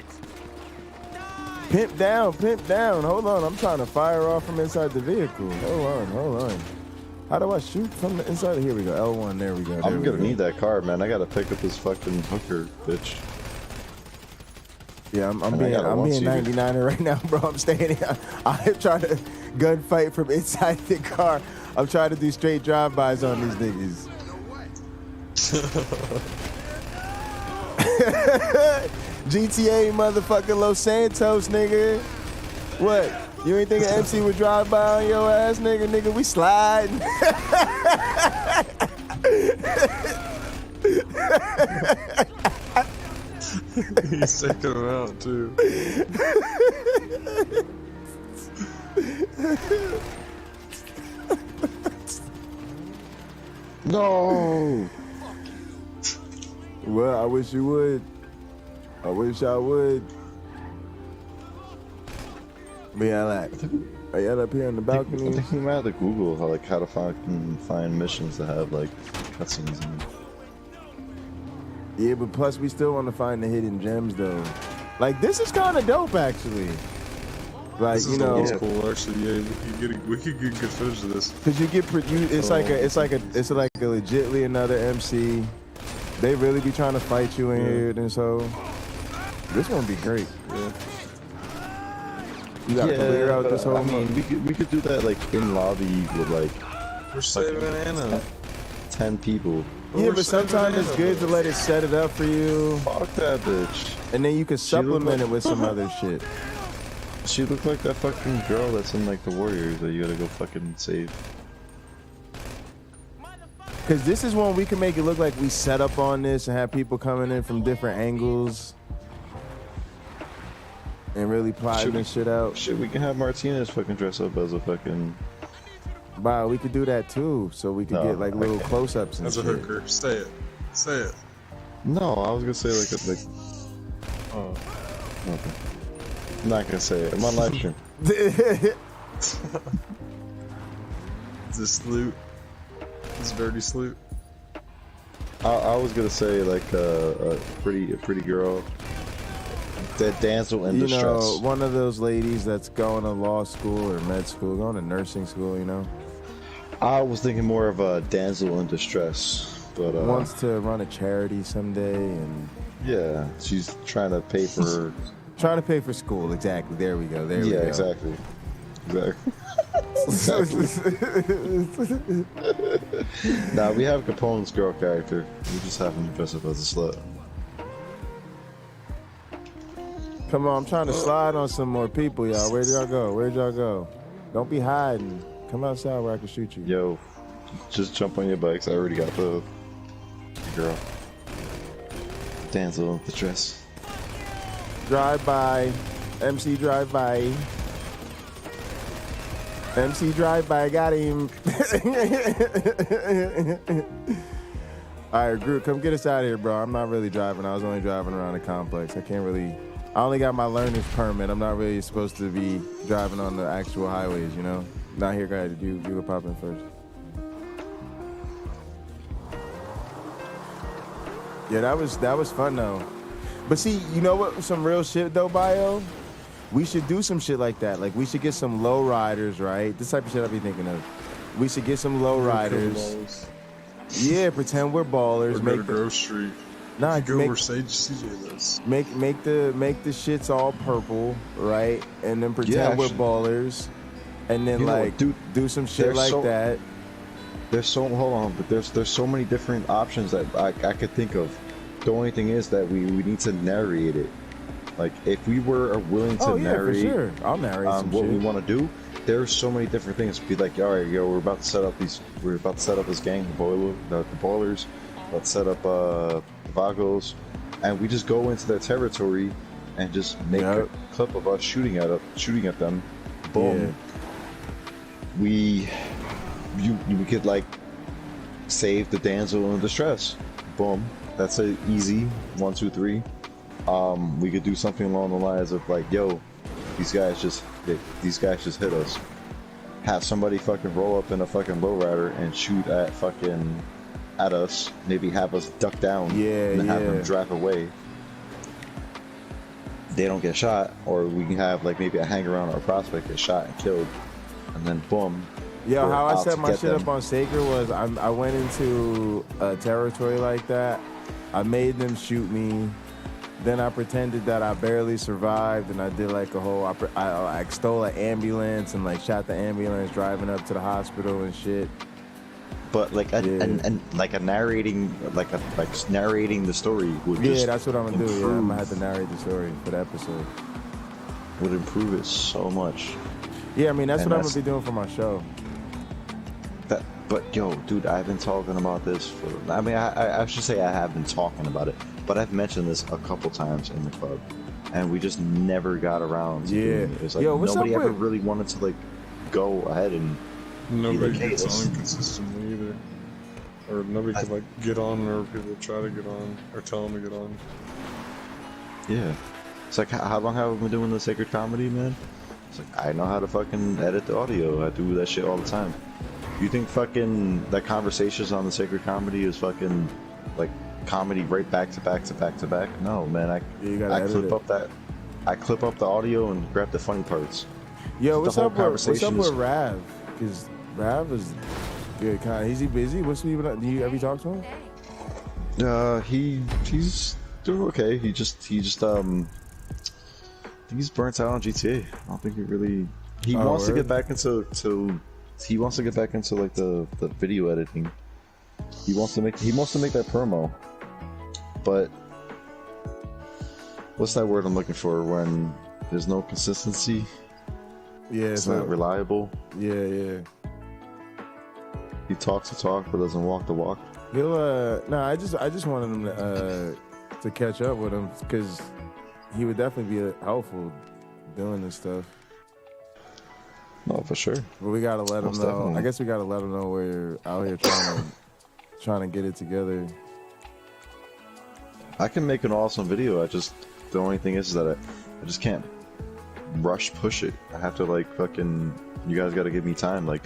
Pimp down, pimp down. Hold on, I'm trying to fire off from inside the vehicle. Hold on. How do I shoot from the inside? Here we go, L1, there we go. I'm gonna need that car, man. I gotta pick up this fucking hooker, bitch. Yeah, I'm being 99er right now, bro. I'm staying here. I'm trying to gunfight from inside the car. I'm trying to do straight drive-bys on these niggas. GTA motherfucking Los Santos, nigga. What? You ain't thinking MC would drive by on your ass, nigga? Nigga, we sliding. He's taking him out, too. No. Well, I wish you would. I wish I would. Be like, are y'all up here on the balcony? I think we might have to Google how to find missions that have like cutscenes in them. Yeah, but plus we still want to find the hidden gems though. Like this is kind of dope actually. Like this is cool actually. Yeah, we could get good footage of this. Cause you get it's like a legitly another MC. They really be trying to fight you in here, and so this one be great. Yeah. You gotta clear out this whole. I mean, we could do that like in lobby with like. We're saving Anna. 10 people. Yeah, but sometimes it's good to let it set it up for you. Fuck that bitch. And then you can supplement it with some other shit. She looked like that fucking girl that's in like the Warriors that you gotta go fucking save. Cause this is one we can make it look like we set up on this and have people coming in from different angles. And really plotting this shit out. Shit, we can have Martinez fucking dress up as a fucking... Wow, we could do that too, so we could get like little close-ups and shit. As a hooker, say it. Say it. No, I was gonna say like oh. Okay. I'm not gonna say it. I'm on live stream. This loot. This dirty salute. I was gonna say like a pretty girl. That damsel in distress. You know, one of those ladies that's going to law school or med school, going to nursing school, you know? I was thinking more of a damsel in distress, but wants to run a charity someday, and yeah, she's trying to pay for trying to pay for school. Exactly. There we go. There we go. Yeah, exactly. Nah, we have Capone's girl character. We just have him dress up as a slut. Come on, I'm trying to slide on some more people, y'all. Where'd y'all go? Where'd y'all go? Don't be hiding. Come outside where I can shoot you. Yo, just jump on your bikes. I already got the girl. Damsel in distress. Drive by. MC drive by. MC drive by. Got him. All right, group, come get us out of here, bro. I'm not really driving. I was only driving around the complex. I only got my learner's permit. I'm not really supposed to be driving on the actual highways, you know? Not here, guys. You go pop in first. Yeah, that was fun though. But see, you know what? Some real shit though, Bio. We should do some shit like that. Like we should get some low riders, right? This type of shit I be thinking of. We should get some low riders. Yeah, pretend we're ballers. Or go to Grove Street. Nah, go where CJ lives. Make the shits all purple, right? And then pretend we're ballers. And then do some shit like that. There's but there's so many different options that I could think of. The only thing is that we need to narrate it. Like if we were willing to narrate, for sure. I'll narrate some what shit. we want to do. There's so many different things. Be like, all right, yo, we're about to set up this gang, the Boilers. Let's set up Vagos, and we just go into their territory and just make a clip of us shooting at them. Boom. Yeah. We could like save the damsel in distress. Boom. That's a easy 1, 2, 3. We could do something along the lines of like, yo, these guys just hit us. Have somebody fucking roll up in a fucking lowrider and shoot at us. Maybe have us duck down. And then have them drive away. They don't get shot, or we can have like maybe a hang around or a prospect get shot and killed, and then boom. Yo, how I set my shit up on Sacred was I went into a territory like that. I made them shoot me. Then I pretended that I barely survived, and I did like a whole. I stole an ambulance and like shot the ambulance driving up to the hospital and shit. But like and like a narrating narrating the story would just that's what I'm gonna do. Yeah, I'm gonna have to narrate the story for the episode. Would improve it so much. Yeah, I mean that's what I'm gonna be doing for my show. But yo, dude, I've been talking about this I should say I have been talking about it, but I've mentioned this a couple times in the club, and we just never got around to doing it. It's like nobody ever really wanted to like go ahead and nobody gets on consistently either, or nobody could like get on, or people try to get on, or tell them to get on. Yeah, it's like how long have we been doing the Sacred Comedy, man? It's like I know how to fucking edit the audio. I do that shit all the time. You think fucking that conversations on the Sacred Comedy is fucking like comedy right back to back to back to back? No, man. I clip up the audio and grab the funny parts. Yo, what's up with Rav? Because Rav is good. Is he busy? Do you ever talk to him? He's doing okay. He just I think he's burnt out on GTA. I don't think he really. He wants to get back into He wants to get back into like the video editing. He wants to make that promo. But what's that word I'm looking for when there's no consistency? Yeah, it's not reliable. Yeah. He talks the talk but doesn't walk the walk. I just wanted him to catch up with him because he would definitely be helpful doing this stuff. No, for sure. But we gotta let him know. Definitely. I guess we gotta let him know we're out here trying to get it together. I can make an awesome video. The only thing is that I just can't push it. I have to like fucking. You guys gotta give me time. Like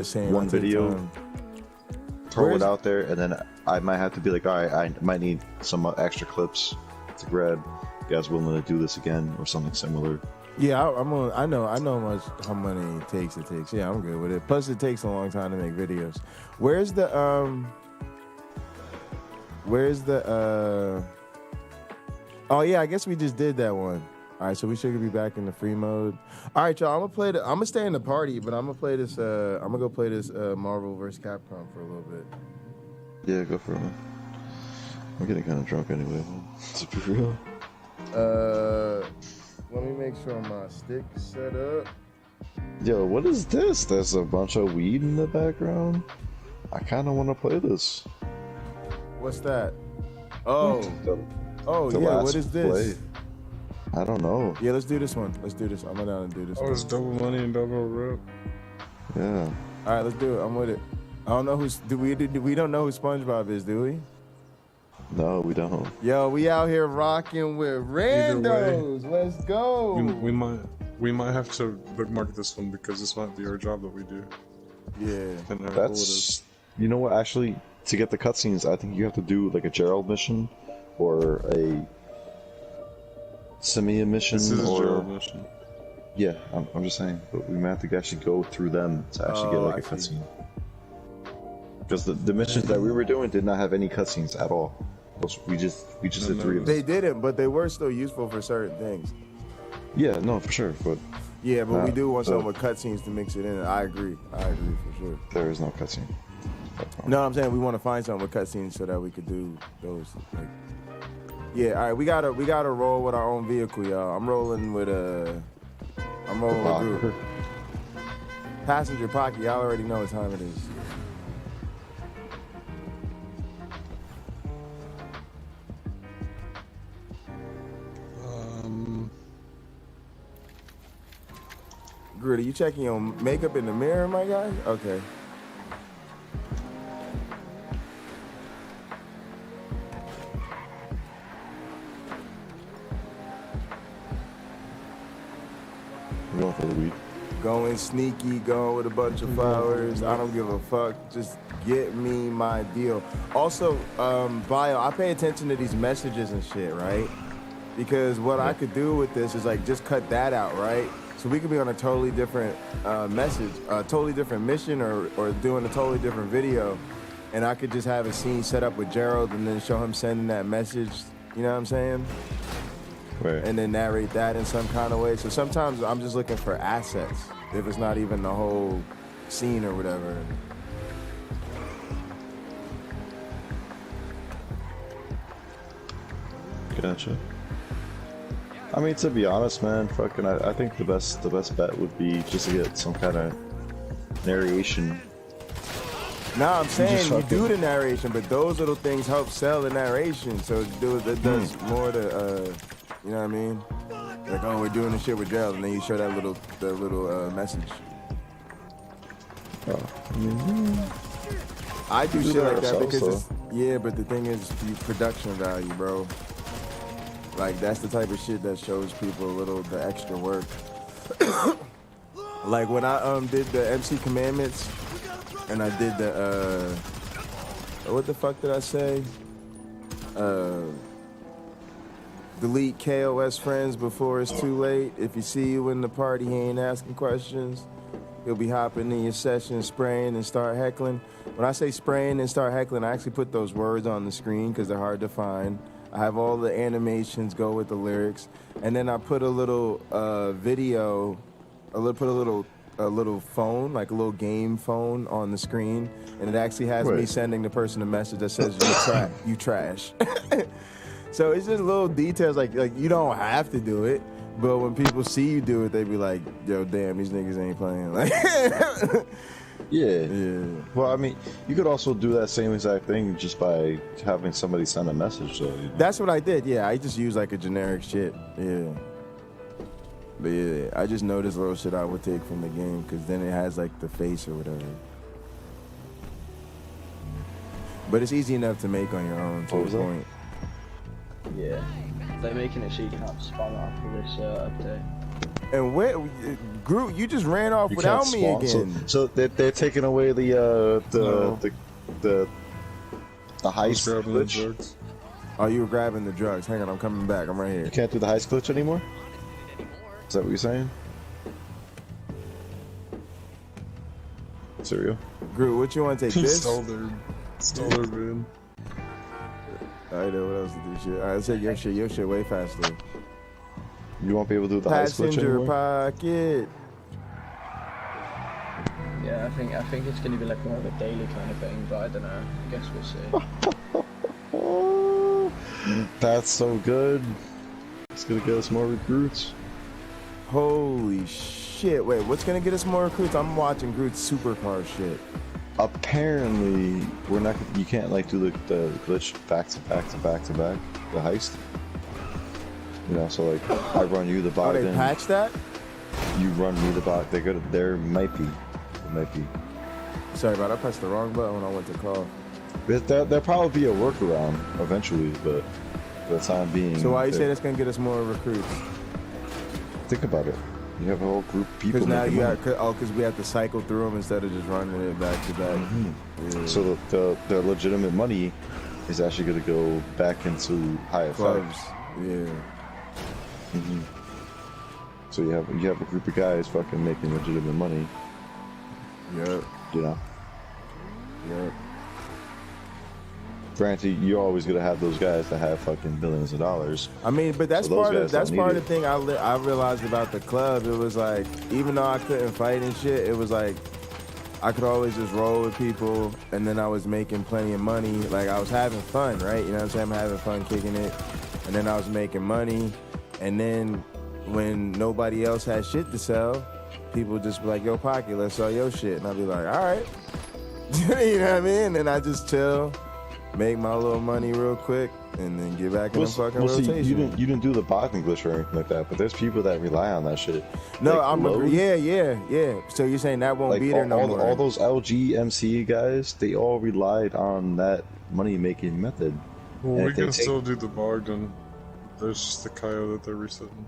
same. One video, throw it out there, and then I might have to be like, all right, I might need some extra clips to grab. You guys willing to do this again or something similar? Yeah, I know how many takes it takes. Yeah, I'm good with it. Plus, it takes a long time to make videos. Where's the Oh yeah, I guess we just did that one. All right, so we should be back in the free mode. All right, y'all. I'm gonna stay in the party, but I'm gonna play this. I'm gonna go play this Marvel vs. Capcom for a little bit. Yeah, go for it, man. I'm getting kind of drunk anyway. To be real. Let me make sure my stick's set up. Yo, what is this? There's a bunch of weed in the background. I kind of want to play this. What's that? Oh. Oh The yeah. last What is this? play. I don't know. Yeah, let's do this one. Let's do this. I'm gonna down and do this. Oh, it's double money and double rip. Yeah. All right, let's do it. I'm with it. I don't know who's. We don't know who SpongeBob is, do we? No, we don't. Yo, we out here rocking with randos. Let's go. We might have to bookmark this one because this might be our job that we do. Yeah. That's. You know what? Actually, to get the cutscenes, I think you have to do like a Gerald mission or a Simeon mission. This is a or Gerald mission. Yeah, I'm just saying, but we might have to actually go through them to actually get like a cutscene. Because the missions that we were doing did not have any cutscenes at all. We just did 3 of them. They didn't, but they were still useful for certain things. Yeah, no, for sure, but yeah, but we do want something with cutscenes to mix it in. I agree for sure. There is no cutscene. No, I'm saying we want to find something with cutscenes so that we could do those. Like, yeah, all right, we gotta roll with our own vehicle, y'all. I'm rolling with group. Passenger pocket. Y'all already know what time it is. Grid, are you checking your makeup in the mirror, my guy? Okay. Going for the weed. Going sneaky, going with a bunch of flowers. I don't give a fuck. Just get me my deal. Also, Bio, I pay attention to these messages and shit, right? Because what I could do with this is like just cut that out, right? So we could be on a totally different message, a totally different mission, or doing a totally different video, and I could just have a scene set up with Gerald and then show him sending that message. You know what I'm saying? Right. And then narrate that in some kind of way. So sometimes I'm just looking for assets, if it's not even the whole scene or whatever. Gotcha. I mean, to be honest, man, fucking, I think the best bet would be just to get some kind of narration. Nah, I'm saying you do the narration, but those little things help sell the narration. So it does more to, you know what I mean? Like, oh, we're doing this shit with Gerald, and then you show that little message. I do shit like that because yeah, but the thing is the production value, bro. Like, that's the type of shit that shows people the extra work. Like when I did the MC Commandments, and I did the what the fuck did I say? Delete KOS friends before it's too late. If you see you in the party, he ain't asking questions. He'll be hopping in your session, spraying and start heckling. When I say spraying and start heckling, I actually put those words on the screen because they're hard to find. I have all the animations go with the lyrics, and then I put a little video, a little phone, like a little game phone on the screen, and it actually has me sending the person a message that says you trash. So it's just little details, like you don't have to do it, but when people see you do it, they be like, yo, damn, these niggas ain't playing. Like, yeah. Well, I mean, you could also do that same exact thing just by having somebody send a message. So, you know. That's what I did. Yeah, I just use like a generic shit. Yeah. But yeah, I just noticed little shit I would take from the game because then it has like the face or whatever. But it's easy enough to make on your own to a point. Yeah, they're making it so you can't spawn after this update. And where, Groot, you just ran off without me again. So they're taking away the heist glitch. Oh, you were grabbing the drugs. Hang on, I'm coming back. I'm right here. You can't do the heist glitch anymore? Is that what you're saying? Serial? Groot, what you want to take? This? Stole their van. I know what else to do shit. Alright, let's take your shit way faster. You won't be able to do the heist glitch Passenger anymore? pocket. Yeah, I think it's gonna be like more of a daily kind of thing, but I don't know. I guess we'll see. That's so good. It's gonna get us more recruits. Holy shit! Wait, what's gonna get us more recruits? I'm watching Groot's supercar shit. Apparently, we're not. You can't like do the glitch back to back to back to back. The heist. You know, so like I run you the bot. Oh, they patched that? You run me the bot. They're good. There might be. It might be. Sorry, but I pressed the wrong button when I went to call. There'll probably be a workaround eventually, but for the time being. So why you say that's gonna get us more recruits? Think about it. You have a whole group of people. Because now you money. got because we have to cycle through them instead of just running it back to back. Yeah. So the legitimate money is actually going to go back into high Clubs. effects. Yeah. So you have a group of guys fucking making legitimate money. Yep. You know. Yep. Granted, you're always gonna have those guys that have fucking billions of dollars. I mean, but that's So those part of guys that's don't part need of the thing I realized about the club. It was like, even though I couldn't fight and shit, it was like I could always just roll with people, and then I was making plenty of money. Like I was having fun, right? You know what I'm saying? I'm having fun kicking it, and then I was making money, and then when nobody else had shit to sell, people would just be like, "Yo, Pocket, let's sell your shit," and I'd be like, "All right," you know what I mean? And I just chill. Make my little money real quick, and then get back in the fucking rotation. You didn't do the botting glitch or anything like that, but there's people that rely on that shit. No, like, I'm load. Yeah. So you're saying that won't Like be there no more? all those LG MC guys, they all relied on that money making method. Well, And we if they can take- still do the bargain. There's just the Kyo that they're resetting.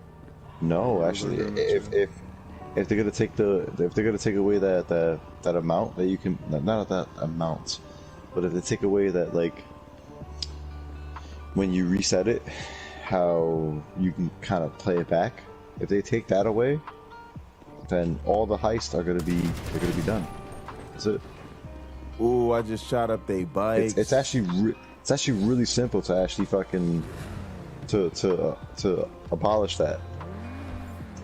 No, actually, if they're gonna take away that amount that you can not that amount, but if they take away that, like, when you reset it, how you can kind of play it back. If they take that away, then all the heists are gonna be done. That's it. Ooh, I just shot up they bikes. It's actually really simple to actually fucking to abolish that.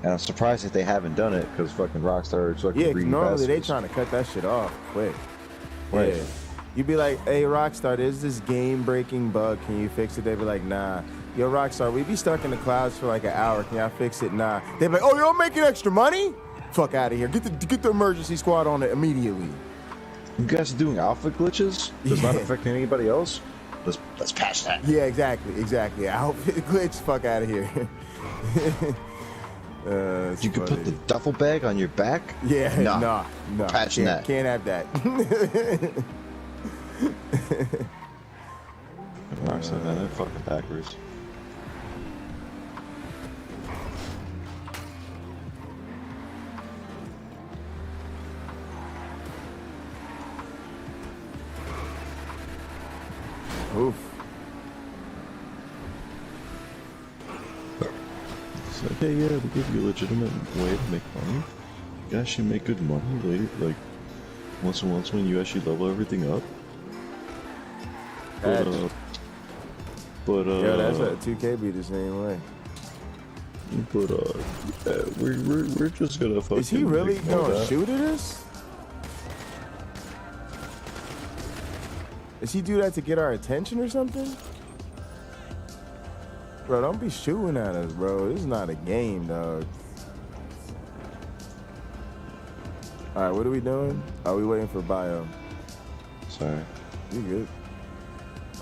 And I'm surprised that they haven't done it, because fucking Rockstar is fucking Yeah, 'cause greedy normally they bastards. trying to cut that shit off quick. Right. Yeah. You'd be like, "Hey, Rockstar, there's this game-breaking bug. Can you fix it?" They'd be like, "Nah." Yo, Rockstar, we be stuck in the clouds for like an hour. Can y'all fix it? Nah. They'd be like, "Oh, y'all making extra money? Fuck out of here. Get the emergency squad on it immediately." You guys are doing alpha glitches? Does not affect anybody else? Let's patch that. Yeah, exactly. Outfit glitch. Fuck out of here. You could put the duffel bag on your back? Yeah, nah. Patching that. Can't have that. Rockstar, man, they're fucking backwards. Oof. It's like, hey, yeah, we give you a legitimate way to make money. You actually make good money later, like, once when you actually level everything up. But, yeah, that's a 2K be the same way. But, yeah, we're just gonna fucking... Is he really ignore gonna that. shoot at us? Does he do that to get our attention or something? Bro, don't be shooting at us, bro. This is not a game, dog. Alright, what are we doing? Are we waiting for bio? Sorry. You good.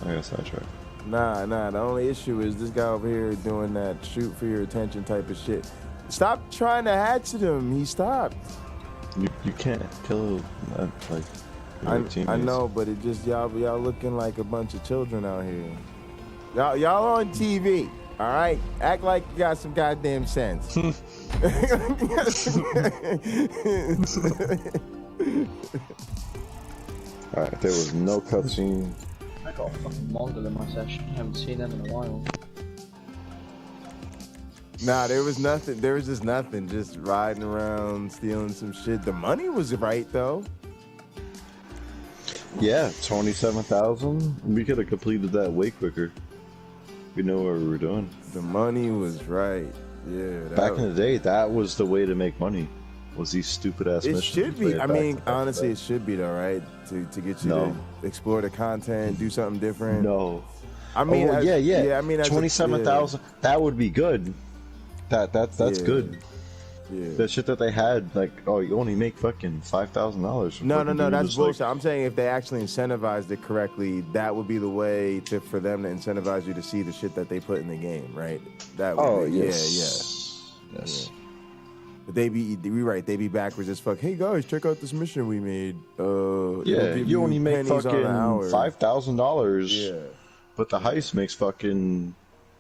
I got sidetracked. Nah. The only issue is this guy over here doing that shoot for your attention type of shit. Stop trying to hatchet him. He stopped. You can't kill, like... I know, but it just y'all looking like a bunch of children out here. Y'all on TV, all right? Act like you got some goddamn sense. All right, there was no cutscene. I got a fucking Mongol in my session. I haven't seen them in a while. Nah, there was nothing. There was just nothing. Just riding around, stealing some shit. The money was right though. Yeah, 27,000. We could have completed that way quicker. We know what we were doing. The money was right. Yeah. Back in the day, that was the way to make money. Was these stupid ass It missions? should be. I mean, honestly, it should be though, right? To get you to explore the content, do something different. No. I mean, yeah. I mean, 27,000. That would be good. That's good. Yeah. The shit that they had, like, oh, you only make fucking $5,000. No, that's bullshit. I'm saying if they actually incentivized it correctly, that would be the way for them to incentivize you to see the shit that they put in the game, right? That would yes. Yeah. But they be backwards as fuck. Hey guys, check out this mission we made. You only make fucking $5,000. Yeah. But the heist makes fucking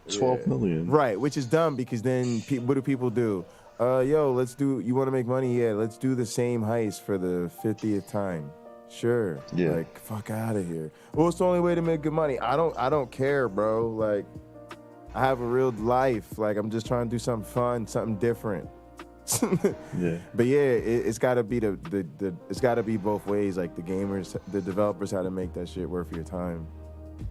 12 million. Right, which is dumb because then what do people do? You want to make money? Yeah, let's do the same heist for the 50th time. Sure. Yeah. Like, fuck out of here. Well, it's the only way to make good money. I don't care, bro. Like, I have a real life. Like, I'm just trying to do something fun, something different. Yeah. But yeah, it's gotta be it's gotta be both ways. Like the developers how to make that shit worth your time.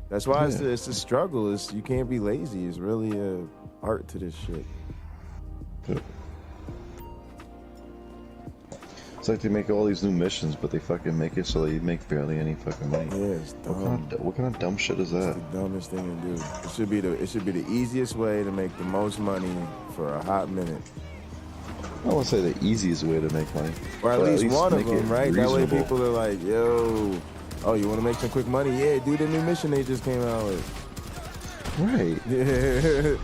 That's why it's a struggle. You can't be lazy. It's really a art to this shit. Yeah. It's like they make all these new missions, but they fucking make it so that you make barely any fucking money. Yeah, it's dumb. What kind of dumb shit is that? It's the dumbest thing to do. It should be the easiest way to make the most money for a hot minute. I won't say the easiest way to make money. Or at least one of them, right? That way reasonable. people are like, yo, oh, you want to make some quick money? Yeah, do the new mission they just came out with. Right. Yeah.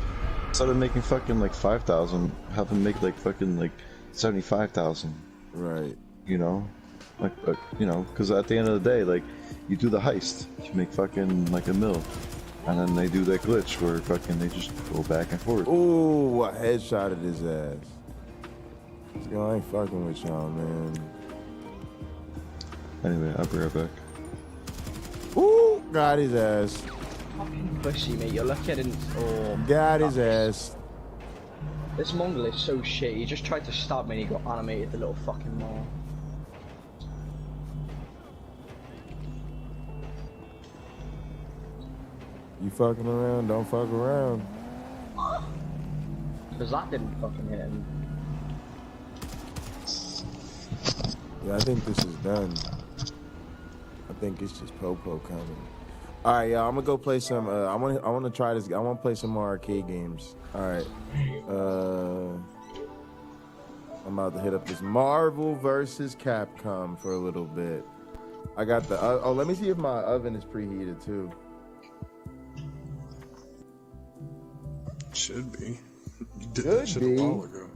Instead of making fucking like 5,000, have them make like fucking like 75,000. Right. You know? Because at the end of the day, like, you do the heist, you make fucking like $1 million. And then they do that glitch where fucking they just go back and forth. Ooh, I headshotted his ass. Yo, I ain't fucking with y'all, man. Anyway, I'll be right back. Ooh, got his ass. Fucking pussy, mate. You're lucky I didn't. Oh, got his ass. This Mongol is so shit. He just tried to stab me and he got animated, the little fucking Mongol. You fucking around, don't fuck around. Because that didn't fucking hit him. Yeah, I think this is done. I think it's just Popo coming. All right, y'all. I'm gonna go play some. I want to try this. I want to play some more arcade games. All right. I'm about to hit up this Marvel versus Capcom for a little bit. I got the. Let me see if my oven is preheated too. Should be. You did that shit a while ago.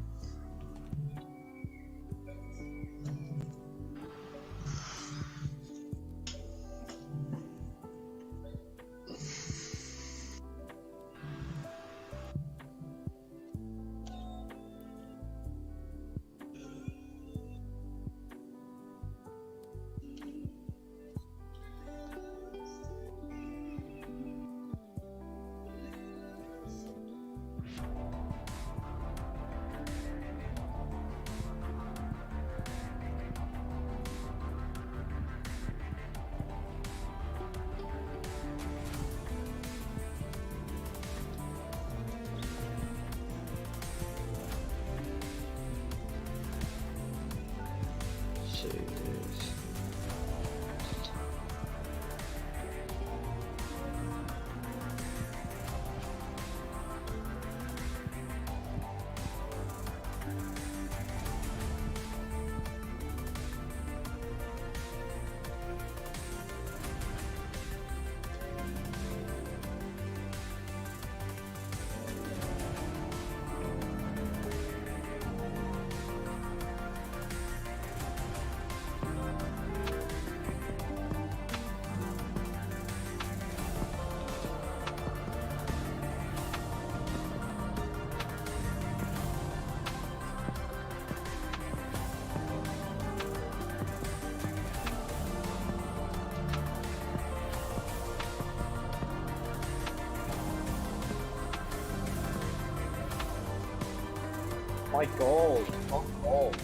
My God, fuck off.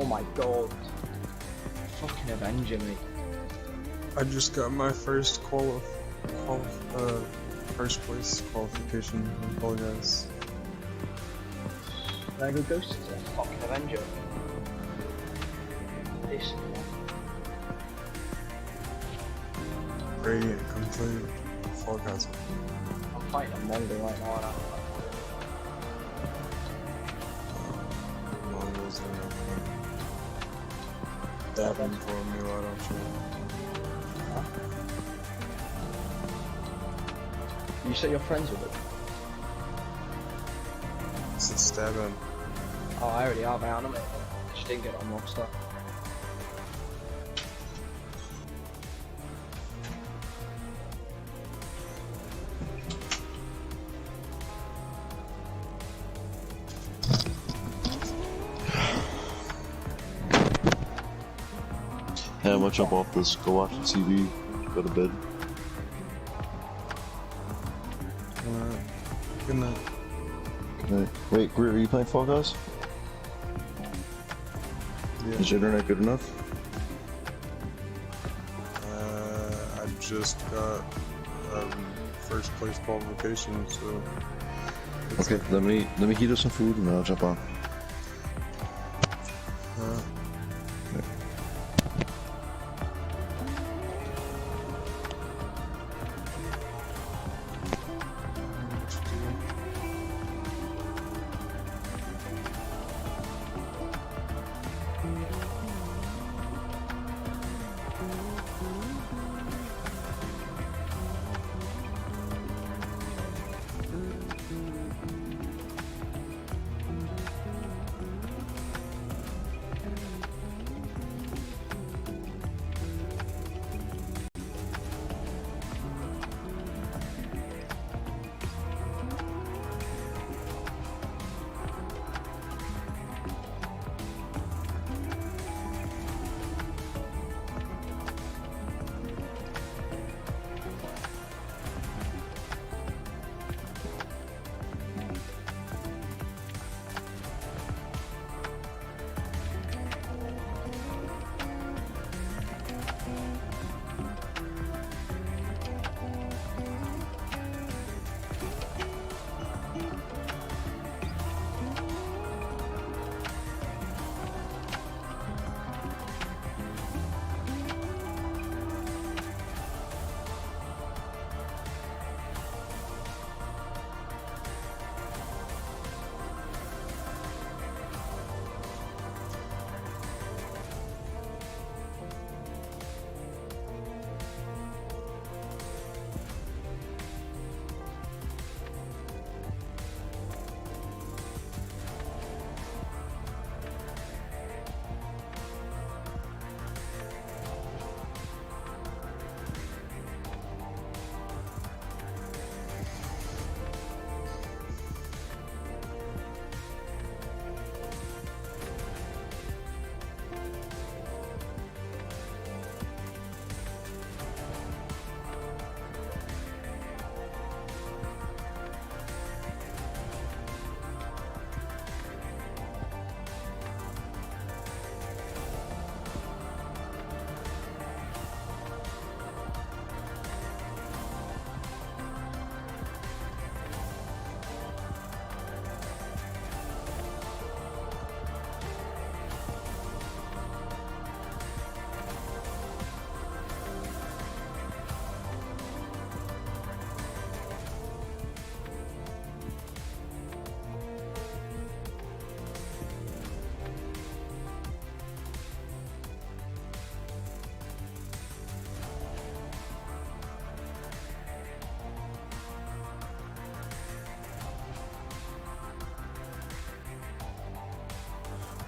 my god. Fucking Avenger, mate. I just got my first first place qualification. I apologize. Can I go ghost to that fucking Avenger? This Radiant complete. Fall guys. I'm fighting a Mongol right now, aren't Mongols are no fun. Dabbing for me, why don't you? You say you're friends with it? It's a stab in. Oh, I already have my anime. Just didn't get it on Rockstar. Hey, I'm gonna jump off this, go watch the TV, go to bed. Good night. Good night. Wait, Greer, are you playing Fall Guys? Yeah. Is your internet good enough? I just got first place qualification, so. Okay, let me heat up some food and then I'll jump on.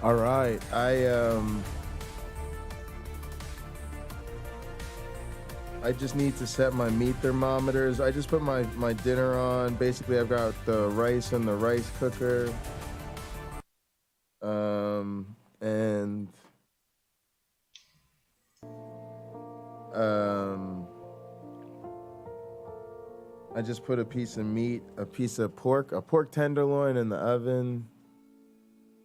All right, I just need to set my meat thermometers. I just put my dinner on. Basically, I've got the rice in the rice cooker. And I just put a piece of meat, a piece of pork, a pork tenderloin in the oven.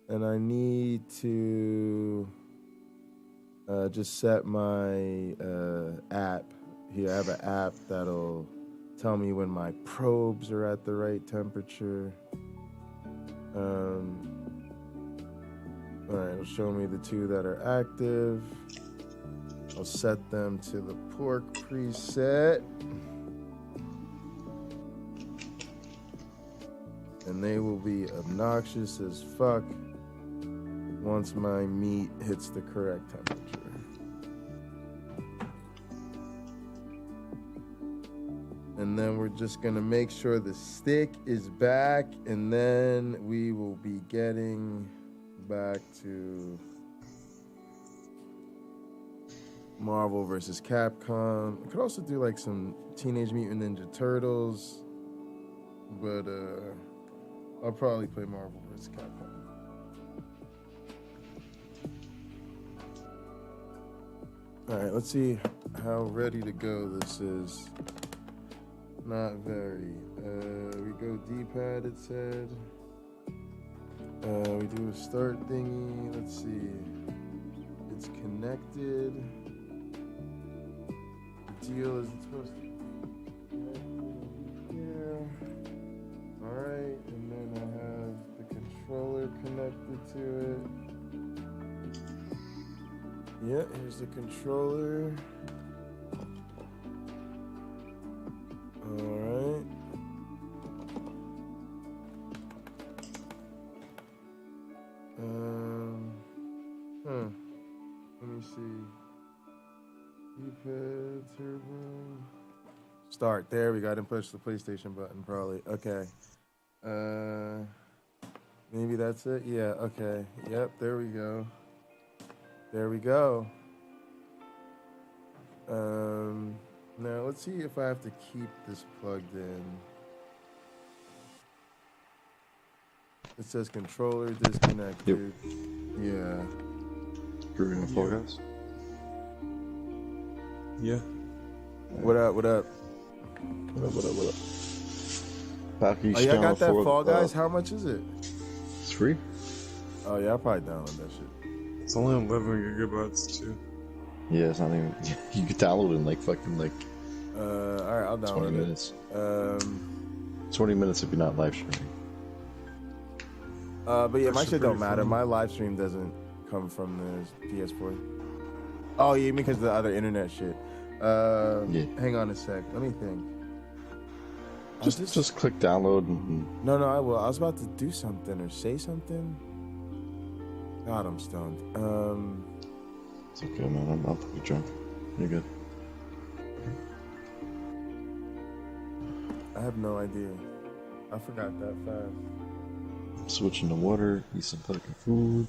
And I need to just set my app. Here, I have an app that'll tell me when my probes are at the right temperature. All right, it'll show me the two that are active. I'll set them to the pork preset. And they will be obnoxious as fuck once my meat hits the correct temperature. And then we're just gonna make sure the stick is back, and then we will be getting back to Marvel versus Capcom. I could also do like some Teenage Mutant Ninja Turtles, but I'll probably play Marvel vs. Capcom. All right, let's see how ready to go this is. Not very. We go D-pad, it said. We do a start thingy. Let's see. It's connected. The deal is it's supposed to be connected here. Alright, and then I have the controller connected to it. Yeah, here's the controller. Alright. Let me see. D-pad, turbo. Start. There we go. I didn't push the PlayStation button probably. Okay. Maybe that's it? Yeah, okay. Yep, there we go. There we go. Now let's see if I have to keep this plugged in. It says controller disconnected. Yep. Yeah. Grooving the Fall Guys? Yeah. What up, what up? What up? Packy, oh, yeah, I got that Fall Guys. How much is it? It's free. Oh, yeah, I'll probably download that shit. It's only 11 gigabytes, too. Yeah, it's not even... You could download it in, like, fucking, like... Alright, I'll download 20 minutes. it. 20 minutes if you're not live streaming. But yeah, my shit don't matter. My live stream doesn't come from the PS4. Oh, yeah, because of the other internet shit. Yeah. Hang on a sec. Let me think. Just click download and... No, I will. I was about to do something or say something. God, I'm stoned. It's okay, man. I'll be drunk. You're good. I have no idea. I forgot that fast. I'm switching to water, eat some fucking food.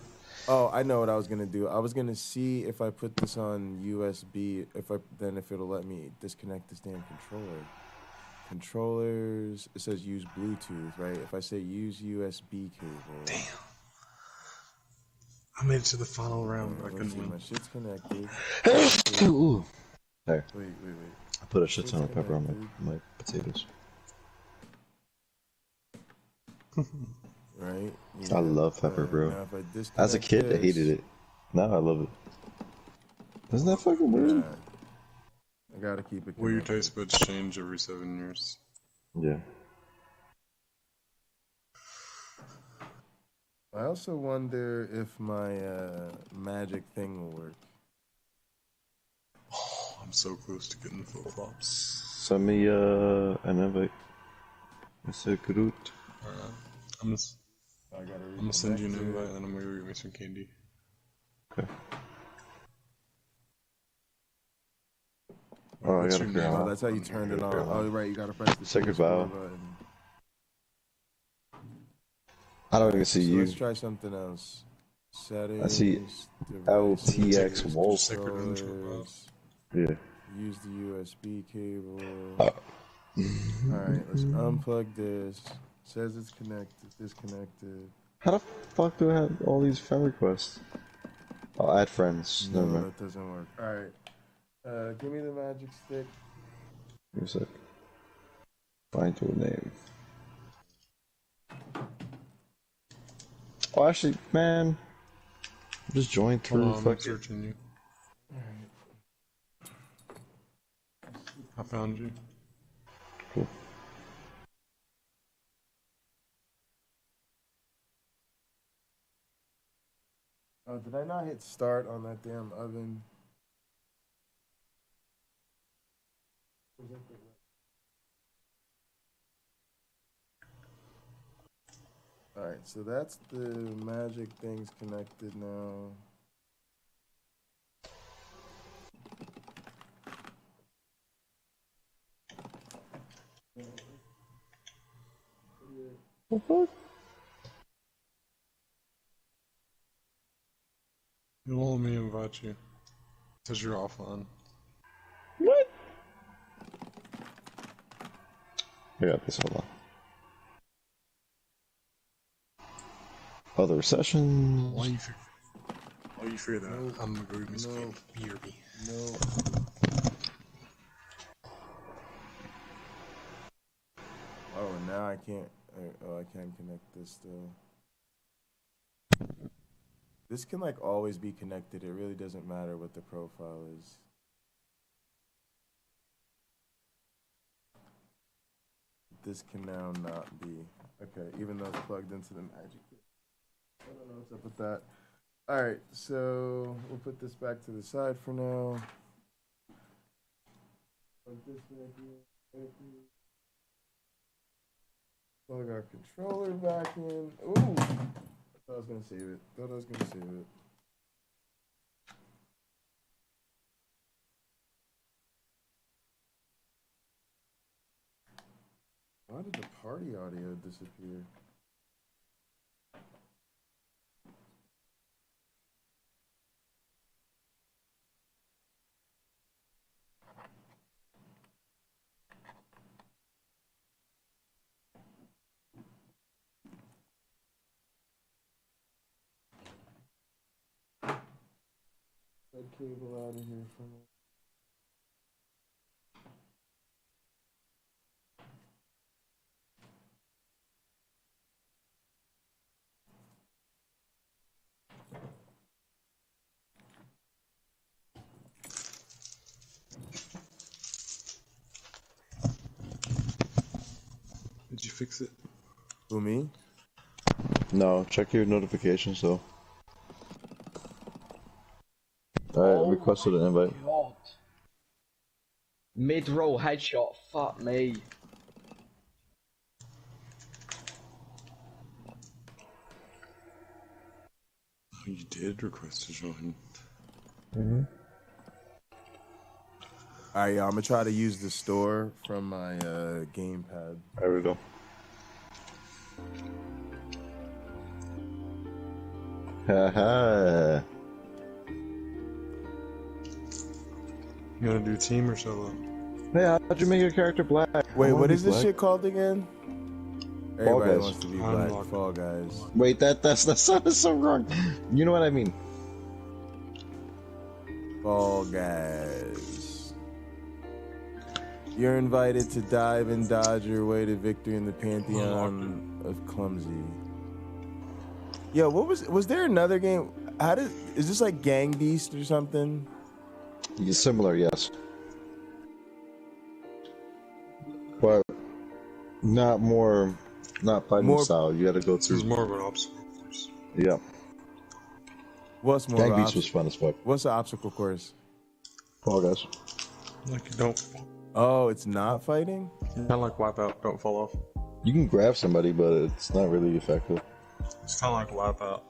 Oh, I know what I was gonna do. I was gonna see if I put this on USB, if it'll let me disconnect this damn controller. Controllers, it says use Bluetooth, right? If I say use USB cable. Damn. I made it to the final round, but I couldn't win. My shit's connected. Ooh. Hey. Wait. I put a shit ton of pepper on my potatoes. Right? Yeah. I love pepper, bro. As a kid, I hated it. Now I love it. Isn't that fucking weird? I gotta keep it. Will your taste buds change every 7 years? Yeah. I also wonder if my magic thing will work. Oh, I'm so close to getting flip-flops. Send me an invite. Mr. Groot. I'm gonna send you an invite and then I'm gonna go get me some candy. Okay. Oh, I gotta clear that's how you turned it on. Oh, right, you gotta press the second valve. I don't even see you. Let's try something else. Settings. I see LTX wall. Yeah. Use the USB cable. Alright, let's unplug this. Says it's connected, disconnected. How the fuck do I have all these friend requests? I'll add friends. No, Never mind. that doesn't work. Alright. Give me the magic stick. Give me a sec. Find to a name. Oh, actually, man, just join through. I'm searching you. I found you. Cool. Oh, did I not hit start on that damn oven? Alright, so that's the magic things connected now. You won't let me invite you. Because you're offline. What? I got this, hold on. Other sessions. Why you fear that? No, I'm gonna go get this game. BRB. No. Oh, now I can't. Oh, I can't connect this still. This can like always be connected. It really doesn't matter what the profile is. This can now not be. Okay, even though it's plugged into the magic. I don't know what's up with that. All right, so we'll put this back to the side for now. Plug this back in. Plug our controller back in. Ooh, I thought I was gonna save it. Why did the party audio disappear? That cable out of here for me. Did you fix it? Who, me? No, check your notifications though. Alright, requested an invite. God. Mid-roll headshot, fuck me. Oh, you did request to join. Mm-hmm. Alright, I'm gonna try to use the store from my gamepad. There we go. Haha. You wanna do team or solo? Hey, how'd you make your character black? Wait, what is this shit called again? Fall Everybody Guys. wants to be black. Fall Guys. Wait, that sounded so wrong. You know what I mean? Fall Guys. You're invited to dive and dodge your way to victory in the pantheon of clumsy. Yo, what was there another game? Is this like Gang Beast or something? Similar, yes. But not fighting style. You gotta go through. It's more of an obstacle course. Yeah. What's more? Gang Beast was fun as fuck. What's the obstacle course? Fall Guys. Like you don't. Oh, it's not fighting? Kind of like Wipeout, don't fall off. You can grab somebody, but it's not really effective. It's kind of like Wipeout.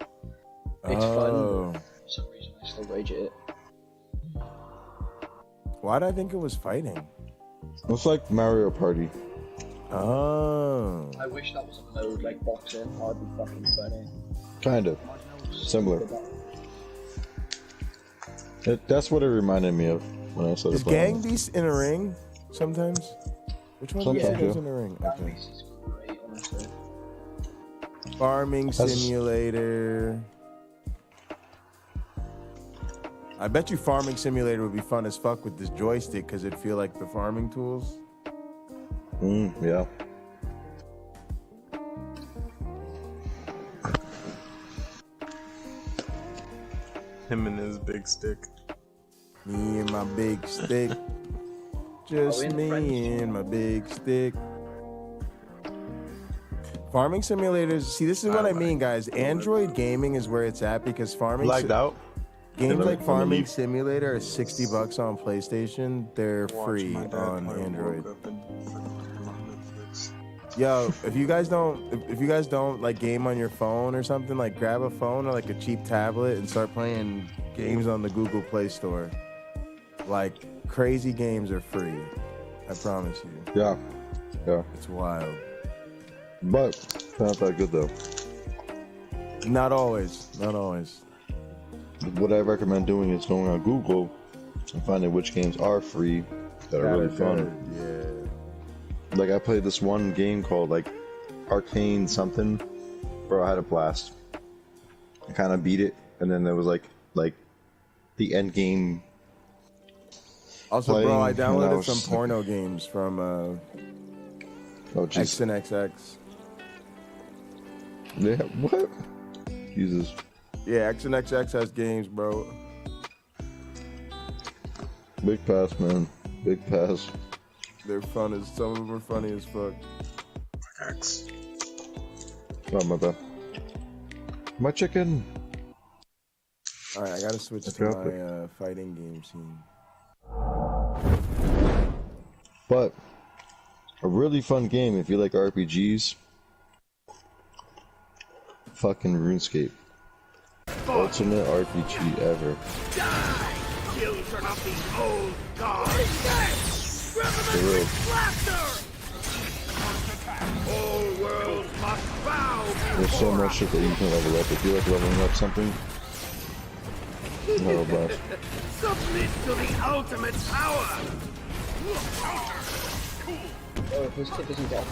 It's fun. For some reason, I still rage at it. Why did I think it was fighting? It's like Mario Party. Oh. I wish that was a mode like boxing. That'd be fucking funny. Kind of. Similar. That's what it reminded me of when I started playing. Is Gang Beast in a ring sometimes? Which one Sometimes, is yeah. in a ring? Gang Okay. Beast is great, honestly. Farming Simulator. I bet you Farming Simulator would be fun as fuck with this joystick because it'd feel like the farming tools. Yeah. Him and his big stick. Me and my big stick. Just me and my big stick. Farming simulators. See, this is what I mean, guys. Android gaming is where it's at because farming. Lagged out. Games like Farming Simulator are $60 on PlayStation. They're free on Android. Yo, if you guys don't like game on your phone or something, like grab a phone or like a cheap tablet and start playing games on the Google Play Store. Like crazy games are free. I promise you. Yeah. Yeah. It's wild. But not that good though. Not always. Not always. What I recommend doing is going on Google and finding which games are free that are really fun. Yeah. Like I played this one game called like Arcane something. Bro, I had a blast. I kind of beat it, and then there was like the end game. Also, bro, I downloaded some porno games from X and XX. Yeah, what? Jesus. Yeah, X and XX has games, bro. Big pass, man. Big pass. They're fun as some of them are funny as fuck. X. Oh my bad. My chicken. All right, I gotta switch to my fighting game scene. But a really fun game if you like RPGs. Fucking RuneScape. Ultimate RPG ever. Die! Children of the old gods! For real. All worlds must bow. There's so much shit that you can level up. If you like leveling up something, you have a blast. Submit to the ultimate power. Oh, if this kid doesn't get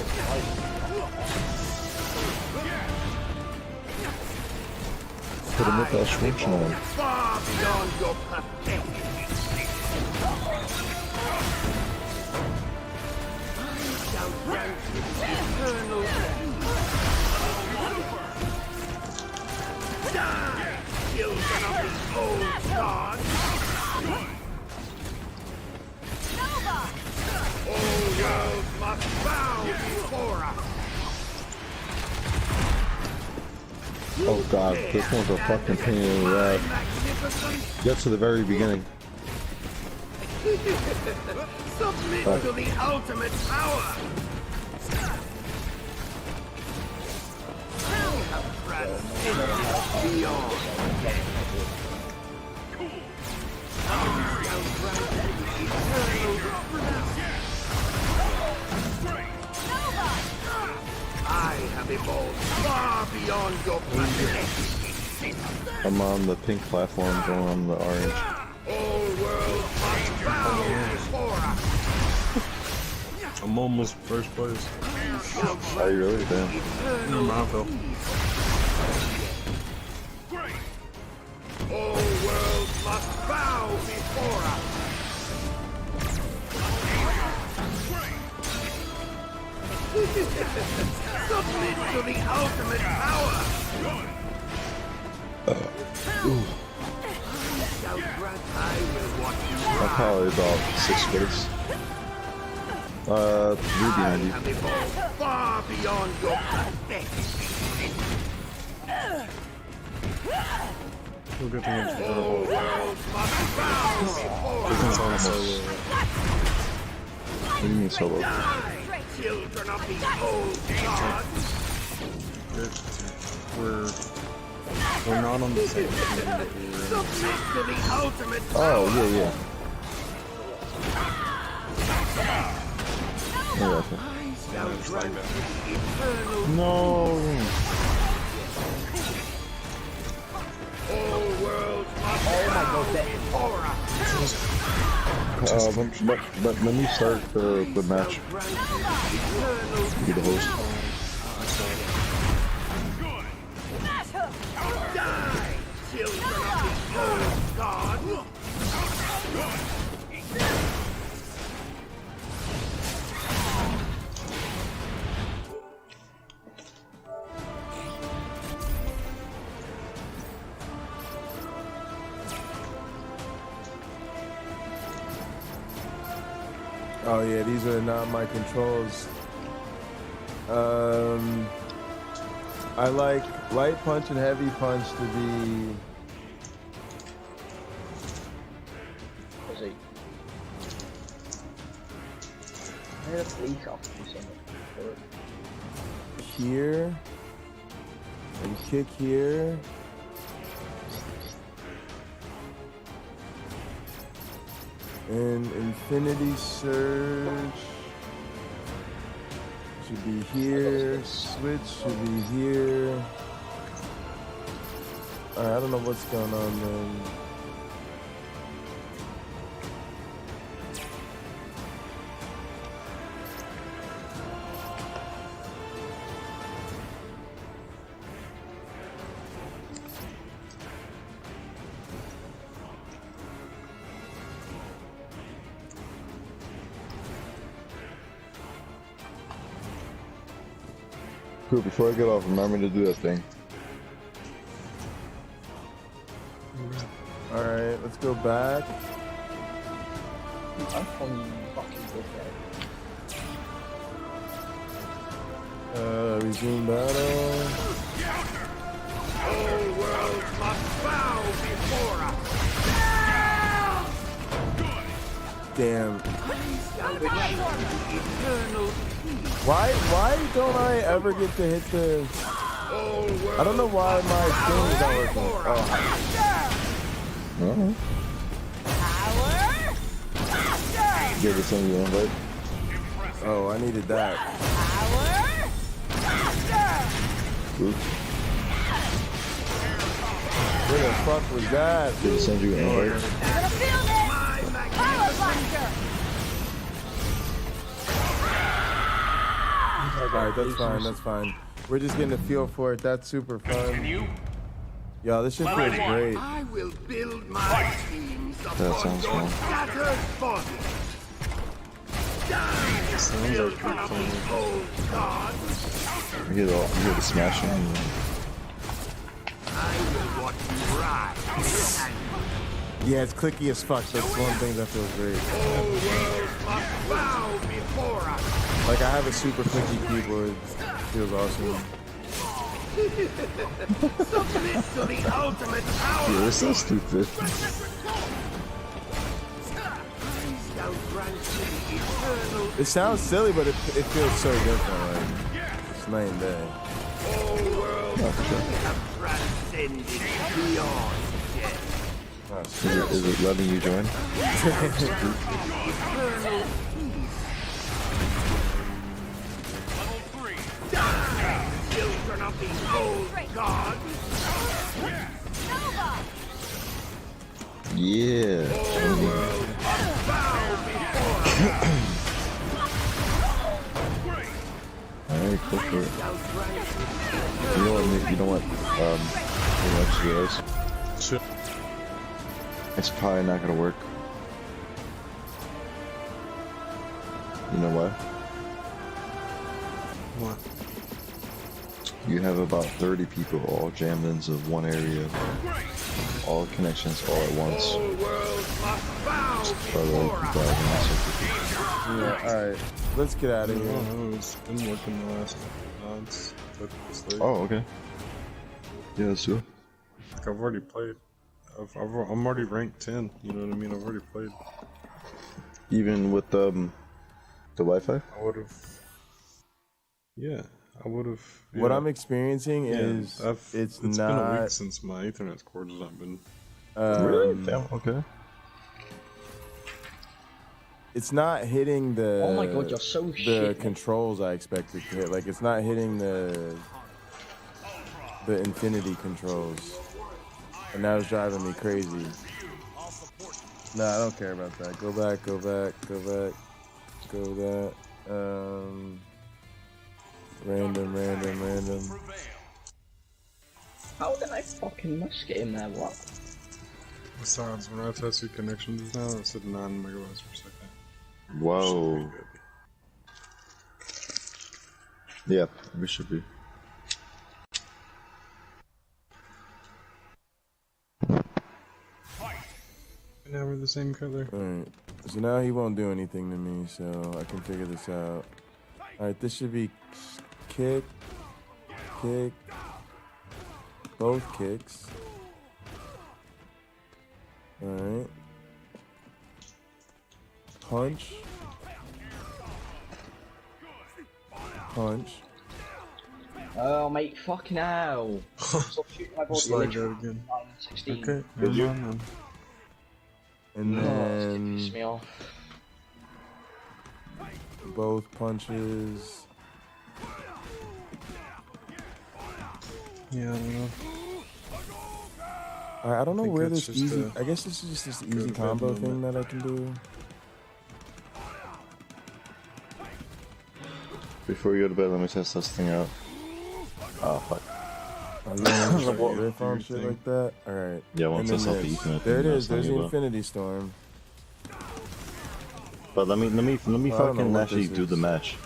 Put him with that switch on. Far beyond your pathetic. I shall grant you eternal die, children of the old god. All worlds must bow before us. Oh god, this one's a fucking pain in the ass. Get to the very beginning. Submit to the ultimate power. I have transcended beyond death. I have evolved far beyond your planet. I'm on the pink platform, going on the orange. All worlds must bow before us. I'm almost first place. Are you really? Damn. Bravo. All worlds must bow before us. Submit to the ultimate power. I'm probably about 6 minutes. Ruby I 90. have evolved far beyond your pathetic. We'll get the All worlds must bow before It's on us. solo. What do you mean solo? Die, children of the old gods. We're not on the same team, but Submit to the ultimate Oh, power. yeah, yeah. I got you. Shall grant eternal No. all worlds must bow before us. But let me start the match. Be the host. Die, children of the old god. Oh yeah, these are not my controls. I like light punch and heavy punch to be. Here and kick here. And Infinity Surge should be here. Switch should be here. Alright, I don't know what's going on, man. Cool, before I get off, remember to do that thing. Alright, let's go back. Resume battle. All worlds must bow before us. Damn. Why don't I ever get to hit the... I don't know why my thing is not working. Oh. Give it some invite. Oh, I needed that. Oops. Where the fuck was that? Did it send you an invite? Alright, that's fine, that's fine. We're just getting a feel for it. That's super fun. Yo, this shit feels great. I will build my teams That upon sounds your fun. scattered bodies. Die, children of the old gods. You hear the smashing. I will watch you rise. Yeah, it's clicky as fuck. That's one thing that feels great. All worlds must bow before us. Like, I have a super clicky keyboard. It feels awesome. Submit to the ultimate power. You're so stupid. It sounds silly, but it feels so different. Like, it's night and day. All worlds have transcended beyond death. Is it letting you join? Children of the old gods. Yeah. Alright, go for it. You know what, Shit. It's probably not gonna work. You know why? What? You have about 30 people all jammed into one area. All connections all at once. Yeah, alright. Let's get out of here. No, it's been working the last months. Oh, okay. Yeah, let's do it. Like, I've already played. I'm already ranked 10, you know what I mean? I've already played. Even with the Wi-Fi? I would've... Yeah, I would've... Yeah. What I'm experiencing is it's been not... a week since my Ethernet cord has not been... Really? Damn, okay. It's not hitting the... Oh my god, you're so shit. Controls I expected to hit. Like, it's not hitting the infinity controls. And that was driving me crazy. Nah, I don't care about that. Go back, go back, go back. Go that. Random. How did I fucking mush get in there, what? Besides, when I tested connection just now, it said 9 megabytes per second. Whoa. Yeah, we should be. And everything the same color. Alright. So now he won't do anything to me, so I can figure this out. Alright, this should be kick, kick, both kicks. Alright. Punch. Punch. Oh, mate, fucking hell. Stop shooting my body. Slide that again. 16. Okay, never mind then. And then Piss me off. both punches. Yeah, I don't know. Alright, I don't know where that's this just easy. I guess this is just this easy combo thing that I can do. Before you go to bed, let me test this thing out. Oh, fuck. Oh, you want to riff on shit like that? Alright. Yeah, once And I then saw the this. Ethernet There it thing, I is. was There's the telling you Infinity Storm. But let me I don't know fucking what actually this do is. the match.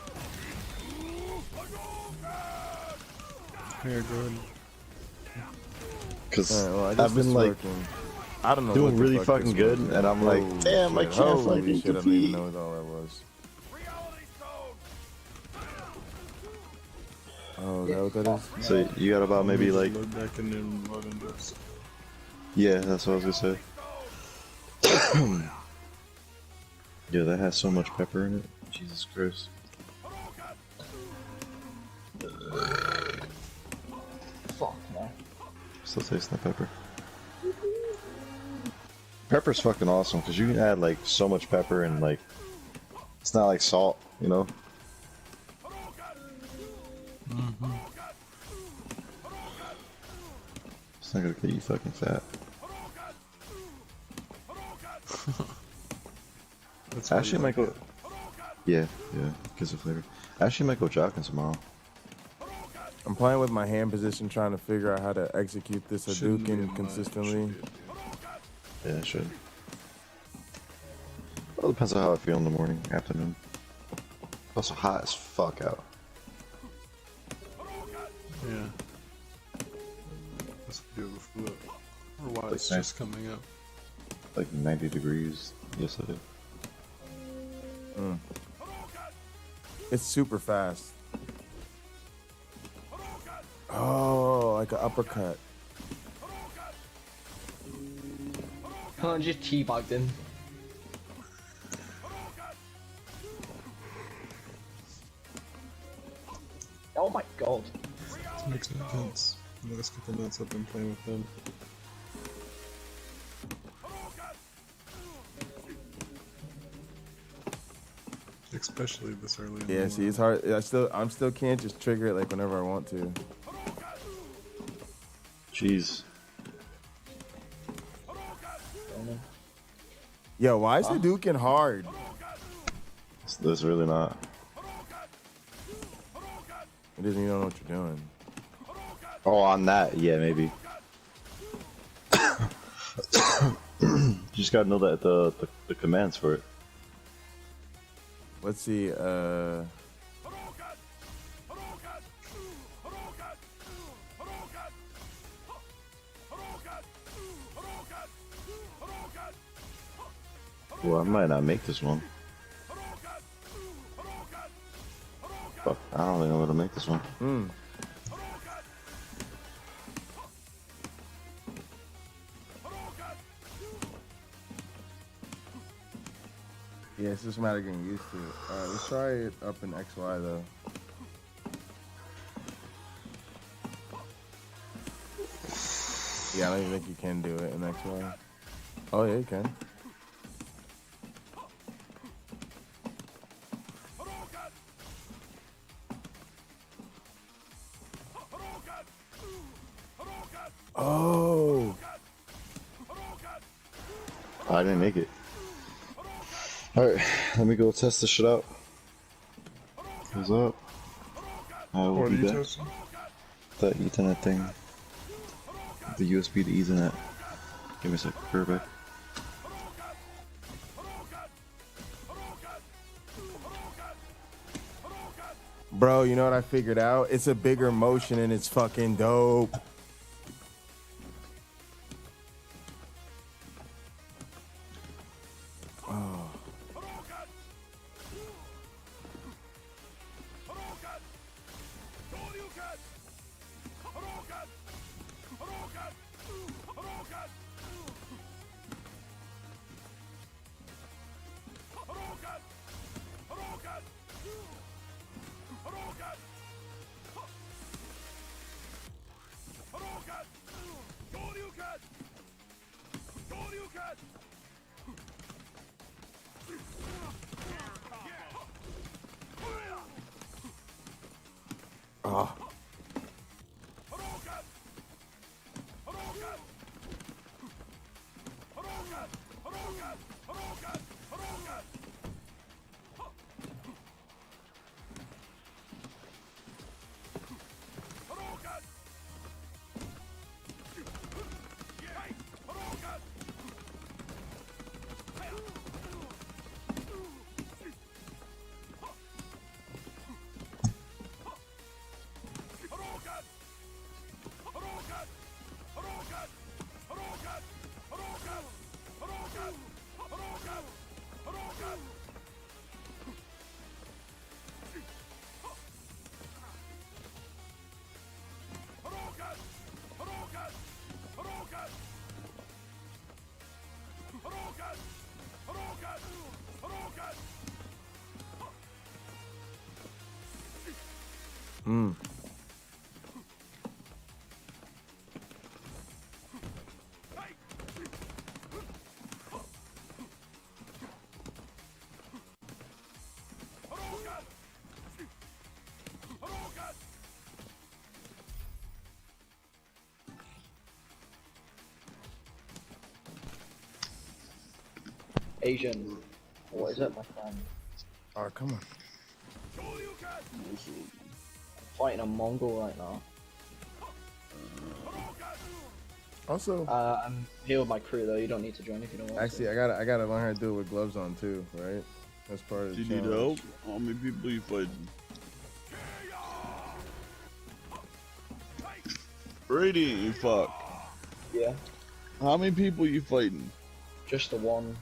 Here, go ahead. Cause Alright, well, I guess I've this been is like working. I don't know doing what the really fuck fucking this good, was. and I'm like, Holy damn, I shit. can't Holy fucking shit, I don't even compete. know what all that was. Oh, is that what that is? So you got about maybe like, Load back and then load into this. yeah, that's what I was gonna say. Yeah, that has so much pepper in it. Jesus Christ. Fuck no. Still tasting the pepper. Pepper's fucking awesome because you can add like so much pepper and like it's not like salt, you know. It's not gonna get you fucking fat. That's Actually, I might go. Yeah, gives it flavor. Actually, I might go jogging tomorrow. I'm playing with my hand position, trying to figure out how to execute this Shouldn't be Hadouken much, consistently. Yeah, I should. Well, it depends on how I feel in the morning, afternoon. Also hot as fuck out. Yeah. That's beautiful. Or why Like it's nice. just coming up. Like 90 degrees yesterday. It's super fast. Oh, like an uppercut. Can't just teabagged him. Oh my god. This makes no sense. The last couple minutes I've been playing with them. Especially this early in the Yeah, morning. see, it's hard. I'm still can't just trigger it like whenever I want to. Jeez. Yo, why is Hadouken hard? It's really not. It doesn't even know what you're doing. Oh, on that, yeah, maybe. You just gotta know that the commands for it. Let's see, Well, I might not make this one. Fuck, I don't even know how to make this one. yeah, it's just a matter of getting used to it. Alright, let's try it up in XY though. Yeah, I don't even think you can do it in XY. Oh yeah, you can. Oh! I didn't make it. Alright, let me go test this shit out. What's up? I will What be are you back. testing? The Ethernet thing. The USB to Ethernet. Give me a sec, be right back. Bro, you know what I figured out? It's a bigger motion and it's fucking dope. Oh. Mm. Asian. What is it, my friend? Oh, come on. I'm fighting a Mongol right now. Also, I'm here with my crew though. You don't need to join if you don't want actually, to. I gotta learn how to do it with gloves on too, right? That's part of the Do you need challenge. help? How many people you fighting? Radiant, you fuck. Yeah. How many people you fighting? Just the one.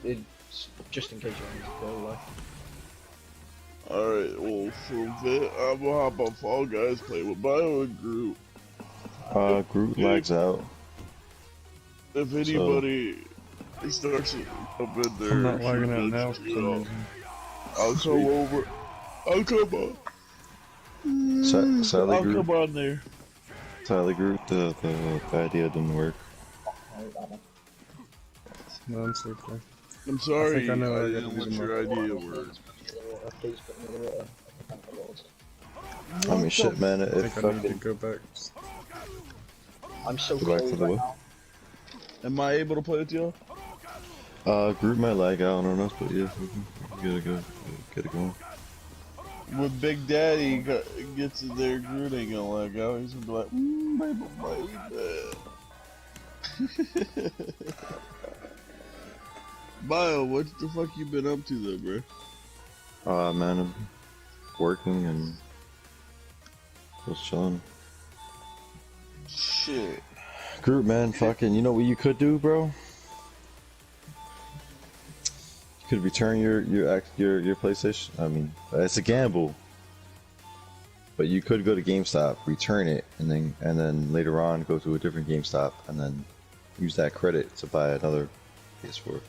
It's just in case you want to go like. Alright, well, for a bit, I'm gonna hop on Fall Guys, play with Bio and Groot. Groot lags out. If anybody starts to up in there, I'm not lagging out now for some reason. I'll come over. I'll come on. Sadly, I'll Groot. come on there. Sadly, Groot, the idea didn't work. No, I'm so okay. I'm sorry, I think I know I I didn't let your idea work. I mean, shit, man. I If think I need to fucking go back. I'm so go back to cold the right what? now. Am I able to play with you? Groot might lag out on us, but yeah, we gotta go, get it going. When Big Daddy gets in there, Groot ain't gonna lag out. He's gonna be like, baby. Bio, what the fuck you been up to though, bro? Man, I'm working and just chilling. Shit. Groot, man, fucking, you know what you could do, bro? You could return your PlayStation. I mean, it's a gamble, but you could go to GameStop, return it, and then later on go to a different GameStop, and then use that credit to buy another PS4.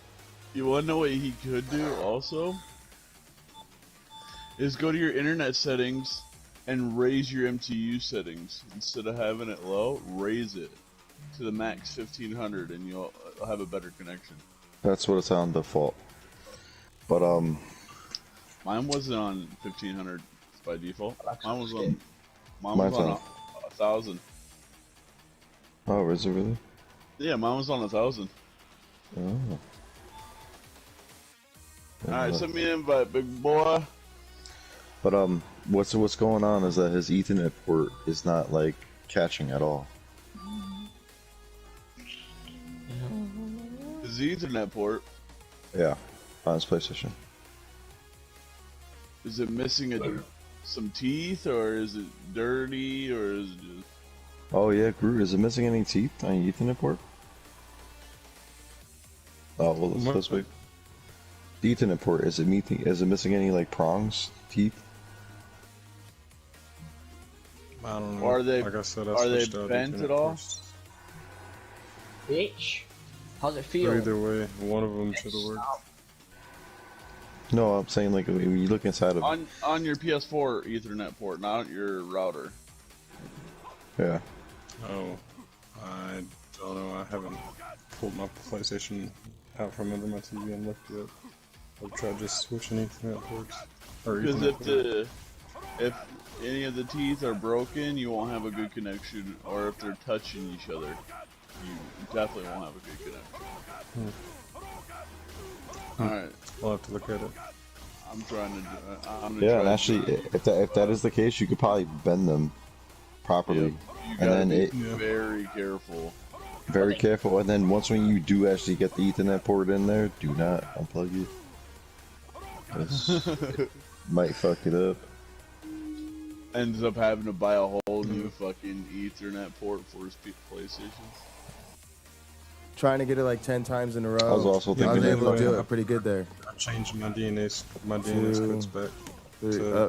You wanna know what he could do also? Is go to your internet settings and raise your MTU settings. Instead of having it low, raise it to the max 1500 and you'll have a better connection. That's what it's on default. But mine wasn't on 1500 by default. Mine was on Mine's on 1000. Oh, is it really? Yeah, mine was on 1000. Oh. Alright, send me an invite, big boy. But what's going on is that his Ethernet port is not like catching at all. His Ethernet port. Yeah, on his PlayStation. Is it missing some teeth, or is it dirty, or is it just... Oh yeah, Groot, is it missing any teeth on your Ethernet port? Oh well, let's wait. The Ethernet port, is it missing any like prongs, teeth? I don't know. Are they, like I said, are they bent at all? Bitch. How's it feel? Or either way, one of them should have worked. No, I'm saying like when you look inside of On your PS4 Ethernet port, not your router. Yeah. Oh, I don't know. I haven't pulled my PlayStation out from under my TV and looked yet. I've tried just switching Ethernet ports. Or Because Ethernet If any of the teeth are broken, you won't have a good connection, or if they're touching each other, you definitely won't have a good connection. Alright. We'll have to look at it. I'm trying to Yeah, and actually, if that is the case, you could probably bend them properly. You And gotta then be it very careful. very careful. And then once when you do actually get the Ethernet port in there, do not unplug it. Might fuck it up. Ends up having to buy a whole new fucking Ethernet port for his PlayStation. Trying to get it like 10 times in a row. I was also thinking I was able to do that. it pretty good there. I'm changing my DNS codes back.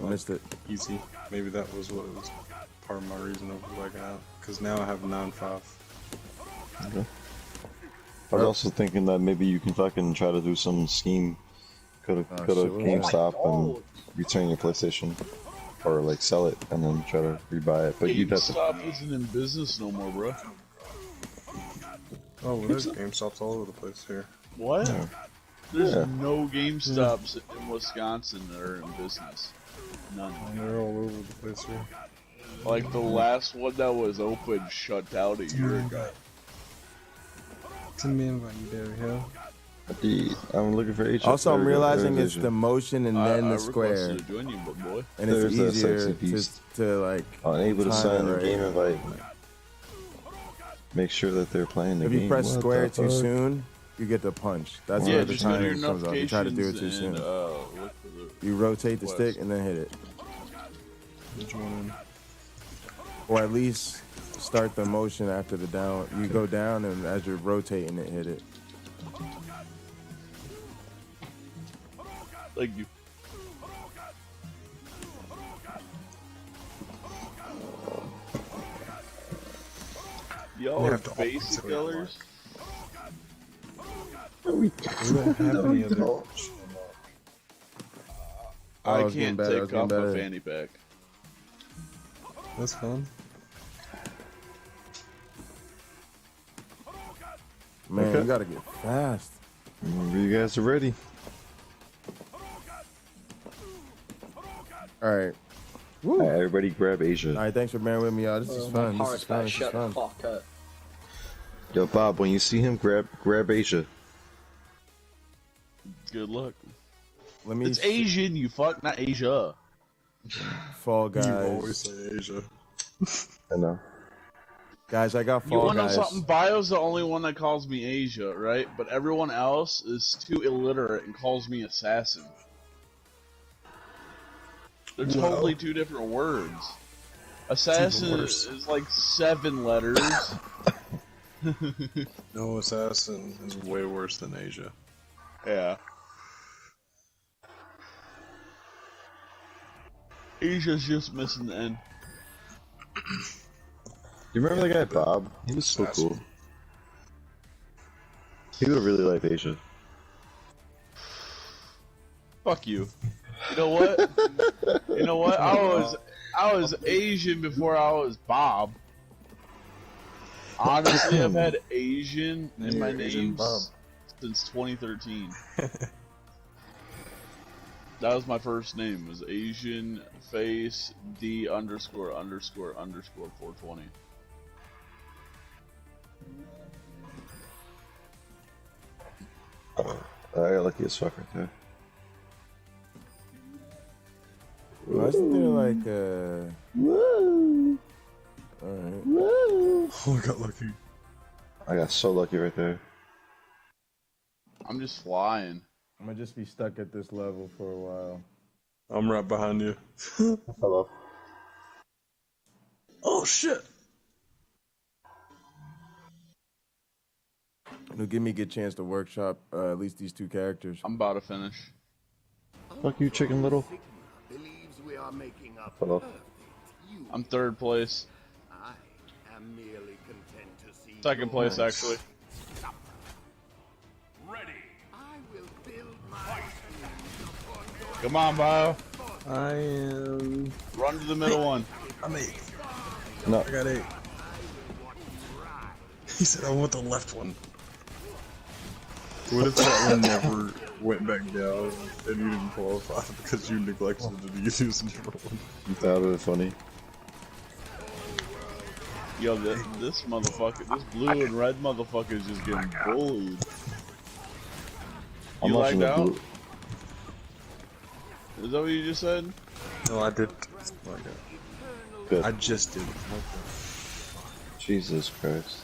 Missed it. Easy. Maybe that was what was part of my reason of blacking out. Because now I have 9.5. Okay. I was also thinking that maybe you can fucking try to do some scheme. Go to GameStop and return your PlayStation. Or like sell it and then try to rebuy it. But you'd have to. GameStop isn't in business no more, bro. Oh, well, there's GameStops all over the place here. What? Yeah. There's Yeah. no GameStops in Wisconsin that are in business. None. They're all over the place here. Like the last one that was open shut down a year ago. Send me an invite, there we go. I'm looking for H. Also, I'm realizing it's the motion and then the square. To join you, but boy. And it's There's that easier sexy beast. to like. Unable to time sign it a right. game invite. Make sure that they're playing the If game. you press What square the too fuck? soon, you get the punch. That's Yeah, where the just go to your time comes off. You try to do it too notifications soon. and, look for the You rotate the request. stick and then hit it. Which one? Or at least start the motion after the down. You go down and as you're rotating it, hit it. Thank you. Y'all We are have to basic always killers. We don't have any other. I was getting can't better, I was take off getting my better. fanny pack. That's fun. Man, Okay. you gotta get fast. Whenever you guys are ready. All right. All right, everybody grab Asia. All right, thanks for bearing with me, y'all. This is fun. This is fun. This is Shut the fun. fuck up. Yo, Bob, when you see him, grab Asia. Good luck. Let me. It's Asian, you fuck, not Asia. Fall Guys. You always say Asia. I know. Guys, I got You Fall wanna know Guys. something? Bio's the only one that calls me Asia, right? But everyone else is too illiterate and calls me assassin. They're totally two different words. Assassin is like 7 letters. No, assassin is way worse than Asia. Yeah. Asia's just missing the N. You remember that guy Bob? He was so cool. He would have really liked Asia. Fuck you. You know what? You know what? I was Asian before I was Bob. Honestly, I've had Asian in my name since 2013. That was my first name. Was Asian Face D ___ 420. I got lucky as fuck right there. Wasn't there like Woo! Alright. Woo! Oh, I got lucky. I got so lucky right there. I'm just flying. I'm gonna just be stuck at this level for a while. I'm right behind you. Hello. Oh shit! It'll give me a good chance to workshop at least these 2 characters. I'm about to finish. Fuck you, Chicken Little. Believes we are making a Hello. perfect union. I'm 3rd place. I am merely content to see 2nd your place, actually. Ready. I will build my Come on, Bio. I am. Run to the middle one. I'm 8. No. I got 8. He said I want the left one. What if that one never went back down, and you didn't qualify because you neglected to use a different one. That would be funny. Yo, this motherfucker, this blue and red motherfucker is just getting bullied. I'm You watching lagged the out? blue. Is that what you just said? No, I did. Good. I just did. Jesus Christ.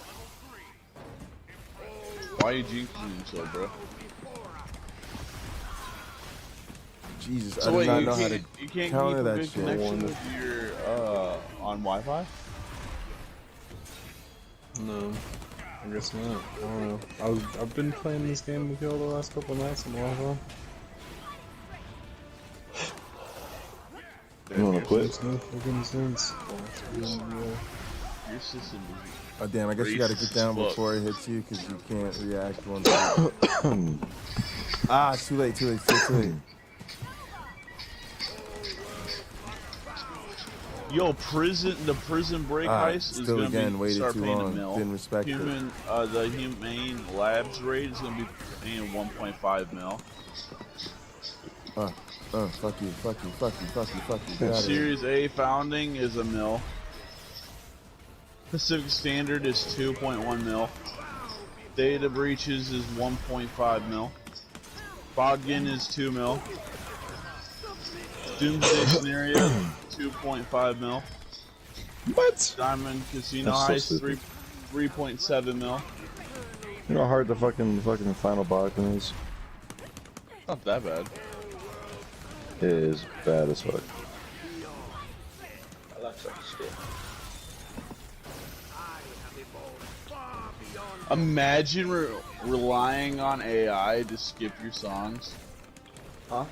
Why are you jinxing yourself, bro? Jesus, So I do wait, not you know how to can't counter keep a that good shit. connection with your on Wi-Fi? No, I guess not. I don't know. I've been playing this game with y'all the last couple nights on Wi-Fi. You wanna quit? Makes no fucking sense. Your system is Oh damn, I guess you gotta get down Fuck. before it hits you because you can't react once. Ah, too late, too late, too late. Yo, the prison break heist is still gonna again, be waited start too paying long. a mil. Didn't respect it. The humane labs rate is gonna be paying 1.5 mil. Fuck you. Get out of here. Series A founding is a mil. Pacific Standard is 2.1 mil. Data breaches is 1.5 mil. Bogdan is 2 mil. Doomsday Scenario 2.5 mil. What? Diamond Casino That's so Heist 3.7 mil. You know how hard the fucking final Bogdan is? Not that bad. It is bad as fuck. I like that skip. Imagine relying on AI to skip your songs. Huh?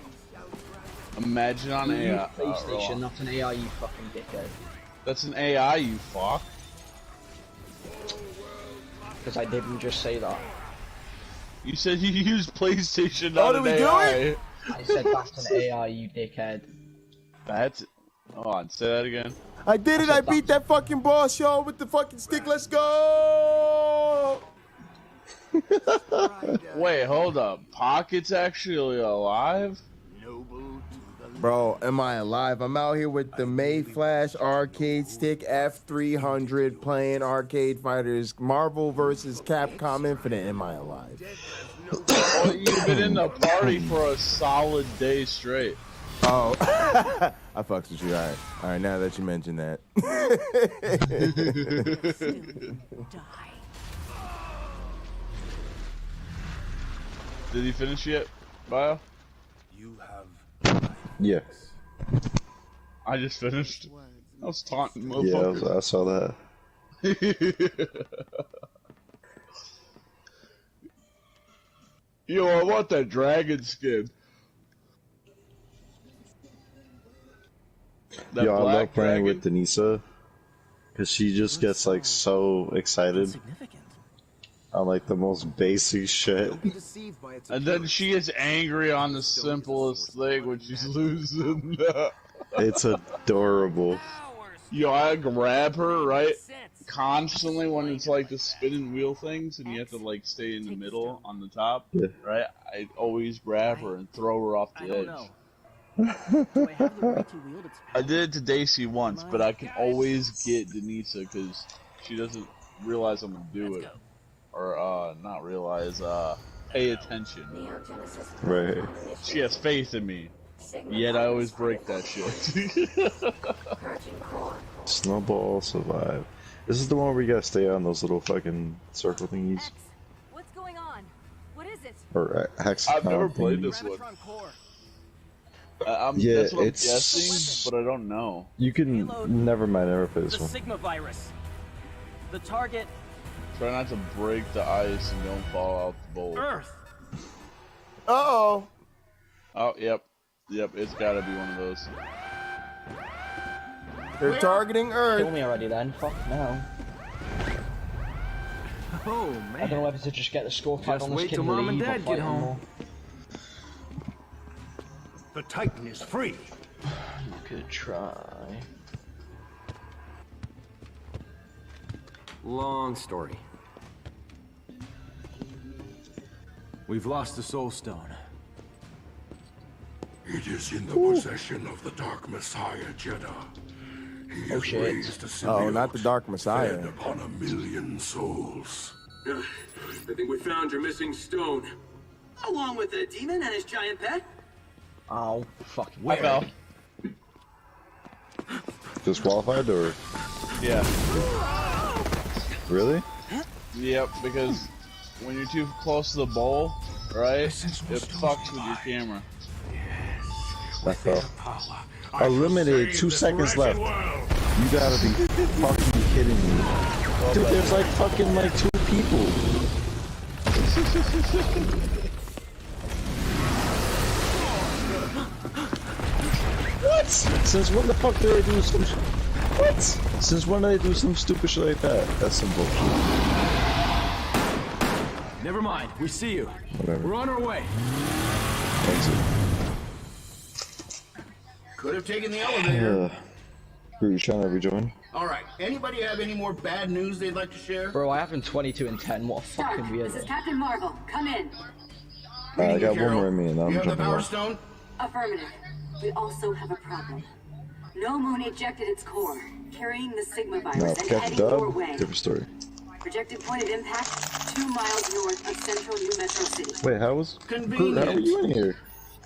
Imagine on You AI. use PlayStation, not an AI, you fucking dickhead. That's an AI, you fuck. Because I didn't just say that. You said you used PlayStation, Oh, not did an we do AI. it? I said that's an AI, you dickhead. That's. Hold on, say that again. I did it. I beat that fucking boss, yo, with the fucking stick. Let's go. Wait, hold up. Pocket's actually alive? Bro, am I alive? I'm out here with the Mayflash arcade stick F300 playing Arcade Fighters Marvel vs. Capcom Infinite. Am I alive? Well, you've been in the party for a solid day straight. Oh, I fucks with you. All right. Now that you mention that. Did he finish yet, Bio? Yeah. I just finished. I was taunting Yeah, motherfuckers. I saw that. Yo, I want that dragon skin. That Yo, I black love playing dragon? with Denisa because she just gets like so excited on like the most basic shit. And then she gets angry on the simplest thing when she's losing. It's adorable. Yo, I grab her, right? Constantly when it's like the spinning wheel things and you have to like stay in the middle on the top, Yeah. right? I always grab her and throw her off the edge. I did it to Daisy once, but I can always get Denisa because she doesn't realize I'm gonna do it. Or, not realize, pay attention. Right. She has faith in me. Yet I always break that shit. Snowball survive. This is the one where you gotta stay on those little fucking circle thingies. What's going on? What is it? Or hexagon I've never played thingies. this one. Yeah, that's what I'm it's- guessing, but I don't know. You can never mind, never play this The one. Sigma virus. The target. Try not to break the ice and don't fall out the bowl. Earth. Uh-oh. Oh, yep. Yep, it's gotta be one of those. They're targeting Earth. Kill me already then, fuck no. Oh, I don't know whether to just get the scorecard Just on this wait kid till Mom and leave or Dad fight get him home. more. The Titan is free. You could try. Long story. We've lost the Soul Stone. It is in the possession of the Dark Messiah, Jeddah. He has raised a symbiote not the Dark fed Messiah. upon 1,000,000 souls. I think we found your missing stone. Along with the demon and his giant pet? Oh, fuck. Where? Disqualified or? Yeah. Really? Yep, because when you're too close to the bowl, right, it fucks with your camera. That fell. Eliminated, 2 seconds left. You gotta be fucking kidding me. Dude, there's like fucking like 2 people. What? Since when the fuck did they do some what? Since when did they do some stupid shit like that? That's some bullshit. Never mind. We see you. Whatever. We're on our way. Exit. Could have taken the elevator. Who are you trying to rejoin? All right. Anybody have any more bad news they'd like to share? Bro, I have him 22 and 10. What a fucking weirdo. This is Captain Marvel. Come in. I got one more in me and I'm You have the jumping Power off. Stone? Affirmative. We also have a problem. No Moon ejected its core, carrying the Sigma virus No, and Captain heading your Dub, way. different story. Projected point of impact, 2 miles north of central New Metro City. Wait, how was? Convenient. How are you in here?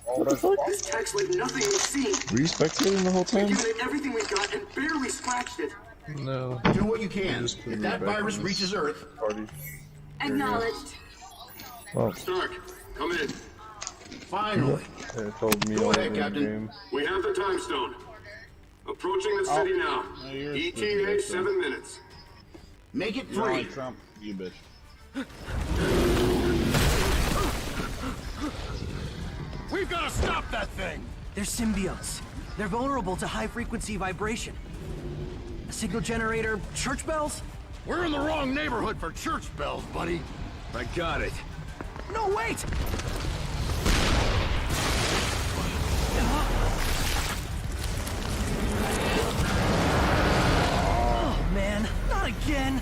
What the fuck? This tech's like nothing we've seen. Were you spectating the whole We time? used everything we got and barely scratched it. No. Do what you can. If that virus reaches Earth, Party. Acknowledged. Well, Stark, come in. finally. It told me Go all ahead, in the Captain. game. We have the time stone. Approaching the city now. ETA 7 minutes. Make it You're 3. on Trump, you bitch. We've got to stop that thing. They're symbiotes. They're vulnerable to high-frequency vibration. A signal generator, church bells? We're in the wrong neighborhood for church bells, buddy. I got it. No, wait! Oh, man. Not again.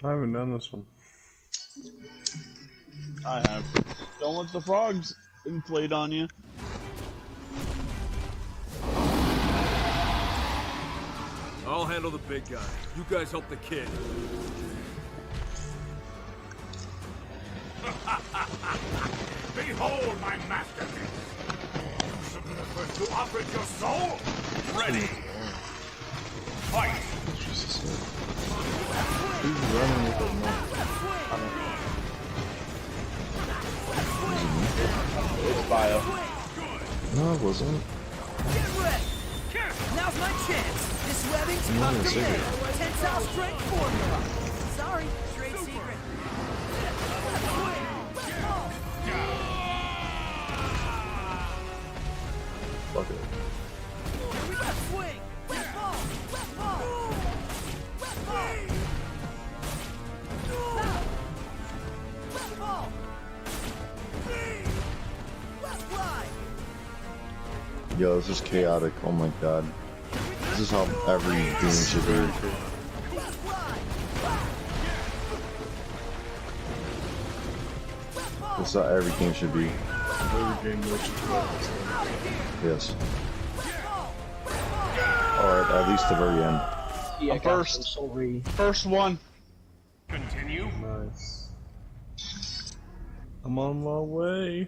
I haven't done this one. I have. Don't let the frogs inflate on you. I'll handle the big guy. You guys help the kid. Behold my masterpiece! You should be the first to offer it your soul! Ready! Fight! Who's running with it now? It's bio. No, it wasn't. Get ready! Now's my chance! This webbing's comfortable! Tensile strength formula! Sorry, trade secret. Fuck it. Left swing! Left ball! Left ball! Left ball! Left ball! Left fly! Yo, this is chaotic. Oh my god. This is how every game should be. This is how every game should be. Every game Yes. Or at least the very end. Yeah, I'm first. First one. Continue. Nice. I'm on my way.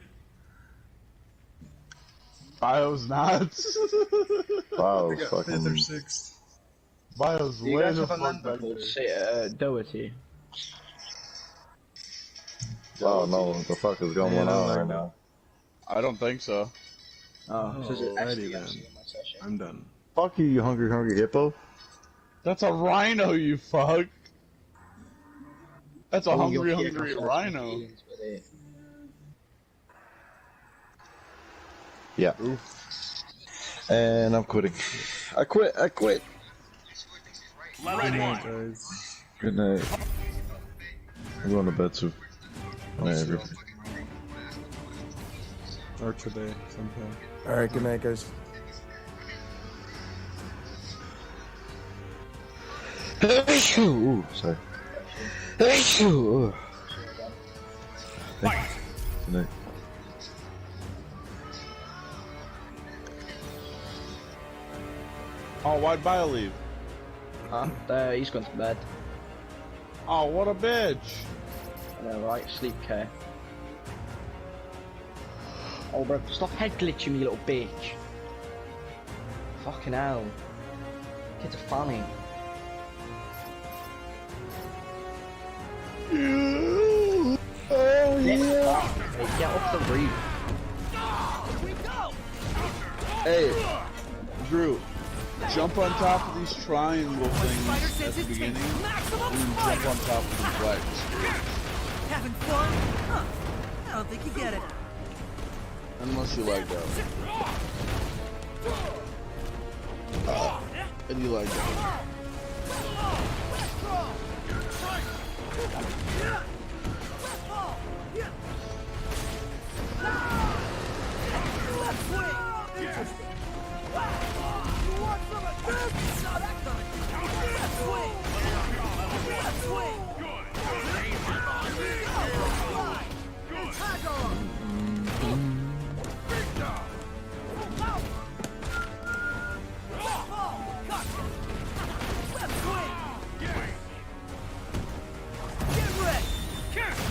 Bio's nuts. Wow, I got fucking. 5th or 6th. Bio's Do you way guys the have a fuck member back called there. Doherty? Wow, no, what the fuck is going on right now? I don't think so. Oh, so is it Alrighty then. SDFC in my session? I'm done. Fuck you hungry hippo. That's a rhino, you fuck. That's a Oh, hungry you'll hear myself rhino. feelings with it. Yeah. And I'm quitting. I quit. Ready. Guys. Good night. I'm going to bed too. Night, everybody. Or today, sometime. All right, good night, guys. Ooh, sorry. Ooh. Good night. Oh, why'd Bio leave? Huh? He's gone to bed. Oh, what a bitch! I know, right? Sleep care. Oh, bro, stop head glitching me, you little bitch. Fucking hell. Kids are funny. Oh, yeah. Hey, get off the roof. Hey, Drew, jump on top of these triangle things at the beginning, and then jump on top of the flags. Having fun? Huh. I don't think you get it. Unless you like that. And you like that.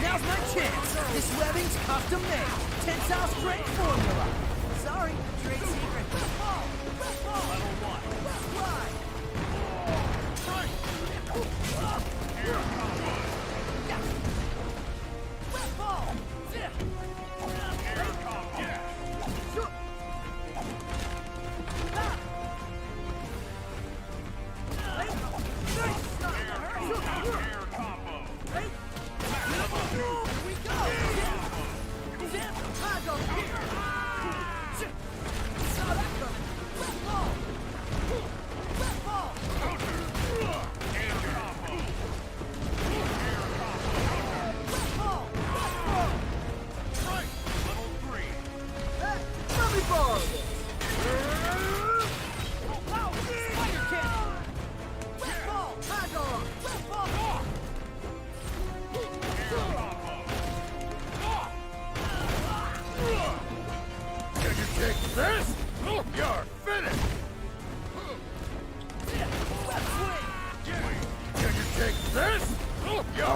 Now's my chance. This webbing's custom made. Tensile strength formula. Sorry, trade secret. Level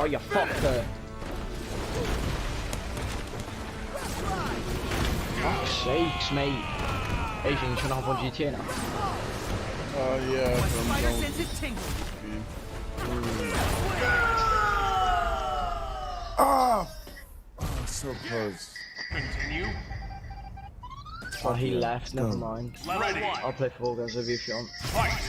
哦，入 fuck 佢。Fuck's sakes, mate. Asian, trying to hop on GTA now. Yeah. Spider sense is tingling. Oh, so close. Continue. Oh, he left. Never Go. mind. Ready. I'll play Fall Guys with you if you want. Fight.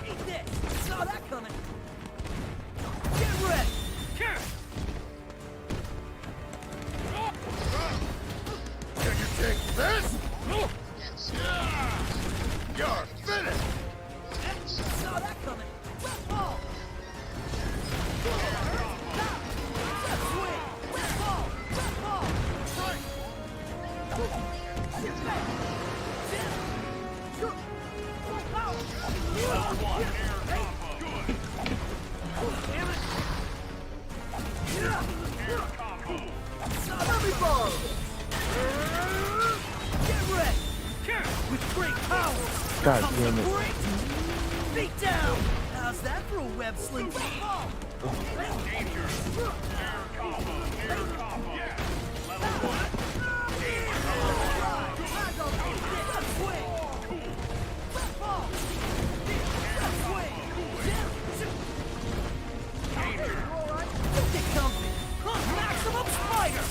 Eat this. Saw that coming. Get ready. Can you take this? You're finished. Saw that coming. With great power. God damn it. Beat down. How's that for a web sling? Maximum spider.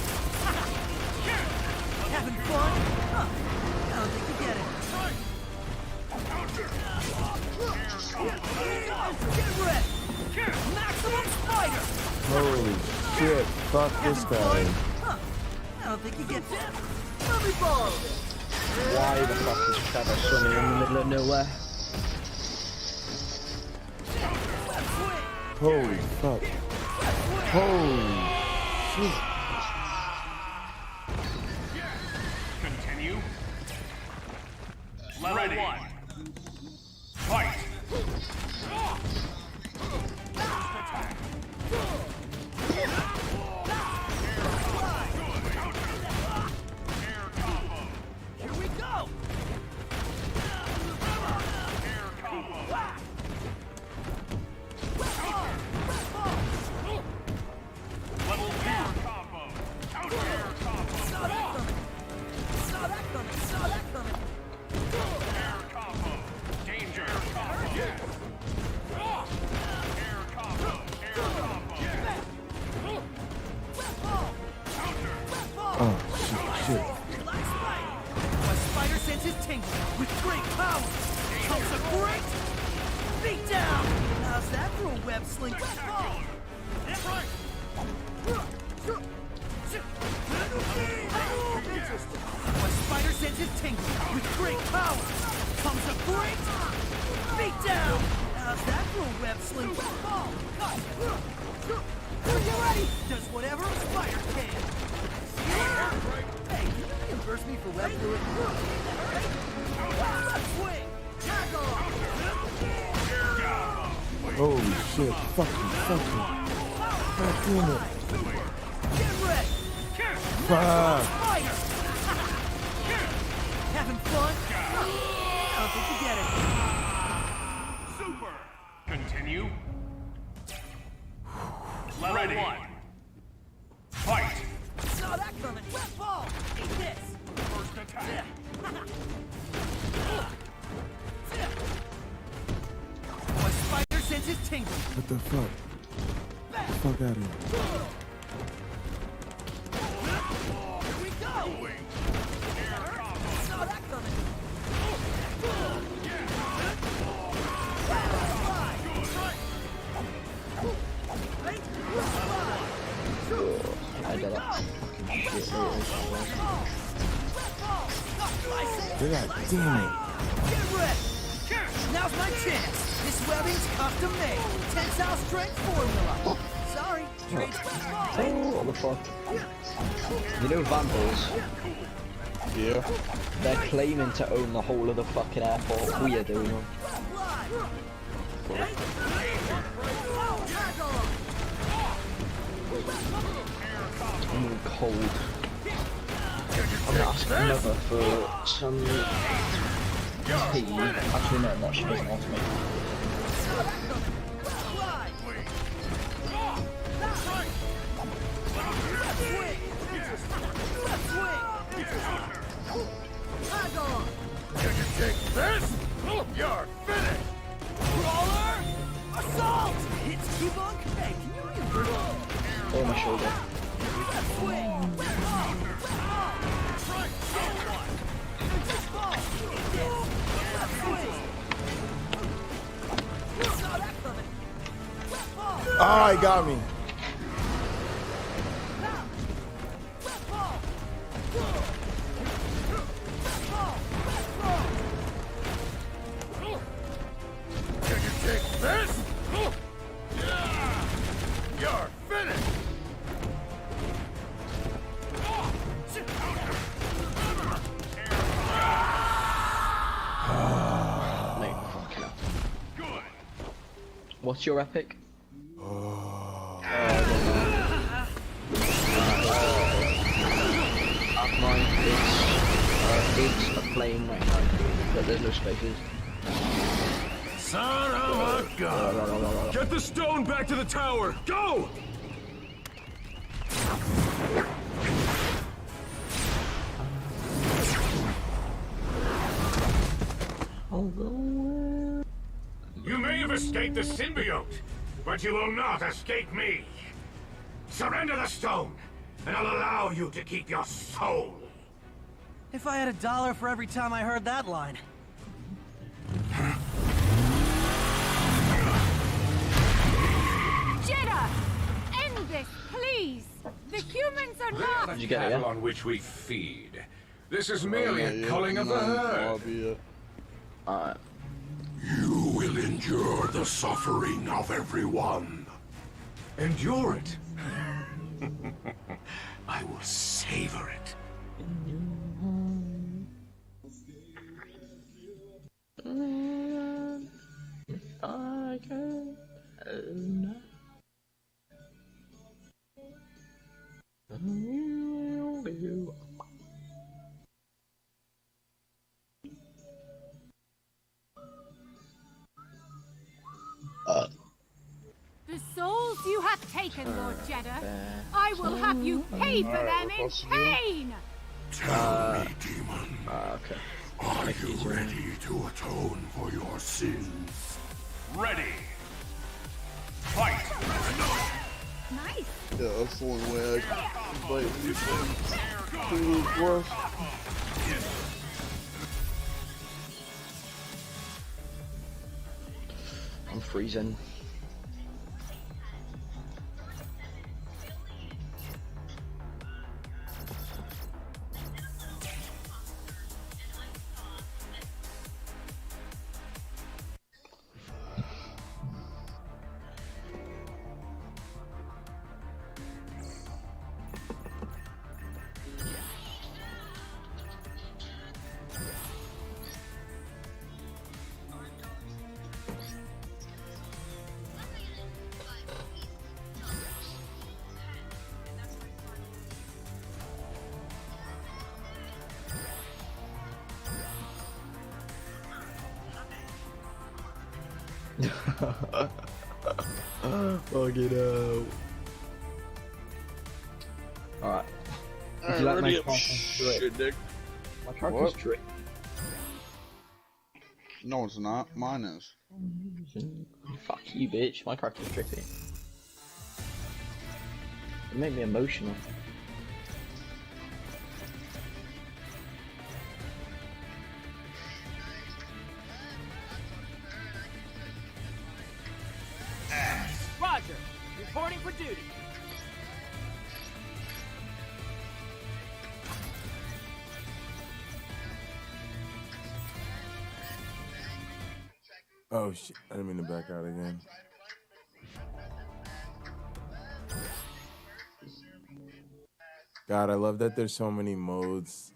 Having fun? Huh. I don't think you get it. Get ready! Maximum Holy shit, fuck this guy. I don't think you get that. Let me borrow it. Why the fuck is Trevor swimming in the middle of nowhere? Holy fuck. Holy shit. Continue. Level 1. Fight. Here we go. Level 2 combo. Counter air combo. Saw that coming. Saw that coming. Saw that coming. Air combo. Danger combo. Air combo. Air combo. Oh, shit. My spider sense is tingling with great power. Comes a great beat down. How's that for a web sling? My spider sense is tingling with great power. Comes a great beat down. How's that for a web sling? Are you ready? Does whatever a spider can. Hey, can you reimburse me for web fluid? Left swing! Tag on! Holy shit, fuck you. God damn it. Get ready! Fuck. Spider! Having fun? I don't think you get it. Super. Continue. Level 1. Fight. Saw that coming. Wet ball! Eat this! First attack. My spider sense is tingling. What the fuck? Get the fuck out of here. Here we go! Saw that coming. I did it. God damn it. Get ready! Now's my chance! This webbing's custom made. Tensile strength formula. Sorry, trade Oh, what the fuck? You know Vandals? Yeah. They're claiming to own the whole of the fucking airport. We are doing them. I'm cold. I'm gonna ask another for some tea. Actually, no, she doesn't want me. Can you take this? You're finished. Brawler! Assault! Hits debunk! Hey, can you reimburse me? Oh, my shoulder. Left swing! Oh, he got me. Can you take this? You're finished. Mate, fucking hell. What's your epic? Mine is a plane right now, but there's no spaces. Son of a gun! Get the stone back to the tower! Go! You may have escaped the symbiote, but you will not escape me. Surrender the stone, and I'll allow you to keep your soul. If I had $1 for every time I heard that line. Jetta! End You're They not. are the you get it, cattle yeah? on which we feed. This is merely a culling of the herd. Alright. You will endure the suffering of everyone. Endure it. I will savor it. I can. The souls you have taken, Lord Jeddah, I will have you pay for them in pain! Tell me, demon. Okay. Are you ready to atone for your sins? Ready. Fight! Nice! Yeah, that's the only way I can fight these things. Worse. I'm freezing. Fuck it out. Alright. Would you like my shit, dick. My character's trick. No, it's not. Mine is. Fuck you, bitch. My character's tricky. It made me emotional. Roger. Reporting for duty. Oh shit, I didn't mean to back out again. God, I love that there's so many modes,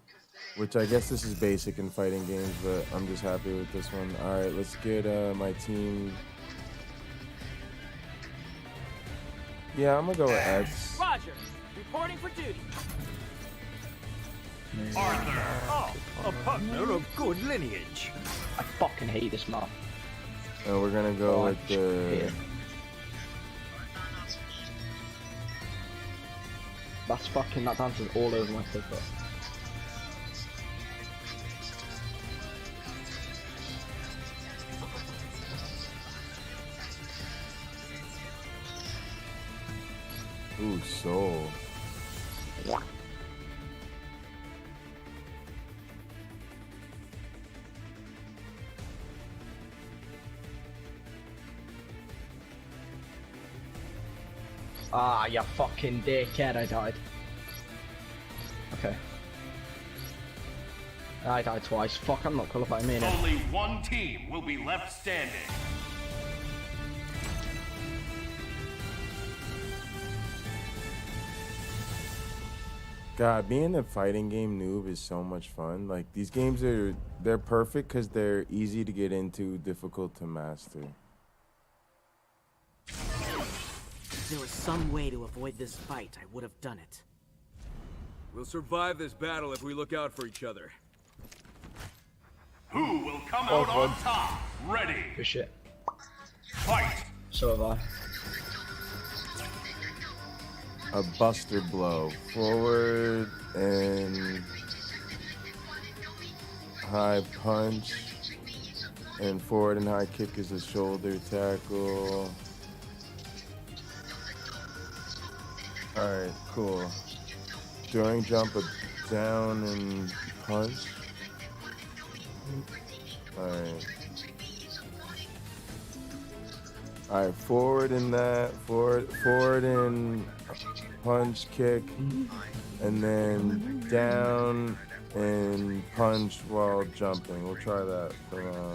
which I guess this is basic in fighting games, but I'm just happy with this one. All right, let's get my team. Yeah, I'm gonna go with X. Roger. Reporting for duty. Arthur! Oh, a partner of good lineage. I fucking hate this map. And we're gonna go with the... That's fucking, that dances all over my paper. Ooh, soul. Ah, you fucking dickhead, I died. Okay. I died twice. Fuck, I'm not qualified, me. Only one team will be left standing. God, being a fighting game noob is so much fun. Like, these games they're perfect because they're easy to get into, difficult to master. If there was some way to avoid this fight, I would have done it. We'll survive this battle if we look out for each other. Who will come out on top? Ready. Good shit. Fight. So have I. A buster blow. Forward and high punch. And forward and high kick is a shoulder tackle. Alright, cool. During jump, a down and punch. Alright. All right, forward in that, forward in punch, kick, and then down and punch while jumping. We'll try that for now.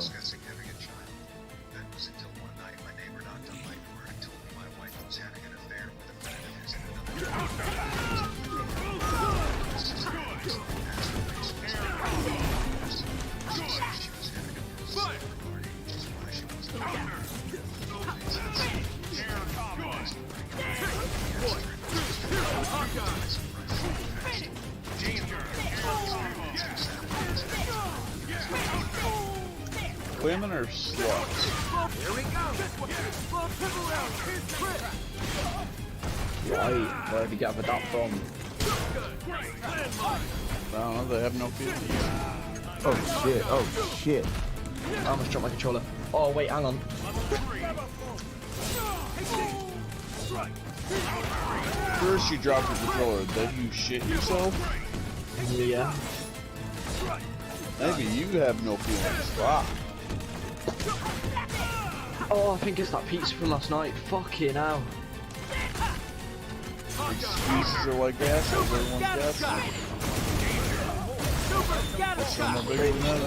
Women are sluts. Here we go. Right, where have you gathered that from? I don't know, they have no feeling. Oh shit, oh shit. I almost dropped my controller. Oh wait, hang on. First you drop your controller, then you shit yourself? Yeah. Maybe you have no feelings. Wow. Oh, I think it's that pizza from last night. Fucking hell. Excuses are like gas, everyone's gas. Some are bigger than that.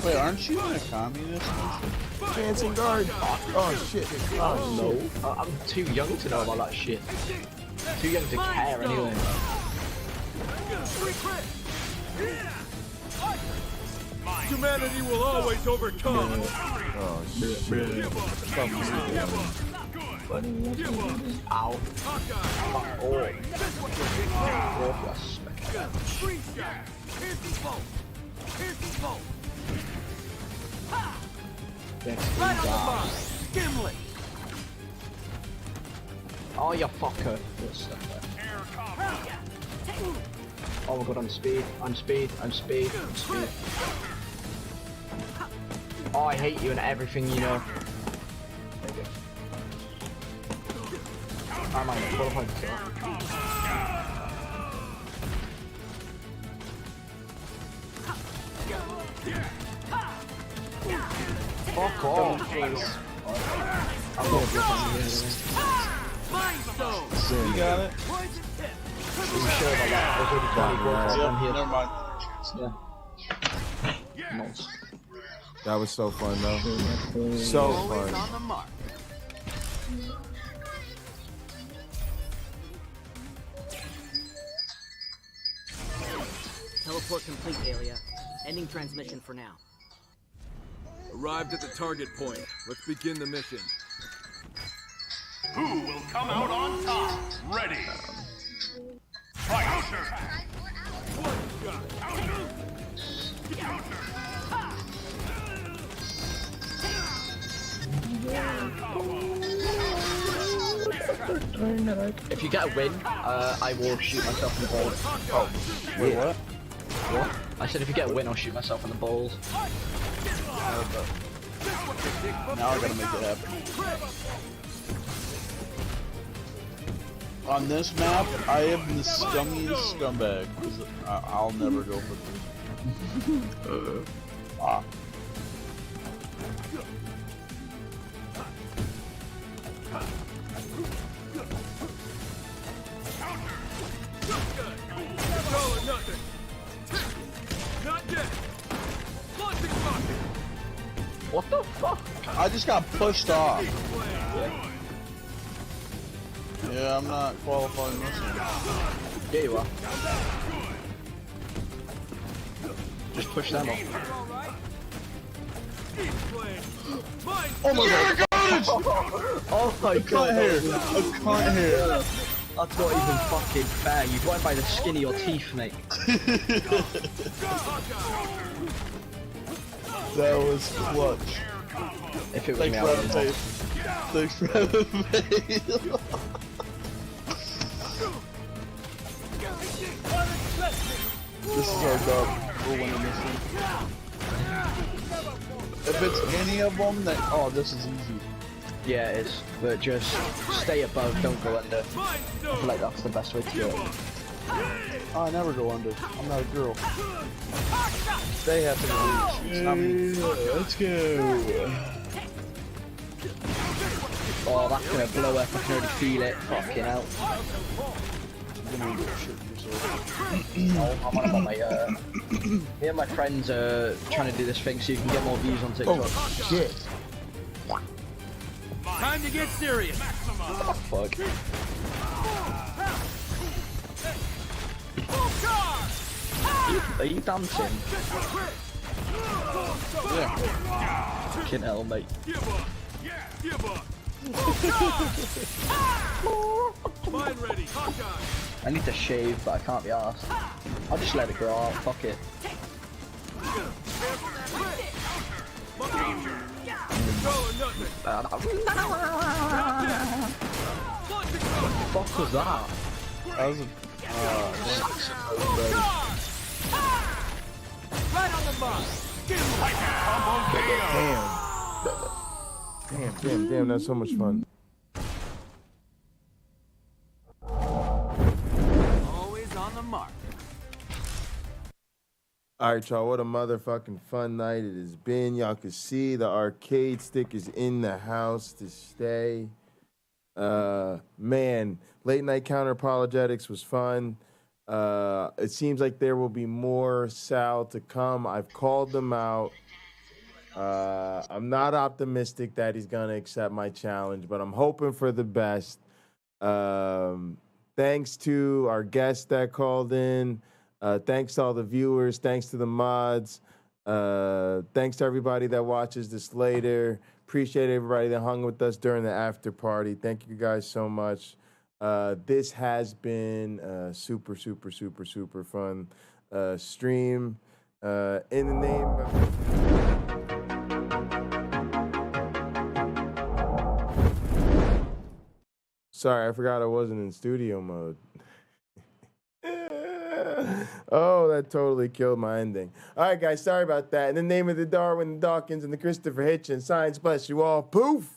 Wait, aren't you in a communist country? Dancing guard. Oh shit. Oh no. I'm too young to know about that shit. Too young to care anyway. Humanity will always overcome. Oh shit. Ow. Oh. Oh, you fucker. Oh my god, I'm speed. Oh, I hate you and everything, you know. There you go. I'm on the qualified Fuck off, please. I love your You got it? Sure about that. Yep, never mind. Yeah. Nice. That was so fun though. So fun. Teleport complete, Alia. Ending transmission for now. Arrived at the target point. Let's begin the mission. Who will come out on top? Ready. Fight. If you get a win, I will shoot myself in the balls. Oh, wait, what? What? I said if you get a win, I'll shoot myself in the balls. Now I gotta make it happen. On this map, I am the scummiest scumbag. I'll never go for this. What the fuck? I just got pushed off. Yeah, I'm not qualifying this one. Yeah, you are. Just push them off. Oh my god! Oh my god! I can't hear. That's not even fucking fair. You've got it by the skin of your teeth, mate. That was clutch. If it was me, I would have. Thanks for having me. This is our dub. We're winning this one. If it's any of them, then oh, this is easy. Yeah, it is. But just stay above, don't go under. I feel like that's the best way to do it. I never go under. I'm not a girl. They have to lose. It's not me. Let's go. Oh, that's gonna blow up. I can already feel it. Fucking hell. I'm on about my, me and my friends are trying to do this thing so you can get more views on TikTok. Oh, shit. Time to get serious. Oh, fuck. Are you dancing? Yeah. Fucking hell, mate. Mine ready. Hawkeye. I need to shave, but I can't be arsed. I'll just let it grow out. Fuck it. What the fuck was that? That was a... Right on the mark. Get him like Damn, that's so much fun. Always on the mark. Alright, y'all, what a motherfucking fun night it has been. Y'all can see the arcade stick is in the house to stay. Man, late night Counter-Apologetics was fun. It seems like there will be more Sal to come. I've called them out. I'm not optimistic that he's going to accept my challenge, but I'm hoping for the best. Thanks to our guests that called in. Thanks to all the viewers. Thanks to the mods. Thanks to everybody that watches this later. Appreciate everybody that hung with us during the after party. Thank you guys so much. This has been a super fun stream. In the name of... Sorry, I forgot I wasn't in studio mode. Oh, that totally killed my ending. All right, guys, sorry about that. In the name of the Darwin, the Dawkins, and the Christopher Hitchens, science bless you all. Poof!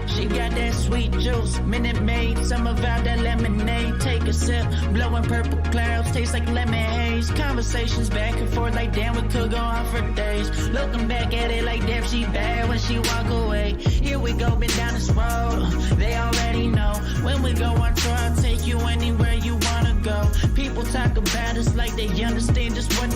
She got that sweet juice, Minute Maid, some of out that lemonade. Take a sip, blowing purple clouds, taste like lemon haze. Conversations back and forth like damn, we could go on for days. Looking back at it like damn, she bad when she walk away. Here we go, been down this road, they already know. When we go on tour, I'll take you anywhere you wanna go. People talk about us like they understand just what